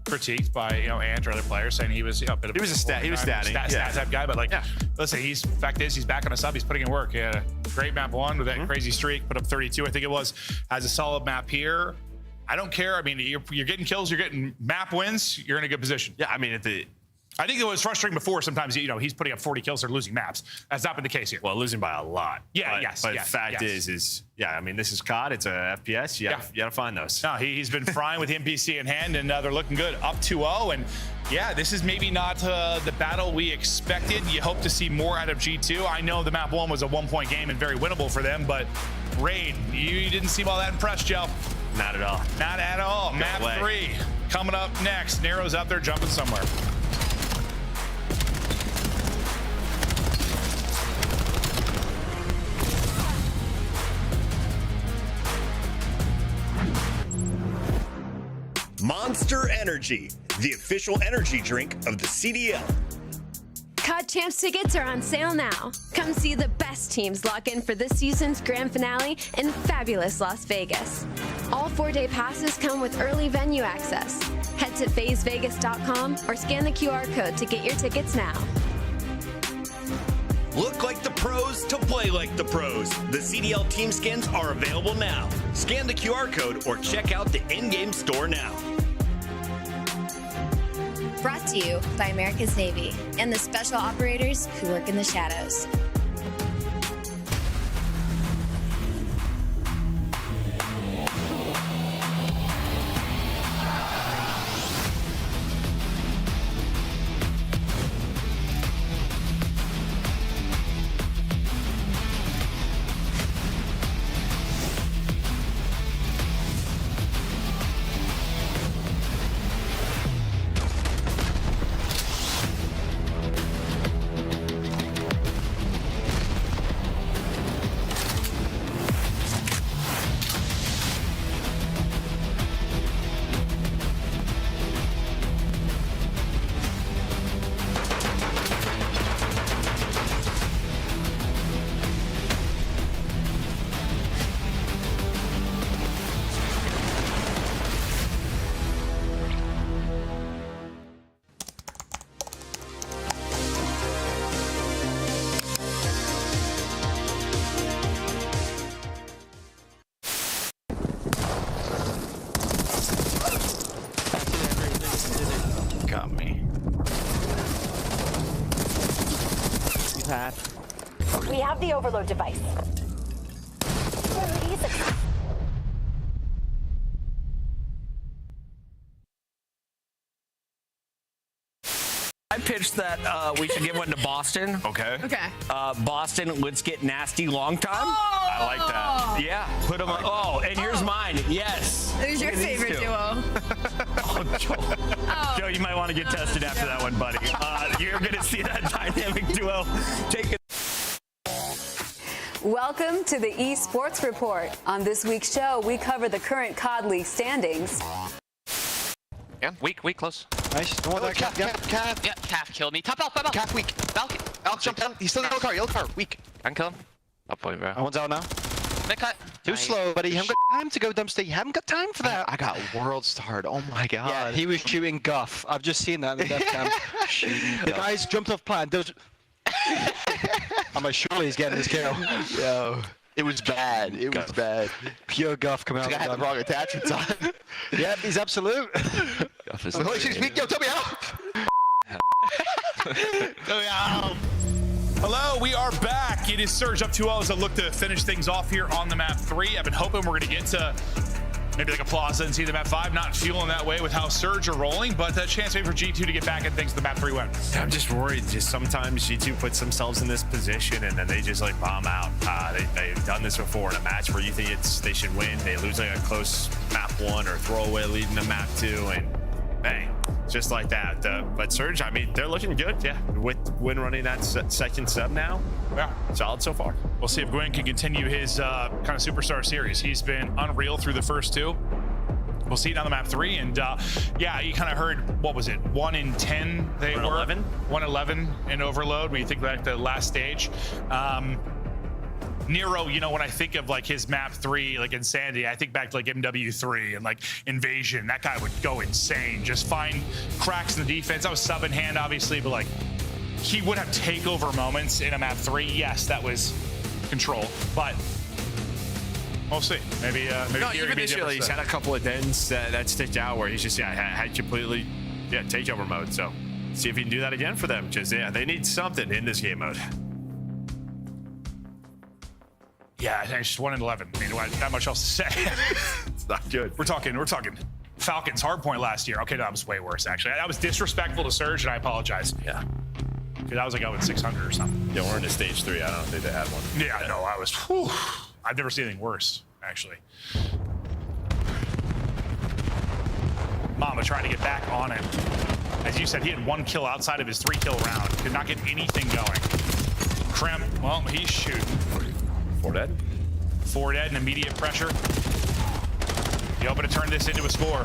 S14: critiqued by, you know, Ant or other players saying he was, you know, a bit of a stat type guy, but like, listen, fact is he's back on a sub, he's putting in work. He had a great map 1 with that crazy streak, put up 32, I think it was, has a solid map here. I don't care. I mean, you're getting kills, you're getting map wins, you're in a good position.
S7: Yeah, I mean,
S14: I think it was frustrating before. Sometimes, you know, he's putting up 40 kills or losing maps. That's not been the case here.
S7: Well, losing by a lot.
S14: Yeah,
S7: but the fact is, yeah, I mean, this is COD. It's a FPS. You got to find those.
S14: No, he's been frying with the NPC in hand, and they're looking good. Up 2-0, and yeah, this is maybe not the battle we expected. You hope to see more out of G2. I know the map 1 was a 1-point game and very winnable for them, but Raid, you didn't seem all that impressed, Joe.
S7: Not at all.
S14: Not at all. Map 3 coming up next. Nero's out there jumping somewhere.
S15: Monster Energy, the official energy drink of the CDL.
S13: COD Champs tickets are on sale now. Come see the best teams lock in for this season's grand finale in fabulous Las Vegas. All 4-day passes come with early venue access. Head to FazeVegas.com or scan the QR code to get your tickets now.
S15: Look like the pros to play like the pros. The CDL team skins are available now. Scan the QR code or check out the in-game store now.
S13: Brought to you by America's Navy and the special operators who work in the shadows.
S20: Got me.
S12: We have the overload device.
S10: I pitched that we should give one to Boston.
S14: Okay.
S11: Okay.
S10: Boston, let's get nasty long time.
S11: Oh!
S14: I like that.
S10: Yeah, put them on. Oh, and here's mine. Yes.
S11: Who's your favorite duo?
S10: Oh, Joe.
S11: Oh.
S10: Joe, you might want to get tested after that one, buddy. You're going to see that dynamic duo take it.
S16: Welcome to the Esports Report. On this week's show, we cover the current COD League standings.
S19: Yeah, weak, close.
S4: Nice. Don't want that calf.
S19: Yeah, calf killed me. Top elf,
S4: Calf weak.
S19: Elk
S4: Jump down. He's still in yellow car. Weak.
S19: I can kill him. I'll point, bro.
S4: One's out now.
S19: Mid cut.
S4: Too slow, buddy. You haven't got time to go dumpster. You haven't got time for that. I got world starred. Oh my god. Yeah, he was shooting guff. I've just seen that in the death cam. The guys jumped off plan. I'm like, surely he's getting his kill. Yo. It was bad. It was bad. Pure guff coming out. I had the wrong attachments on. Yep, he's absolute.
S19: Guff is
S4: Holy shit, speak. Yo, tell me out.
S14: Tell me out. Hello, we are back. It is Surge up 2-0 as I look to finish things off here on the map 3. I've been hoping we're going to get to maybe like a Plaza and see the map 5. Not feeling that way with how Surge are rolling, but a chance maybe for G2 to get back and thinks the map 3 win.
S7: I'm just worried. Just sometimes G2 puts themselves in this position and then they just like bomb out. They've done this before in a match where you think they should win. They lose like a close map 1 or throwaway lead in a map 2, and bang, just like that. But Surge, I mean, they're looking good, yeah. With Gwyn running that second sub now,
S14: yeah, solid so far. We'll see if Gwyn can continue his kind of superstar series. He's been unreal through the first 2. We'll see it on the map 3, and yeah, you kind of heard, what was it, 1 in 10 they were? 111 in Overload when you think back to the last stage. Nero, you know, when I think of like his map 3, like Insanity, I think back to like MW3 and like Invasion. That guy would go insane, just find cracks in the defense. I was sub in hand, obviously, but like he would have takeover moments in a map 3. Yes, that was control, but we'll see. Maybe
S7: no, even this year, he's had a couple of dens that stick out where he's just had completely takeover mode. So See if you can do that again for them, because yeah, they need something in this game mode.
S14: Yeah, it's just 1-11. I mean, not much else to say.
S7: It's not good.
S14: We're talking Falcons hardpoint last year. Okay, no, that was way worse, actually. That was disrespectful to Surge, and I apologize.
S7: Yeah.
S14: Because I was like, 600 or something.
S7: Yeah, we're into stage 3. I don't think they had one.
S14: Yeah, no, I was, whew. I've never seen anything worse, actually. Mama trying to get back on it. As you said, he had 1 kill outside of his 3-kill round. Could not get anything going. Krem, well, he's shooting.
S7: 4 dead.
S14: 4 dead and immediate pressure. You open to turn this into a score.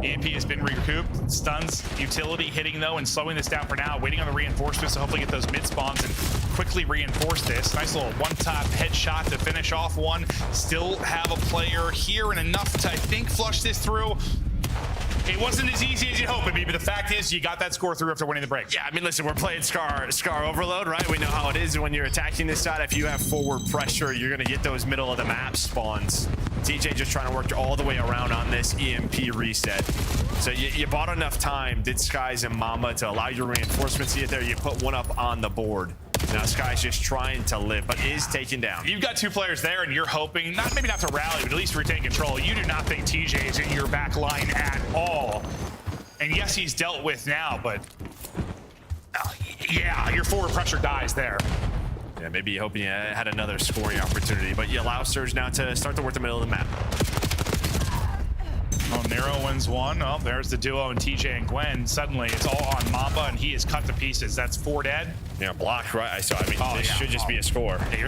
S14: EMP has been recouped. Stuns, utility hitting though and slowing this down for now. Waiting on the reinforcements to hopefully get those mid spawns and quickly reinforce this. Nice little one-top headshot to finish off one. Still have a player here and enough to, I think, flush this through. It wasn't as easy as you hoped, but the fact is you got that score through after winning the break.
S7: Yeah, I mean, listen, we're playing Scar Overload, right? We know how it is when you're attacking this side. If you have forward pressure, you're going to get those middle of the map spawns. TJ just trying to work all the way around on this EMP reset. So you bought enough time, did Skies and Mama, to allow your reinforcements to get there. You put one up on the board. Now Sky's just trying to live, but is taken down.
S14: You've got 2 players there, and you're hoping, maybe not to rally, but at least retain control. You do not think TJ is in your back line at all. And yes, he's dealt with now, but yeah, your forward pressure dies there.
S7: Yeah, maybe you hoping you had another scoring opportunity, but you allow Surge now to start to work the middle of the map.
S14: Oh, Nero wins 1. Oh, there's the duo and TJ and Gwen. Suddenly, it's all on Mamba, and he is cut to pieces. That's 4 dead.
S7: Yeah, blocked, right? So, I mean, this should just be a score.
S14: Yeah,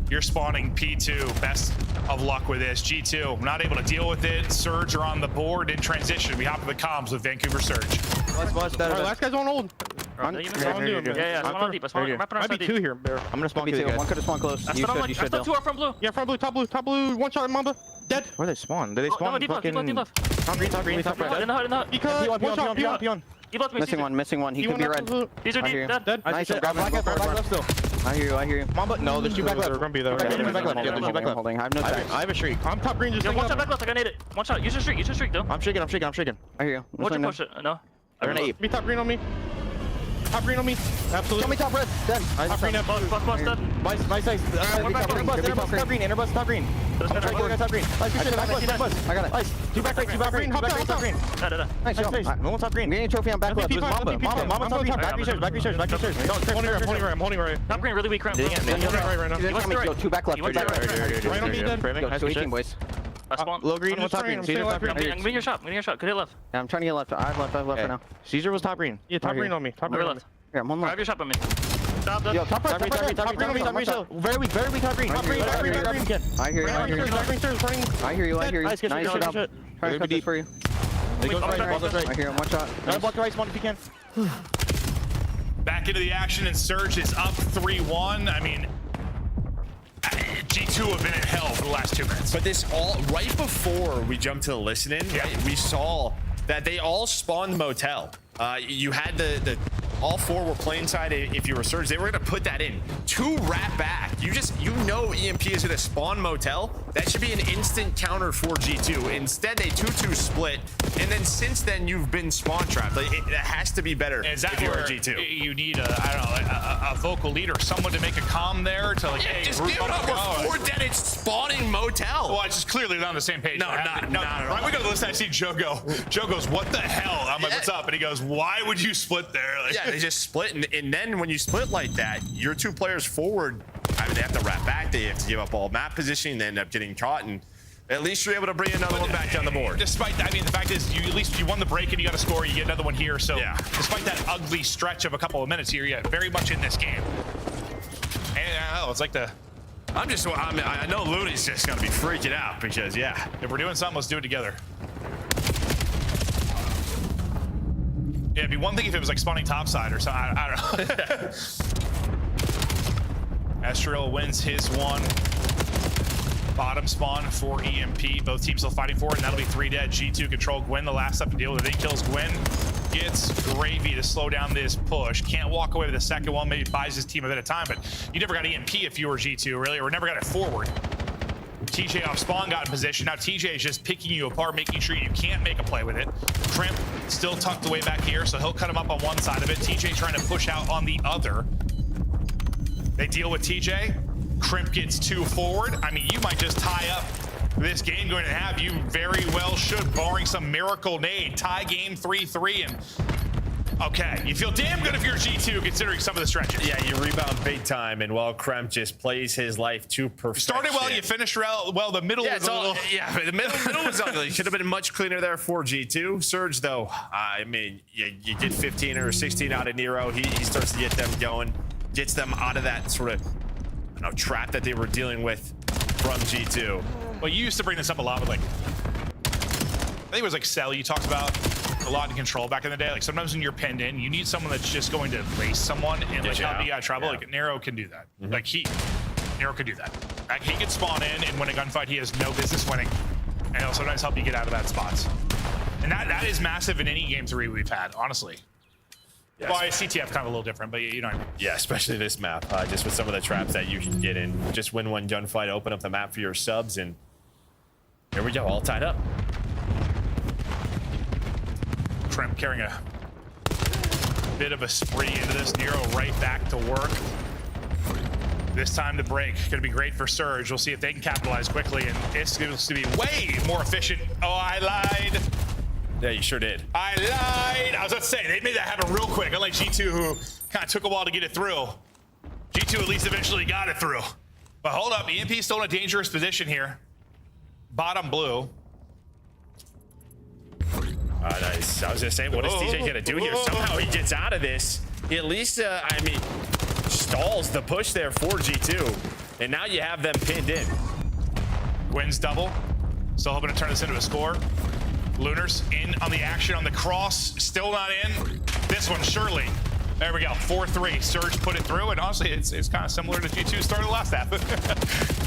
S14: you're spawning P2. Best of luck with this. G2, not able to deal with it. Surge are on the board in transition. We hop to the comms with Vancouver Surge.
S4: Last guy's on hold.
S20: Yeah, spawn deep.
S4: Might be 2 here, Bear. I'm gonna spawn 2. One could have spawned close.
S20: You should 2 are front blue.
S4: Yeah, front blue, top blue. 1 shot, Mamba. Dead. Where they spawn? Did they spawn?
S20: Deep left.
S4: Top green. In the hut. Because 1 shot, peon. Missing one. He could be red.
S20: These are deep, dead.
S4: Nice. Grab left still. I hear you. Mamba, no, there's 2 back left. They're gonna be there. There's 2 back left. Yeah, there's 2 back left. I have no tags. I have a shriek. I'm top green, just
S20: 1 shot back left. I got naded. 1 shot. Use your streak though.
S4: I'm shaking. I hear you.
S20: What'd you push it? No.
S4: They're an 8. Be top green on me. Absolutely. Tell me top red. Dead. Top green.
S20: Bus dead.
S4: Nice. Top green. Interbus top green. Top green. I got it. Nice. 2 back green. Top green. Nice. No one top green. Getting a trophy on back left. Mamba top green. Back research. I'm holding right.
S20: Top green really weak.
S4: Right now. 2 back left. Right on me then. Go 18 boys. Low green was top green. Caesar top green.
S20: I'm getting your shot. Could hit left.
S4: Yeah, I'm trying to get left. I have left for now. Caesar was top green. Yeah, top green on me. Top green on me. Here, I'm on left.
S20: Have your shot on me.
S4: Yo, top green. Very weak top green. Top green. I hear you. Nice shit up. Try to cut this for you. I hear him. 1 shot. Block the right spawn if you can.
S14: Back into the action, and Surge is up 3-1. I mean, G2 have been in hell for the last 2 minutes.
S7: But this all right before we jumped to the listening, right, we saw that they all spawned motel. You had the all 4 were playing side. If you were Surge, they were gonna put that in 2 rat back. You know EMP is gonna spawn motel. That should be an instant counter for G2. Instead, they 2-2 split, and then since then you've been spawn trapped. Like, it has to be better.
S14: Is that
S7: if you're
S14: where
S7: G2?
S14: You need a vocal leader, someone to make a comm there to like, hey,
S7: just give it up. We're 4 dead. It's spawning motel.
S14: Well, it's just clearly not on the same page.
S7: No, not at all.
S14: Right, we go to the list. I see Joe go. Joe goes, "What the hell?" I'm like, "What's up?" And he goes, "Why would you split there?" Like,
S7: yeah, they just split, and then when you split like that, your 2 players forward, I mean, they have to wrap back. They have to give up all map positioning. They end up getting caught, and at least you're able to bring another one back down the board.
S14: Despite that, I mean, the fact is, at least you won the break and you got a score. You get another one here. So,
S7: yeah.
S14: Despite that ugly stretch of a couple of minutes here, yeah, very much in this game. And it's like the.
S7: I know Looney's just gonna be freaking out because, yeah,
S14: if we're doing something, let's do it together. Yeah, it'd be one thing if it was like spawning topside or something. I don't know. Estriel wins his 1. Bottom spawn for EMP. Both teams still fighting for it, and that'll be 3 dead. G2 control Gwen, the last up to deal with it. He kills Gwen. Gets Gravy to slow down this push. Can't walk away with the second one. Maybe buys his team a bit of time, but you never got EMP if you were G2, really, or never got it forward. TJ off spawn got in position. Now TJ is just picking you apart, making sure you can't make a play with it. Crimp still tucked away back here, so he'll cut him up on one side of it. TJ trying to push out on the other. They deal with TJ. Crimp gets 2 forward. I mean, you might just tie up this game going to have. You very well should, barring some miracle nade. Tie game 3-3 and okay, you feel damn good if you're G2 considering some of the stretches.
S7: Yeah, you rebound big time, and while Kremp just plays his life to perfection.
S14: Started well, you finished well. The middle was a little...
S7: Yeah, the middle was ugly. Should have been much cleaner there for G2. Surge, though, I mean, you get 15 or 16 out of Nero. He starts to get them going, gets them out of that sort of, I don't know, trap that they were dealing with from G2.
S14: Well, you used to bring this up a lot with, like, I think it was like Cell you talked about a lot in control back in the day. Like sometimes when you're pinned in, you need someone that's just going to race someone and like help you out of trouble. Yeah. Like Nero can do that. Like Nero could do that. Like, he can spawn in and win a gunfight he has no business winning, and he'll sometimes help you get out of bad spots. And that is massive in any game 3 we've had, honestly. Yeah, well, CTF kind of a little different, but you know what I mean.
S7: Yeah, especially this map, just with some of the traps that you can get in. Just win one gunfight, open up the map for your subs, and here we go, all tied up.
S14: Crimp carrying a bit of a spree into this. Nero right back to work. This time to break. Gonna be great for Surge. We'll see if they can capitalize quickly, and it's going to be way more efficient. Oh, I lied.
S7: Yeah, you sure did.
S14: I lied. I was about to say, they made that happen real quick. Unlike G2, who kind of took a while to get it through. G2 at least eventually got it through. But hold up, EMP still in a dangerous position here. Bottom blue.
S7: Nice. I was gonna say, what is TJ gonna do here? Somehow he gets out of this. He at least, I mean, stalls the push there for G2. And now you have them pinned in.
S14: Wins double. Still hoping to turn this into a score. Lunars in on the action on the cross. Still not in. This one, surely. There we go. 4-3. Surge put it through, and honestly, it's kind of similar to G2 started the last half.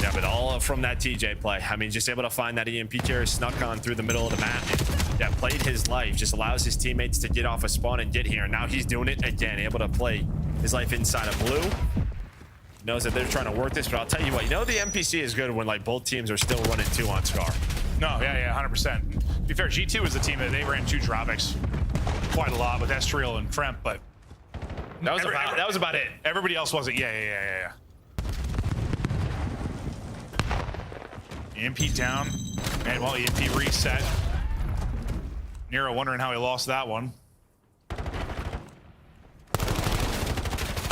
S7: Yeah, but all from that TJ play. I mean, just able to find that EMP carrier, snuck on through the middle of the map, and yeah, played his life. Just allows his teammates to get off a spawn and get here. And now he's doing it again, able to play his life inside of blue. Knows that they're trying to work this, but I'll tell you what, you know the NPC is good when like both teams are still running 2 on Scar.
S14: No, yeah, 100%. To be fair, G2 was the team that they ran 2 Drovics quite a lot with Estriel and Kremp, but
S7: that was about it.
S14: Everybody else wasn't. Yeah. EMP down, and well, EMP reset. Nero wondering how he lost that one.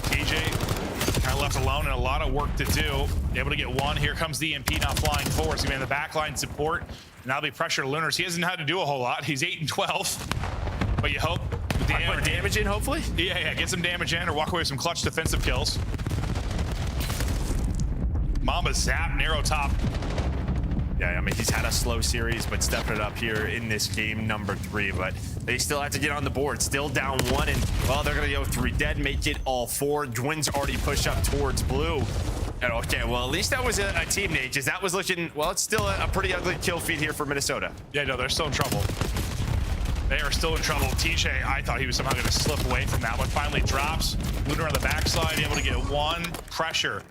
S14: TJ kind of left alone and a lot of work to do. Able to get one. Here comes the EMP now flying forward. He's going to be in the backline support, and that'll be pressure to Lunars. He hasn't had to do a whole lot. He's 8 and 12, but you hope.
S7: Put damage in, hopefully?
S14: Yeah, get some damage in or walk away with some clutch defensive kills. Mamba zap, Nero top.
S7: Yeah, I mean, he's had a slow series, but stepping it up here in this game number 3. But they still have to get on the board. Still down 1, and, well, they're going to go 3 dead, make it all 4. Dwin's already pushed up towards blue. And okay, well, at least that was a team nade, because that was looking, well, it's still a pretty ugly kill feed here for Minnesota.
S14: Yeah, no, they're still in trouble. They are still in trouble. TJ, I thought he was somehow going to slip away from that one. Finally drops. Lunar on the backside, able to get 1. Pressure.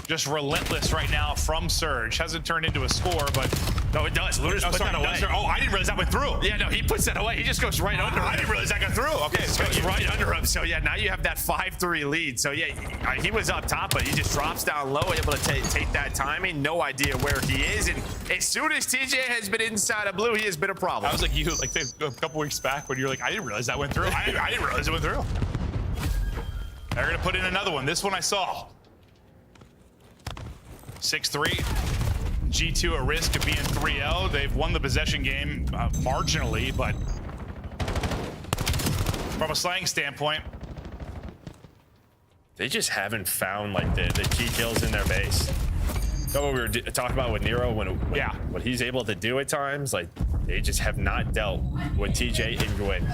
S14: Just relentless right now from Surge. Hasn't turned into a score, but...
S7: No, it does. Lunar's put that away.
S14: Oh, I didn't realize that went through.
S7: Yeah, no, he puts that away. He just goes right under him.
S14: I didn't realize that got through. Okay,
S7: it goes right under him. So, yeah, now you have that 5-3 lead. So, yeah, he was up top, but he just drops down low, able to take that timing. No idea where he is. And as soon as TJ has been inside of blue, he has been a problem.
S14: I was like you, like a couple weeks back when you're like, I didn't realize that went through. I didn't realize it went through. They're going to put in another one. This one I saw. 6-3. G2 at risk of being 3-0. They've won the possession game marginally, but from a slang standpoint,
S7: they just haven't found like the key kills in their base. That's what we were talking about with Nero when what he's able to do at times. Like they just have not dealt with TJ and Gwyn.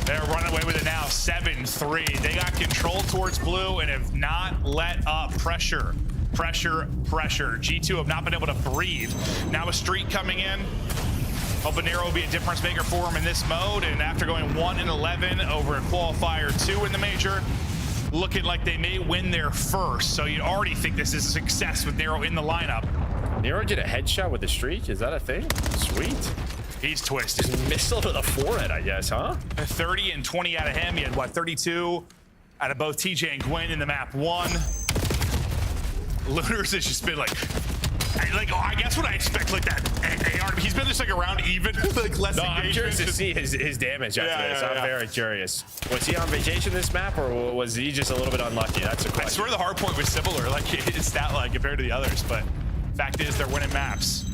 S14: They're running away with it now. 7-3. They got control towards blue and have not let up. Pressure. G2 have not been able to breathe. Now a streak coming in. Hoping Nero will be a difference maker for him in this mode. And after going 1-11 over a qualifier 2 in the major, looking like they may win their first. So you'd already think this is a success with Nero in the lineup.
S7: Nero did a headshot with a streak. Is that a thing? Sweet.
S14: He's twisted.
S7: Just missile to the forehead, I guess, huh?
S14: 30 and 20 out of him. He had, what, 32 out of both TJ and Gwen in the map 1. Lunars has just been like, I guess what I expect, like that AR. He's been just like around even, like less.
S7: No, I'm curious to see his damage after this. I'm very curious. Was he on vacation this map, or was he just a little bit unlucky? That's a question.
S14: I swear the hard point was similar, like his stat line compared to the others, but fact is they're winning maps.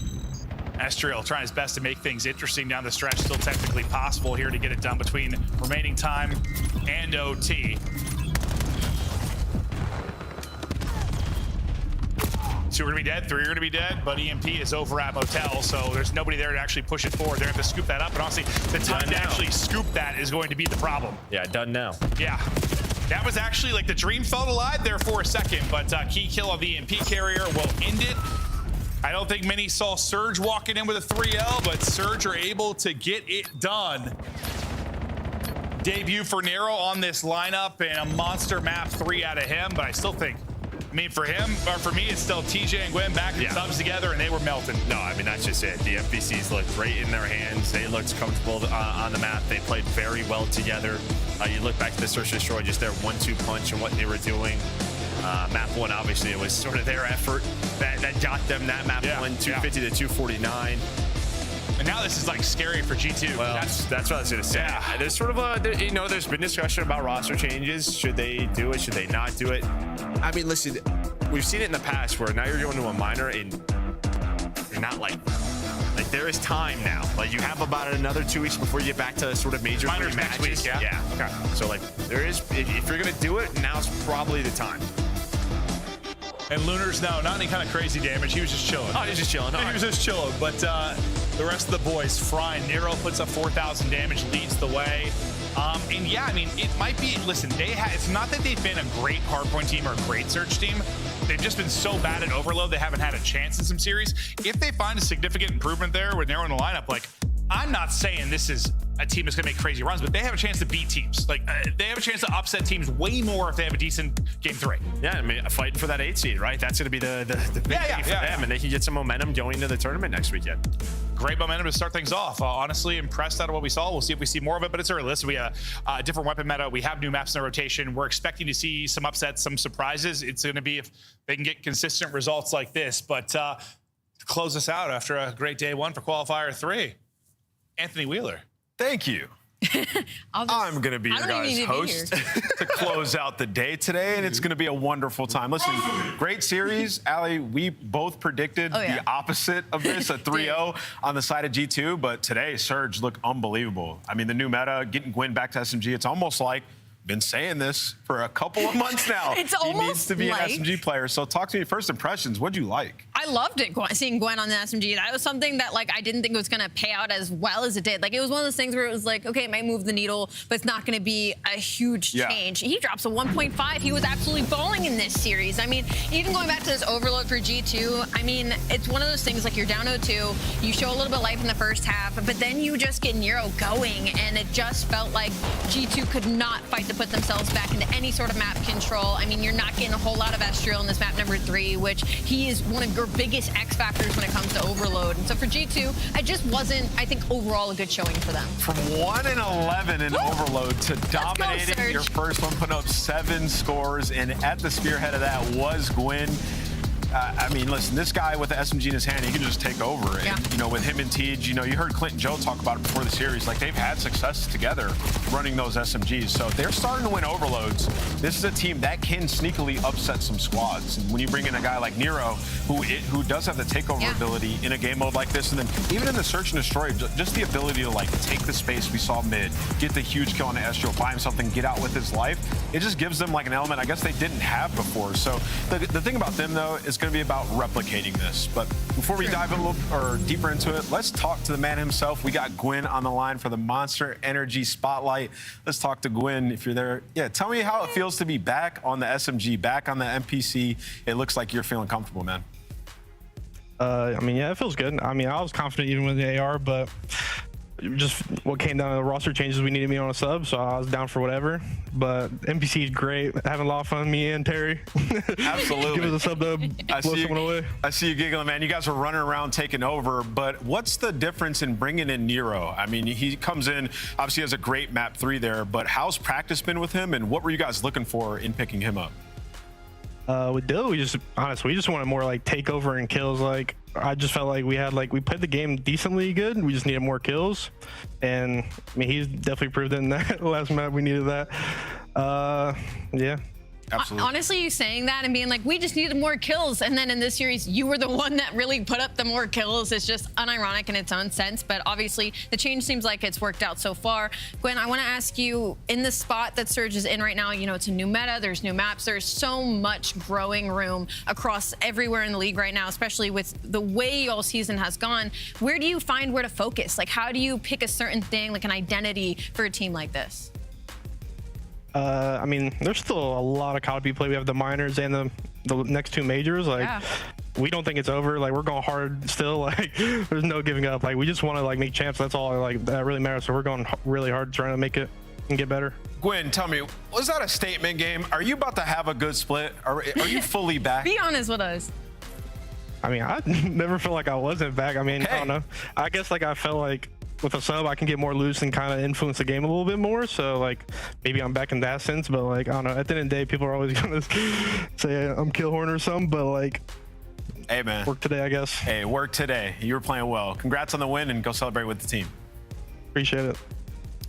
S14: Estriel trying his best to make things interesting down the stretch. Still technically possible here to get it done between remaining time and OT. 2 are gonna be dead, 3 are gonna be dead, but EMP is over at Motel, so there's nobody there to actually push it forward. They're gonna have to scoop that up, and honestly, the time to actually scoop that is going to be the problem.
S7: Yeah, done now.
S14: Yeah. That was actually like the dream felt alive there for a second, but key kill of the EMP carrier will end it. I don't think many saw Surge walking in with a 3L, but Surge are able to get it done. Debut for Nero on this lineup and a monster map 3 out of him, but I still think, I mean, for him, or for me, it's still TJ and Gwen back in subs together, and they were melting.
S7: No, I mean, that's just it. The FBCs looked great in their hands. They looked comfortable on the map. They played very well together. You look back to the Search and Destroy, just their 1-2 punch and what they were doing. Map 1, obviously, it was sort of their effort that got them that map 1, 250 to 249.
S14: And now this is like scary for G2.
S7: Well, that's what I was gonna say. Yeah. There's sort of a, you know, there's been discussion about roster changes. Should they do it? Should they not do it? I mean, listen, we've seen it in the past where now you're going to a minor and you're not like there is time now. Like you have about another 2 weeks before you get back to sort of major
S14: minors next week.
S7: Yeah. Okay. So like there is, if you're gonna do it, now's probably the time.
S14: And Lunars, no, not any kind of crazy damage. He was just chilling.
S7: Oh, he was just chilling.
S14: He was just chilling. But the rest of the boys, frying. Nero puts up 4,000 damage, leads the way. And yeah, I mean, it might be, listen, it's not that they've been a great hardpoint team or a great search team. They've just been so bad at overload, they haven't had a chance in some series. If they find a significant improvement there with Nero in the lineup, like, I'm not saying this is a team that's going to make crazy runs, but they have a chance to beat teams. Like, they have a chance to upset teams way more if they have a decent game 3.
S7: Yeah, I mean, fighting for that 8 seed, right? That's going to be the big thing for them, and they can get some momentum going into the tournament next weekend.
S14: Great momentum to start things off. Honestly, impressed out of what we saw. We'll see if we see more of it, but it's early. Listen, we have a different weapon meta. We have new maps in the rotation. We're expecting to see some upsets, some surprises. It's going to be if they can get consistent results like this. But to close us out after a great day 1 for Qualifier 3, Anthony Wheeler.
S8: Thank you. I'm going to be your guys' host to close out the day today, and it's going to be a wonderful time. Listen, great series. Allie, we both predicted the opposite of this, a 3-0 on the side of G2, but today, Surge looked unbelievable. I mean, the new meta, getting Gwen back to SMG, it's almost like been saying this for a couple of months now.
S11: It's
S8: he
S11: almost
S8: needs to be
S11: like
S8: an SMG player. So talk to me, first impressions, what'd you like?
S11: I loved it, seeing Gwen on the SMG. That was something that, like, I didn't think was going to pay out as well as it did. Like, it was one of those things where it was like, okay, it might move the needle, but it's not going to be a huge change. He drops a 1.5. He was absolutely balling in this series. I mean, even going back to this overload for G2, I mean, it's one of those things, like, you're down 0-2, you show a little bit of life in the first half, but then you just get Nero going, and it just felt like G2 could not fight to put themselves back into any sort of map control. I mean, you're not getting a whole lot of Estriel in this map number 3, which he is one of your biggest X factors when it comes to overload. And so for G2, it just wasn't, I think, overall a good showing for them.
S8: From 1-11 in overload to dominating your first one, putting up 7 scores, and at the spearhead of that was Gwen. I mean, listen, this guy with the SMG in his hand, he can just take over. And, you know, with him and Tej, you know, you heard Clint and Joe talk about it before the series. Like, they've had success together running those SMGs. So they're starting to win overloads. This is a team that can sneakily upset some squads. And when you bring in a guy like Nero, who does have the takeover ability in a game mode like this, and then even in the Search and Destroy, just the ability to, like, take the space we saw mid, get the huge kill on the Estriel, buy him something, get out with his life, it just gives them, like, an element I guess they didn't have before. So the thing about them, though, is going to be about replicating this. But before we dive a little or deeper into it, let's talk to the man himself. We got Gwen on the line for the Monster Energy Spotlight. Let's talk to Gwen if you're there. Yeah, tell me how it feels to be back on the SMG, back on the MPC. It looks like you're feeling comfortable, man.
S3: I mean, yeah, it feels good. I mean, I was confident even with the AR, but
S18: just what came down to the roster changes. We needed me on a sub, so I was down for whatever. But NPC is great. Having a lot of fun, me and Terry.
S8: Absolutely.
S18: Give us a sub to blow someone away.
S8: I see you giggling, man. You guys are running around taking over, but what's the difference in bringing in Nero? I mean, he comes in, obviously has a great map 3 there, but how's practice been with him, and what were you guys looking for in picking him up?
S18: With Dill, we just wanted more like takeover and kills. Like I just felt like we played the game decently good. We just needed more kills, and I mean he's definitely proved it in that last map. We needed that. Yeah.
S8: Absolutely.
S11: Honestly, you saying that and being like, we just needed more kills, and then in this series, you were the one that really put up the more kills. It's just unironic in its own sense, but obviously the change seems like it's worked out so far. Gwen, I want to ask you, in the spot that Surge is in right now, you know, it's a new meta, there's new maps, there's so much growing room across everywhere in the league right now, especially with the way all season has gone. Where do you find where to focus? Like, how do you pick a certain thing, like an identity for a team like this?
S18: I mean, there's still a lot of COD play. We have the minors and the next 2 majors. Like, we don't think it's over. Like, we're going hard still. Like, there's no giving up. Like, we just want to like make champs. That's all like that really matters. So we're going really hard trying to make it and get better.
S8: Gwen, tell me, was that a statement game? Are you about to have a good split? Are you fully back?
S11: Be honest with us.
S18: I mean, I never felt like I wasn't back. I mean, I don't know. I guess like I felt like with a sub, I can get more loose and kind of influence the game a little bit more. So like maybe I'm back in that sense, but like I don't know. At the end of the day, people are always gonna say I'm Killhorn or something, but like,
S8: hey man,
S18: work today, I guess.
S8: Hey, work today. You were playing well. Congrats on the win, and go celebrate with the team.
S18: Appreciate it.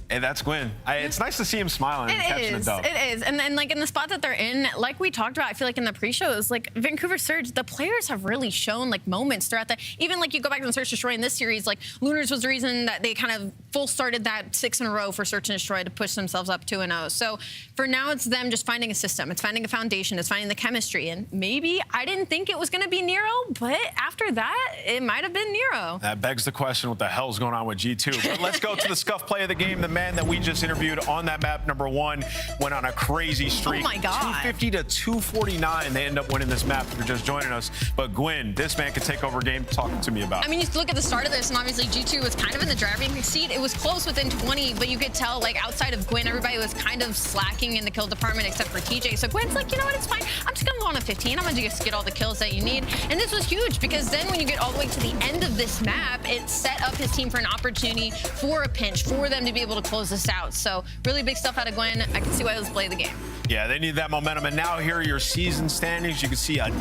S8: Hey, that's Gwen. It's nice to see him smiling and catching a dub.
S11: It is. And then, like, in the spot that they're in, like we talked about, I feel like in the pre-shows, like, Vancouver Surge, the players have really shown, like, moments throughout the... Even, like, you go back to the Search and Destroy in this series, like, Lunars was the reason that they kind of full started that 6 in a row for Search and Destroy to push themselves up 2-0. So, for now, it's them just finding a system. It's finding a foundation. It's finding the chemistry. And maybe I didn't think it was going to be Nero, but after that, it might have been Nero.
S8: That begs the question, what the hell's going on with G2? But let's go to the scuff play of the game. The man that we just interviewed on that map, number 1, went on a crazy streak.
S11: Oh my God.
S8: 250 to 249. They end up winning this map if you're just joining us. But Gwen, this man could take over a game. Talk to me about it.
S11: I mean, you look at the start of this, and obviously G2 was kind of in the driving seat. It was close within 20, but you could tell, like, outside of Gwen, everybody was kind of slacking in the kill department except for TJ. So Gwen's like, you know what, it's fine. I'm just going to go on a 15. I'm going to just get all the kills that you need. And this was huge because then when you get all the way to the end of this map, it set up his team for an opportunity for a pinch, for them to be able to close this out. So really big stuff out of Gwen. I can see why it was play of the game.
S8: Yeah, they need that momentum. And now here are your season standings. You can see a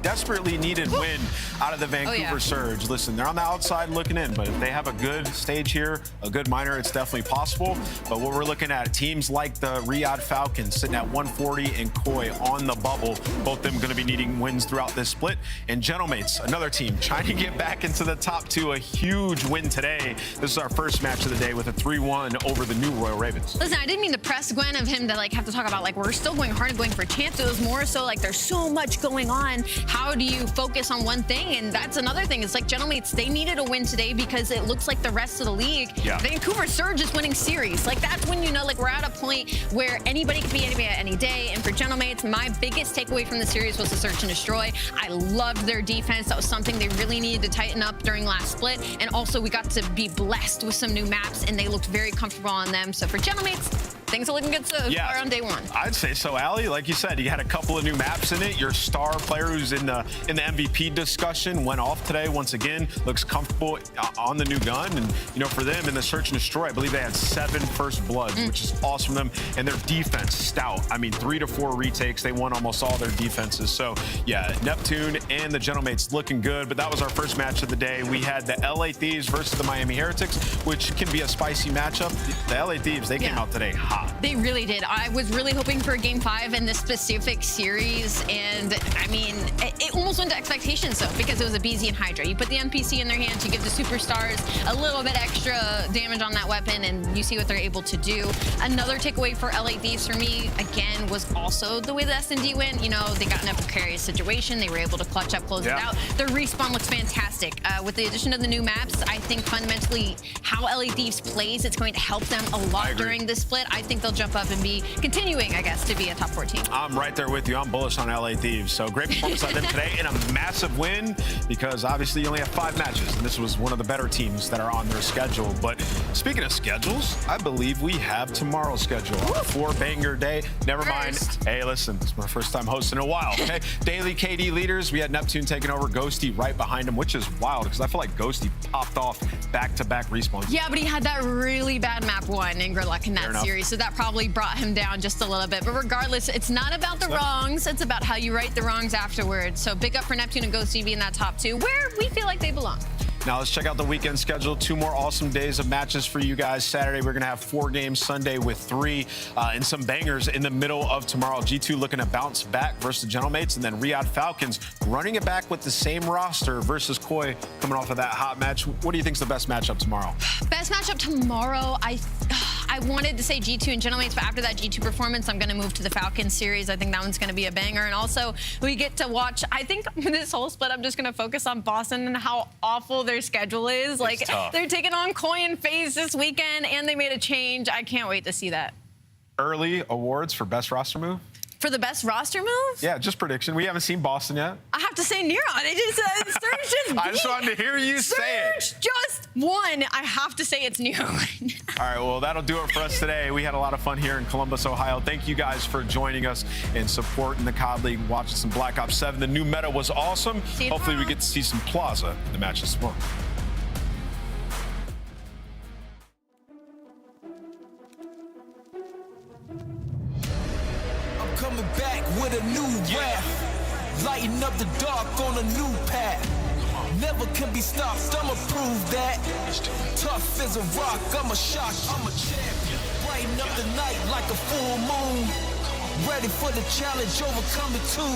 S8: desperately needed win out of the Vancouver Surge. Listen, they're on the outside looking in, but if they have a good stage here, a good minor, it's definitely possible. But what we're looking at, teams like the Riyadh Falcons sitting at 140 and Koi on the bubble. Both of them going to be needing wins throughout this split. And Gentlemates, another team trying to get back into the top 2. A huge win today. This is our first match of the day with a 3-1 over the new Royal Ravens.
S11: Listen, I didn't mean to press Gwen of him to like have to talk about like we're still going hard and going for champs. It was more so like there's so much going on. How do you focus on one thing? And that's another thing. It's like Gentlemates, they needed a win today because it looks like the rest of the league. Vancouver Surge is winning series. Like that's when you know like we're at a point where anybody can be anybody at any day. And for Gentlemates, my biggest takeaway from the series was the Search and Destroy. I loved their defense. That was something they really needed to tighten up during last split. And also we got to be blessed with some new maps and they looked very comfortable on them. So for Gentlemates, things are looking good so far on day 1.
S8: I'd say so, Allie. Like you said, you had a couple of new maps in it. Your star player who's in the MVP discussion went off today once again. Looks comfortable on the new gun. And, you know, for them in the Search and Destroy, I believe they had 7 first bloods, which is awesome from them. And their defense, stout. I mean, 3 to 4 retakes. They won almost all their defenses. So, yeah, Neptune and the Gentlemates looking good. But that was our first match of the day. We had the LA Thieves versus the Miami Heretics, which can be a spicy matchup. The LA Thieves, they came out today hot.
S11: They really did. I was really hoping for a game 5 in this specific series, and I mean, it almost went to expectations though, because it was a BZ and Hydra. You put the NPC in their hands, you give the superstars a little bit extra damage on that weapon, and you see what they're able to do. Another takeaway for LA Thieves for me, again, was also the way the S&D went. You know, they got in a precarious situation. They were able to clutch up, close it out. Their respawn looks fantastic. With the addition of the new maps, I think fundamentally how LA Thieves plays, it's going to help them a lot during this split. I think think they'll jump up and be continuing, I guess, to be a top 4 team.
S8: I'm right there with you. I'm bullish on LA Thieves. So great performance by them today and a massive win because obviously you only have 5 matches. And this was one of the better teams that are on their schedule. But speaking of schedules, I believe we have tomorrow's schedule. 4-banger day. Never mind. Hey, listen, it's my first time hosting in a while. Okay, daily KD leaders. We had Neptune taking over, Ghosty right behind him, which is wild because I feel like Ghosty popped off back-to-back respawns.
S11: Yeah, but he had that really bad map 1 in Gridlock in that series, so that probably brought him down just a little bit. But regardless, it's not about the wrongs, it's about how you right the wrongs afterwards. So big up for Neptune and Ghosty being that top 2, where we feel like they belong.
S8: Now let's check out the weekend schedule. 2 more awesome days of matches for you guys. Saturday, we're going to have 4 games. Sunday with 3 and some bangers in the middle of tomorrow. G2 looking to bounce back versus the Gentlemates, and then Riyadh Falcons running it back with the same roster versus Koi coming off of that hot match. What do you think is the best matchup tomorrow?
S11: Best matchup tomorrow, I wanted to say G2 and Gentlemates, but after that G2 performance, I'm going to move to the Falcons series. I think that one's going to be a banger. And also, we get to watch, I think this whole split, I'm just going to focus on Boston and how awful their schedule is. Like, they're taking on Koi and FaZe this weekend, and they made a change. I can't wait to see that.
S8: Early awards for best roster move?
S11: For the best roster move?
S8: Yeah, just prediction. We haven't seen Boston yet.
S11: I have to say Neuron. It just, Surge just
S8: I just wanted to hear you say it.
S11: Surge just won. I have to say it's Neuron.
S8: All right, well, that'll do it for us today. We had a lot of fun here in Columbus, Ohio. Thank you guys for joining us and supporting the COD League, watching some Black Ops 7. The new meta was awesome. Hopefully we get to see some Plaza in the matches tomorrow.
S24: Coming back with a new rap, lighting up the dark on a new path. Never can be stopped, I'ma prove that. Tough as a rock, I'm a shock, I'm a champion. Brighten up the night like a full moon. Ready for the challenge, overcoming too.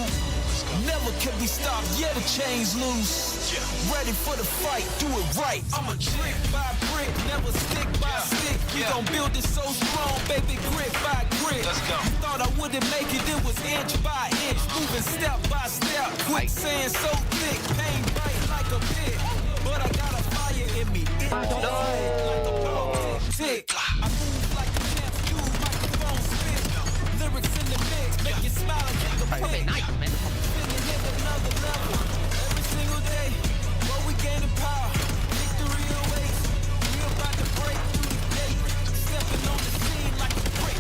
S24: Never can be stopped, yeah, the chains loose. Ready for the fight, do it right. I'm a brick by brick, never stick by stick. We gon' build it so strong, baby, grit by grit. Let's go. You thought I wouldn't make it, it was inch by inch. Moving step by step, quicksand so thick. Pain bite like a bit, but I got a fire in me. It don't like a ball tick. I move like a champ, you microphone spit. Lyrics in the mix, make you smile and get the pick. Another level. Every single day, what we gaining power. Victory awaits. We about to break through the gate. Stepping on the scene like a break.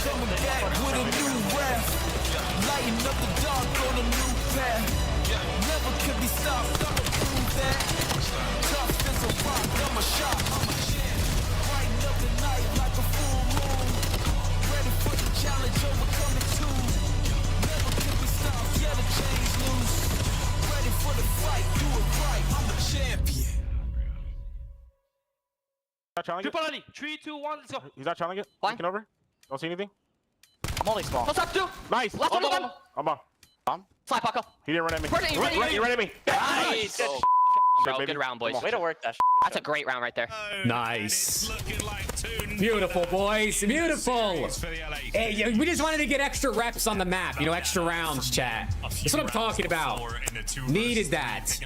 S24: Coming back with a new rap. Lighting up the dark on a new path. Never could be stopped, I'ma prove that. Tough as a rock, I'm a shot, I'm a champ. Brighten up the night like a full moon. Ready for the challenge, overcoming too. Yeah, the chains loose. Ready for the fight, do it right. I'm a champion.
S9: Triple Ali. 3, 2, 1, let's go.
S17: He's not challenging it. Looking over. Don't see anything.
S20: I'm only small.
S9: What's up, 2?
S17: Nice.
S20: Left one of them.
S17: I'm on.
S9: Slide, Paco.
S17: He didn't run at me.
S9: You
S17: ran at me.
S9: Nice.
S17: Oh.
S19: Bro, good round, boys.
S20: Way to work that.
S19: That's a great round right there.
S1: Nice.
S3: Beautiful, boys. Beautiful. Hey, we just wanted to get extra reps on the map. You know, extra rounds, chat. That's what I'm talking about. Needed that.